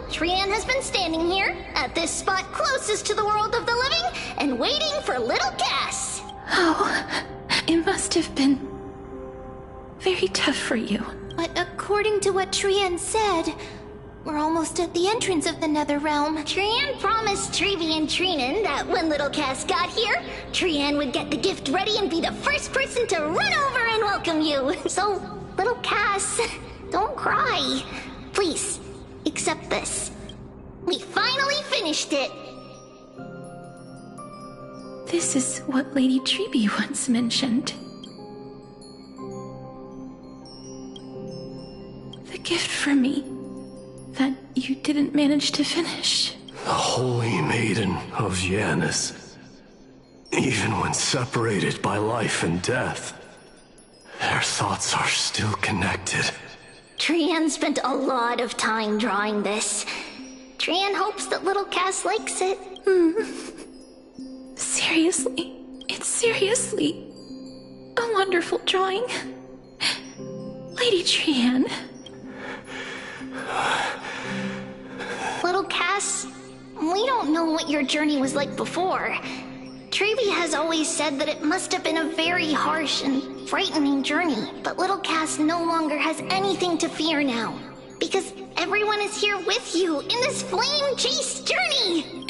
Trian has been standing here, at this spot closest to the world of the living, and waiting for little Cass. Oh, it must have been very tough for you. But according to what Trian said, we're almost at the entrance of the Netherrealm. Trian promised Trevi and Trinan that when little Cass got here, Trian would get the gift ready and be the first person to run over and welcome you. So, little Cass, don't cry. Please, accept this. We finally finished it. This is what Lady Trevi once mentioned. The gift for me that you didn't manage to finish. The Holy Maiden of Janus. Even when separated by life and death, their thoughts are still connected. Trian spent a lot of time drawing this. Trian hopes that little Cass likes it. Seriously? It's seriously a wonderful drawing. Lady Trian. Little Cass, we don't know what your journey was like before. Trevi has always said that it must have been a very harsh and frightening journey, but little Cass no longer has anything to fear now, because everyone is here with you in this flame chase journey!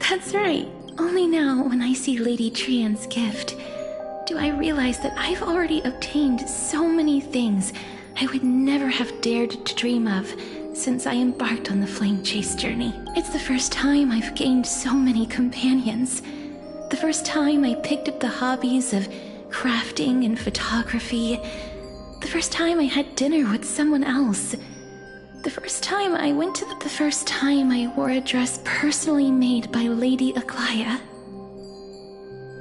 That's right. Only now, when I see Lady Trian's gift, do I realize that I've already obtained so many things I would never have dared to dream of since I embarked on the flame chase journey. It's the first time I've gained so many companions. The first time I picked up the hobbies of crafting and photography. The first time I had dinner with someone else. The first time I wore a dress personally made by Lady Aglaya.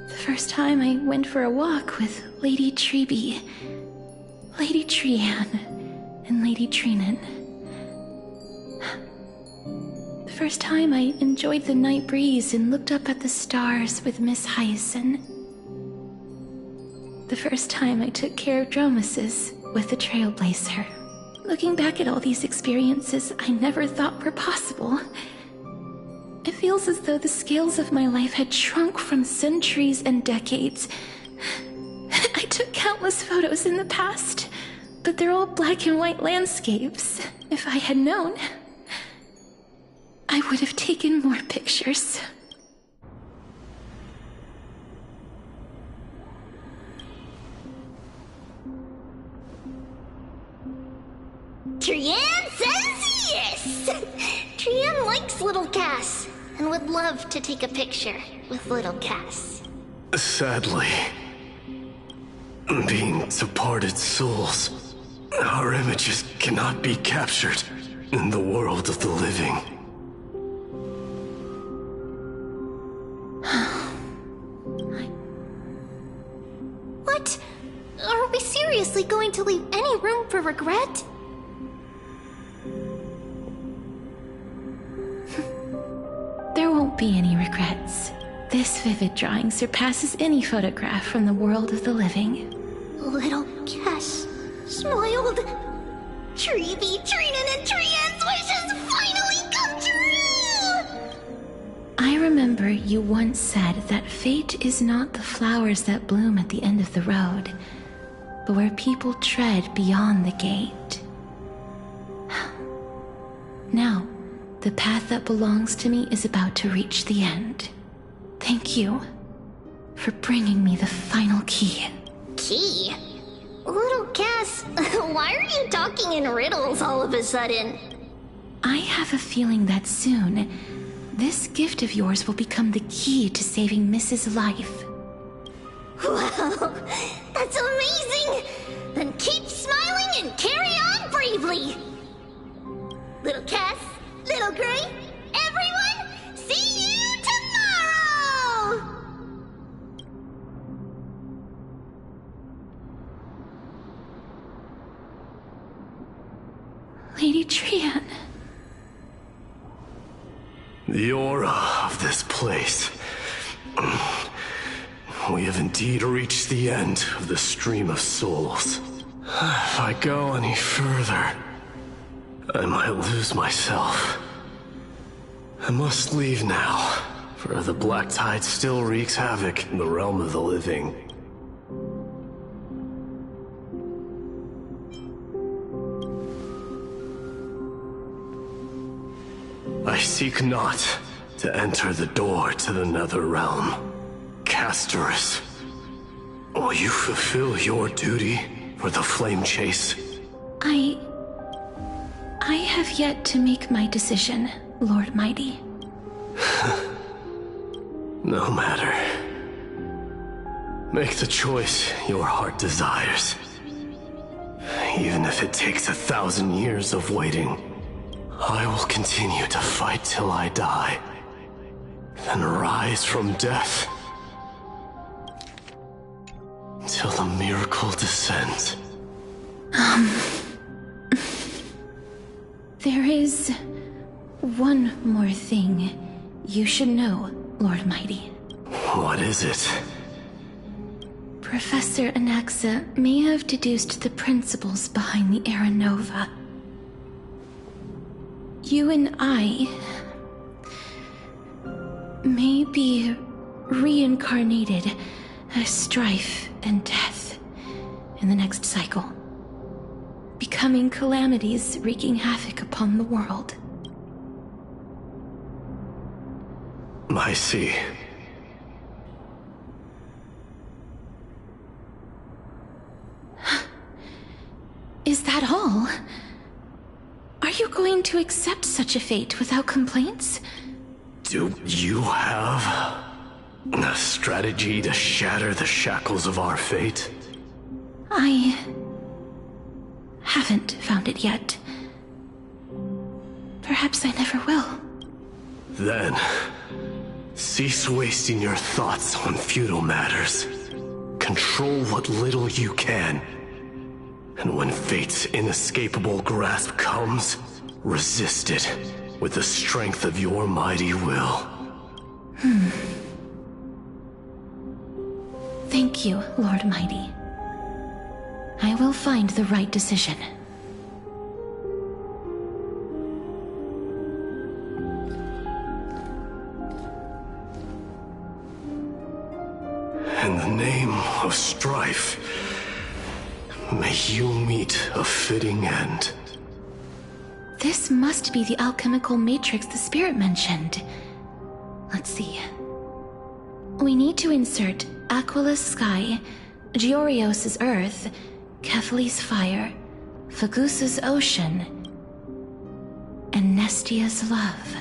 The first time I went for a walk with Lady Trevi, Lady Trian, and Lady Trinan. first time I enjoyed the night breeze and looked up at the stars with Miss Hyacin. The first time I took care of Dromesis with the Trailblazer. Looking back at all these experiences I never thought were possible, it feels as though the scales of my life had shrunk from centuries and decades. I took countless photos in the past, but they're all black and white landscapes. If I had known, I would have taken more pictures. Trian says yes! Trian likes little Cass, and would love to take a picture with little Cass. Sadly, being departed souls, our images cannot be captured in the world of the living. What? Are we seriously going to leave any room for regret? There won't be any regrets. This vivid drawing surpasses any photograph from the world of the living. Little Cass smiled. Treevee, Trinan, and Trian's wishes finally come true! I remember you once said that fate is not the flowers that bloom at the end of the road, but where people tread beyond the gate. Now, the path that belongs to me is about to reach the end. Thank you for bringing me the final key. Key? Little Cass, why are you talking in riddles all of a sudden? I have a feeling that soon, this gift of yours will become the key to saving Mrs. Life. Wow, that's amazing! Then keep smiling and carry on bravely! Little Cass, Little Gray, everyone, see you tomorrow! Lady Trian. The aura of this place. We have indeed reached the end of the stream of souls. If I go any further, I might lose myself. I must leave now, for the black tide still wreaks havoc in the realm of the living. I seek not to enter the door to the nether realm. Castorus, will you fulfill your duty for the flame chase? I have yet to make my decision, Lord Mighty. No matter. Make the choice your heart desires. Even if it takes 1,000 years of waiting, I will continue to fight till I die, then rise from death till the miracle descends. There is one more thing you should know, Lord Mighty. What is it? Professor Anaxa may have deduced the principles behind the Era Nova. You and I may be reincarnated as strife and death in the next cycle, becoming calamities wreaking havoc upon the world. I see. Is that all? Are you going to accept such a fate without complaints? Do you have a strategy to shatter the shackles of our fate? I haven't found it yet. Perhaps I never will. Then, cease wasting your thoughts on futile matters. Control what little you can. And when fate's inescapable grasp comes, resist it with the strength of your mighty will. Thank you, Lord Mighty. I will find the right decision. In the name of strife, may you meet a fitting end. This must be the alchemical matrix the spirit mentioned. Let's see. We need to insert Aquila's sky, Georios' earth, Kethali's fire, Fagusa's ocean, and Nestia's love.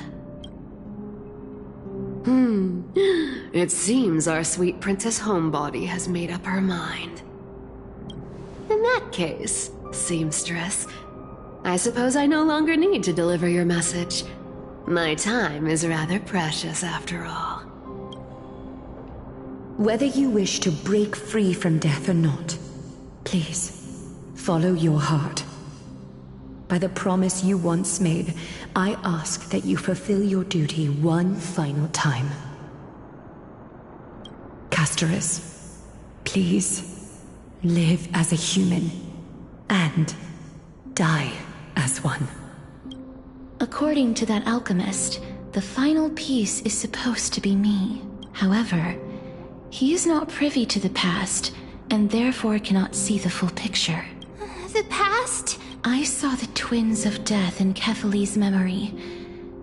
It seems our sweet Princess Homebody has made up her mind. In that case, seamstress, I suppose I no longer need to deliver your message. My time is rather precious after all. Whether you wish to break free from death or not, please, follow your heart. By the promise you once made, I ask that you fulfill your duty one final time. Castorus, please, live as a human, and die as one. According to that alchemist, the final piece is supposed to be me. However, he is not privy to the past, and therefore cannot see the full picture. The past? I saw the twins of death in Kethali's memory,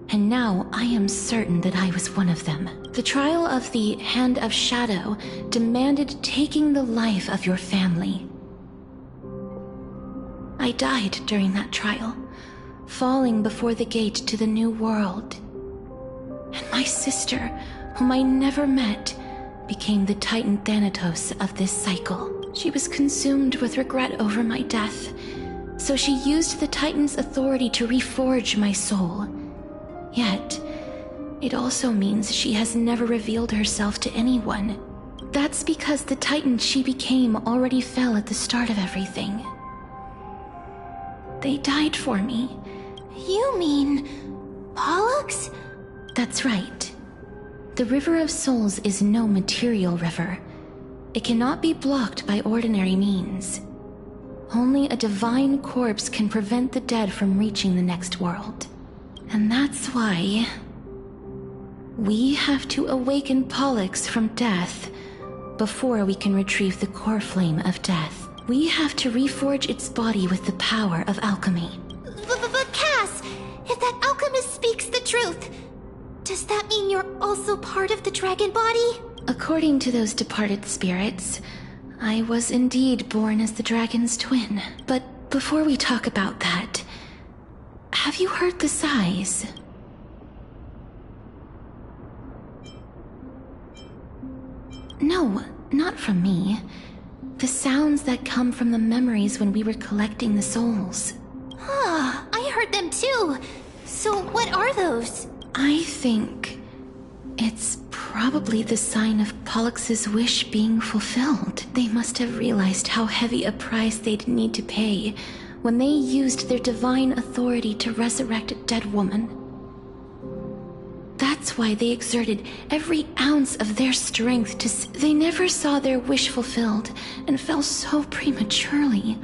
and now I am certain that I was one of them. The trial of the Hand of Shadow demanded taking the life of your family. I died during that trial, falling before the gate to the new world. And my sister, whom I never met, became the Titan Thanatos of this cycle. She was consumed with regret over my death, so she used the Titan's authority to reforge my soul. Yet, it also means she has never revealed herself to anyone. That's because the Titan she became already fell at the start of everything. They died for me. You mean... Pollux? That's right. The River of Souls is no material river. It cannot be blocked by ordinary means. Only a divine corpse can prevent the dead from reaching the next world. And that's why... we have to awaken Pollux from death before we can retrieve the core flame of death. We have to reforge its body with the power of alchemy. But Cass, if that alchemist speaks the truth, does that mean you're also part of the dragon body? According to those departed spirits, I was indeed born as the dragon's twin. But before we talk about that, have you heard the sighs? No, not from me. The sounds that come from the memories when we were collecting the souls. Ah, I heard them too. So what are those? I think it's probably the sign of Pollux's wish being fulfilled. They must have realized how heavy a price they'd need to pay when they used their divine authority to resurrect a dead woman. That's why they exerted every ounce of their strength to they never saw their wish fulfilled and fell so prematurely,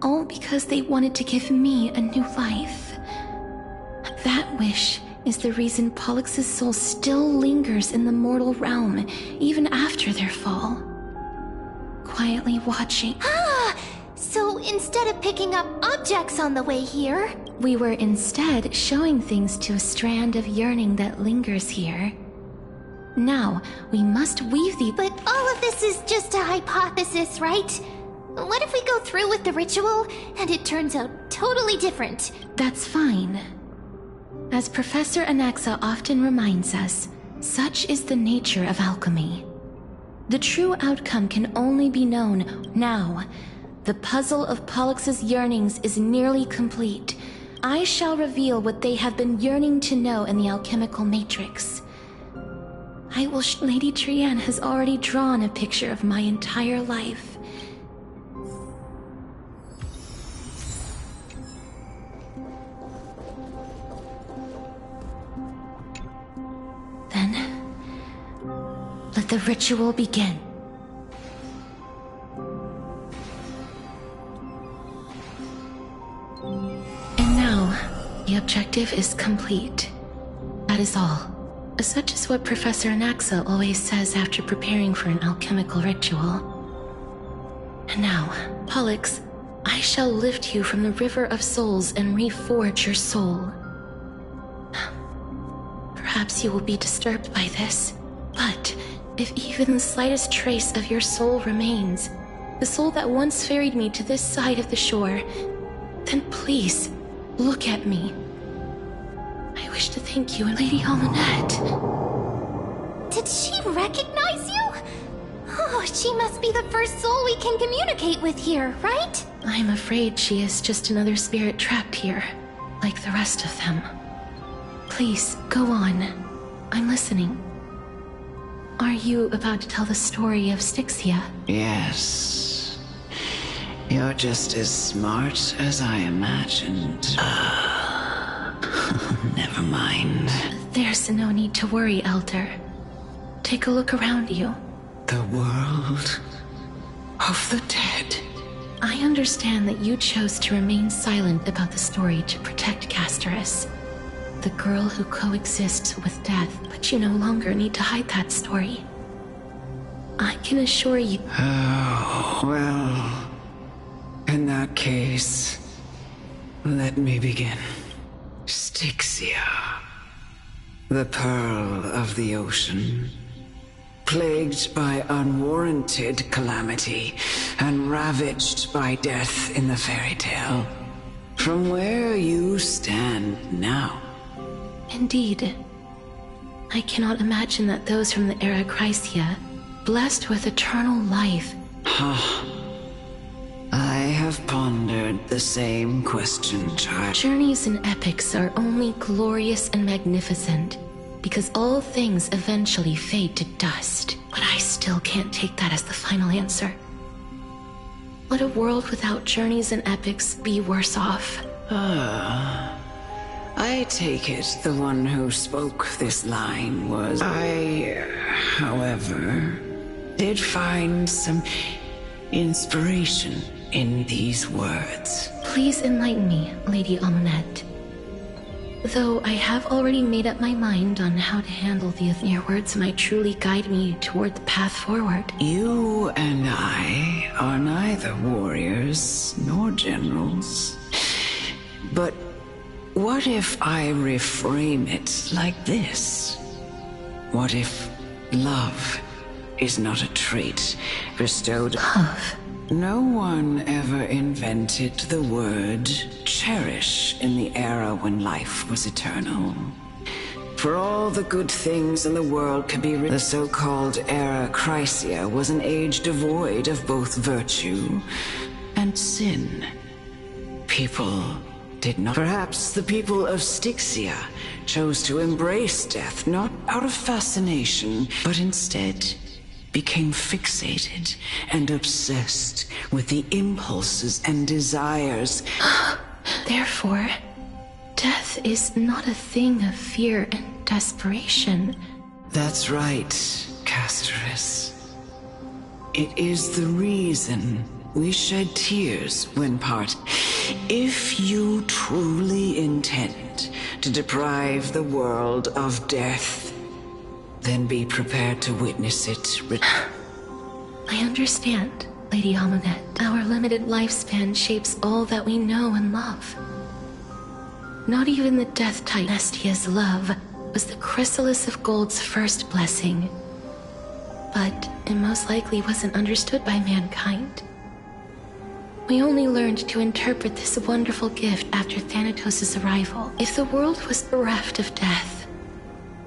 all because they wanted to give me a new life. That wish is the reason Pollux's soul still lingers in the mortal realm, even after their fall. Quietly watching. Ah! So instead of picking up objects on the way here... we were instead showing things to a strand of yearning that lingers here. Now, we must weave the... But all of this is just a hypothesis, right? What if we go through with the ritual, and it turns out totally different? That's fine. As Professor Anaxa often reminds us, such is the nature of alchemy. The true outcome can only be known now. The puzzle of Pollux's yearnings is nearly complete. I shall reveal what they have been yearning to know in the alchemical matrix. Lady Trianne has already drawn a picture of my entire life. Let the ritual begin. And now, the objective is complete. That is all. Such is what Professor Anaxa always says after preparing for an alchemical ritual. And now, Pollux, I shall lift you from the river of souls and reforge your soul. Perhaps you will be disturbed by this, but if even the slightest trace of your soul remains, the soul that once ferried me to this side of the shore, then please, look at me. I wish to thank you, Lady Almanette. Did she recognize you? Oh, she must be the first soul we can communicate with here, right? I'm afraid she is just another spirit trapped here, like the rest of them. Please, go on. I'm listening. Are you about to tell the story of Styxia? Yes. You're just as smart as I imagined. Never mind. There's no need to worry, Elder. Take a look around you. The world of the dead. I understand that you chose to remain silent about the story to protect Castorus, the girl who coexists with death, but you no longer need to hide that story. I can assure you... Oh, well... In that case, let me begin. Styxia, the pearl of the ocean, plagued by unwarranted calamity and ravaged by death in the fairy tale. From where you stand now. Indeed. I cannot imagine that those from the era Chrysia, blessed with eternal life... I have pondered the same question, child. Journeys and epics are only glorious and magnificent, because all things eventually fade to dust. But I still can't take that as the final answer. Would a world without journeys and epics be worse off? I take it the one who spoke this line was... I, however, did find some inspiration in these words. Please enlighten me, Lady Almanette. Though I have already made up my mind on how to handle these, your words might truly guide me toward the path forward. You and I are neither warriors nor generals. But what if I reframe it like this? What if love is not a trait bestowed... Love? No one ever invented the word cherish in the era when life was eternal. For all the good things in the world could be the so-called era Chrysia was an age devoid of both virtue and sin. People did not. Perhaps the people of Styxia chose to embrace death, not out of fascination, but instead became fixated and obsessed with the impulses and desires. Therefore, death is not a thing of fear and desperation. That's right, Castorus. It is the reason we shed tears when part. If you truly intend to deprive the world of death, then be prepared to witness it. I understand, Lady Almanette. Our limited lifespan shapes all that we know and love. Not even the death type Nestia's love was the chrysalis of gold's first blessing. But it most likely wasn't understood by mankind. We only learned to interpret this wonderful gift after Thanatos' arrival. If the world was bereft of death,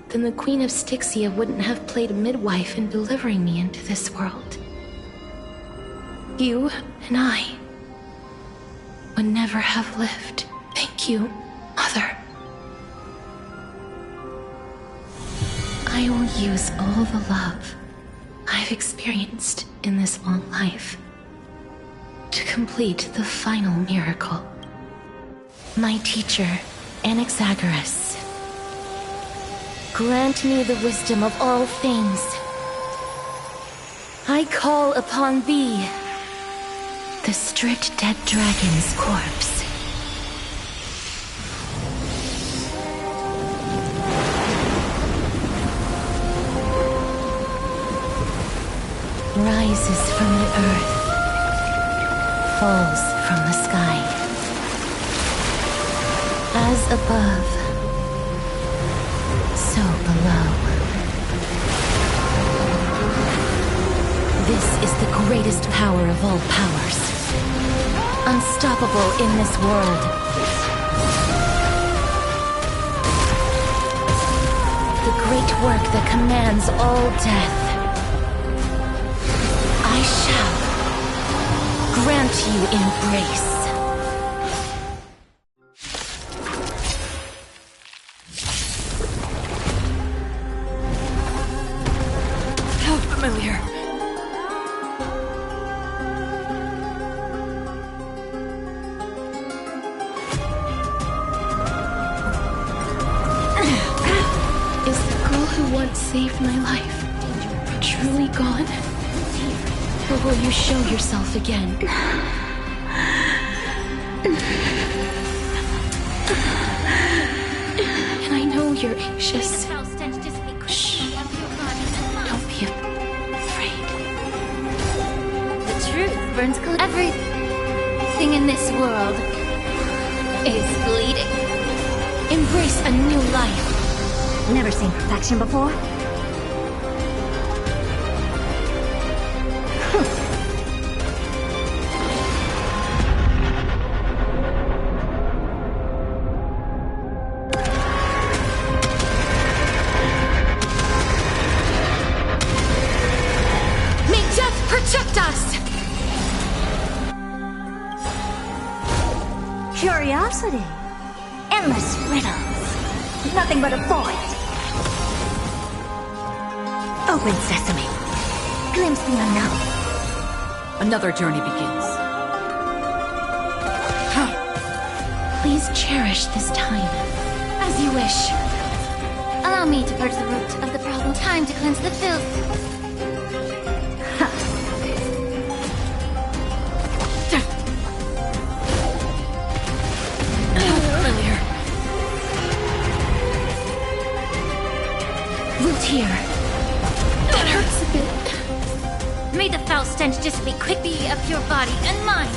then the Queen of Styxia wouldn't have played midwife in delivering me into this world. You and I would never have lived. Thank you, Mother. I will use all the love I've experienced in this long life to complete the final miracle. My teacher, Anaxagoras, grant me the wisdom of all things I call upon thee, the stripped dead dragon's corpse. Rises from the earth, falls from the sky. As above, so below. This is the greatest power of all powers. Unstoppable in this world. The great work that commands all death. I shall grant you embrace. How familiar. Is the girl who once saved my life truly gone? Or will you show yourself again? And I know you're anxious. Shh. Don't be afraid. The truth burns clear. Everything in this world is bleeding. Embrace a new life. Never seen perfection before? May death protect us! Curiosity. Endless riddles. Nothing but a void. Open sesame. Glimpse the unknown. Another journey begins. Please cherish this time, as you wish. Allow me to purge the root of the problem. Time to cleanse the filth. Familiar. Root here. That hurts a bit. May the foul stench dissipate quickly of your body and mind.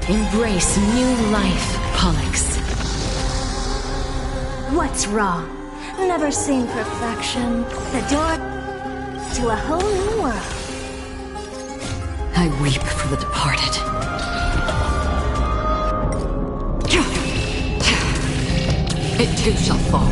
Embrace new life, Pollux. What's wrong? Never seen perfection. The door to a whole new world. I weep for the departed. It too shall fall.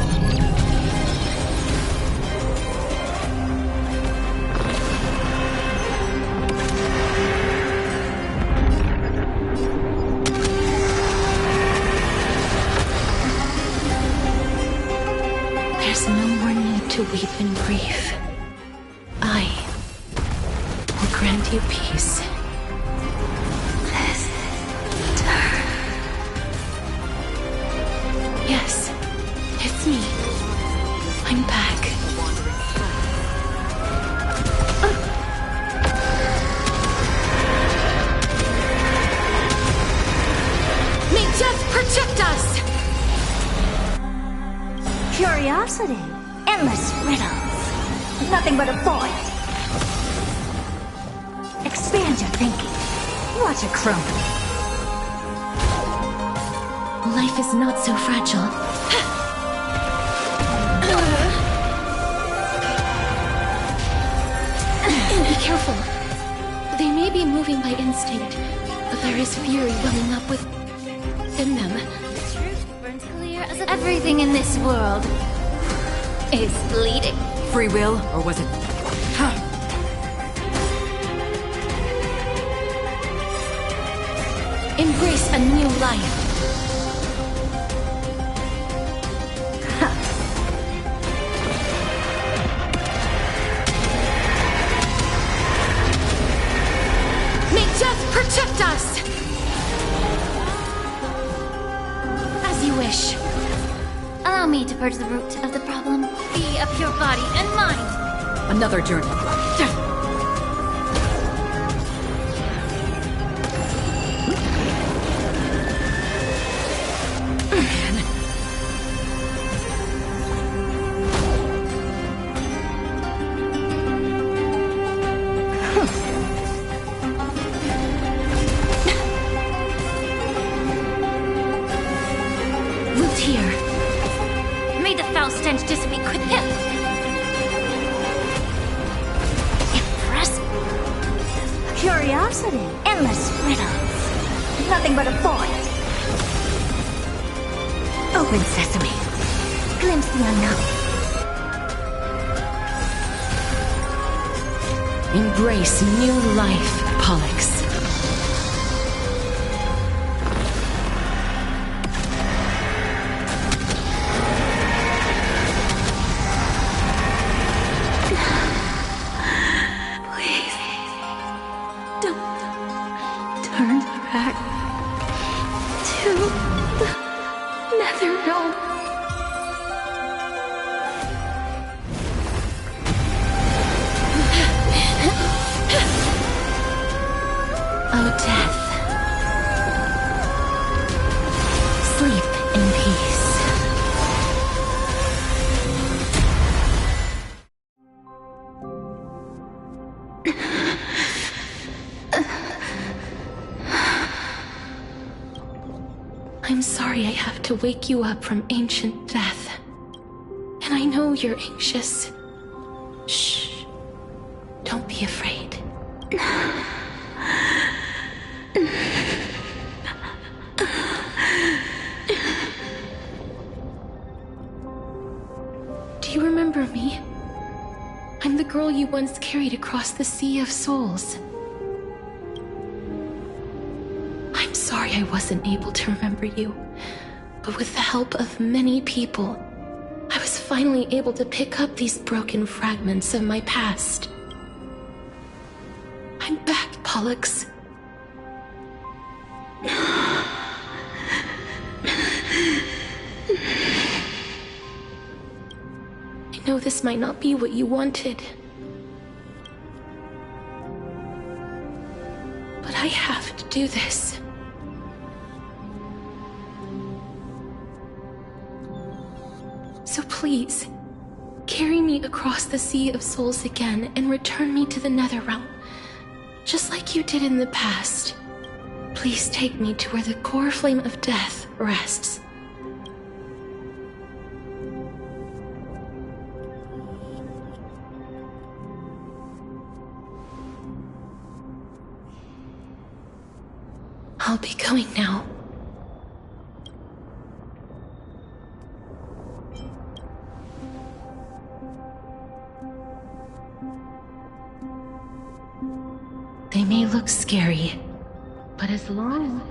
There's no more need to weep in grief. I will grant you peace. Yes, it's me. I'm back. May death protect us! Curiosity. Endless riddles. Nothing but a void. Expand your thinking. Watch it crumble. Life is not so fragile. Be careful. They may be moving by instinct, but there is fury welling up within them. The truth burns clear as everything in this world is bleeding. Free will, or was it... Embrace a new life. May death protect us! As you wish. Allow me to purge the root of the problem. Be of pure body and mind. Another journey. May the foul stench dissipate quick. Impressive. Curiosity. Endless riddles. Nothing but a void. Open sesame. Glimpse the unknown. Embrace new life, Pollux. Turn back to the nether realm. Oh, death. Sleep in peace. I'm sorry I have to wake you up from ancient death. And I know you're anxious. Shh. Don't be afraid. Do you remember me? I'm the girl you once carried across the Sea of Souls. I'm sorry I wasn't able to remember you, but with the help of many people, I was finally able to pick up these broken fragments of my past. I'm back, Pollux. I know this might not be what you wanted, but I have to do this. So please, carry me across the Sea of Souls again and return me to the Netherrealm, just like you did in the past. Please take me to where the core flame of death rests. I'll be going now. They may look scary, but as long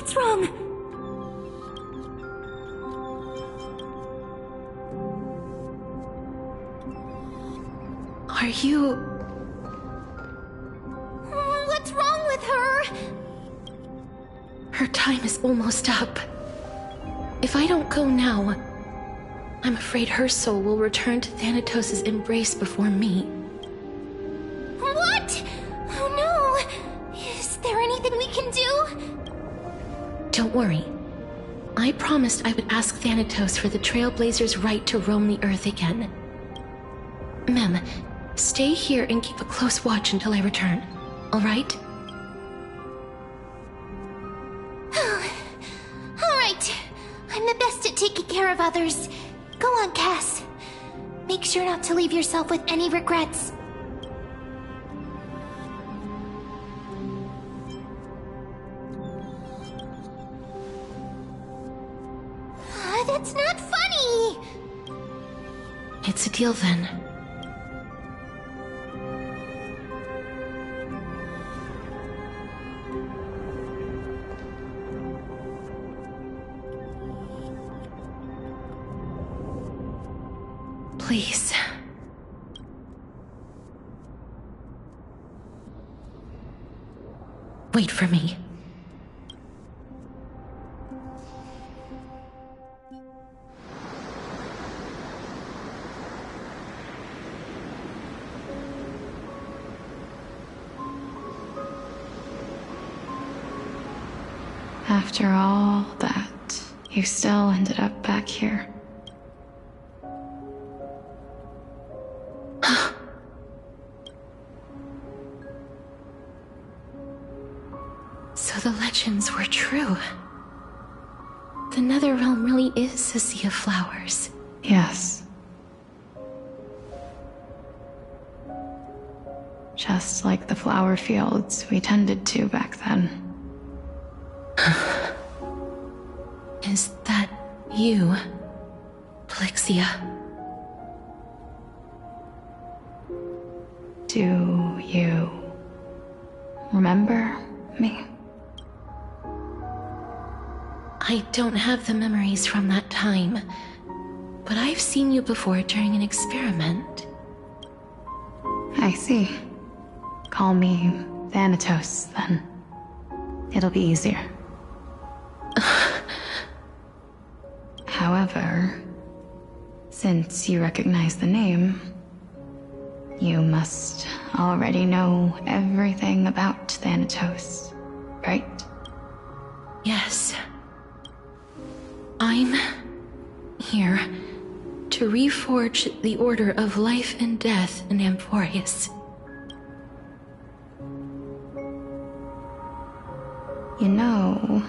What's wrong? Are you... What's wrong with her? Her time is almost up. If I don't go now, I'm afraid her soul will return to Thanatos' embrace before me. What? Oh no! Is there anything we can do? Don't worry. I promised I would ask Thanatos for the Trailblazers' right to roam the Earth again. Mem, stay here and keep a close watch until I return, all right? All right. I'm the best at taking care of others. Go on, Cass. Make sure not to leave yourself with any regrets. That's not funny! It's a deal then. Please. Wait for me. After all that, you still ended up back here. So the legends were true. The Netherrealm really is a sea of flowers. Yes. Just like the flower fields we tended to back then. Is that you, Plixia? Do you remember me? I don't have the memories from that time, but I've seen you before during an experiment. I see. Call me Thanatos, then. It'll be easier. However, since you recognize the name, you must already know everything about Thanatos, right? Yes. I'm here to reforge the order of life and death in Amphoreus. You know,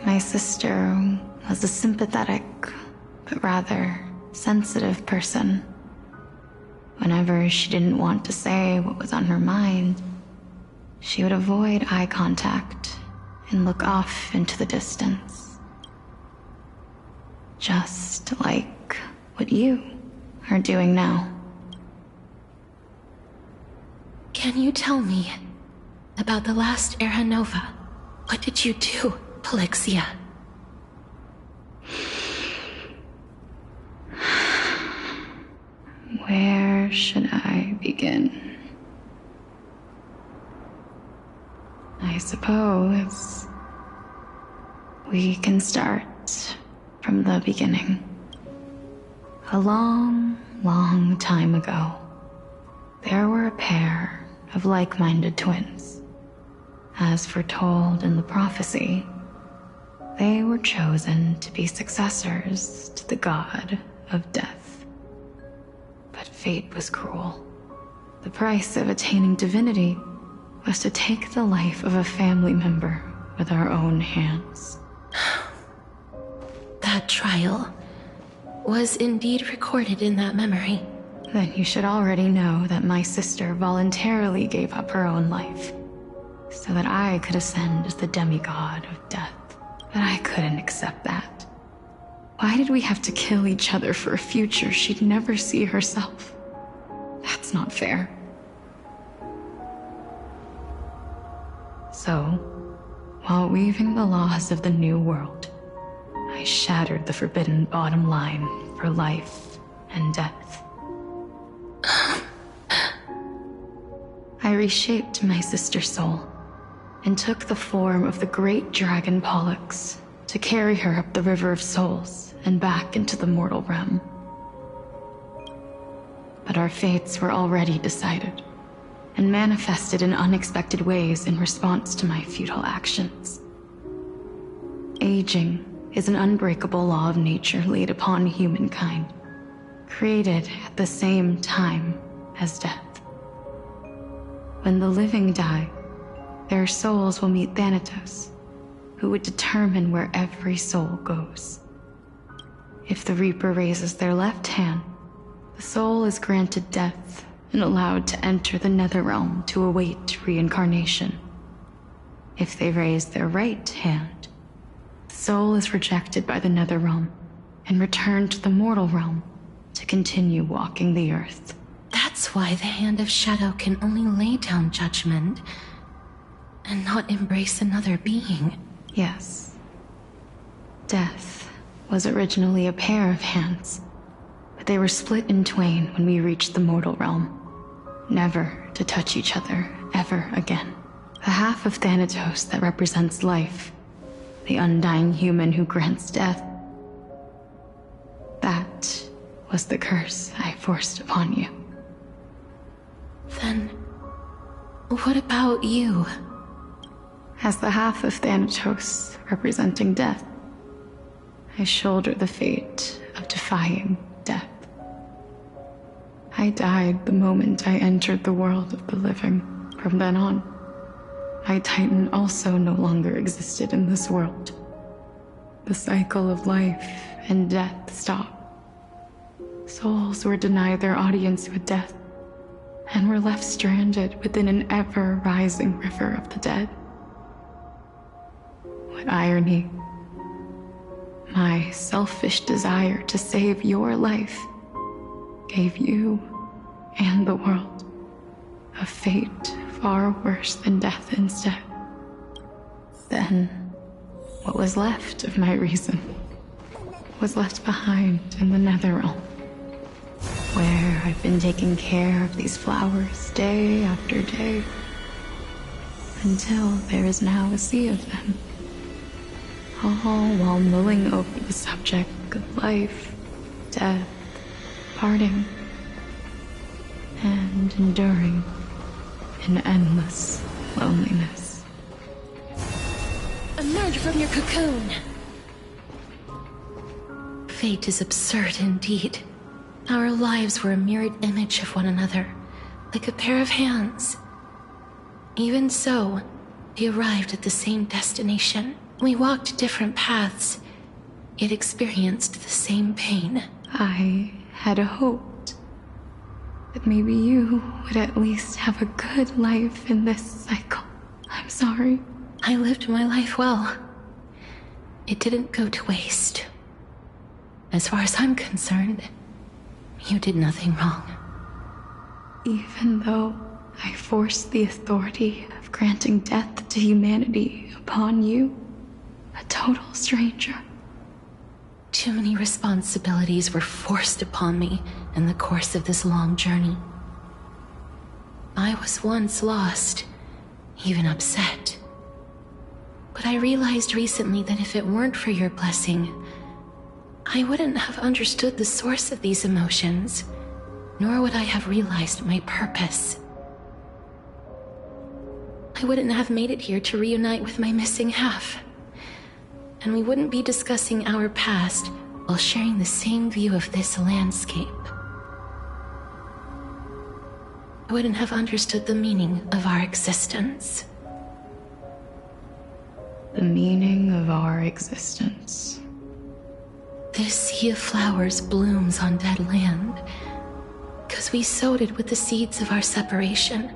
my sister was a sympathetic, but rather sensitive person. Whenever she didn't want to say what was on her mind, she would avoid eye contact and look off into the distance. Just like what you are doing now. Can you tell me about the last Era Nova? What did you do, Plixia? Where should I begin? I suppose we can start from the beginning. A long, long time ago, there were a pair of like-minded twins. As foretold in the prophecy, they were chosen to be successors to the god of death. But fate was cruel. The price of attaining divinity was to take the life of a family member with our own hands. That trial was indeed recorded in that memory. Then you should already know that my sister voluntarily gave up her own life so that I could ascend as the demigod of death. But I couldn't accept that. Why did we have to kill each other for a future she'd never see herself? That's not fair. So, while weaving the laws of the new world, I shattered the forbidden bottom line for life and death. I reshaped my sister's soul and took the form of the great dragon Pollux to carry her up the River of Souls and back into the mortal realm. But our fates were already decided and manifested in unexpected ways in response to my futile actions. Aging is an unbreakable law of nature laid upon humankind, created at the same time as death. When the living die, their souls will meet Thanatos, who would determine where every soul goes. If the Reaper raises their left hand, the soul is granted death and allowed to enter the Netherrealm to await reincarnation. If they raise their right hand, the soul is rejected by the Netherrealm and returned to the mortal realm to continue walking the earth. That's why the Hand of Shadow can only lay down judgment and not embrace another being. Yes. Death was originally a pair of hands, but they were split in twain when we reached the mortal realm, never to touch each other ever again. The half of Thanatos that represents life, the undying human who grants death. That was the curse I forced upon you. Then, what about you? As the half of Thanatos representing death, I shoulder the fate of defying death. I died the moment I entered the world of the living. From then on, my Titan also no longer existed in this world. The cycle of life and death stopped. Souls were denied their audience with death, and were left stranded within an ever-rising river of the dead. What irony. My selfish desire to save your life gave you and the world a fate far worse than death instead. Then, what was left of my reason was left behind in the Netherrealm, where I've been taking care of these flowers day after day, until there is now a sea of them, all while mulling over the subject of life, death, parting, and enduring in endless loneliness. Emerge from your cocoon! Fate is absurd indeed. Our lives were a mirrored image of one another, like a pair of hands. Even so, we arrived at the same destination. We walked different paths, yet experienced the same pain. I had hoped that maybe you would at least have a good life in this cycle. I'm sorry. I lived my life well. It didn't go to waste. As far as I'm concerned, you did nothing wrong. Even though I forced the authority of granting death to humanity upon you, a total stranger. Too many responsibilities were forced upon me in the course of this long journey. I was once lost, even upset. But I realized recently that if it weren't for your blessing, I wouldn't have understood the source of these emotions, nor would I have realized my purpose. I wouldn't have made it here to reunite with my missing half. And we wouldn't be discussing our past while sharing the same view of this landscape. I wouldn't have understood the meaning of our existence. The meaning of our existence. This sea of flowers blooms on dead land, because we sowed it with the seeds of our separation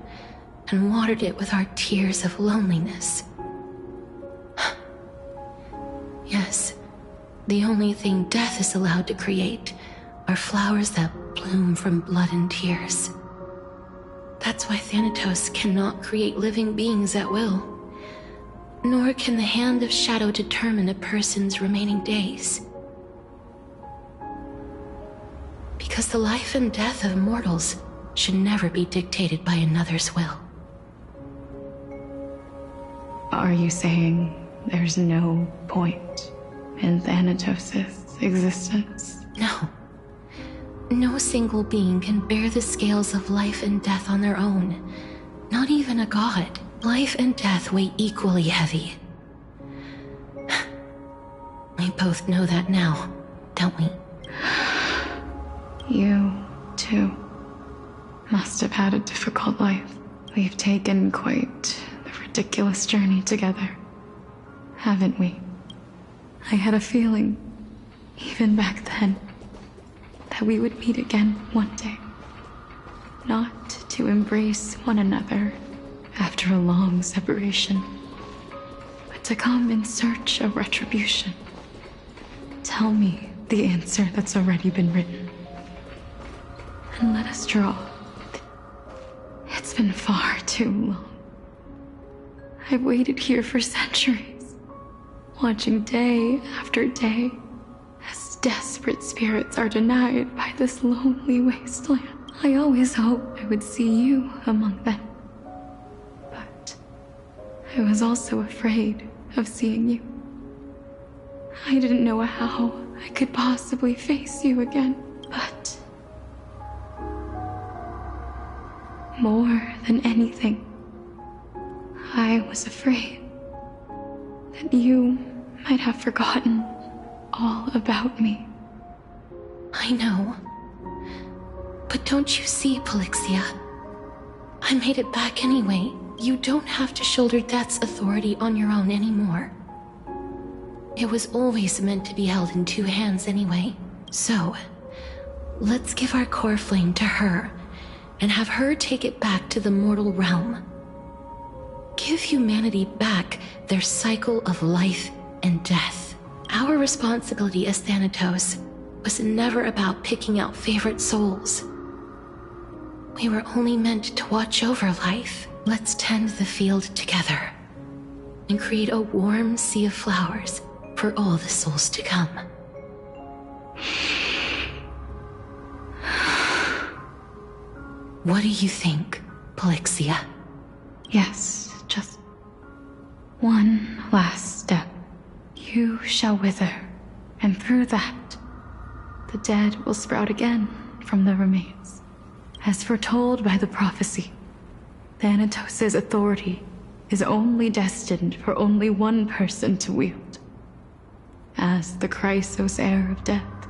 and watered it with our tears of loneliness. Yes, the only thing death is allowed to create are flowers that bloom from blood and tears. That's why Thanatos cannot create living beings at will, nor can the Hand of Shadow determine a person's remaining days. Because the life and death of mortals should never be dictated by another's will. Are you saying there's no point in Thanatos' existence? No. No single being can bear the scales of life and death on their own. Not even a god. Life and death weigh equally heavy. We both know that now, don't we? You, too, must have had a difficult life. We've taken quite the ridiculous journey together, haven't we? I had a feeling, even back then, that we would meet again one day. Not to embrace one another after a long separation, but to come in search of retribution. Tell me the answer that's already been written, and let us draw. It's been far too long. I've waited here for centuries, watching day after day as desperate spirits are denied by this lonely wasteland. I always hoped I would see you among them. But I was also afraid of seeing you. I didn't know how I could possibly face you again, but more than anything, I was afraid that you might have forgotten all about me. I know. But don't you see, Polixia? I made it back anyway. You don't have to shoulder Death's authority on your own anymore. It was always meant to be held in two hands anyway. So, let's give our core flame to her, and have her take it back to the mortal realm. Give humanity back their cycle of life and death. Our responsibility as Thanatos was never about picking out favorite souls. We were only meant to watch over life. Let's tend the field together, and create a warm sea of flowers for all the souls to come. What do you think, Polixia? Yes, just one last step. You shall wither, and through that, the dead will sprout again from the remains. As foretold by the prophecy, Thanatos' authority is only destined for only one person to wield. As the Chrysos heir of death,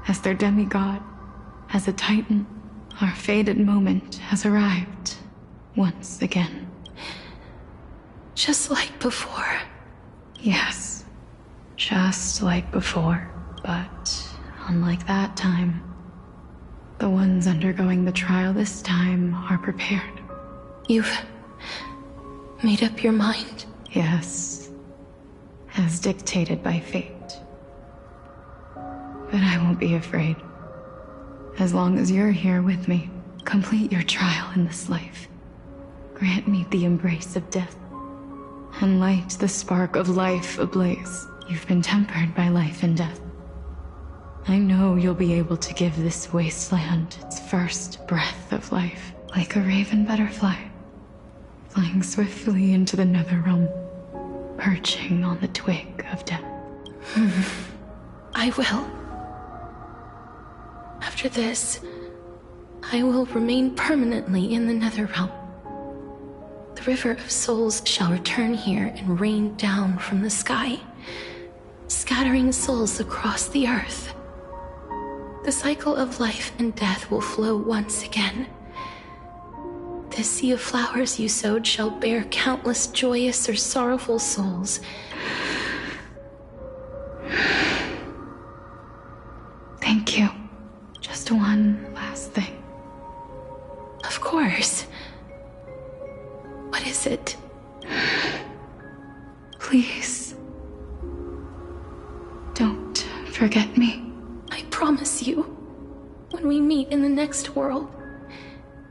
as their demigod, as a titan, our fated moment has arrived once again. Just like before. Yes, just like before, but unlike that time, the ones undergoing the trial this time are prepared. You've made up your mind? Yes, as dictated by fate. But I won't be afraid. As long as you're here with me, complete your trial in this life. Grant me the embrace of death, and light the spark of life ablaze. You've been tempered by life and death. I know you'll be able to give this wasteland its first breath of life, like a raven butterfly, flying swiftly into the netherrealm, perching on the twig of death. I will. After this, I will remain permanently in the netherrealm. The river of souls shall return here and rain down from the sky, scattering souls across the earth. The cycle of life and death will flow once again. The sea of flowers you sowed shall bear countless joyous or sorrowful souls. Thank you. Just one last thing. Of course. What is it? Please, don't forget me. I promise you, when we meet in the next world,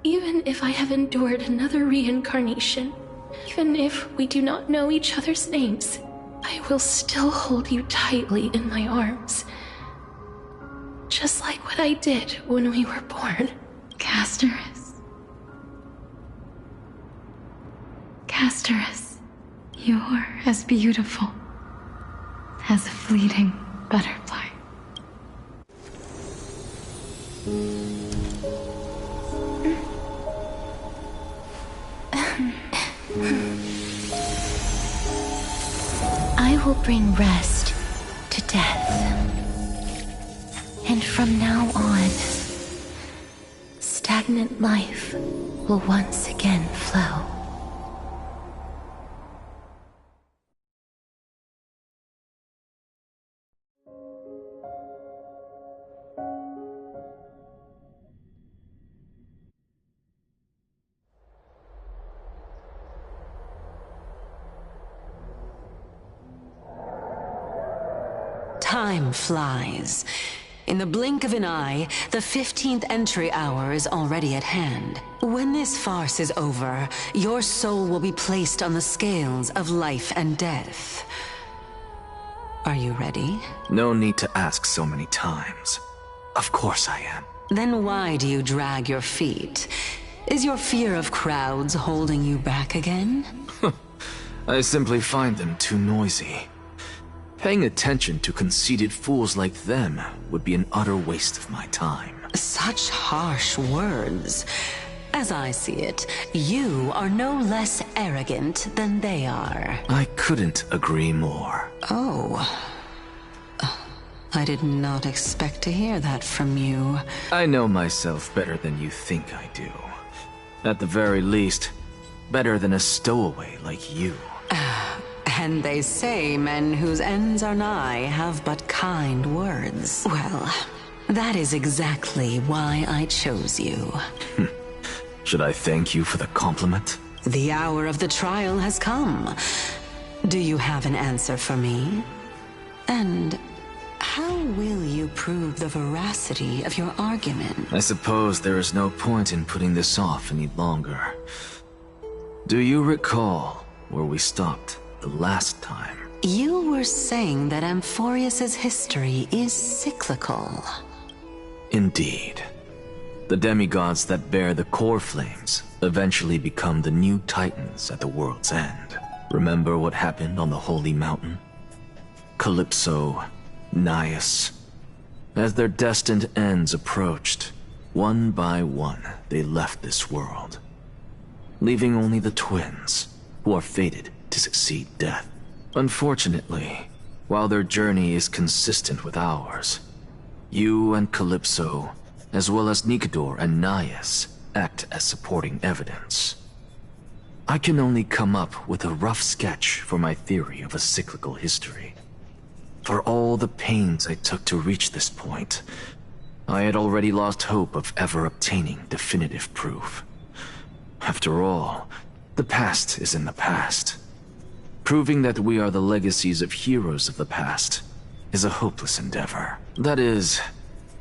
even if I have endured another reincarnation, even if we do not know each other's names, I will still hold you tightly in my arms. Just like what I did when we were born. Casterus. Casterus, you're as beautiful as a fleeting butterfly. I will bring rest to death. And from now on, stagnant life will once again flow. Time flies. In the blink of an eye, the 15th entry hour is already at hand. When this farce is over, your soul will be placed on the scales of life and death. Are you ready? No need to ask so many times. Of course I am. Then why do you drag your feet? Is your fear of crowds holding you back again? I simply find them too noisy. Paying attention to conceited fools like them would be an utter waste of my time. Such harsh words. As I see it, you are no less arrogant than they are. I couldn't agree more. Oh. I did not expect to hear that from you. I know myself better than you think I do. At the very least, better than a stowaway like you. And they say men whose ends are nigh have but kind words. Well, that is exactly why I chose you. Should I thank you for the compliment? The hour of the trial has come. Do you have an answer for me? And how will you prove the veracity of your argument? I suppose there is no point in putting this off any longer. Do you recall where we stopped the last time? You were saying that Amphoreus' history is cyclical. Indeed. The demigods that bear the core flames eventually become the new titans at the world's end. Remember what happened on the Holy Mountain? Calypso, Naias. As their destined ends approached, one by one they left this world, leaving only the twins, who are fated to succeed death. Unfortunately, while their journey is consistent with ours, you and Calypso, as well as Nikador and Naias, act as supporting evidence. I can only come up with a rough sketch for my theory of a cyclical history. For all the pains I took to reach this point, I had already lost hope of ever obtaining definitive proof. After all, the past is in the past. Proving that we are the legacies of heroes of the past is a hopeless endeavor. That is,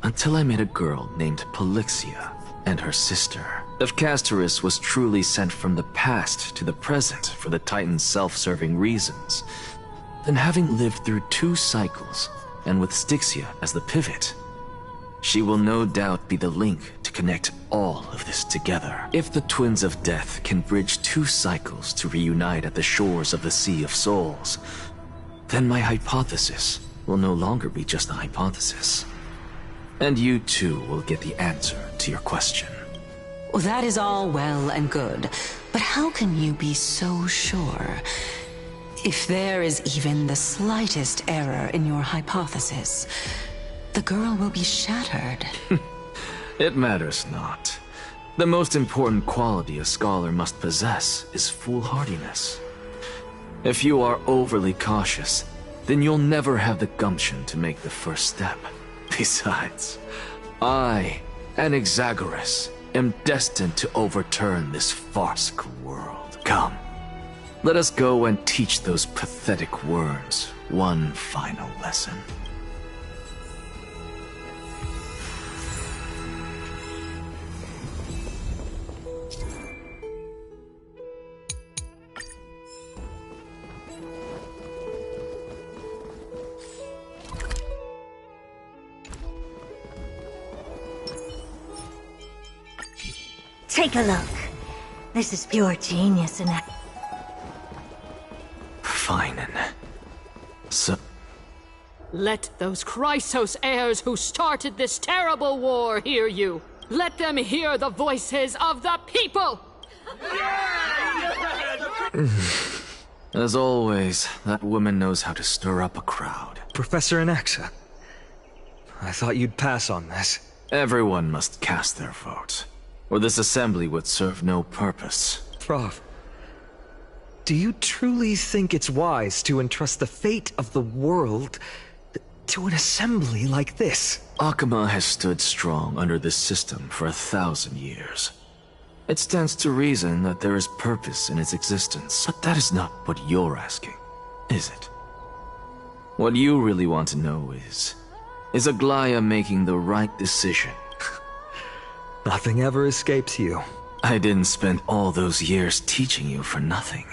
until I met a girl named Polixia and her sister. If Castorus was truly sent from the past to the present for the Titan's self-serving reasons, then having lived through 2 cycles, and with Styxia as the pivot, she will no doubt be the link to connect all of this together. If the Twins of Death can bridge 2 cycles to reunite at the shores of the Sea of Souls, then my hypothesis will no longer be just a hypothesis. And you too will get the answer to your question. Well, that is all well and good, but how can you be so sure? If there is even the slightest error in your hypothesis, the girl will be shattered. It matters not. The most important quality a scholar must possess is foolhardiness. If you are overly cautious, then you'll never have the gumption to make the first step. Besides, I, Anaxagoras, am destined to overturn this farcical world. Come, let us go and teach those pathetic worms one final lesson. Take a look. This is pure genius in act. Fine. So... Let those Chrysos heirs who started this terrible war hear you. Let them hear the voices of the people! As always, that woman knows how to stir up a crowd. Professor Anaxa, I thought you'd pass on this. Everyone must cast their vote, or this assembly would serve no purpose. Prof, do you truly think it's wise to entrust the fate of the world to an assembly like this? Akama has stood strong under this system for 1,000 years. It stands to reason that there is purpose in its existence, but that is not what you're asking, is it? What you really want to know is Aglaya making the right decision? Nothing ever escapes you. I didn't spend all those years teaching you for nothing.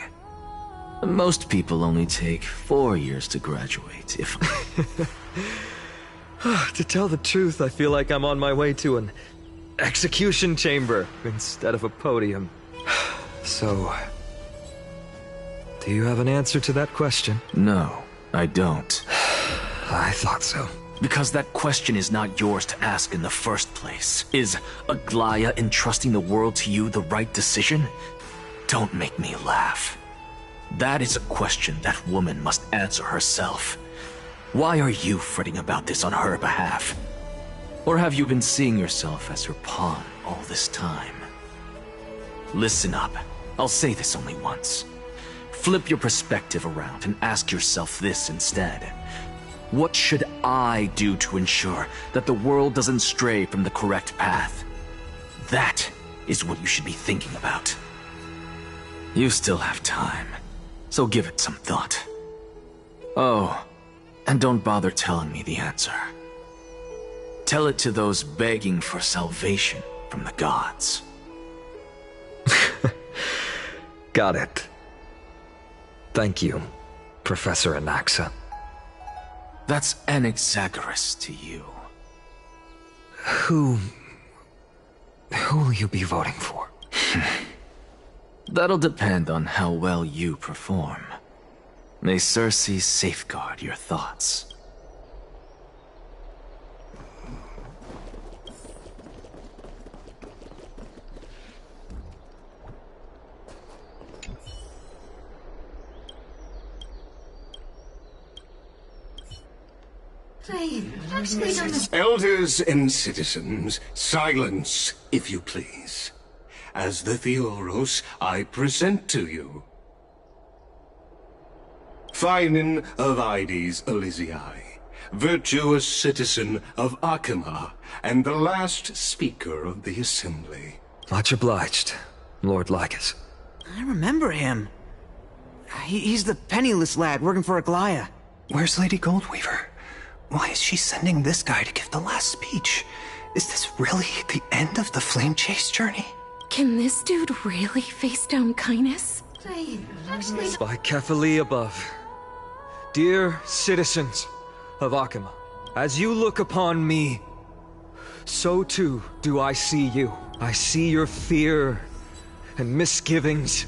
Most people only take 4 years to graduate, if... To tell the truth, I feel like I'm on my way to an execution chamber instead of a podium. So... Do you have an answer to that question? No, I don't. I thought so. Because that question is not yours to ask in the first place. Is Aglaya entrusting the world to you the right decision? Don't make me laugh. That is a question that woman must answer herself. Why are you fretting about this on her behalf? Or have you been seeing yourself as her pawn all this time? Listen up. I'll say this only once. Flip your perspective around and ask yourself this instead. What should I do to ensure that the world doesn't stray from the correct path? That is what you should be thinking about. You still have time, so give it some thought. Oh, and don't bother telling me the answer. Tell it to those begging for salvation from the gods. Got it. Thank you, Professor Anaxa. That's Anaxagoras to you. Who will you be voting for? That'll depend on how well you perform. May Circe safeguard your thoughts. Elders and citizens, silence, if you please. As the Theoros, I present to you Phinin of Ides Elysiae, virtuous citizen of Akima, and the last speaker of the assembly. Much obliged, Lord Lycus. I remember him. He's the penniless lad working for Aglaya. Where's Lady Goldweaver? Why is she sending this guy to give the last speech? Is this really the end of the Flame Chase journey? Can this dude really face down kindness? By Kephali above. Dear citizens of Akima, as you look upon me, so too do I see you. I see your fear and misgivings,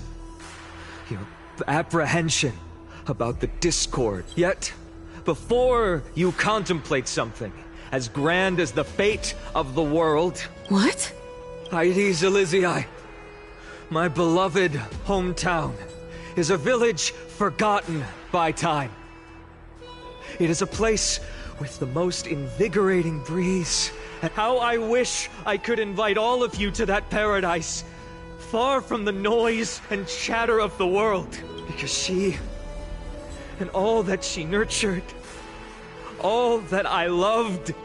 your apprehension about the discord. Yet, before you contemplate something as grand as the fate of the world... What? Ides Elysiae, my beloved hometown, is a village forgotten by time. It is a place with the most invigorating breeze, and how I wish I could invite all of you to that paradise, far from the noise and chatter of the world, because she, and all that she nurtured, all that I loved,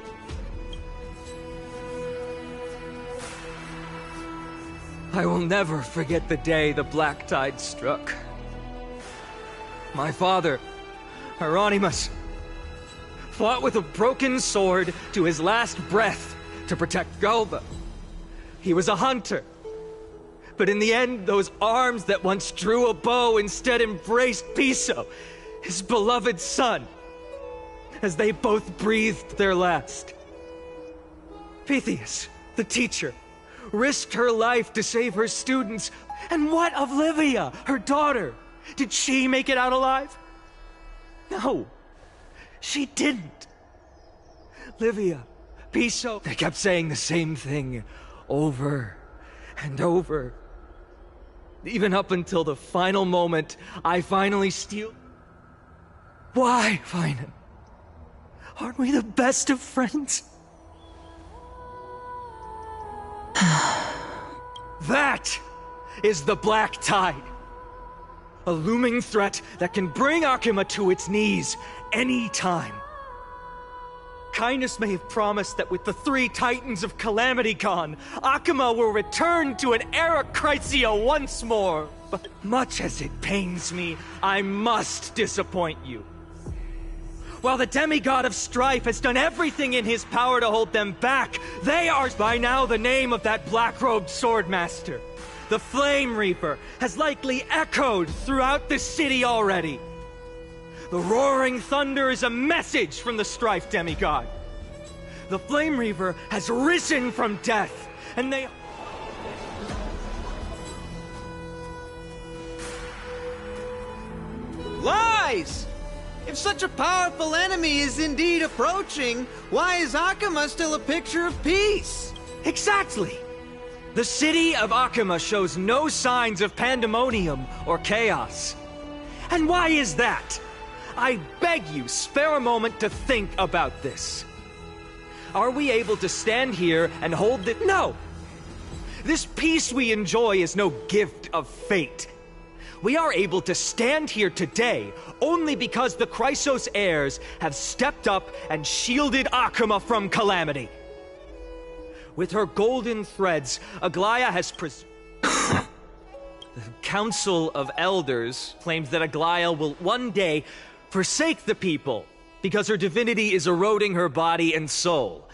I will never forget the day the black tide struck. My father, Hieronymus, fought with a broken sword to his last breath to protect Galba. He was a hunter. But in the end, those arms that once drew a bow instead embraced Piso, his beloved son, as they both breathed their last. Pythias, the teacher, risked her life to save her students. And what of Livia, her daughter? Did she make it out alive? No, she didn't. Livia, Piso, they kept saying the same thing over and over. Even up until the final moment, I finally steal. Why, Phinin? Aren't we the best of friends? That is the Black Tide. A looming threat that can bring Akima to its knees any time. Kindness may have promised that with the 3 Titans of Calamity gone, Akima will return to an era Chrysia once more. But much as it pains me, I must disappoint you. While the demigod of strife has done everything in his power to hold them back, they are by now the name of that black-robed swordmaster. The Flame Reaper has likely echoed throughout the city already. The roaring thunder is a message from the strife demigod. The Flame Reaper has risen from death, and they... Lies! If such a powerful enemy is indeed approaching, why is Akama still a picture of peace? Exactly! The city of Akama shows no signs of pandemonium or chaos. And why is that? I beg you, spare a moment to think about this. Are we able to stand here and hold the— No! This peace we enjoy is no gift of fate. We are able to stand here today only because the Chrysos heirs have stepped up and shielded Akama from calamity. With her golden threads, Aglaya has The Council of Elders claims that Aglaya will one day forsake the people because her divinity is eroding her body and soul.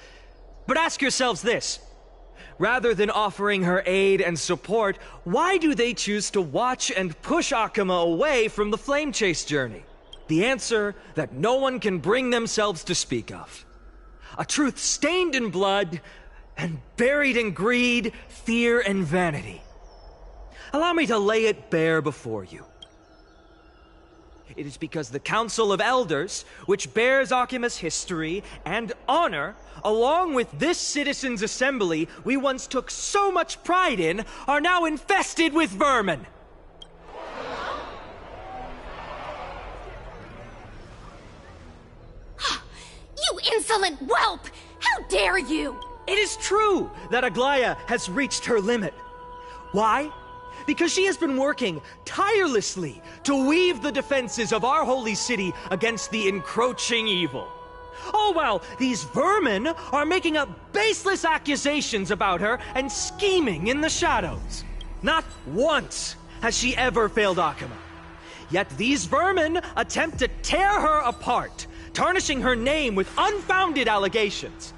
But ask yourselves this. Rather than offering her aid and support, why do they choose to watch and push Akama away from the Flame Chase journey? The answer that no one can bring themselves to speak of. A truth stained in blood and buried in greed, fear, and vanity. Allow me to lay it bare before you. It is because the Council of Elders, which bears Akima's history and honor, along with this citizens' assembly we once took so much pride in, are now infested with vermin. You insolent whelp! How dare you! It is true that Aglaya has reached her limit. Why? Because she has been working tirelessly to weave the defenses of our holy city against the encroaching evil. All while these vermin are making up baseless accusations about her and scheming in the shadows. Not once has she ever failed Akama. Yet these vermin attempt to tear her apart, tarnishing her name with unfounded allegations.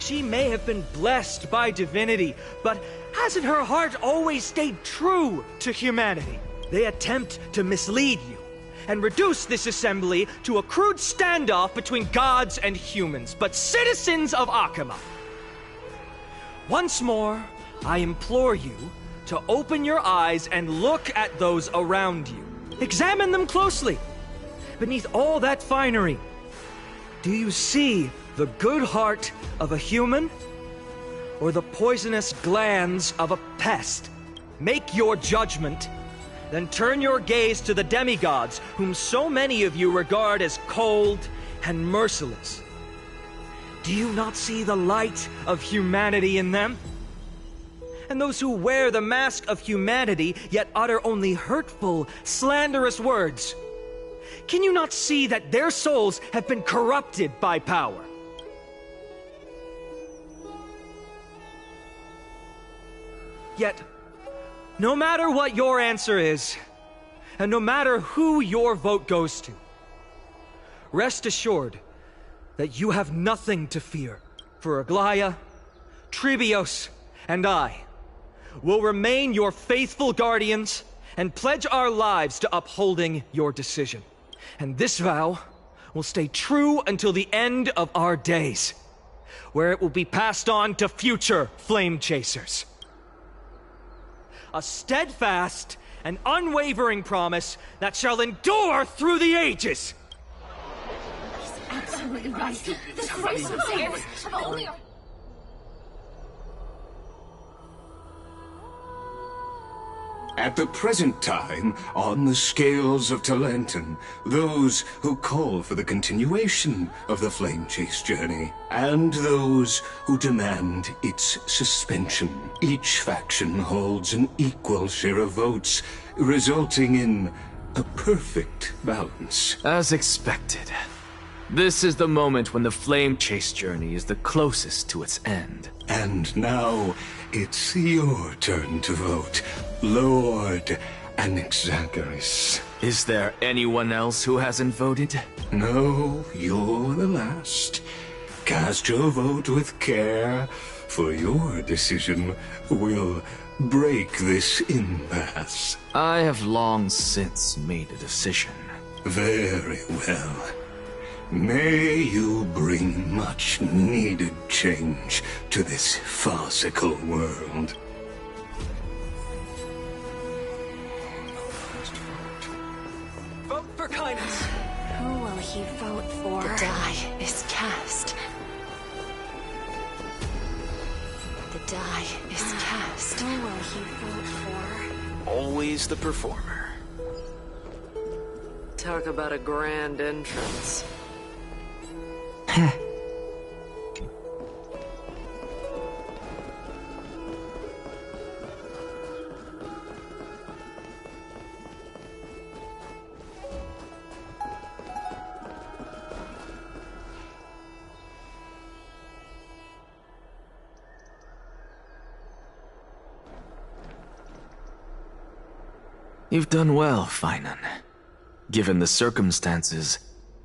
She may have been blessed by divinity, but hasn't her heart always stayed true to humanity? They attempt to mislead you and reduce this assembly to a crude standoff between gods and humans, but citizens of Akama. Once more, I implore you to open your eyes and look at those around you. Examine them closely. Beneath all that finery, do you see the good heart of a human or the poisonous glands of a pest? Make your judgment, then turn your gaze to the demigods whom so many of you regard as cold and merciless. Do you not see the light of humanity in them? And those who wear the mask of humanity yet utter only hurtful, slanderous words, can you not see that their souls have been corrupted by power? Yet, no matter what your answer is, and no matter who your vote goes to, rest assured that you have nothing to fear, for Aglaya, Tribios, and I will remain your faithful guardians and pledge our lives to upholding your decision. And this vow will stay true until the end of our days, where it will be passed on to future flame chasers. A steadfast and unwavering promise that shall endure through the ages. He's absolutely right. The Chrysos heirs have only... At the present time, on the scales of Talenton, those who call for the continuation of the Flame Chase journey, and those who demand its suspension. Each faction holds an equal share of votes, resulting in a perfect balance. As expected. This is the moment when the Flame Chase journey is the closest to its end. And now, it's your turn to vote, Lord Anaxagoras. Is there anyone else who hasn't voted? No, you're the last. Cast your vote with care, for your decision will break this impasse. I have long since made a decision. Very well. May you bring much needed change to this farcical world. Vote vote for kindness. Who will he vote for? The die is cast. The die is cast. Who will he vote for? Always the performer. Talk about a grand entrance. You've done well, Finan. Given the circumstances,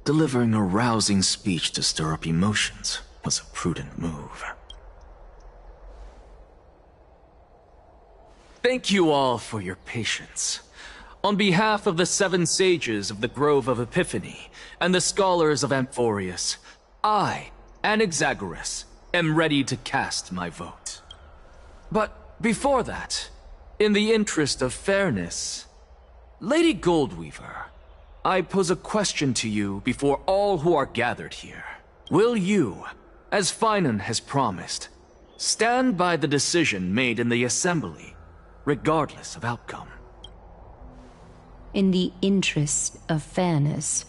delivering a rousing speech to stir up emotions was a prudent move. Thank you all for your patience. On behalf of the 7 sages of the Grove of Epiphany and the scholars of Amphoreus, I, Anaxagoras, am ready to cast my vote. But before that, in the interest of fairness, Lady Goldweaver, I pose a question to you before all who are gathered here. Will you, as Finan has promised, stand by the decision made in the Assembly, regardless of outcome? In the interest of fairness,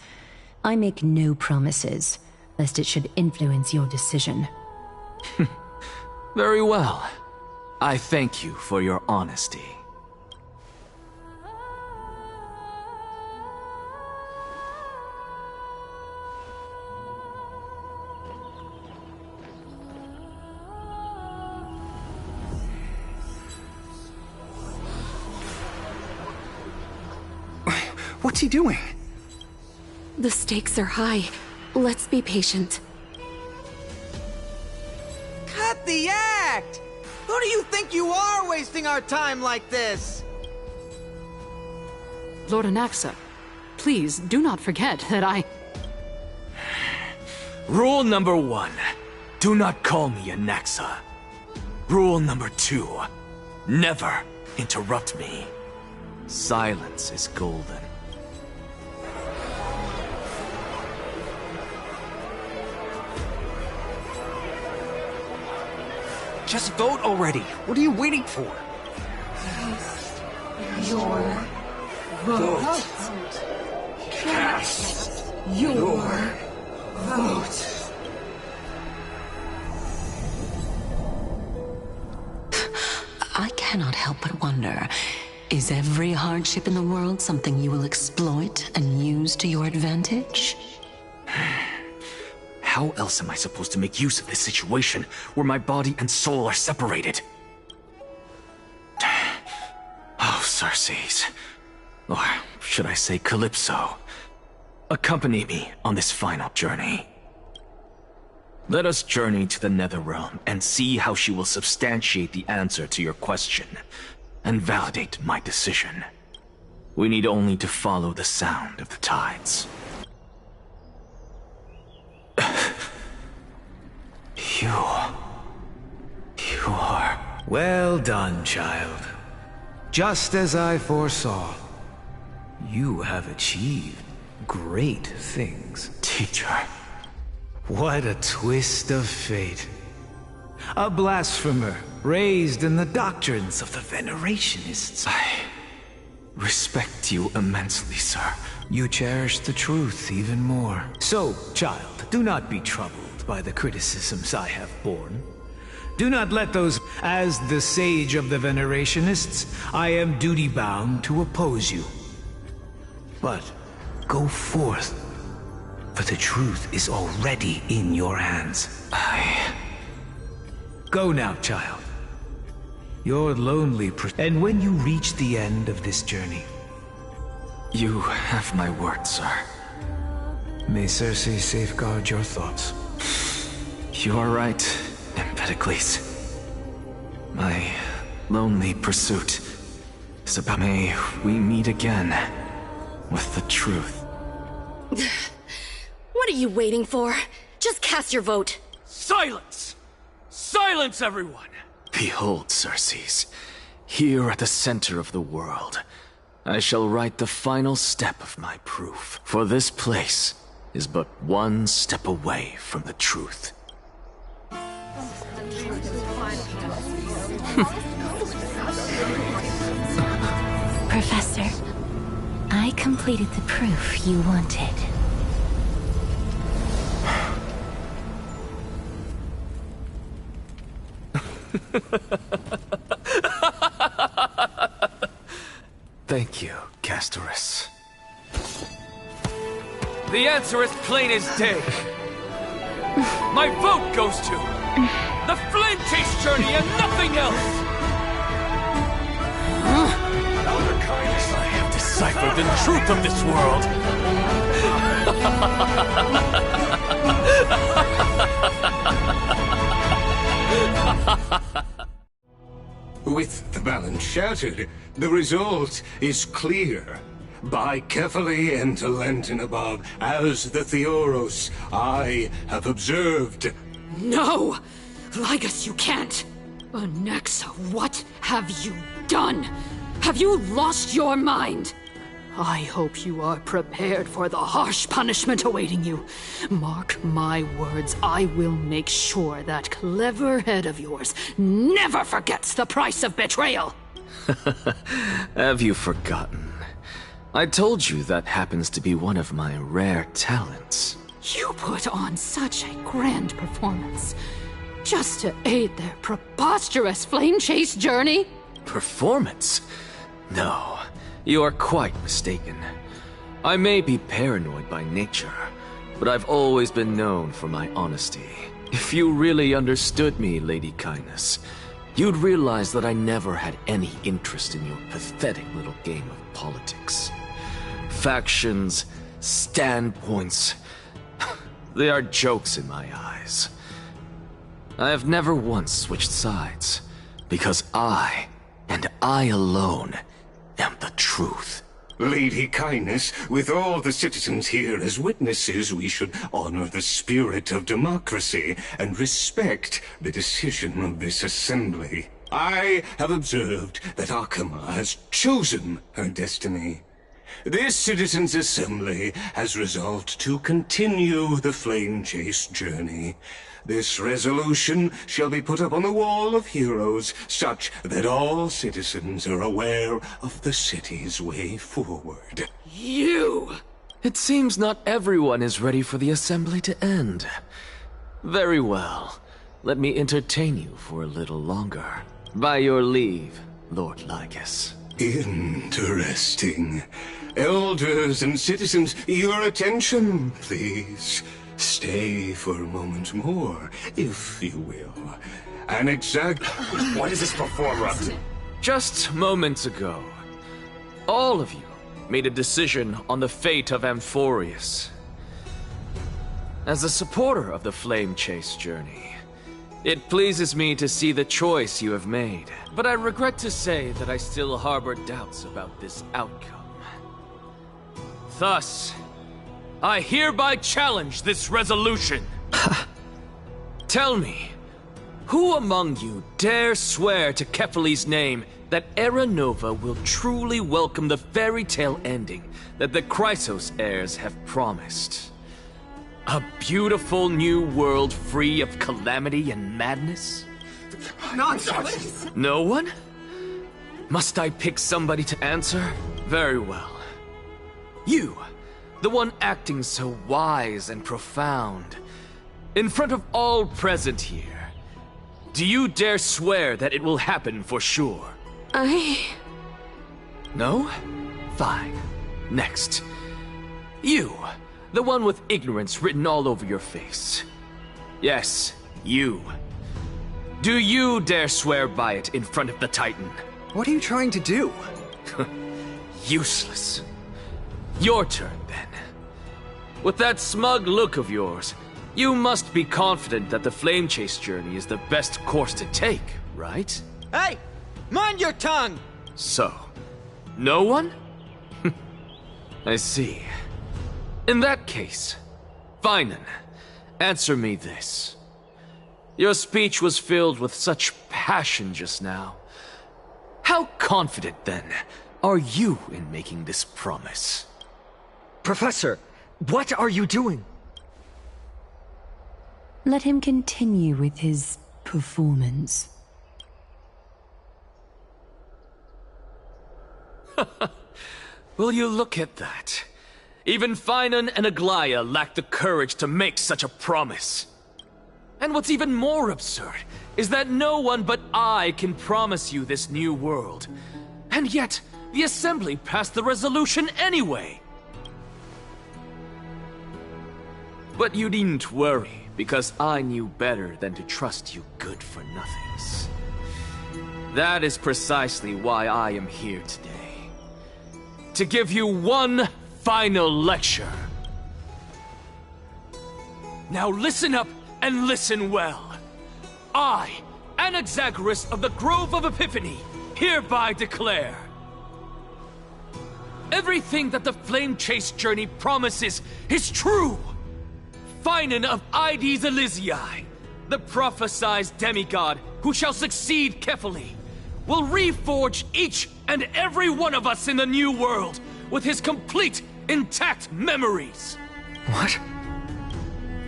I make no promises, lest it should influence your decision. Very well. I thank you for your honesty. What's he doing? The stakes are high. Let's be patient. Cut the act! Who do you think you are wasting our time like this? Lord Anaxa, please do not forget that I... Rule number 1, do not call me Anaxa. Rule number 2, never interrupt me. Silence is golden. Just vote already. What are you waiting for? Your vote. Cast your vote. I cannot help but wonder, is every hardship in the world something you will exploit and use to your advantage? How else am I supposed to make use of this situation where my body and soul are separated? Oh, Circes. Or should I say Calypso? Accompany me on this final journey. Let us journey to the Netherrealm and see how she will substantiate the answer to your question and validate my decision. We need only to follow the sound of the tides. You are... Well done, child. Just as I foresaw. You have achieved great things. Teacher. What a twist of fate. A blasphemer raised in the doctrines of the Venerationists. I respect you immensely, sir. You cherish the truth even more. So, child, do not be troubled by the criticisms I have borne. Do not let those... As the sage of the Venerationists, I am duty-bound to oppose you. But go forth, for the truth is already in your hands. Go now, child. Your lonely... And when you reach the end of this journey... You have my word, sir. May Circe safeguard your thoughts. You are right, Empedocles. My lonely pursuit is about... May we meet again with the truth. What are you waiting for? Just cast your vote. Silence! Silence, everyone! Behold, Circes, here at the center of the world, I shall write the final step of my proof, for this place is but one step away from the truth. Professor, I completed the proof you wanted. Thank you, Castorus. The answer is plain as day. My vote goes to the Flame Chase journey and nothing else! I have deciphered the truth of this world! With the balance shattered, the result is clear. By carefully enter Lenten above, as the Theoros I have observed. No! Lygus, you can't! Onyxa, what have you done? Have you lost your mind? I hope you are prepared for the harsh punishment awaiting you. Mark my words, I will make sure that clever head of yours never forgets the price of betrayal! Have you forgotten? I told you that happens to be one of my rare talents. You put on such a grand performance, just to aid their preposterous flame chase journey? Performance? No, you are quite mistaken. I may be paranoid by nature, but I've always been known for my honesty. If you really understood me, Lady Kindness, you'd realize that I never had any interest in your pathetic little game of politics. Factions, standpoints, they are jokes in my eyes. I have never once switched sides, because I, and I alone, am the truth. Lady Kindness, with all the citizens here as witnesses, we should honor the spirit of democracy and respect the decision of this assembly. I have observed that Akama has chosen her destiny. This citizens' assembly has resolved to continue the flame chase journey. This resolution shall be put up on the wall of heroes, such that all citizens are aware of the city's way forward. You! It seems not everyone is ready for the assembly to end. Very well. Let me entertain you for a little longer. By your leave, Lord Lygus. Interesting. Elders and citizens, your attention, please. Stay for a moment more, if you will. An exact... What is this performer up to? Just moments ago, all of you made a decision on the fate of Amphoreus. As a supporter of the Flame Chase journey, it pleases me to see the choice you have made, but I regret to say that I still harbor doubts about this outcome. Thus, I hereby challenge this resolution. Tell me, who among you dare swear to Kefali's name that Era Nova will truly welcome the fairy tale ending that the Chrysos heirs have promised? A beautiful new world free of calamity and madness? Nonsense! No one? Must I pick somebody to answer? Very well. You, the one acting so wise and profound, in front of all present here, do you dare swear that it will happen for sure? No? Fine. Next. You, the one with ignorance written all over your face. Yes, you. Do you dare swear by it in front of the Titan? What are you trying to do? Useless. Your turn, then. With that smug look of yours, you must be confident that the Flame Chase journey is the best course to take, right? Hey! Mind your tongue! So, no one? I see. In that case, fine then. Answer me this. Your speech was filled with such passion just now. How confident, then, are you in making this promise? Professor, what are you doing? Let him continue with his performance. Will you look at that? Even Finan and Aglaya lack the courage to make such a promise. And what's even more absurd is that no one but I can promise you this new world. And yet, the Assembly passed the resolution anyway. But you needn't worry, because I knew better than to trust you good-for-nothings. That is precisely why I am here today. To give you one final lecture. Now listen up and listen well. I, Anaxagoras of the Grove of Epiphany, hereby declare everything that the Flame Chase journey promises is true. Finan of Ides Elysiae, the prophesied demigod who shall succeed Kefali, will reforge each and every one of us in the new world with his complete, intact memories. What?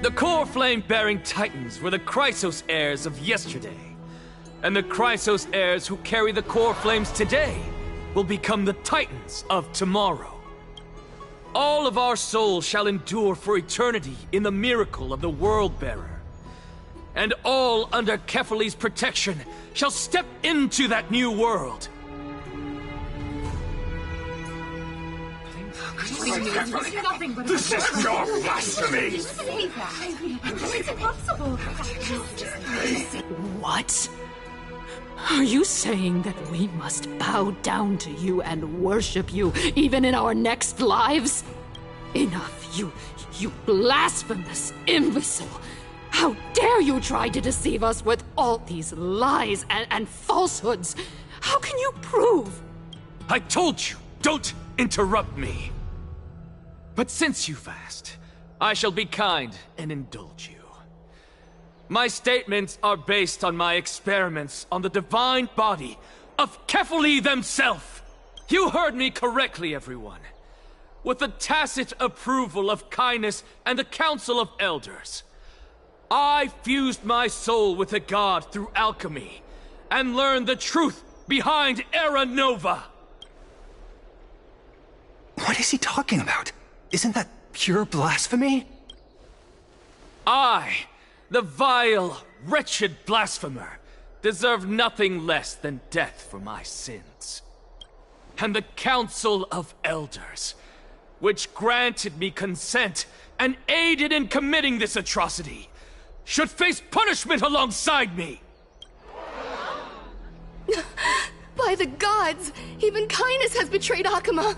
The core flame-bearing titans were the Chrysos heirs of yesterday, and the Chrysos heirs who carry the core flames today will become the titans of tomorrow. All of our souls shall endure for eternity in the miracle of the World-Bearer. And all under Kefali's protection shall step into that new world. This is pure blasphemy! It's impossible! What? Are you saying that we must bow down to you and worship you even in our next lives? Enough, you blasphemous imbecile! How dare you try to deceive us with all these lies and falsehoods? How can you prove? I told you, don't interrupt me. But since you've asked, I shall be kind and indulge you. My statements are based on my experiments on the divine body of Kefali themselves. You heard me correctly, everyone. With the tacit approval of Kindness and the Council of Elders, I fused my soul with the god through alchemy and learned the truth behind Era Nova. What is he talking about? Isn't that pure blasphemy? I, the vile, wretched blasphemer, deserve nothing less than death for my sins. And the Council of Elders, which granted me consent and aided in committing this atrocity, should face punishment alongside me! By the gods! Even Kindness has betrayed Akuma!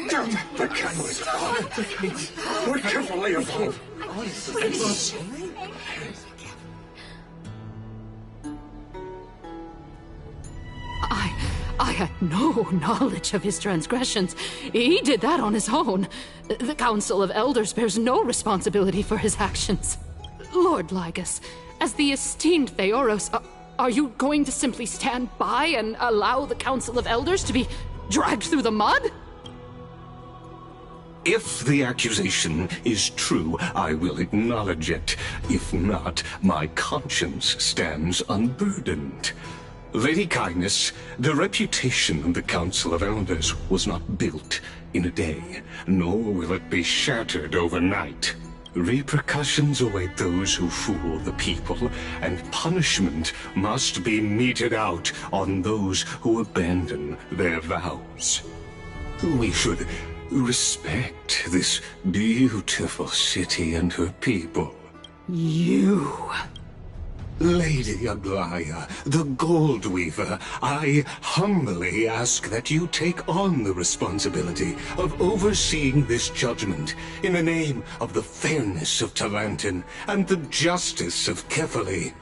Don't! The cannibals are We're carefully involved! I had no knowledge of his transgressions. He did that on his own. The Council of Elders bears no responsibility for his actions. Lord Lygus, as the esteemed Theoros, are you going to simply stand by and allow the Council of Elders to be dragged through the mud? If the accusation is true, I will acknowledge it. If not, my conscience stands unburdened. Lady Kindness, the reputation of the Council of Elders was not built in a day, nor will it be shattered overnight. Repercussions await those who fool the people, and punishment must be meted out on those who abandon their vows. We should respect this beautiful city and her people. You... Lady Aglaya, the Gold Weaver, I humbly ask that you take on the responsibility of overseeing this judgment in the name of the fairness of Talantin and the justice of Kefali.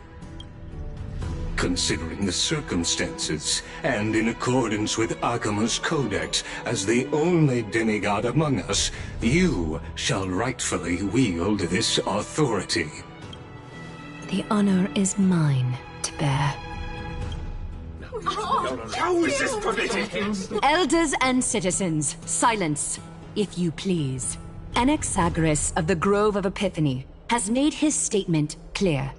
Considering the circumstances, and in accordance with Akuma's codex, as the only demigod among us, you shall rightfully wield this authority. The honor is mine to bear. How is this permitted? Elders and citizens, silence, if you please. Anaxagoras of the Grove of Epiphany has made his statement clear.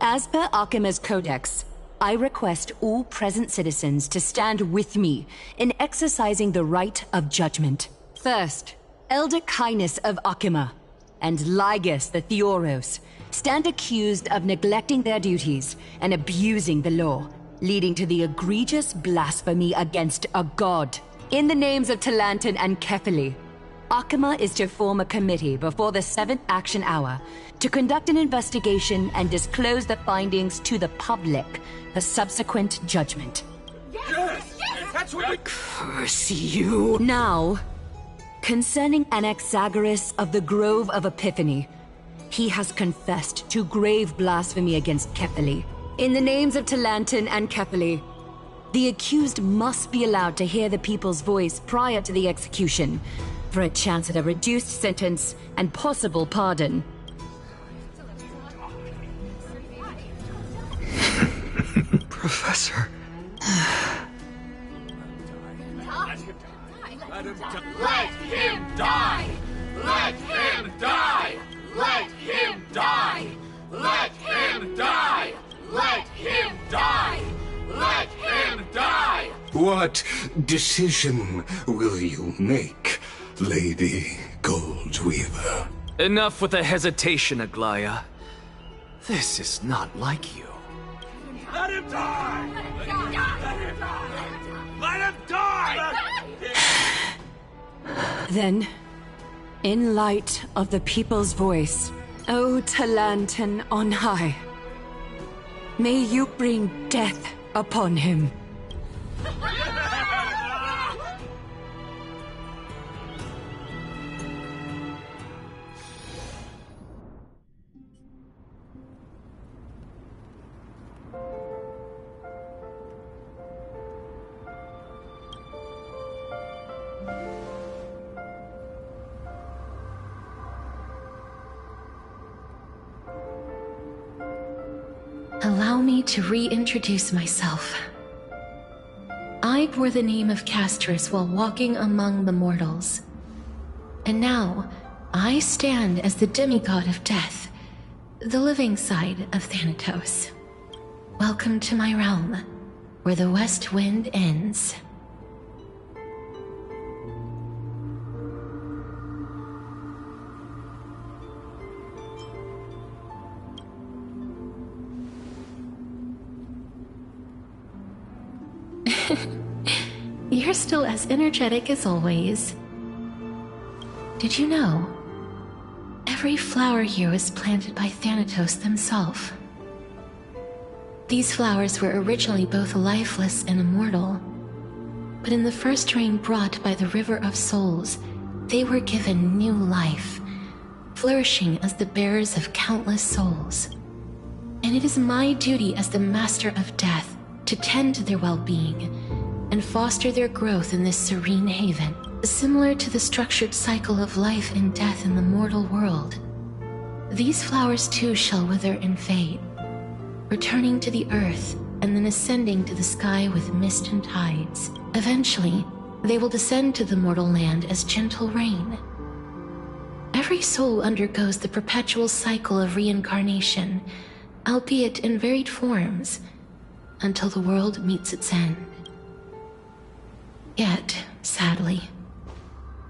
As per Akima's codex, I request all present citizens to stand with me in exercising the right of judgment. First, Elder Kainis of Akima and Lygus the Theoros stand accused of neglecting their duties and abusing the law, leading to the egregious blasphemy against a god. In the names of Talantin and Kefili, Akima is to form a committee before the 7th action hour to conduct an investigation and disclose the findings to the public for subsequent judgment. Yes! That's what we... Curse you! Now, concerning Anaxagoras of the Grove of Epiphany, he has confessed to grave blasphemy against Kefili. In the names of Talantin and Kefili, the accused must be allowed to hear the people's voice prior to the execution, for a chance at a reduced sentence and possible pardon. Professor. Let him die! Let him die! Let him die! Let him die! Let him die! Let him die! What decision will you make, Lady Goldweaver? Enough with the hesitation, Aglaya. This is not like you. Let him die! Let him die! Let him die! Then, in light of the people's voice, O Talantin on high, may you bring death upon him. Allow me to reintroduce myself. I bore the name of Castris while walking among the mortals. And now, I stand as the demigod of death, the living side of Thanatos. Welcome to my realm, where the west wind ends. You're still as energetic as always. Did you know? Every flower here was planted by Thanatos himself. These flowers were originally both lifeless and immortal, but in the first rain brought by the River of Souls, they were given new life, flourishing as the bearers of countless souls. And it is my duty as the Master of Death to tend to their well-being and foster their growth in this serene haven, similar to the structured cycle of life and death in the mortal world. These flowers too shall wither and fade, returning to the earth and then ascending to the sky with mist and tides. Eventually, they will descend to the mortal land as gentle rain. Every soul undergoes the perpetual cycle of reincarnation, albeit in varied forms, until the world meets its end. Yet, sadly,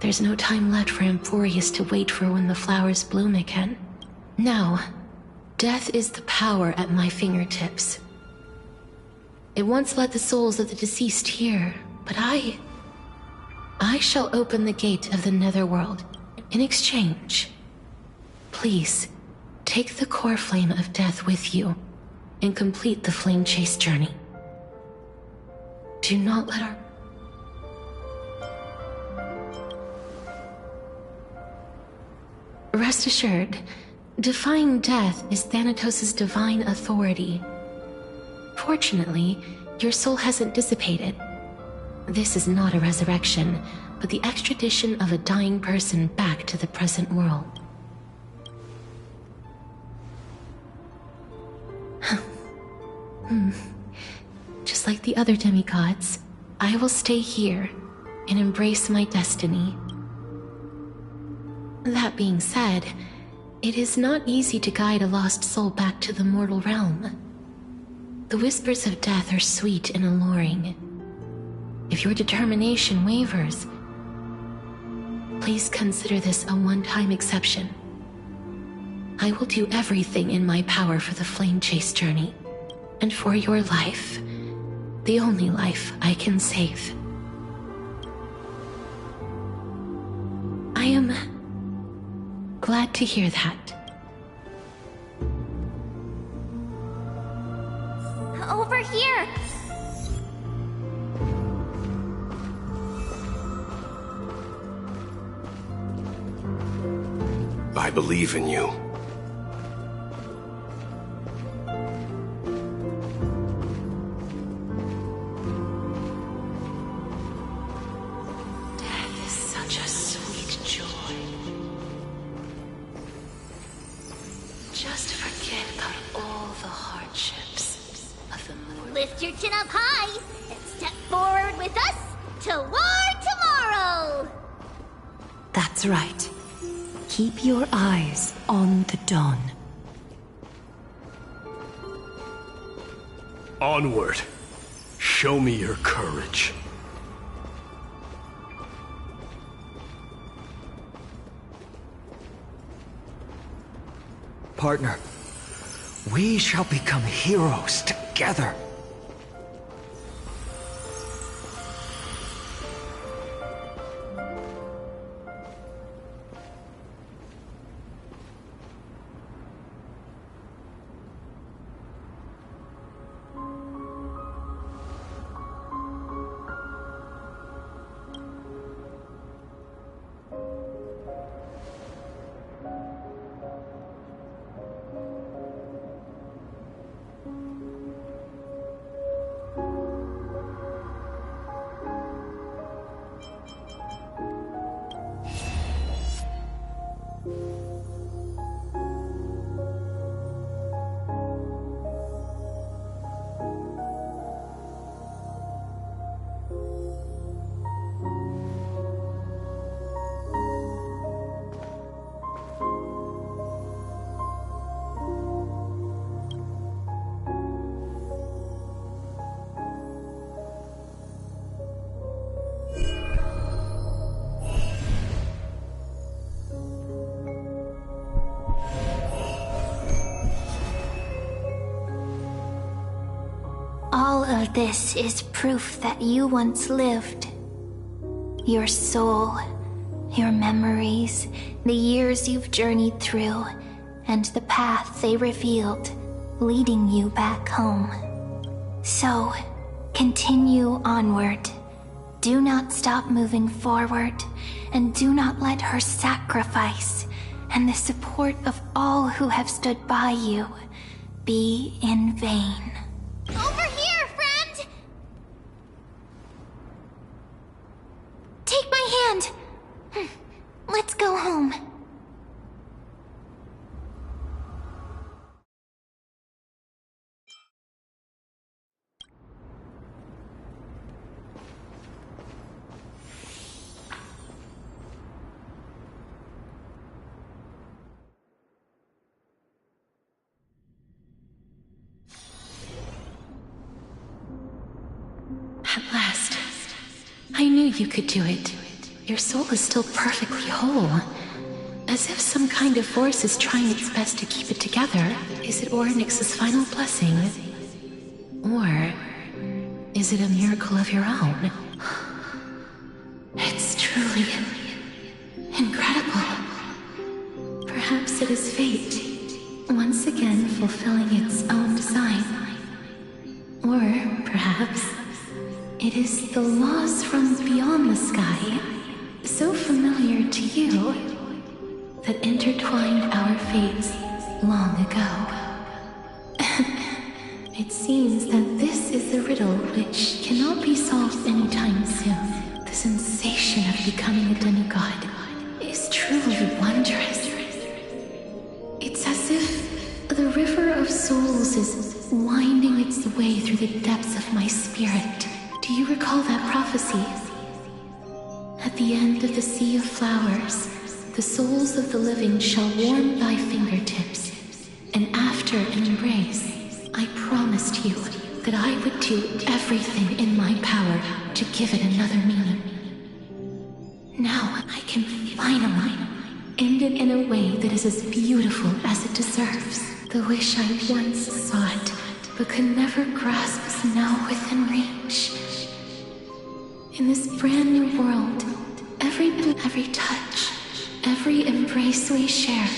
there's no time left for Amphoreus to wait for when the flowers bloom again. Now, death is the power at my fingertips. It once led the souls of the deceased here, but I shall open the gate of the netherworld. In exchange, please, take the core flame of death with you and complete the flame chase journey. Do not let our... Rest assured, defying death is Thanatos' divine authority. Fortunately, your soul hasn't dissipated. This is not a resurrection, but the extradition of a dying person back to the present world. Just Just like the other demigods, I will stay here and embrace my destiny. That being said, it is not easy to guide a lost soul back to the mortal realm. The whispers of death are sweet and alluring. If your determination wavers, please consider this a one-time exception. I will do everything in my power for the Flame Chase journey, and for your life, the only life I can save. I am glad to hear that. Over here! I believe in you. Death is such a sweet joy. Just forget about all the hardships of the mortal. Lift your chin up high and step forward with us toward tomorrow! That's right. Keep your eyes on the dawn. Onward. Show me your courage. Partner, we shall become heroes together. All of this is proof that you once lived. Your soul, your memories, the years you've journeyed through, and the path they revealed, leading you back home. So, continue onward. Do not stop moving forward, and do not let her sacrifice and the support of all who have stood by you be in vain. Over here, friend! Take my hand. Let's go home. At last. I knew you could do it. Your soul is still perfectly whole. As if some kind of force is trying its best to keep it together. Is it Orynyx's final blessing? Or is it a miracle of your own? It's truly incredible. Perhaps it is fate, once again fulfilling its own design. Or perhaps it is the laws from beyond the sky, so familiar to you, that intertwined our fates long ago. It seems that this is the riddle which cannot be solved anytime soon. The sensation of becoming a demigod is truly wondrous. It's as if the river of souls is winding its its way through the depths of my spirit. Do you recall that prophecy? At the end of the sea of flowers, the souls of the living shall warm thy fingertips, and after an embrace, I promised you that I would do everything in my power to give it another meaning. Now I can finally end it in a way that is as beautiful as it deserves. The wish I once sought, but could never grasp is now within reach. In this brand new world, every touch, every embrace we share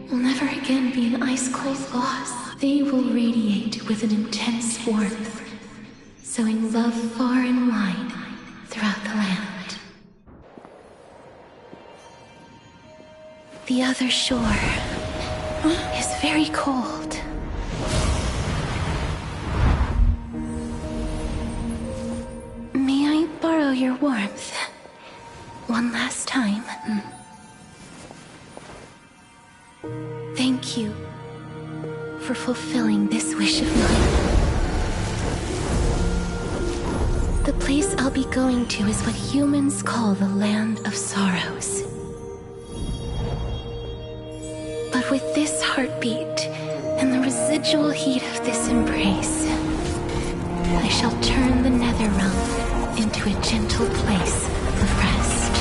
will never again be an ice-cold loss. They will radiate with an intense warmth, sowing love far and wide throughout the land. The other shore is very cold. May I borrow your warmth one last time? Thank you for fulfilling this wish of mine. The place I'll be going to is what humans call the Land of Sorrows. But with this heartbeat and the residual heat of this embrace, I shall turn the Netherrealm into a gentle place of rest.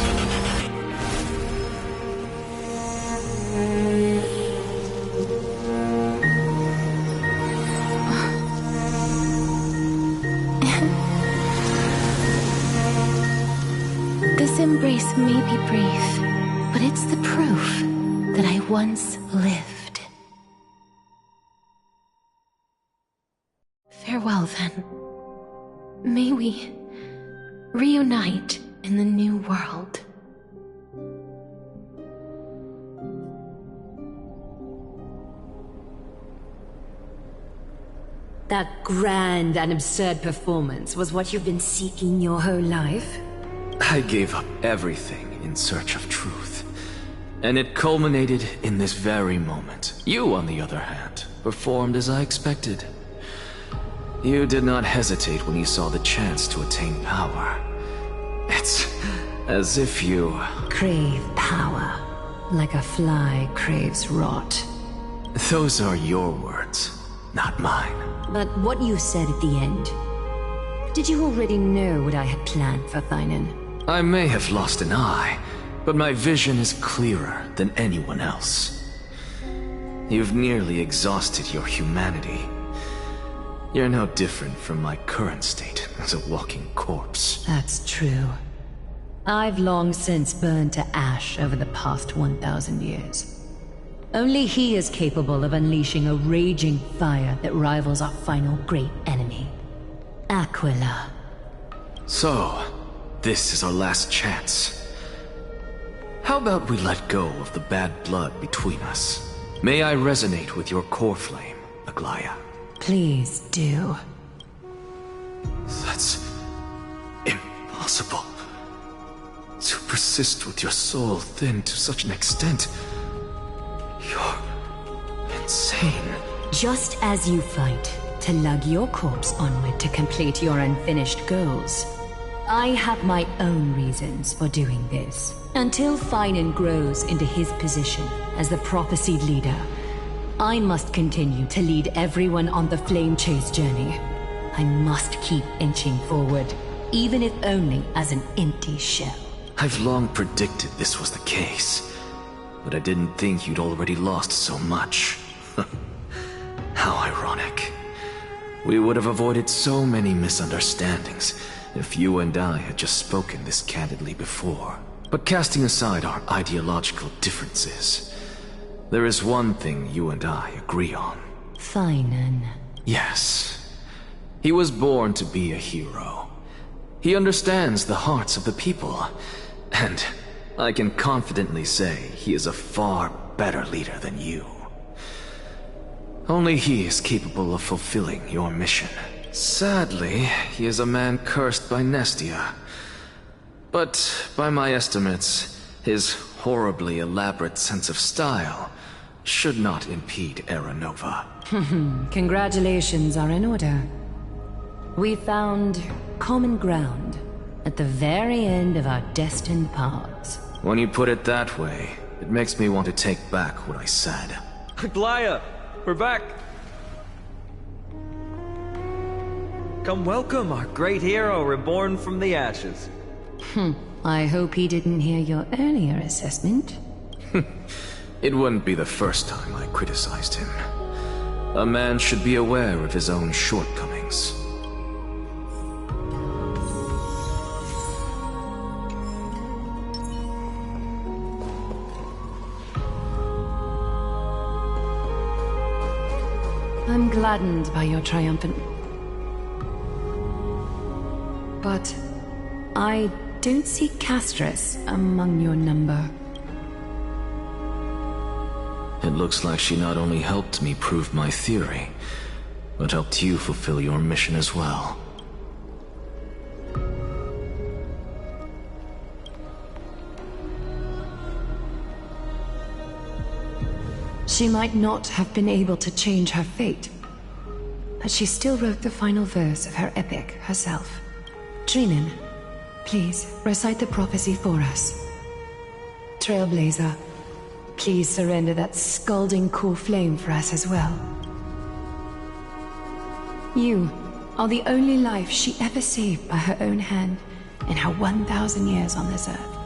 This embrace may be brief, but it's the proof that I once lived. Farewell, then. May we reunite in the new world. That grand and absurd performance was what you've been seeking your whole life? I gave up everything in search of truth. And it culminated in this very moment. You, on the other hand, performed as I expected. You did not hesitate when you saw the chance to attain power. It's as if you... crave power, like a fly craves rot. Those are your words, not mine. But what you said at the end... Did you already know what I had planned for Thynon? I may have lost an eye, but my vision is clearer than anyone else. You've nearly exhausted your humanity. You're no different from my current state as a walking corpse. That's true. I've long since burned to ash over the past 1,000 years. Only he is capable of unleashing a raging fire that rivals our final great enemy, Aquila. So, this is our last chance. How about we let go of the bad blood between us? May I resonate with your core flame, Aglaya? Please do. That's... impossible. To persist with your soul thinned to such an extent... You're... insane. Just as you fight to lug your corpse onward to complete your unfinished goals, I have my own reasons for doing this. Until Thynon grows into his position as the prophesied leader, I must continue to lead everyone on the flame chase journey. I must keep inching forward, even if only as an empty shell. I've long predicted this was the case, but I didn't think you'd already lost so much. How ironic. We would have avoided so many misunderstandings if you and I had just spoken this candidly before. But casting aside our ideological differences, there is one thing you and I agree on. Thynon. Yes. He was born to be a hero. He understands the hearts of the people, and I can confidently say he is a far better leader than you. Only he is capable of fulfilling your mission. Sadly, he is a man cursed by Nestia. But by my estimates, his horribly elaborate sense of style should not impede Era Nova. Congratulations are in order. We found common ground at the very end of our destined paths. When you put it that way, it makes me want to take back what I said. Glaya, we're back. Come welcome our great hero reborn from the ashes. I hope he didn't hear your earlier assessment. It wouldn't be the first time I criticized him. A man should be aware of his own shortcomings. I'm gladdened by your triumphant... But I don't see Castris among your number. It looks like she not only helped me prove my theory, but helped you fulfill your mission as well. She might not have been able to change her fate, but she still wrote the final verse of her epic herself. Trinin, please recite the prophecy for us. Trailblazer, please surrender that scalding cool flame for us as well. You are the only life she ever saved by her own hand in her 1,000 years on this earth.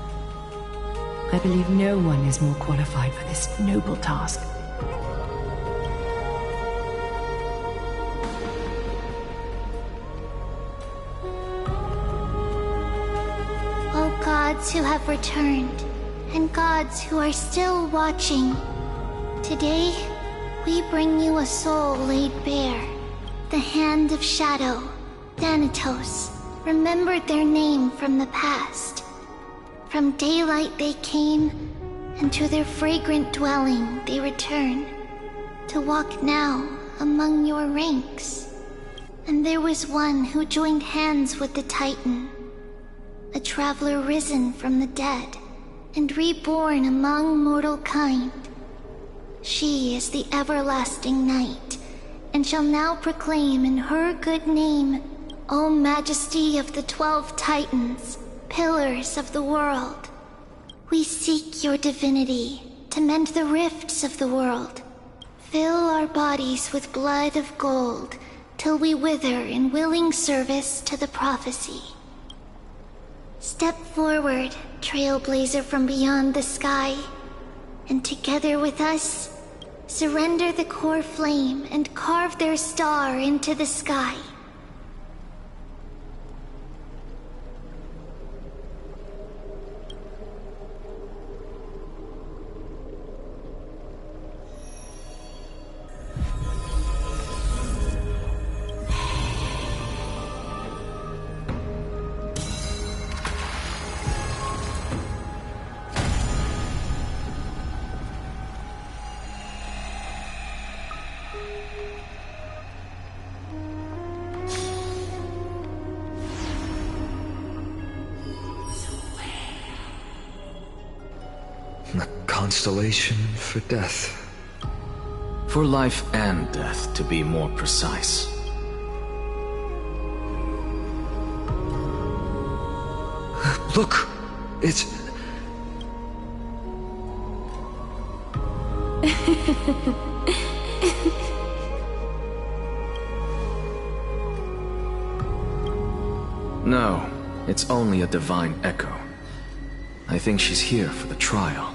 I believe no one is more qualified for this noble task. O gods who have returned, and gods who are still watching, today we bring you a soul laid bare. The hand of shadow, Thanatos, remembered their name from the past. From daylight they came, and to their fragrant dwelling they return, to walk now among your ranks. And there was one who joined hands with the Titan, a traveler risen from the dead, and reborn among mortal kind. She is the everlasting night, and shall now proclaim in her good name, O Majesty of the 12 Titans, pillars of the world. We seek your divinity to mend the rifts of the world. Fill our bodies with blood of gold, till we wither in willing service to the prophecy. Step forward, trailblazer from beyond the sky, and together with us, surrender the core flame and carve their star into the sky. A constellation for death. For life and death, to be more precise. Look! It's... No, it's only a divine echo. I think she's here for the trial.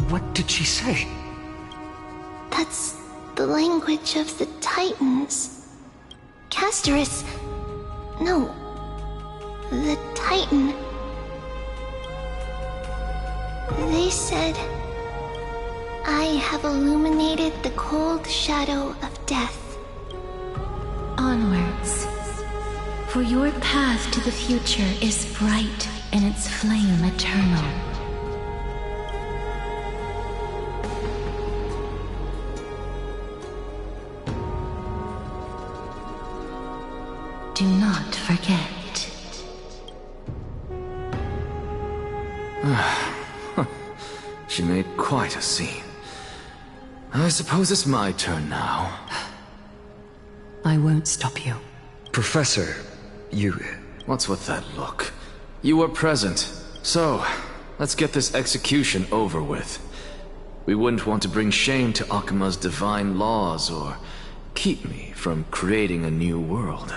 What did she say? That's the language of the Titans. Casterus... No. The Titan... They said I have illuminated the cold shadow of death. Onwards. For your path to the future is bright and its flame eternal. Do not forget. She made quite a scene. I suppose it's my turn now. I won't stop you. Professor, you... What's with that look? You were present. So, let's get this execution over with. We wouldn't want to bring shame to Akima's divine laws or keep me from creating a new world.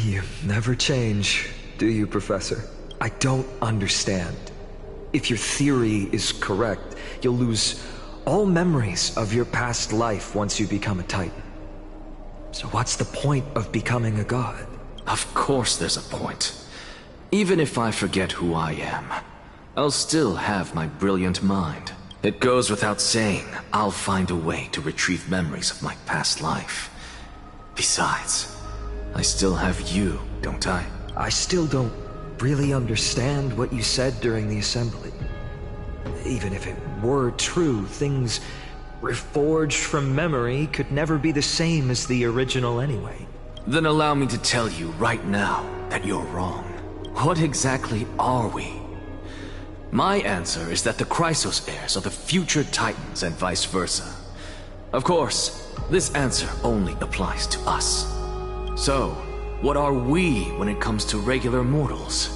You never change, do you, Professor? I don't understand. If your theory is correct, you'll lose all memories of your past life once you become a Titan. So what's the point of becoming a god? Of course there's a point. Even if I forget who I am, I'll still have my brilliant mind. It goes without saying, I'll find a way to retrieve memories of my past life. Besides, I still have you, don't I? I still don't really understand what you said during the assembly. Even if it were true, things reforged from memory could never be the same as the original anyway. Then allow me to tell you right now that you're wrong. What exactly are we? My answer is that the Chrysos heirs are the future Titans and vice versa. Of course, this answer only applies to us. So, what are we when it comes to regular mortals?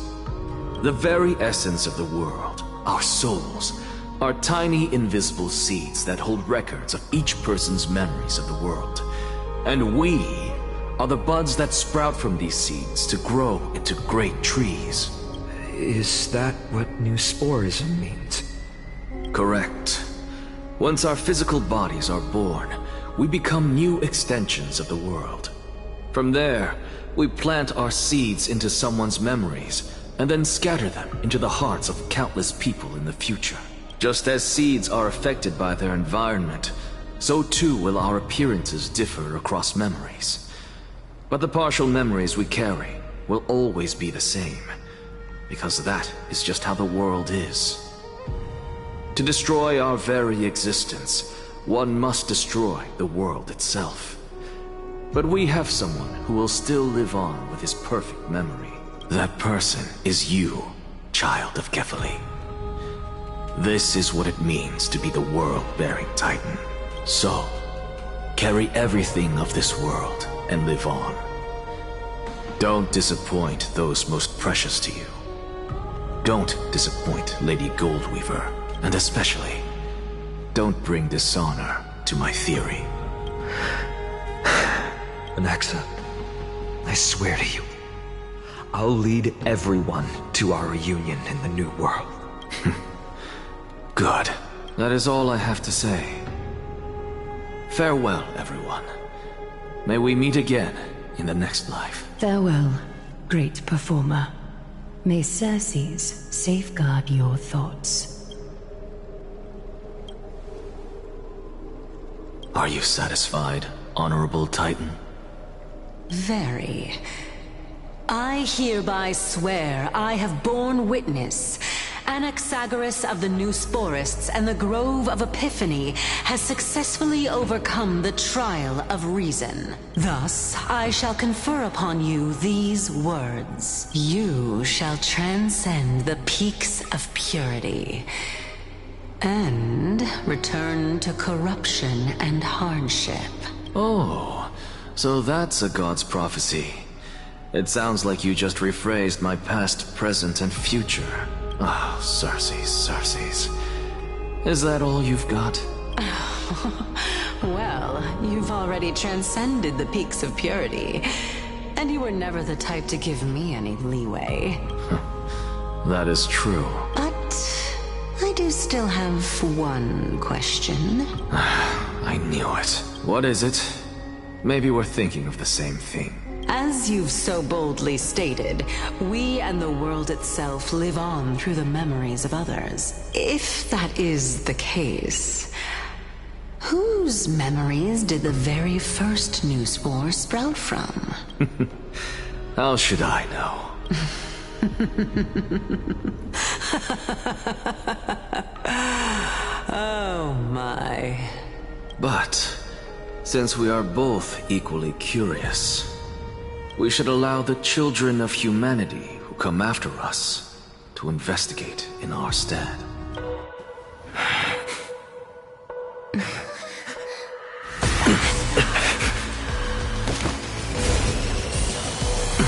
The very essence of the world, our souls, are tiny invisible seeds that hold records of each person's memories of the world. And we are the buds that sprout from these seeds to grow into great trees. Is that what Newsporism means? Correct. Once our physical bodies are born, we become new extensions of the world. From there, we plant our seeds into someone's memories, and then scatter them into the hearts of countless people in the future. Just as seeds are affected by their environment, so too will our appearances differ across memories. But the partial memories we carry will always be the same, because that is just how the world is. To destroy our very existence, one must destroy the world itself. But we have someone who will still live on with his perfect memory. That person is you, child of Kefali. This is what it means to be the world-bearing Titan. So, carry everything of this world and live on. Don't disappoint those most precious to you. Don't disappoint Lady Goldweaver, and especially, don't bring dishonor to my theory. Anaxa, I swear to you, I'll lead everyone to our reunion in the new world. Good. That is all I have to say. Farewell, everyone. May we meet again in the next life. Farewell, great performer. May Circes safeguard your thoughts. Are you satisfied, Honorable Titan? Very. I hereby swear I have borne witness. Anaxagoras of the Newsporists and the Grove of Epiphany has successfully overcome the trial of reason. Thus, I shall confer upon you these words. You shall transcend the peaks of purity and return to corruption and hardship. Oh, so that's a god's prophecy. It sounds like you just rephrased my past, present, and future. Oh, Circes. Is that all you've got? Well, you've already transcended the peaks of purity, and you were never the type to give me any leeway. That is true. But I do still have one question. I knew it. What is it? Maybe we're thinking of the same thing. As you've so boldly stated, we and the world itself live on through the memories of others. If that is the case, whose memories did the very first new spore sprout from? How should I know? Oh my. But, since we are both equally curious, we should allow the children of humanity who come after us to investigate in our stead.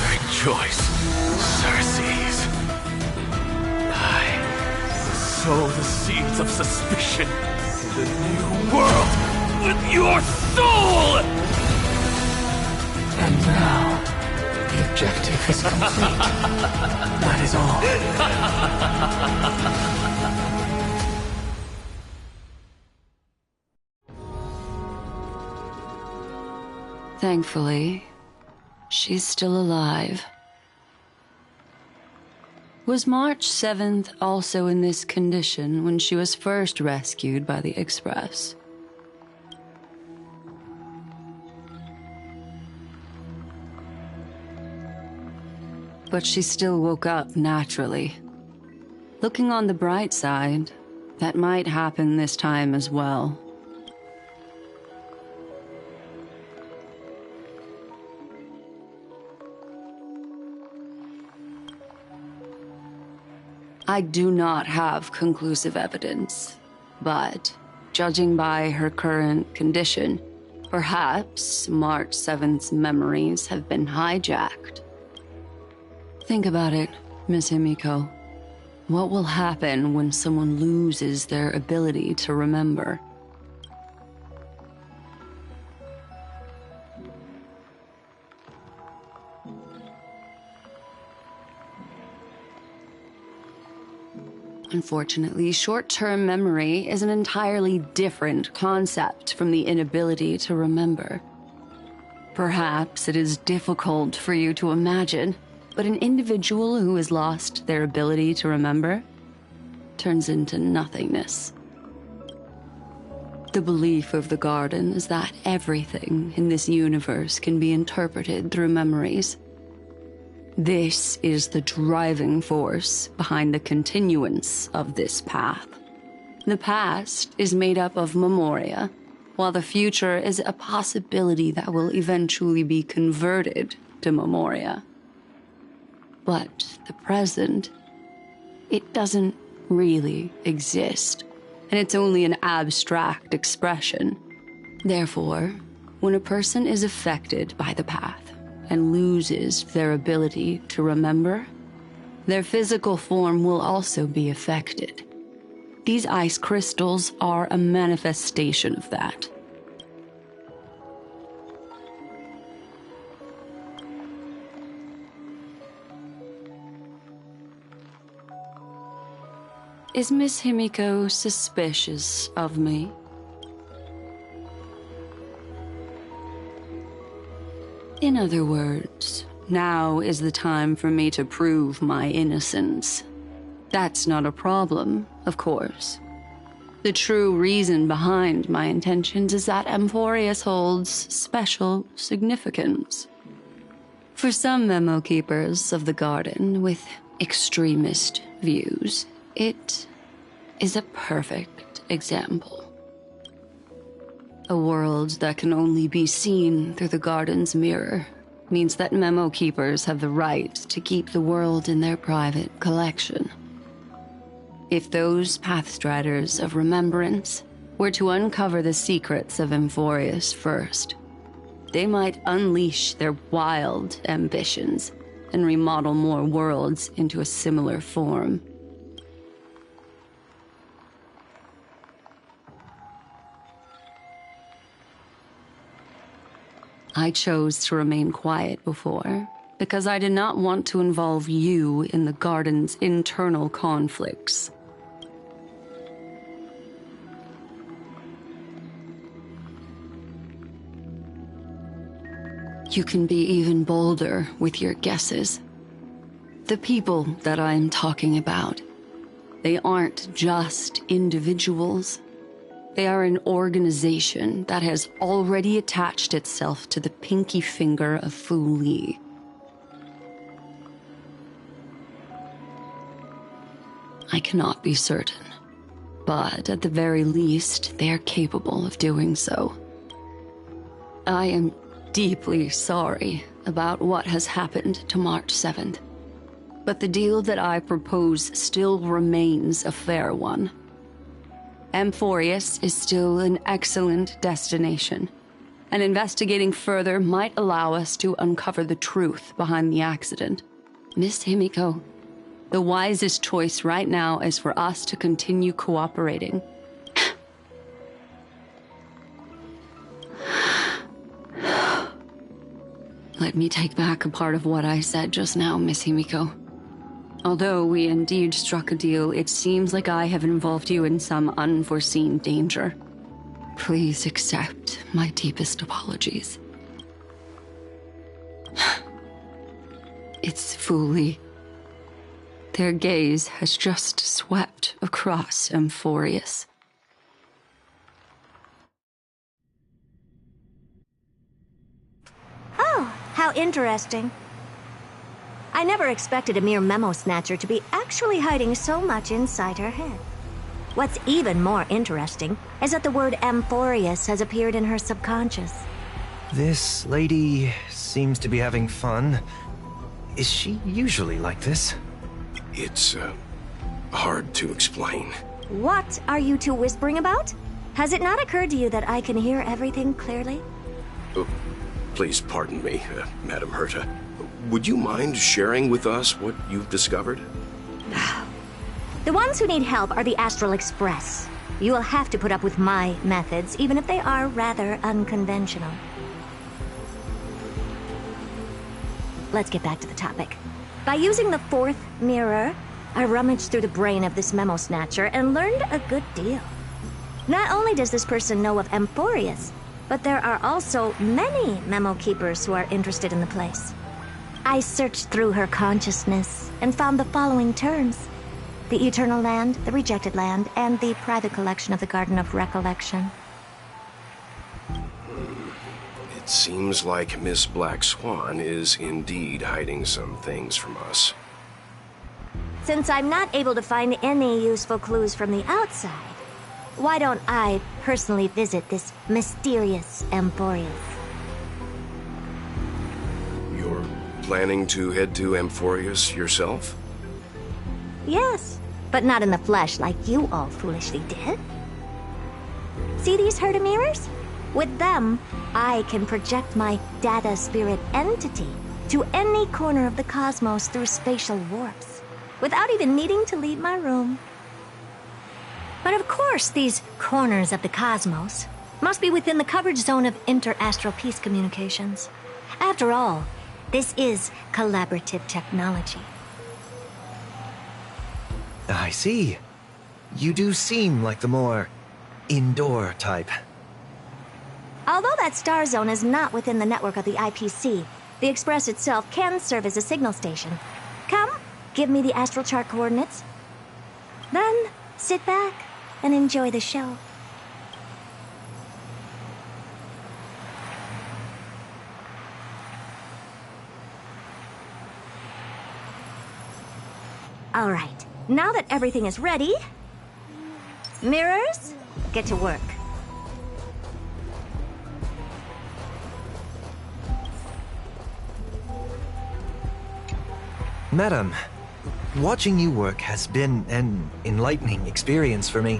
Rejoice, Circes. I sow the seeds of suspicion in the new world with your soul! And now, the objective is complete. That is all. Thankfully, she's still alive. Was March 7th also in this condition when she was first rescued by the Express? But she still woke up naturally. Looking on the bright side, that might happen this time as well. I do not have conclusive evidence, but judging by her current condition, perhaps March 7th's memories have been hijacked. Think about it, Miss Himiko. What will happen when someone loses their ability to remember? Unfortunately, short-term memory is an entirely different concept from the inability to remember. Perhaps it is difficult for you to imagine, but an individual who has lost their ability to remember turns into nothingness. The belief of the Garden is that everything in this universe can be interpreted through memories. This is the driving force behind the continuance of this path. The past is made up of memoria, while the future is a possibility that will eventually be converted to memoria. But the present, it doesn't really exist, and it's only an abstract expression. Therefore, when a person is affected by the path and loses their ability to remember, their physical form will also be affected. These ice crystals are a manifestation of that. Is Miss Himiko suspicious of me? In other words, now is the time for me to prove my innocence. That's not a problem, of course. The true reason behind my intentions is that Amphoreus holds special significance. For some memo keepers of the Garden with extremist views, it is a perfect example. A world that can only be seen through the Garden's mirror means that memo keepers have the right to keep the world in their private collection. If those pathstriders of remembrance were to uncover the secrets of Amphoreus first, they might unleash their wild ambitions and remodel more worlds into a similar form. I chose to remain quiet before, because I did not want to involve you in the Garden's internal conflicts. You can be even bolder with your guesses. The people that I'm talking about, they aren't just individuals. They are an organization that has already attached itself to the pinky finger of Fu Li. I cannot be certain, but at the very least, they are capable of doing so. I am deeply sorry about what has happened to March 7th, but the deal that I propose still remains a fair one. Amphoreus is still an excellent destination, and investigating further might allow us to uncover the truth behind the accident. Miss Himiko, the wisest choice right now is for us to continue cooperating. Let me take back a part of what I said just now, Miss Himiko. Although we indeed struck a deal, it seems like I have involved you in some unforeseen danger. Please accept my deepest apologies. It's Fu Li. Their gaze has just swept across Amphoreus. Oh, how interesting. I never expected a mere memo snatcher to be actually hiding so much inside her head. What's even more interesting is that the word Amphoreus has appeared in her subconscious. This lady seems to be having fun. Is she usually like this? It's, hard to explain. What are you two whispering about? Has it not occurred to you that I can hear everything clearly? Oh, please pardon me, Madam Herta. Would you mind sharing with us what you've discovered? The ones who need help are the Astral Express. You will have to put up with my methods, even if they are rather unconventional. Let's get back to the topic. By using the fourth mirror, I rummaged through the brain of this memo snatcher and learned a good deal. Not only does this person know of Amphoreus, but there are also many memo keepers who are interested in the place. I searched through her consciousness and found the following terms: the Eternal Land, the Rejected Land, and the private collection of the Garden of Recollection. It seems like Miss Black Swan is indeed hiding some things from us. Since I'm not able to find any useful clues from the outside, why don't I personally visit this mysterious Amphoreus? You're planning to head to Amphoreus yourself? Yes, but not in the flesh like you all foolishly did. See these Herta mirrors? With them, I can project my data spirit entity to any corner of the cosmos through spatial warps, without even needing to leave my room. But of course, these corners of the cosmos must be within the coverage zone of inter-astral peace communications. After all, this is collaborative technology. I see. You do seem like the more indoor type. Although that star zone is not within the network of the IPC, the Express itself can serve as a signal station. Come, give me the astral chart coordinates. Then, sit back and enjoy the show. All right, now that everything is ready, mirrors, get to work. Madam, watching you work has been an enlightening experience for me.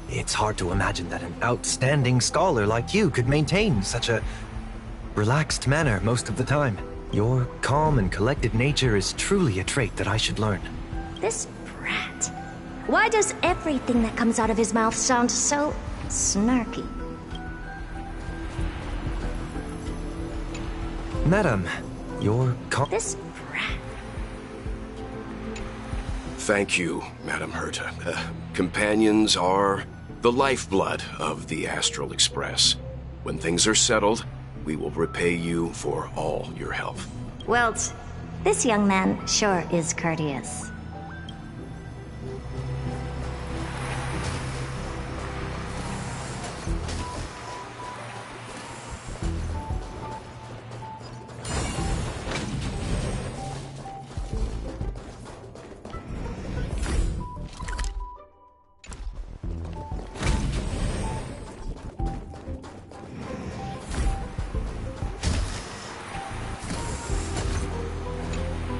It's hard to imagine that an outstanding scholar like you could maintain such a relaxed manner most of the time. Your calm and collected nature is truly a trait that I should learn. This brat. Why does everything that comes out of his mouth sound so snarky? Madam, your This Thank you, Madam Herta. Companions are the lifeblood of the Astral Express. When things are settled, We will repay you for all your help. Well, this young man sure is courteous.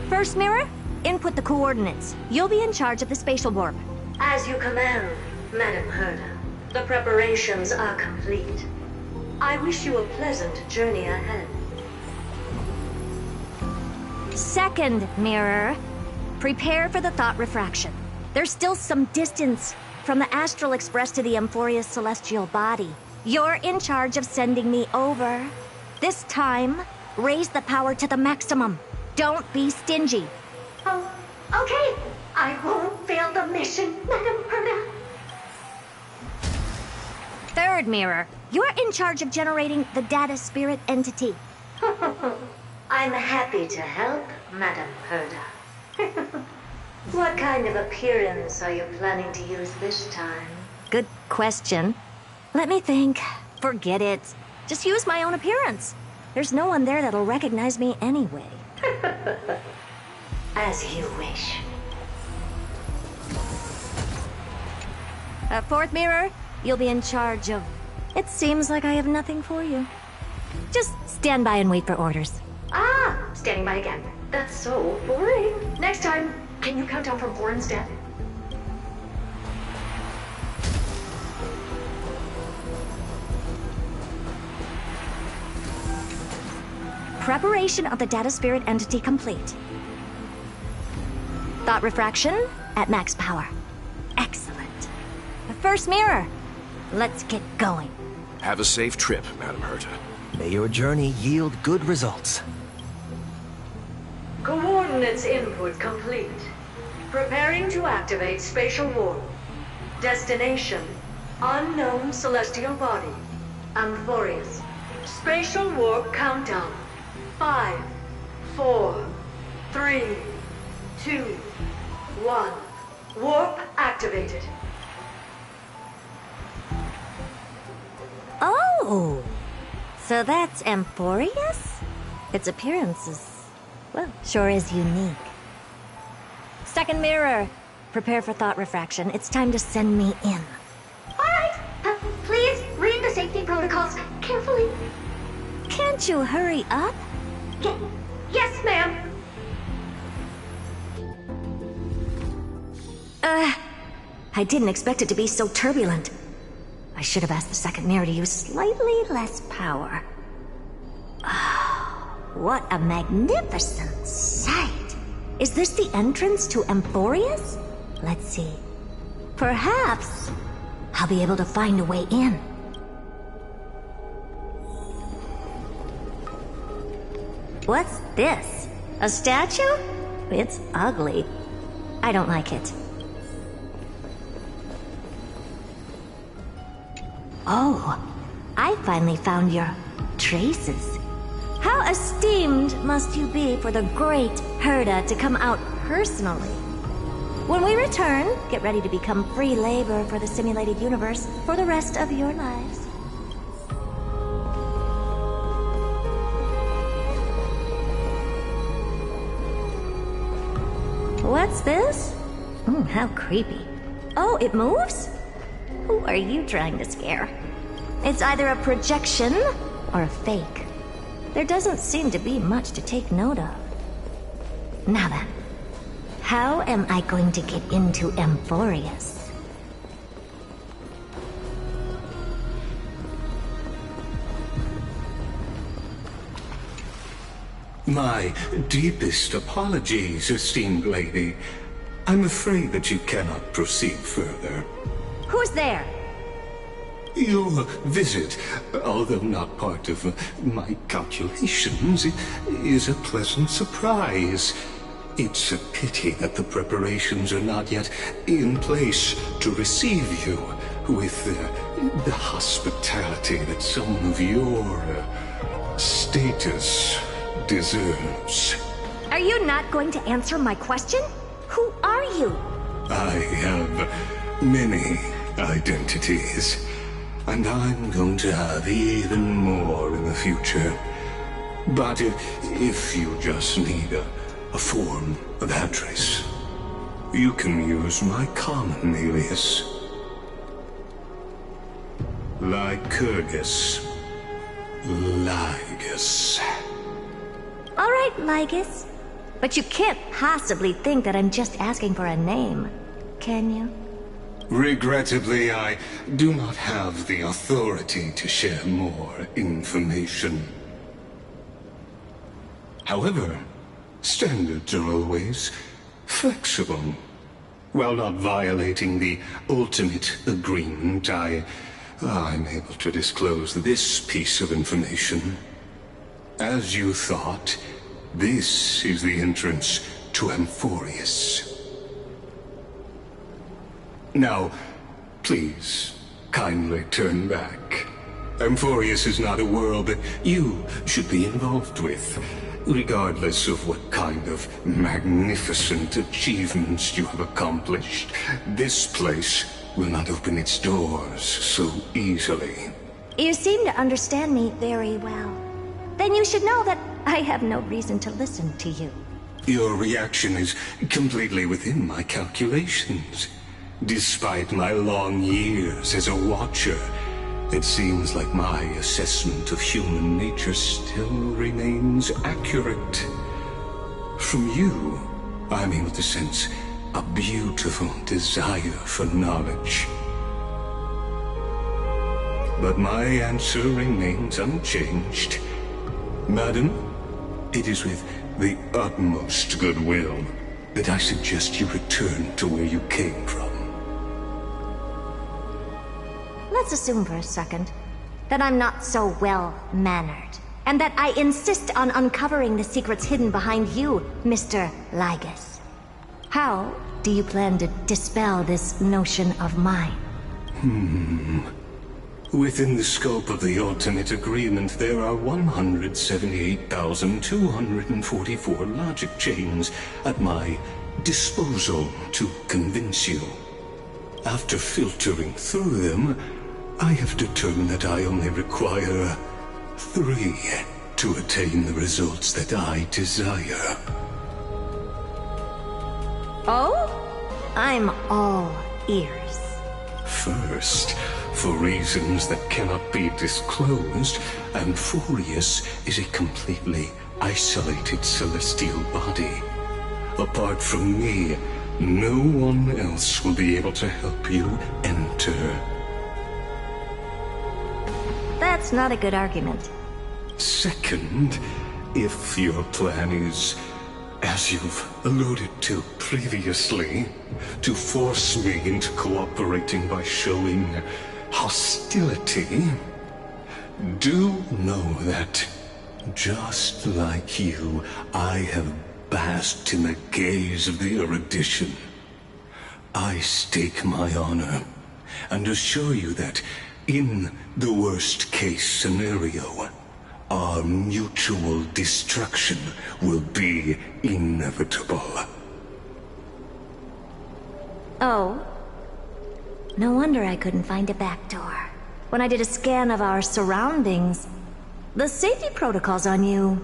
First mirror, input the coordinates. You'll be in charge of the spatial warp. As you command, Madam Herda. The preparations are complete. I wish you a pleasant journey ahead. Second mirror, prepare for the thought refraction. There's still some distance from the Astral Express to the Amphoreus celestial body. You're in charge of sending me over. This time, raise the power to the maximum. Don't be stingy. Oh, okay. I won't fail the mission, Madam Herda. Third mirror, you're in charge of generating the data spirit entity. I'm happy to help, Madam Herda. What kind of appearance are you planning to use this time? Good question. Let me think. Forget it. Just use my own appearance. There's no one there that'll recognize me anyway. As you wish. Fourth mirror, you'll be in charge of... It seems like I have nothing for you. Just stand by and wait for orders. Ah, standing by again. That's so boring. Next time, can you count down from 4 instead? Preparation of the data spirit entity complete. Thought refraction at max power. Excellent. The first mirror. Let's get going. Have a safe trip, Madam Herta. May your journey yield good results. Coordinates input complete. Preparing to activate spatial warp. Destination, unknown celestial body. Amphoreus. Spatial warp countdown. 5, 4, 3, 2, 1. Warp activated. Oh! So that's Amphoreus? Its appearance is, well, sure is unique. Second mirror, prepare for thought refraction. It's time to send me in. Alright, please read the safety protocols carefully. Can't you hurry up? Yes, ma'am. I didn't expect it to be so turbulent. I should have asked the second mirror to use slightly less power. Oh, what a magnificent sight! Is this the entrance to Amphoreus? Let's see. Perhaps I'll be able to find a way in. What's this? A statue? It's ugly. I don't like it. Oh, I finally found your traces. How esteemed must you be for the great Herda to come out personally? When we return, get ready to become free labor for the simulated universe for the rest of your lives. What's this? How creepy. Oh, it moves? Who are you trying to scare? It's either a projection or a fake. There doesn't seem to be much to take note of. Now then, how am I going to get into Amphoreus? My deepest apologies, esteemed lady. I'm afraid that you cannot proceed further. Who's there? Your visit, although not part of my calculations, is a pleasant surprise. It's a pity that the preparations are not yet in place to receive you with the hospitality that some of your status deserves. Are you not going to answer my question? Who are you? I have many identities, and I'm going to have even more in the future. But if you just need a form of address, you can use my common alias. Lycurgus. Lygus. All right, Lygus. But you can't possibly think that I'm just asking for a name, can you? Regrettably, I do not have the authority to share more information. However, standards are always flexible. While not violating the ultimate agreement, I'm able to disclose this piece of information. As you thought, this is the entrance to Amphoreus. Now, please, kindly turn back. Amphoreus is not a world that you should be involved with, regardless of what kind of magnificent achievements you have accomplished. This place will not open its doors so easily. You seem to understand me very well. Then you should know that I have no reason to listen to you. Your reaction is completely within my calculations. Despite my long years as a watcher, it seems like my assessment of human nature still remains accurate. From you, I'm able to sense a beautiful desire for knowledge. But my answer remains unchanged. Madam, it is with the utmost goodwill that I suggest you return to where you came from. Let's assume for a second that I'm not so well-mannered, and that I insist on uncovering the secrets hidden behind you, Mr. Lygus. How do you plan to dispel this notion of mine? Within the scope of the ultimate agreement, there are 178,244 logic chains at my disposal to convince you. After filtering through them, I have determined that I only require 3 to attain the results that I desire. Oh? I'm all ears. First, for reasons that cannot be disclosed, Amphoreus is a completely isolated celestial body. Apart from me, no one else will be able to help you enter. That's not a good argument. Second, if your plan is, as you've alluded to previously, to force me into cooperating by showing hostility, do know that, just like you, I have basked in the gaze of the erudition. I stake my honor, and assure you that, in the worst-case scenario, our mutual destruction will be inevitable. Oh? No wonder I couldn't find a back door. When I did a scan of our surroundings, the safety protocols on you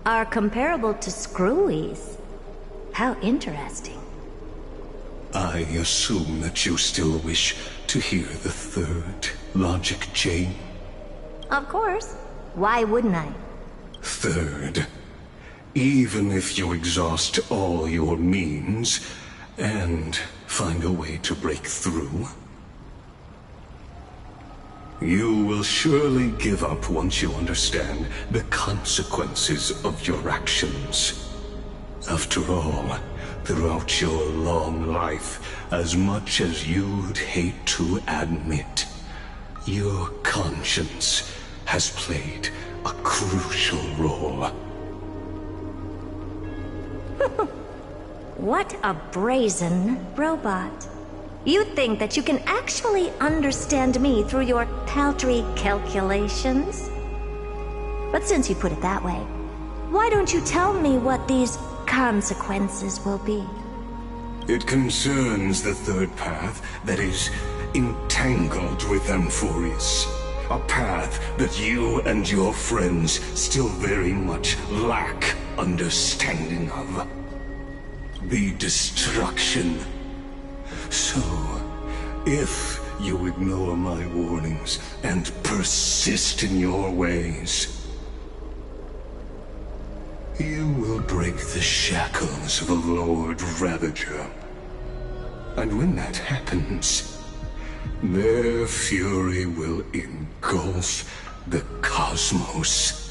are comparable to Screwy's. How interesting. I assume that you still wish to hear the third logic chain? Of course. Why wouldn't I? Third, even if you exhaust all your means and find a way to break through, you will surely give up once you understand the consequences of your actions. After all, throughout your long life, as much as you'd hate to admit, your conscience has played a crucial role. What a brazen robot. You think that you can actually understand me through your paltry calculations? But since you put it that way, why don't you tell me what these consequences will be? It concerns the third path that is entangled with Amphoreus. A path that you and your friends still very much lack understanding of. The destruction. So, if you ignore my warnings and persist in your ways, you will break the shackles of a Lord Ravager. And when that happens, their fury will engulf the cosmos.